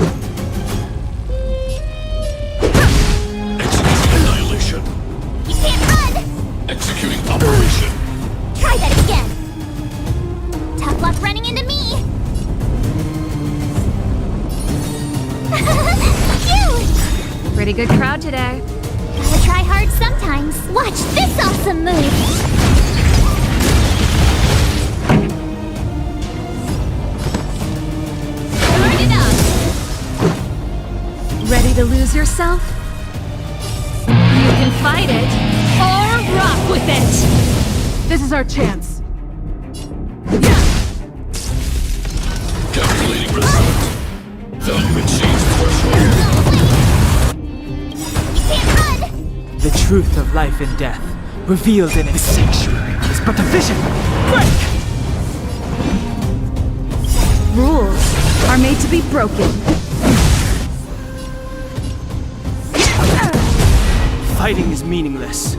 Annihilation. You can't run. Executing operation. Try that again. Tough luck running into me. Phew. Pretty good crowd today. Gotta try hard sometimes. Watch this awesome move. Turn it up. Ready to lose yourself? You can fight it, or rock with it! This is our chance. Calculating result. Value exceeds threshold. The truth of life and death, revealed in the sanctuary, is but a vision. Quick! Rules are made to be broken. Fighting is meaningless.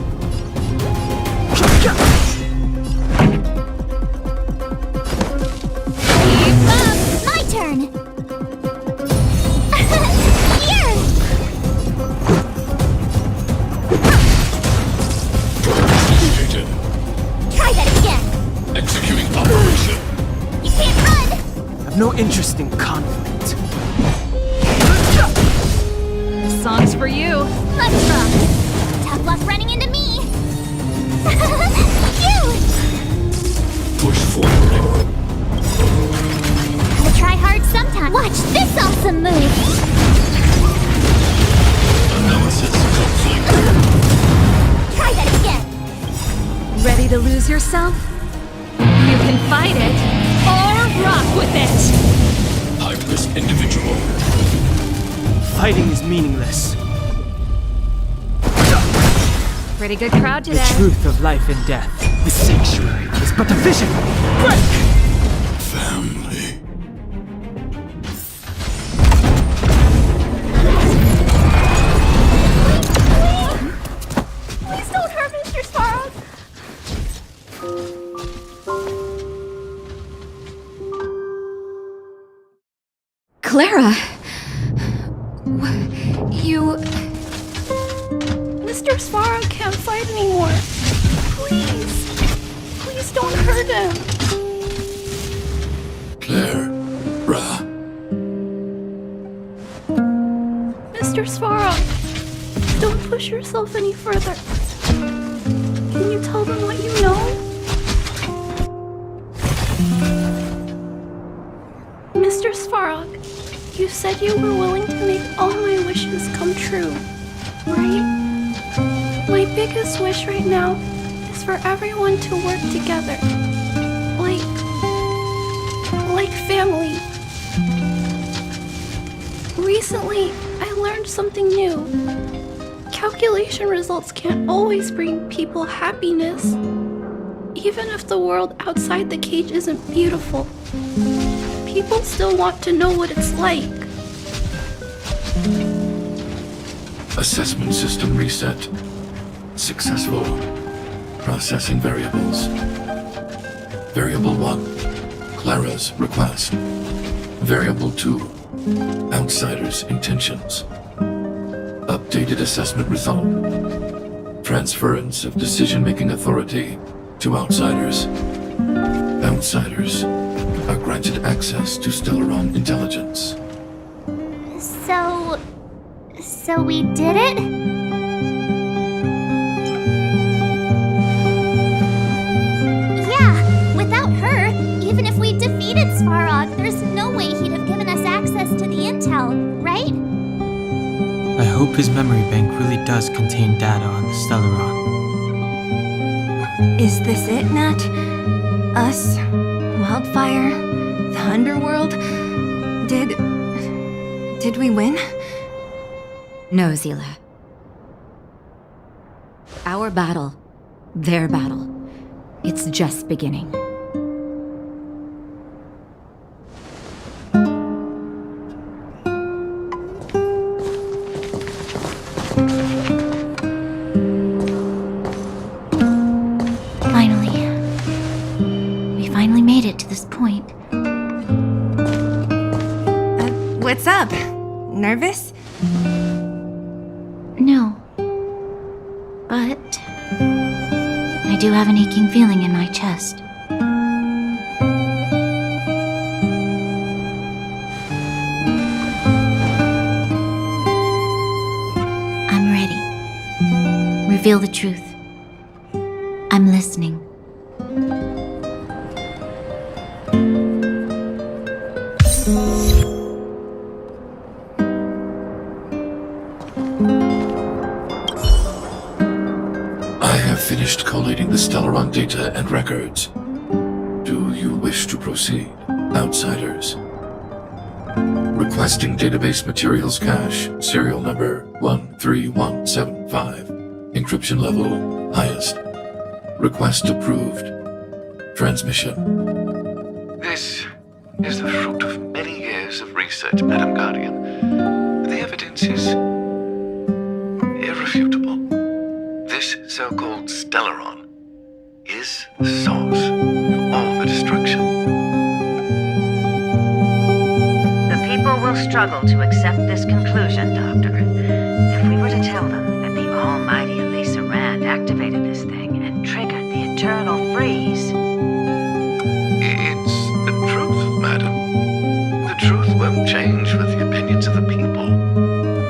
My turn. Here. Initiated. Try that again. Executing operation. You can't run. I've no interest in conflict. This song's for you. Let's rock. Tough luck running into me. Phew. Push forward. Gotta try hard sometimes. Watch this awesome move. Analysis complete. Try that again. Ready to lose yourself? You can fight it, or rock with it! High-risk individual. Fighting is meaningless. Pretty good crowd today. The truth of life and death, the sanctuary, is but a vision. Quick! Family. Please don't hurt Mr. Sparrow. Clara! You... Mr. Sparrow can't fight anymore. Please. Please don't hurt him. Clara. Mr. Sparrow, don't push yourself any further. Can you tell them what you know? Mr. Svarog, you said you were willing to make all my wishes come true, right? My biggest wish right now is for everyone to work together. Like family. Recently, I learned something new. calculation results can't always bring people happiness. Even if the world outside the cage isn't beautiful, people still want to know what it's like. Assessment system reset. Successful. Processing variables. Variable 1, Clara's request. Variable 2, Outsider's intentions. Updated assessment result. Transference of decision-making authority to outsiders. Outsiders are granted access to Stellaron intelligence. So we did it? Yeah, without her, even if we defeated Svarog, there's no way he'd have given us access to the intel, right? I hope his memory bank really does contain data on the Stellaron. Is this it, Nat? Us? Wildfire? The Underworld? Did we win? No, Zila. Our battle, their battle, it's just beginning. We finally made it to this point. What's up? Nervous? No. But I do have an aching feeling in my chest. I'm ready. Reveal the truth. I'm listening. Finished collating the Stellaron data and records. Do you wish to proceed, outsiders? Requesting database materials cache, serial number 13175. Encryption level, highest. Request approved. Transmission. This is the fruit of many years of research, Madam Guardian. The evidence is irrefutable. This so-called Stellaron is the source of all the destruction. The people will struggle to accept this conclusion, Doctor. If we were to tell them that the almighty Elisa Rand activated this thing and triggered the eternal freeze. It's the truth, madam. The truth won't change with the opinions of the people.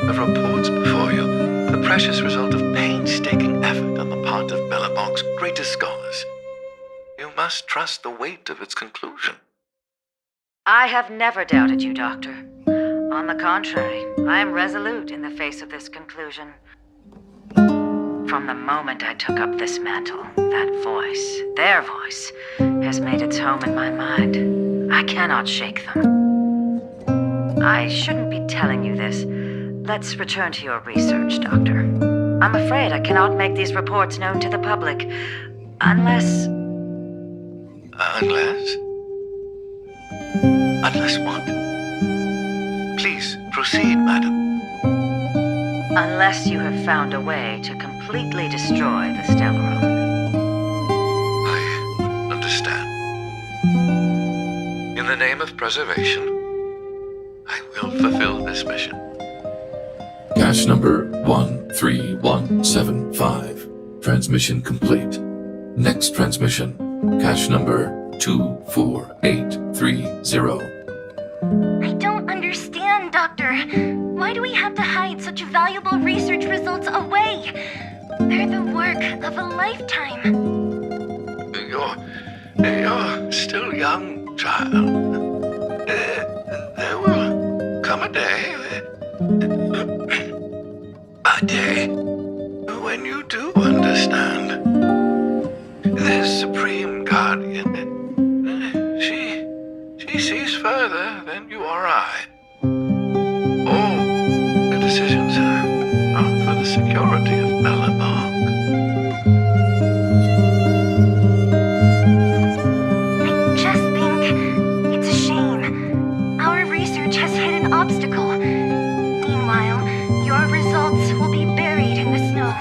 The reports before you are the precious result of painstaking effort on the part of Belobog's greatest scholars. You must trust the weight of its conclusion. I have never doubted you, Doctor. On the contrary, I am resolute in the face of this conclusion. From the moment I took up this mantle, that voice, their voice, has made its home in my mind. I cannot shake them. I shouldn't be telling you this. Let's return to your research, Doctor. I'm afraid I cannot make these reports known to the public, unless... Unless what? Please, proceed, madam. Unless you have found a way to completely destroy the Stellaron. I understand. In the name of preservation, I will fulfill this mission. Cache number 13175. Transmission complete. Next transmission. Cache number 24830. I don't understand, Doctor. Why do we have to hide such valuable research results away? They're the work of a lifetime. You're still young, child. There will come a day when you do understand. This Supreme Guardian, she sees further than you or I. All the decisions are for the security has hit an obstacle. Meanwhile, your results will be buried in the snow.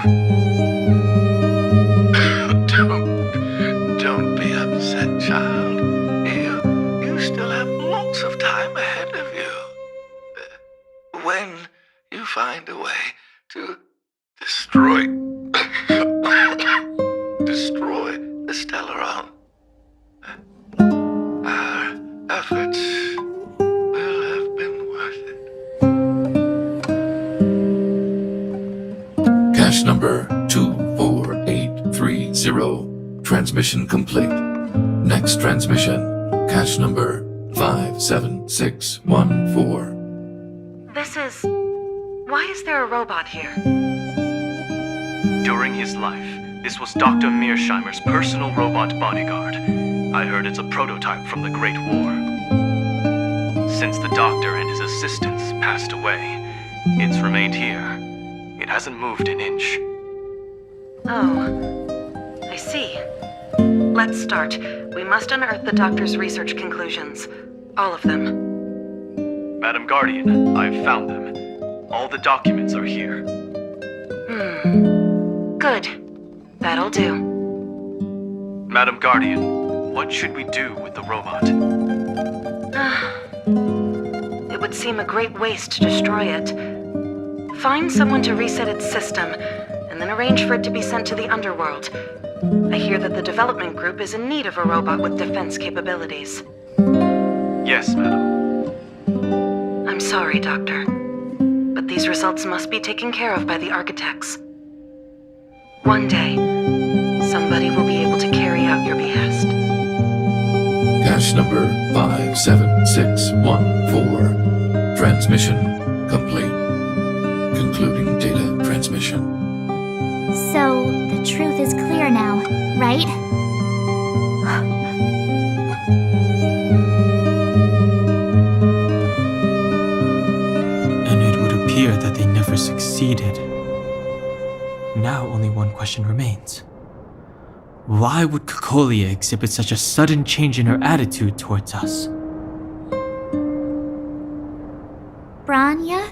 Don't be upset, child. You still have lots of time ahead of you. When you find a way to destroy the Stellaron, our efforts will have been worth it. Cache number 24830. Transmission complete. Next transmission. Cache number 57614. Why is there a robot here? During his life, this was Dr. Mearsheimer's personal robot bodyguard. I heard it's a prototype from the Great War. Since the doctor and his assistants passed away, it's remained here. It hasn't moved an inch. Oh, I see. Let's start. We must unearth the doctor's research conclusions. All of them. Madam Guardian, I've found them. All the documents are here. Good. That'll do. Madam Guardian, what should we do with the robot? It would seem a great waste to destroy it. Find someone to reset its system, and then arrange for it to be sent to the underworld. I hear that the development group is in need of a robot with defense capabilities. Yes, madam. I'm sorry, Doctor, but these results must be taken care of by the architects. One day, somebody will be able to carry out your behest. Cache number 57614. Transmission complete. Concluding data transmission. So, the truth is clear now, right? And it would appear that they never succeeded. Now only one question remains. Why would Cocolia exhibit such a sudden change in her attitude towards us? Branya?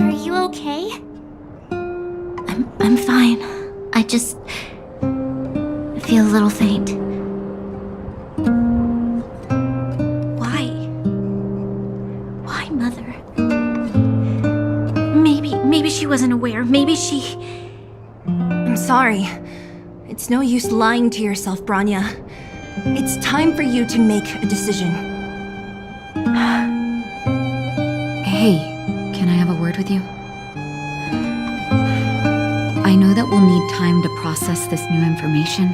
Are you okay? I'm fine. I just feel a little faint. Why, Mother? Maybe she wasn't aware. Maybe she... I'm sorry. It's no use lying to yourself, Branya. It's time for you to make a decision. Hey, can I have a word with you? I know that we'll need time to process this new information,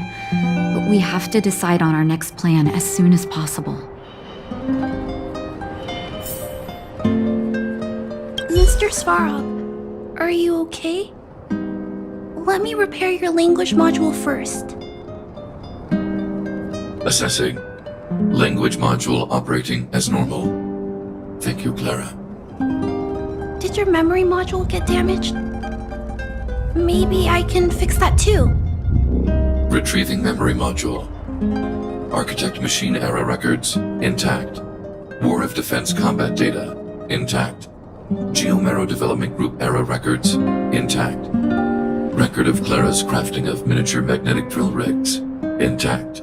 but we have to decide on our next plan as soon as possible. Mr. Svarog, are you okay? Let me repair your language module first. Assessing. Language module operating as normal. Thank you, Clara. Did your memory module get damaged? Maybe I can fix that too. Retrieving memory module. Architect machine error records intact. War of Defense combat data intact. Geomero development group error records intact. Record of Clara's crafting of miniature magnetic drill rigs intact.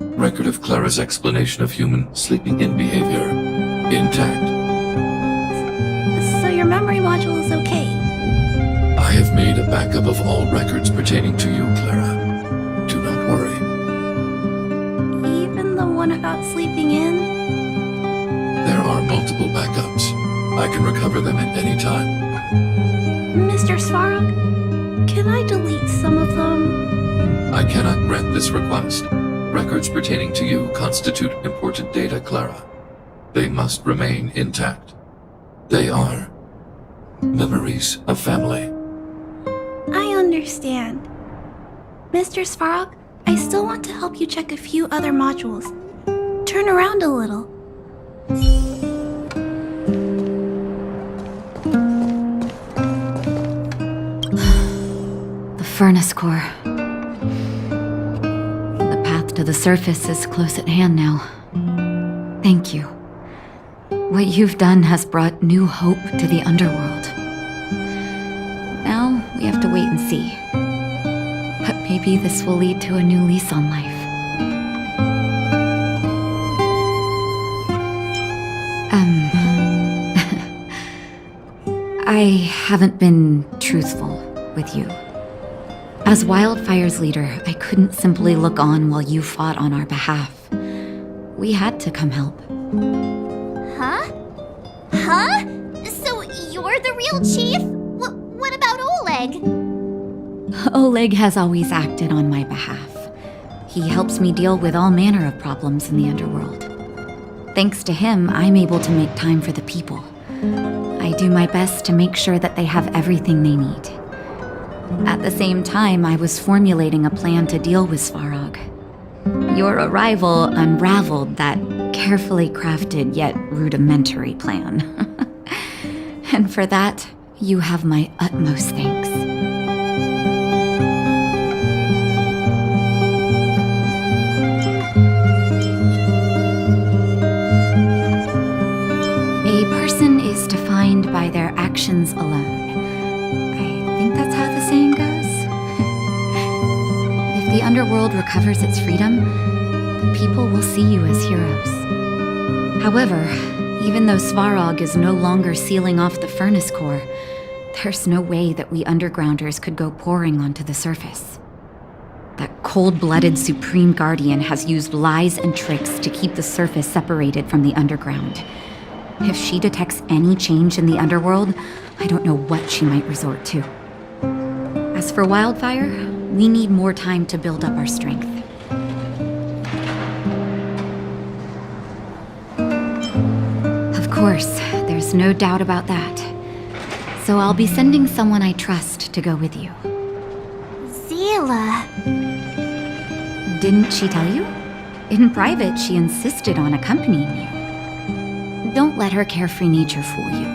Record of Clara's explanation of human sleeping in behavior intact. So your memory module is okay? I have made a backup of all records pertaining to you, Clara. Do not worry. Even the one about sleeping in? There are multiple backups. I can recover them at any time. Mr. Svarog, can I delete some of them? I cannot grant this request. Records pertaining to you constitute important data, Clara. They must remain intact. They are memories of family. I understand. Mr. Svarog, I still want to help you check a few other modules. Turn around a little. The furnace core. The path to the surface is close at hand now. Thank you. What you've done has brought new hope to the underworld. Now, we have to wait and see. But maybe this will lead to a new lease on life. I haven't been truthful with you. As Wildfire's leader, I couldn't simply look on while you fought on our behalf. We had to come help. Huh? Huh? So you're the real chief? What about Oleg? Oleg has always acted on my behalf. He helps me deal with all manner of problems in the underworld. Thanks to him, I'm able to make time for the people. I do my best to make sure that they have everything they need. At the same time, I was formulating a plan to deal with Svarog. Your arrival unraveled that carefully crafted yet rudimentary plan. And for that, you have my utmost thanks. A person is defined by their actions alone. I think that's how the saying goes. If the underworld recovers its freedom, the people will see you as heroes. However, even though Svarog is no longer sealing off the furnace core, there's no way that we undergrounders could go pouring onto the surface. That cold-blooded Supreme Guardian has used lies and tricks to keep the surface separated from the underground. If she detects any change in the underworld, I don't know what she might resort to. As for Wildfire, we need more time to build up our strength. Of course, there's no doubt about that. So I'll be sending someone I trust to go with you. Zila. Didn't she tell you? In private, she insisted on accompanying you. Don't let her carefree nature fool you.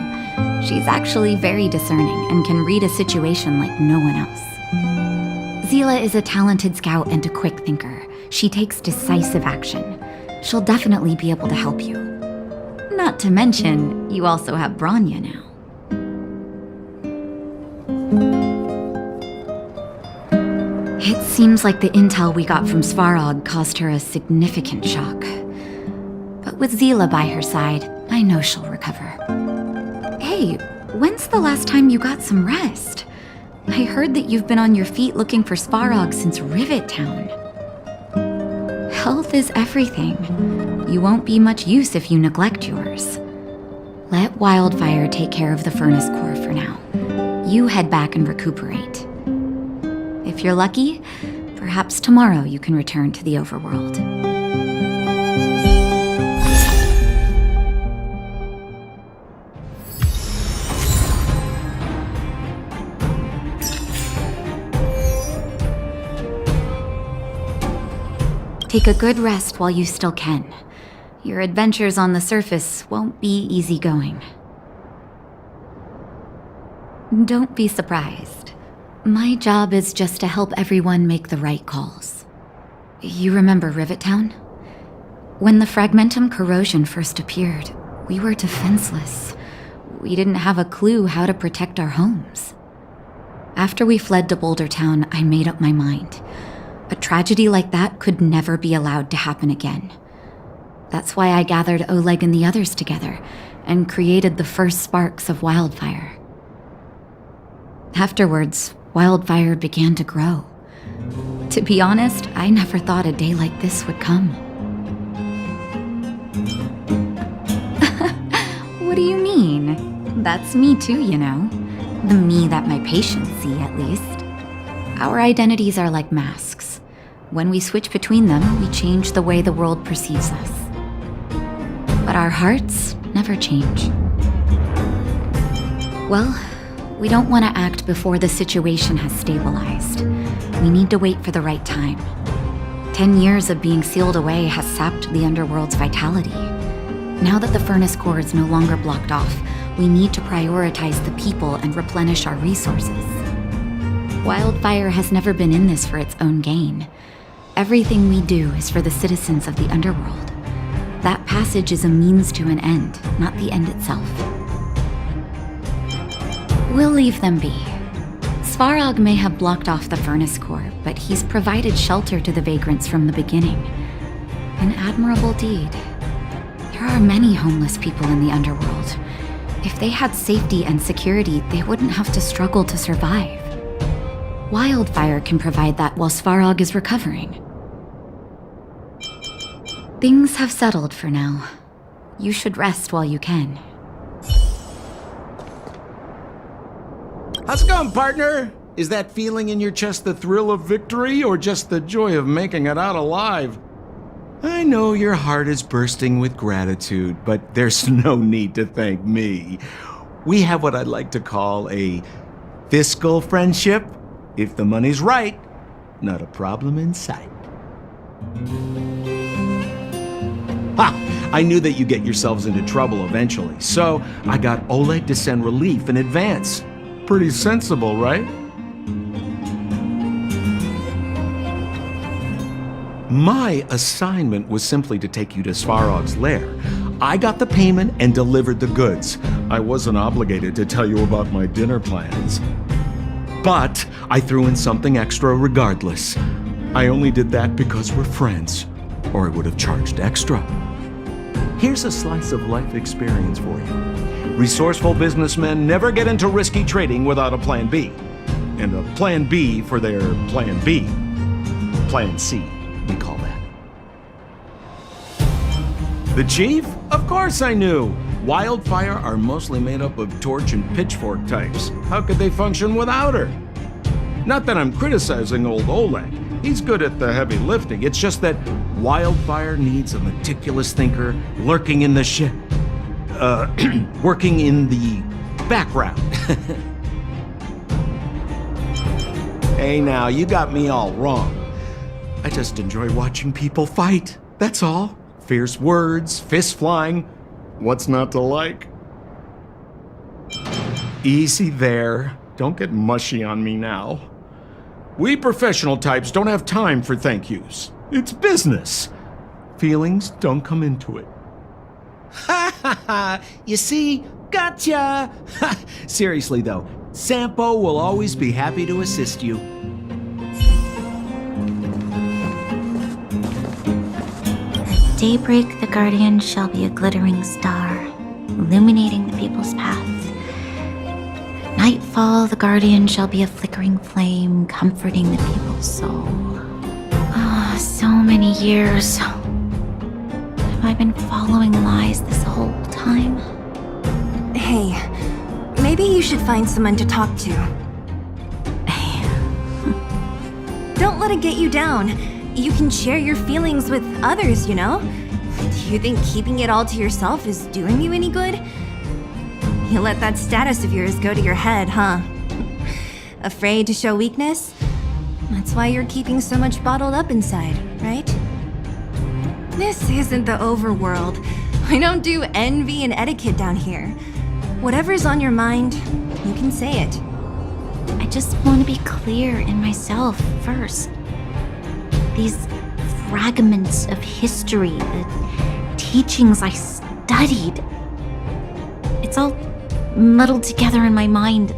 She's actually very discerning and can read a situation like no one else. Zila is a talented scout and a quick thinker. She takes decisive action. She'll definitely be able to help you. Not to mention, you also have Branya now. It seems like the intel we got from Svarog caused her a significant shock. But with Zila by her side, I know she'll recover. Hey, when's the last time you got some rest? I heard that you've been on your feet looking for Svarog since Rivet Town. Health is everything. You won't be much use if you neglect yours. Let Wildfire take care of the furnace core for now. You head back and recuperate. If you're lucky, perhaps tomorrow you can return to the overworld. Take a good rest while you still can. Your adventures on the surface won't be easy going. Don't be surprised. My job is just to help everyone make the right calls. You remember Rivet Town? When the fragmentum corrosion first appeared, we were defenseless. We didn't have a clue how to protect our homes. After we fled to Boulder Town, I made up my mind. A tragedy like that could never be allowed to happen again. That's why I gathered Oleg and the others together and created the first sparks of Wildfire. Afterwards, Wildfire began to grow. To be honest, I never thought a day like this would come. What do you mean? That's me too, you know. The me that my patients see, at least. Our identities are like masks. When we switch between them, we change the way the world perceives us. But our hearts never change. Well, we don't want to act before the situation has stabilized. We need to wait for the right time. 10 years of being sealed away has sapped the underworld's vitality. Now that the furnace core is no longer blocked off, we need to prioritize the people and replenish our resources. Wildfire has never been in this for its own gain. Everything we do is for the citizens of the underworld. That passage is a means to an end, not the end itself. We'll leave them be. Svarog may have blocked off the furnace core, but he's provided shelter to the vagrants from the beginning. An admirable deed. There are many homeless people in the underworld. If they had safety and security, they wouldn't have to struggle to survive. Wildfire can provide that while Svarog is recovering. Things have settled for now. You should rest while you can. How's it going, partner? Is that feeling in your chest the thrill of victory or just the joy of making it out alive? I know your heart is bursting with gratitude, but there's no need to thank me. We have what I'd like to call a fiscal friendship. If the money's right, not a problem in sight. Ha! I knew that you'd get yourselves into trouble eventually, so I got Oleg to send relief in advance. Pretty sensible, right? My assignment was simply to take you to Svarog's lair. I got the payment and delivered the goods. I wasn't obligated to tell you about my dinner plans. But I threw in something extra regardless. I only did that because we're friends, or I would have charged extra. Here's a slice of life experience for you. Resourceful businessmen never get into risky trading without a plan B. And a plan B for their plan B. Plan C, we call that. The chief? Of course I knew. Wildfire are mostly made up of torch and pitchfork types. How could they function without her? Not that I'm criticizing old Oleg. He's good at the heavy lifting. It's just that Wildfire needs a meticulous thinker lurking in the working in the background. Hey now, you got me all wrong. I just enjoy watching people fight, that's all. Fierce words, fists flying. What's not to like? Easy there. Don't get mushy on me now. We professional types don't have time for thank yous. It's business. Feelings don't come into it. Ha ha ha! You see? Gotcha! Seriously though, Sampo will always be happy to assist you. At daybreak, the Guardian shall be a glittering star, illuminating the people's paths. At nightfall, the Guardian shall be a flickering flame, comforting the people's soul. Ah, so many years. Have I been following lies this whole time? Hey, maybe you should find someone to talk to. Don't let it get you down. You can share your feelings with others, you know? Do you think keeping it all to yourself is doing you any good? You let that status of yours go to your head, huh? Afraid to show weakness? That's why you're keeping so much bottled up inside, right? This isn't the overworld. I don't do envy and etiquette down here. Whatever's on your mind, you can say it. I just want to be clear in myself first. These fragments of history, the teachings I studied, it's all muddled together in my mind.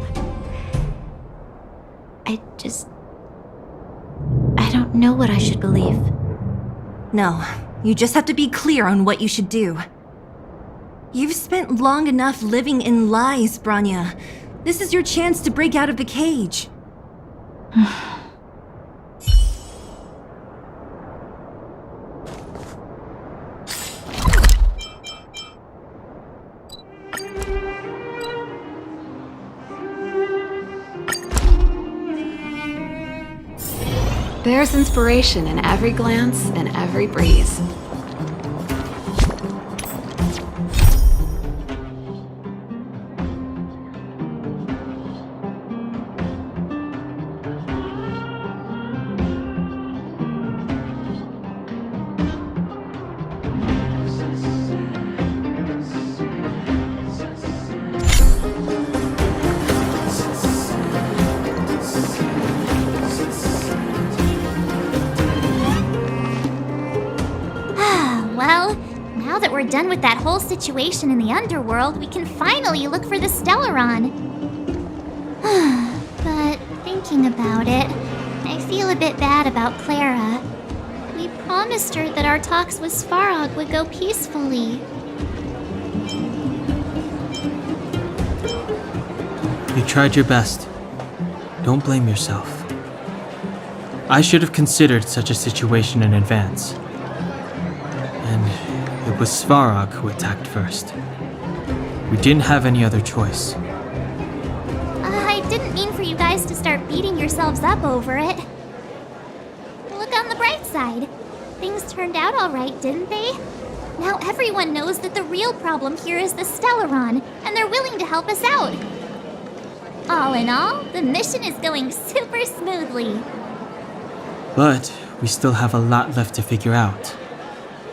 I don't know what I should believe. No, you just have to be clear on what you should do. You've spent long enough living in lies, Branya. This is your chance to break out of the cage. There's inspiration in every glance and every breeze. we're done with that whole situation in the underworld, we can finally look for the Stellaron. But thinking about it, I feel a bit bad about Clara. We promised her that our talks with Svarog would go peacefully. You tried your best. Don't blame yourself. I should have considered such a situation in advance. And it was Svarog who attacked first. We didn't have any other choice. I didn't mean for you guys to start beating yourselves up over it. Look on the bright side. Things turned out all right, didn't they? Now everyone knows that the real problem here is the Stellaron, and they're willing to help us out. All in all, the mission is going super smoothly. But we still have a lot left to figure out.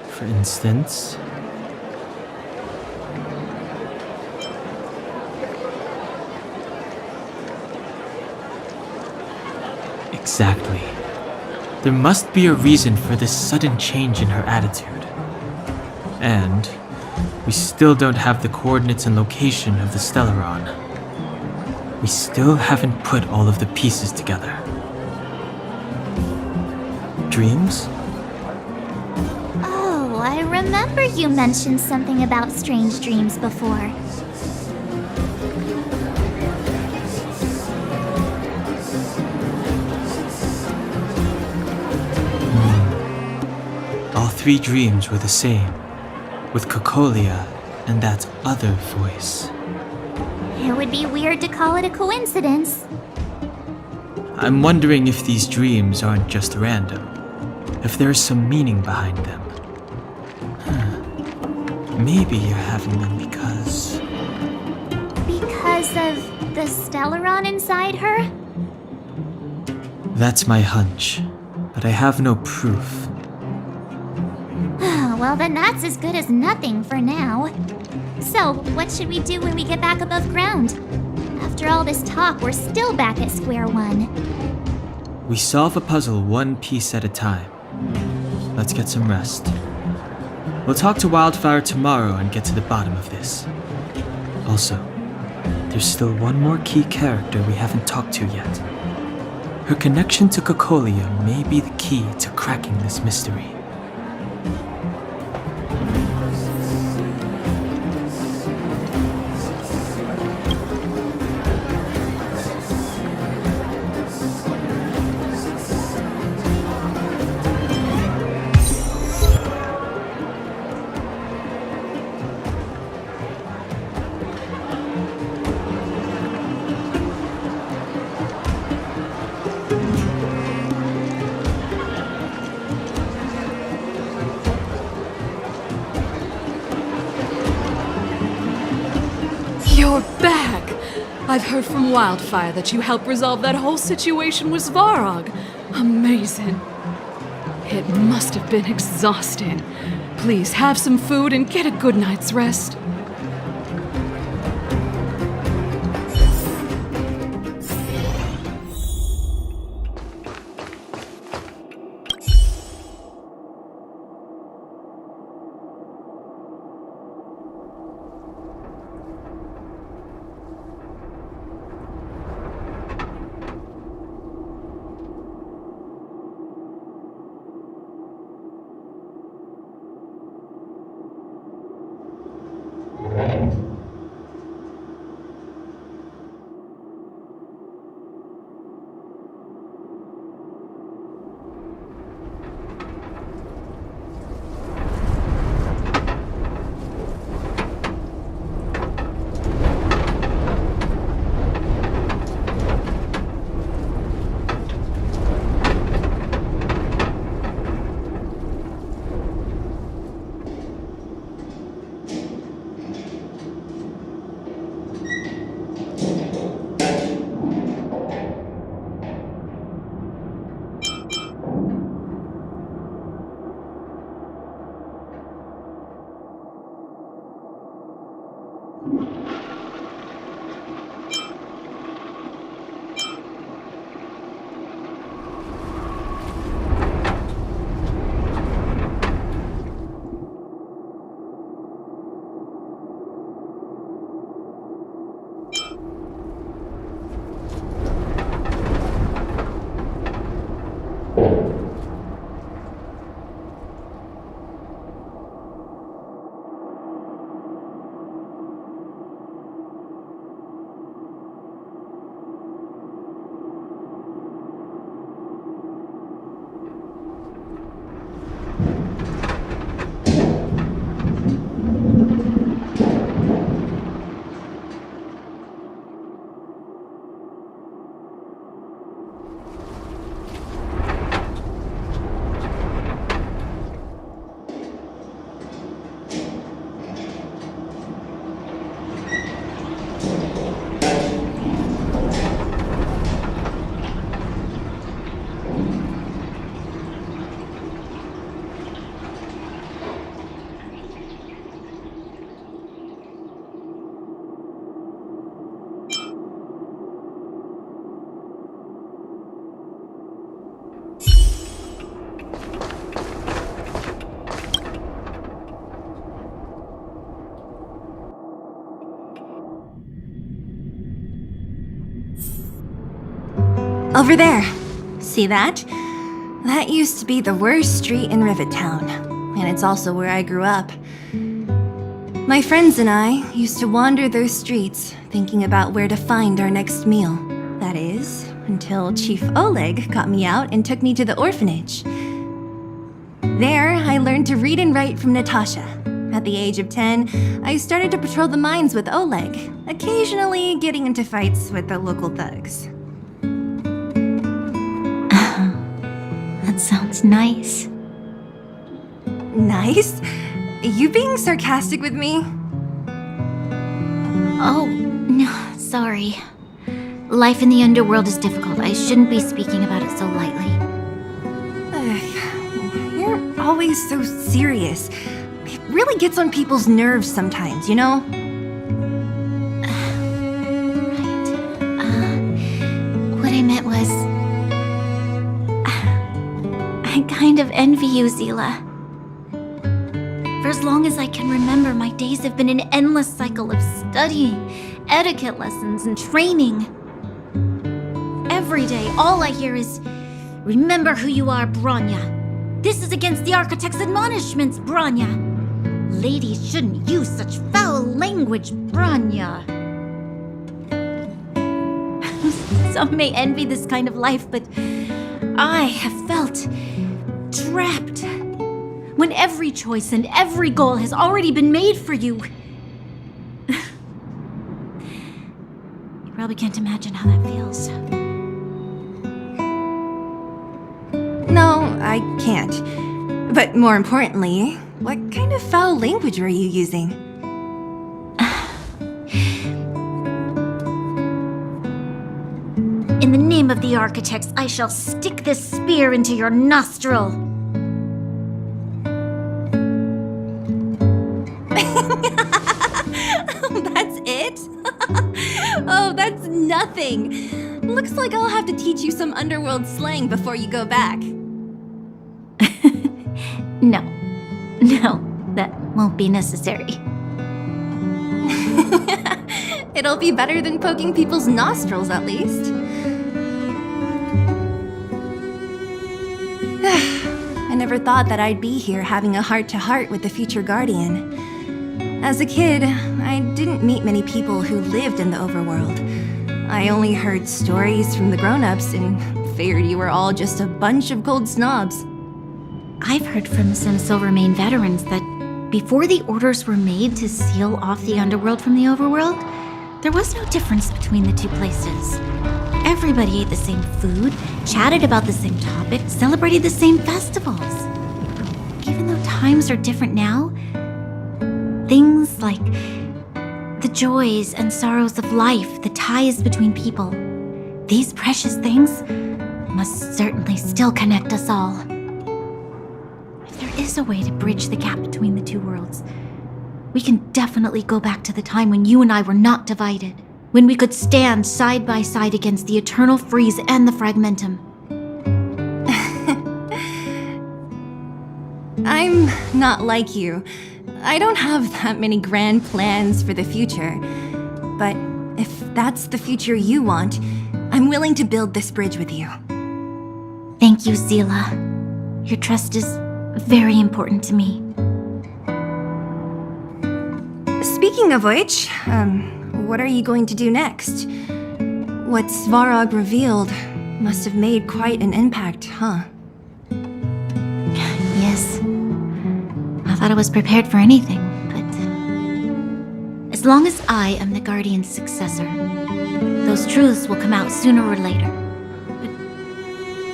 For instance... Exactly. There must be a reason for this sudden change in her attitude. And we still don't have the coordinates and location of the Stellaron. We still haven't put all of the pieces together. Dreams? Oh, I remember you mentioned something about strange dreams before. All 3 dreams were the same, with Cocolia and that other voice. It would be weird to call it a coincidence. I'm wondering if these dreams aren't just random, if there's some meaning behind them. Maybe you're having them because... Because of the Stellaron inside her? That's my hunch, but I have no proof. Well, then that's as good as nothing for now. So, what should we do when we get back above ground? After all this talk, we're still back at square one. We solve a puzzle one piece at a time. Let's get some rest. We'll talk to Wildfire tomorrow and get to the bottom of this. Also, there's still one more key character we haven't talked to yet. Her connection to Cocolia may be the key to cracking this mystery. You're back! I've heard from Wildfire that you helped resolve that whole situation with Svarog. Amazing. It must have been exhausting. Please have some food and get a good night's rest. Over there. See that? That used to be the worst street in Rivet Town, and it's also where I grew up. My friends and I used to wander those streets, thinking about where to find our next meal. That is, until Chief Oleg got me out and took me to the orphanage. There, I learned to read and write from Natasha. At the age of 10, I started to patrol the mines with Oleg, occasionally getting into fights with the local thugs. That sounds nice. Nice? You being sarcastic with me? Oh, no, sorry. Life in the underworld is difficult. I shouldn't be speaking about it so lightly. You're always so serious. It really gets on people's nerves sometimes, you know? What I meant was... I kind of envy you, Zila. For as long as I can remember, my days have been an endless cycle of studying, etiquette lessons, and training. Every day, all I hear is, "Remember who you are, Bronya. This is against the Architect's admonishments, Bronya. Ladies shouldn't use such foul language, Bronya." Some may envy this kind of life, but I have felt trapped. When every choice and every goal has already been made for you. You probably can't imagine how that feels. No, I can't. But more importantly, what kind of foul language were you using? In the name of the Architects, I shall stick this spear into your nostril. That's it? Oh, that's nothing. Looks like I'll have to teach you some underworld slang before you go back. No, that won't be necessary. It'll be better than poking people's nostrils, at least. I never thought that I'd be here having a heart-to-heart with the future Guardian. As a kid, I didn't meet many people who lived in the overworld. I only heard stories from the grown-ups and figured you were all just a bunch of cold snobs. I've heard from some Silvermane veterans that before the orders were made to seal off the underworld from the overworld, there was no difference between the two places. Everybody ate the same food, chatted about the same topics, celebrated the same festivals. Even though times are different now, things like the joys and sorrows of life, the ties between people, these precious things must certainly still connect us all. If there is a way to bridge the gap between the two worlds, we can definitely go back to the time when you and I were not divided, when we could stand side by side against the Eternal Freeze and the Fragmentum. I'm not like you. I don't have that many grand plans for the future. But if that's the future you want, I'm willing to build this bridge with you. Thank you, Zila. Your trust is very important to me. Speaking of which, what are you going to do next? What Svarog revealed must have made quite an impact, huh? Yes. I thought I was prepared for anything, but... as long as I am the Guardian's successor, those truths will come out sooner or later. But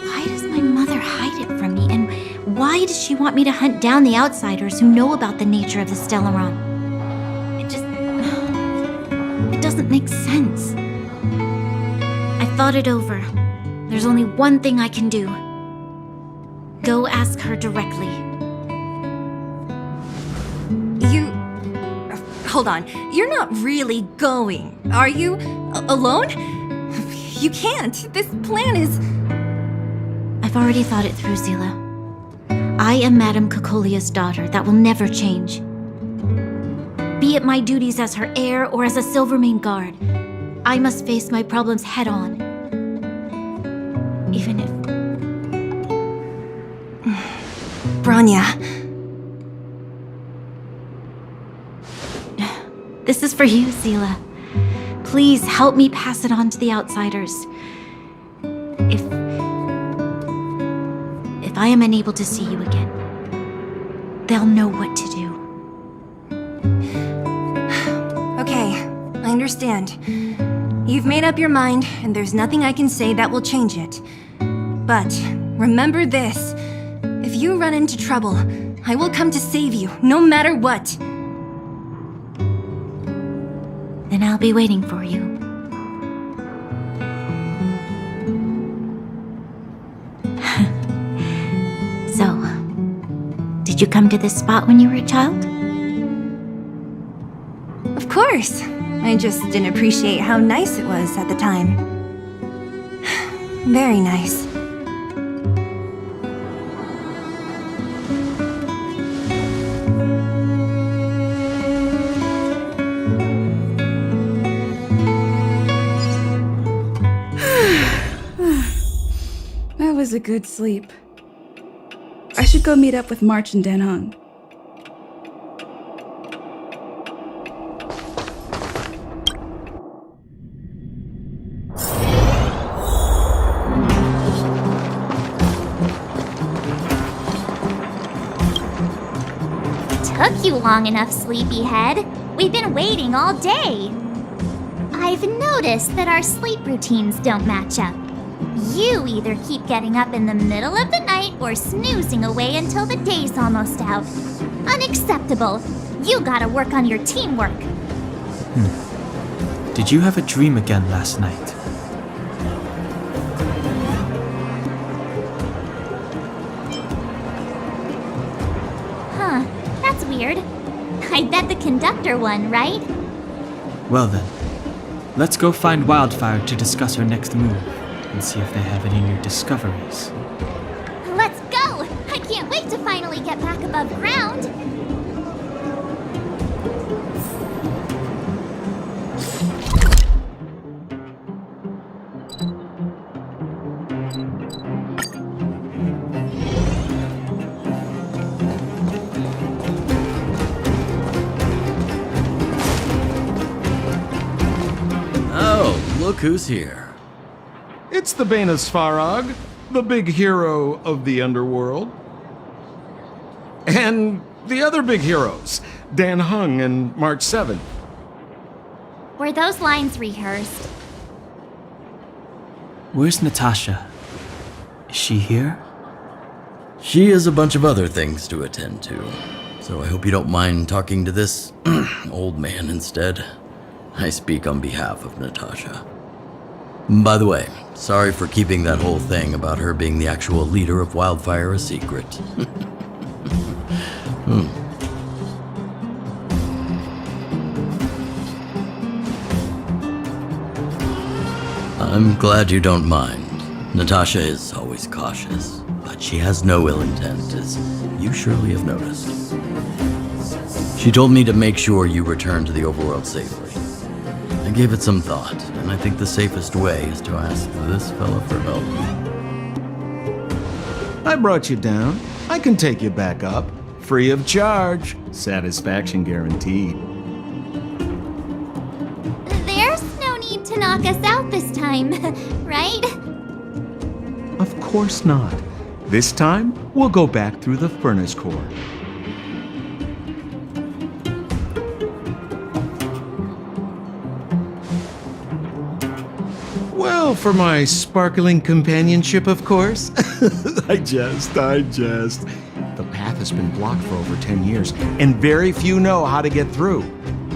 why does my mother hide it from me, and why does she want me to hunt down the outsiders who know about the nature of the Stellaron? It doesn't make sense. I thought it over. There's only one thing I can do. Go ask her directly. Hold on. You're not really going, are you? Alone? You can't. This plan is... I've already thought it through, Zila. I am Madame Cocolia's daughter. That will never change. Be it my duties as her heir or as a Silvermane guard, I must face my problems head on. Even if... Bronya. This is for you, Seela. Please help me pass it on to the outsiders. If I am unable to see you again, they'll know what to do. Okay, I understand. You've made up your mind, and there's nothing I can say that will change it. But remember this. If you run into trouble, I will come to save you, no matter what. Then I'll be waiting for you. So, did you come to this spot when you were a child? Of course. I just didn't appreciate how nice it was at the time. Very nice. That was a good sleep. I should go meet up with March and Dan Hung. Took you long enough, sleepyhead. We've been waiting all day. I've noticed that our sleep routines don't match up. You either keep getting up in the middle of the night or snoozing away until the day's almost out. Unacceptable. You gotta work on your teamwork. Did you have a dream again last night? Huh, that's weird. I bet the conductor won, right? Well then, let's go find Wildfire to discuss her next move and see if they have any new discoveries. Let's go! I can't wait to finally get back above ground. Oh, look who's here. It's the Bane of Svarog, the big hero of the underworld. And the other big heroes, Dan Hung and March 7. Were those lines rehearsed? Where's Natasha? Is she here? She has a bunch of other things to attend to, so I hope you don't mind talking to this old man instead. I speak on behalf of Natasha. By the way, sorry for keeping that whole thing about her being the actual leader of Wildfire a secret. I'm glad you don't mind. Natasha is always cautious, but she has no ill intent, as you surely have noticed. She told me to make sure you return to the overworld safely. I gave it some thought, and I think the safest way is to ask this fella for help. I brought you down. I can take you back up. Free of charge. Satisfaction guaranteed. There's no need to knock us out this time, right? Of course not. This time, we'll go back through the furnace core. Well, for my sparkling companionship, of course. I jest. The path has been blocked for over 10 years, and very few know how to get through.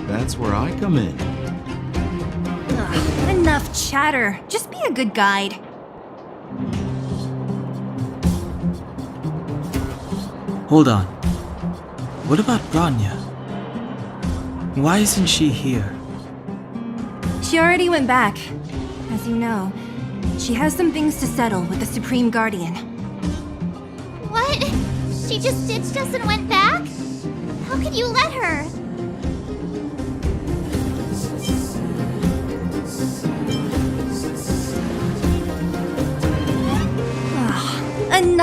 That's where I come in. Ugh, enough chatter. Just be a good guide. Hold on. What about Bronya? Why isn't she here? She already went back. As you know, she has some things to settle with the Supreme Guardian. What? She just ditched us and went back? How could you let her?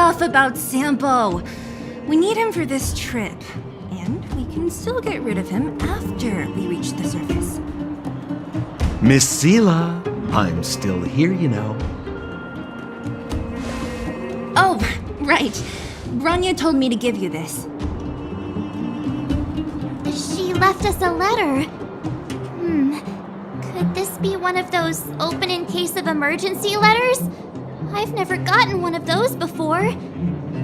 enough about Sampo. We need him for this trip, and we can still get rid of him after we reach the surface. Miss Sela, I'm still here, you know. Oh, right. Bronya told me to give you this. She left us a letter. Could this be one of those open in case of emergency letters? I've never gotten one of those before.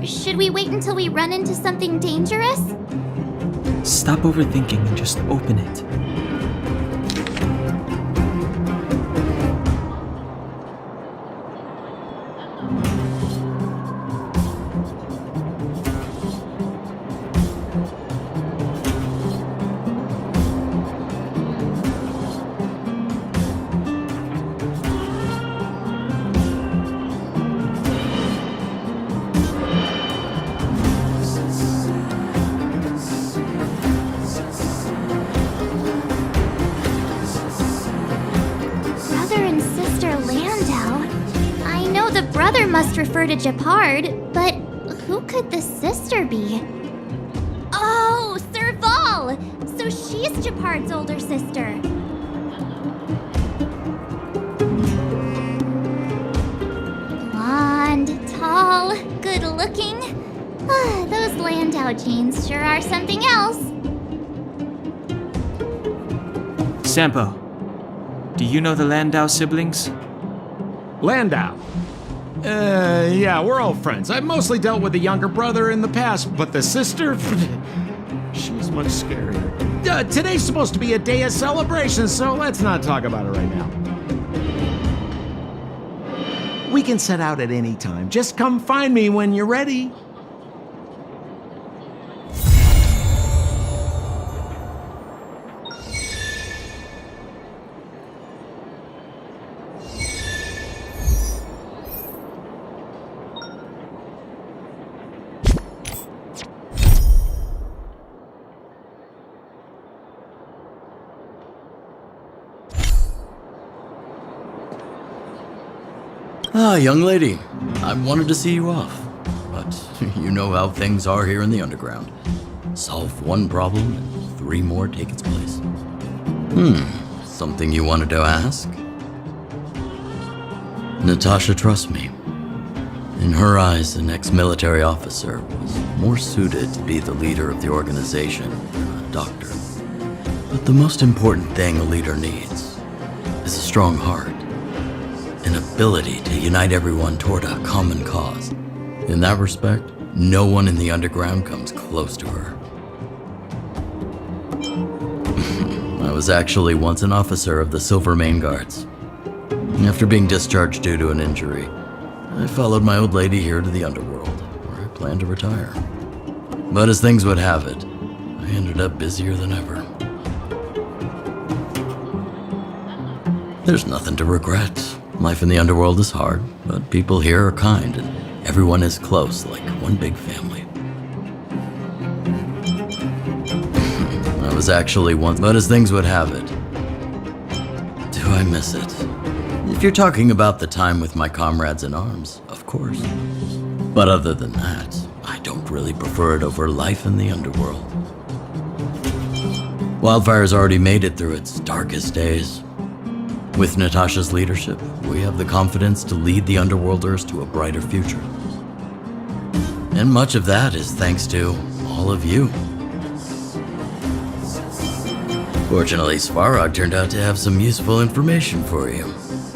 Should we wait until we run into something dangerous? Stop overthinking and just open it. Must refer to Japard, but who could the sister be? Oh, Serval! So she's Japard's older sister. Blonde, tall, good looking. Those Landau genes sure are something else. Sampo, do you know the Landau siblings? Landau? Yeah, we're all friends. I've mostly dealt with the younger brother in the past, but the sister, she's much scarier. Today's supposed to be a day of celebration, so let's not talk about it right now. We can set out at any time. Just come find me when you're ready. Young lady, I wanted to see you off, but you know how things are here in the underground. Solve one problem and 3 more take its place. Something you wanted to ask? Natasha trusts me. In her eyes, an ex-military officer was more suited to be the leader of the organization than a doctor. But the most important thing a leader needs is a strong heart. An ability to unite everyone toward a common cause. In that respect, no one in the underground comes close to her. I was actually once an officer of the Silvermane Guards. After being discharged due to an injury, I followed my old lady here to the underworld, where I planned to retire. But as things would have it, I ended up busier than ever. There's nothing to regret. Life in the underworld is hard, but people here are kind, and everyone is close, like one big family. I was actually once, but as things would have it, do I miss it? If you're talking about the time with my comrades in arms, of course. But other than that, I don't really prefer it over life in the underworld. Wildfire's already made it through its darkest days. With Natasha's leadership, we have the confidence to lead the Underworlders to a brighter future. And much of that is thanks to all of you. Fortunately, Svarog turned out to have some useful information for you.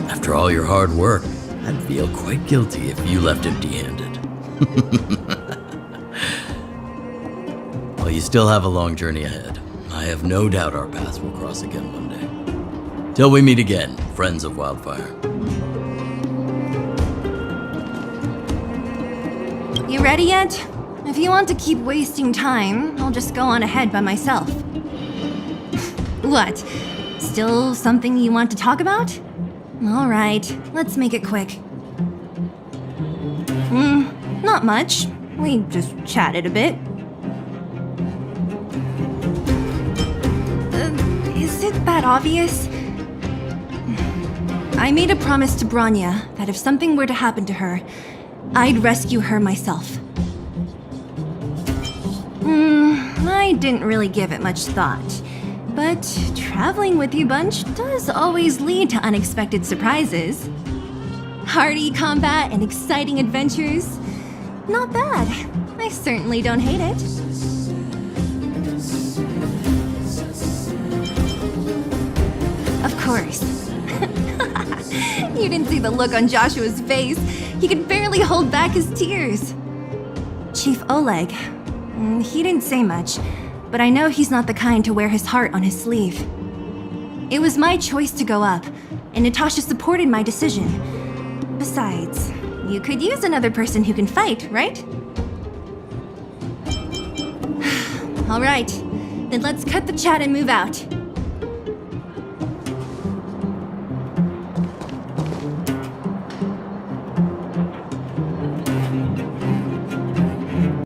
After all your hard work, I'd feel quite guilty if you left empty-handed. While you still have a long journey ahead, I have no doubt our paths will cross again one day. Till we meet again, friends of Wildfire. You ready yet? If you want to keep wasting time, I'll just go on ahead by myself. What? Still something you want to talk about? All right, let's make it quick. Not much. We just chatted a bit. Is it that obvious? I made a promise to Bronya that if something were to happen to her, I'd rescue her myself. I didn't really give it much thought. But traveling with you bunch does always lead to unexpected surprises. Hearty combat and exciting adventures. Not bad. I certainly don't hate it. Of course. You didn't see the look on Joshua's face. He could barely hold back his tears. Chief Oleg. He didn't say much, but I know he's not the kind to wear his heart on his sleeve. It was my choice to go up, and Natasha supported my decision. Besides, you could use another person who can fight, right? All right, then let's cut the chat and move out.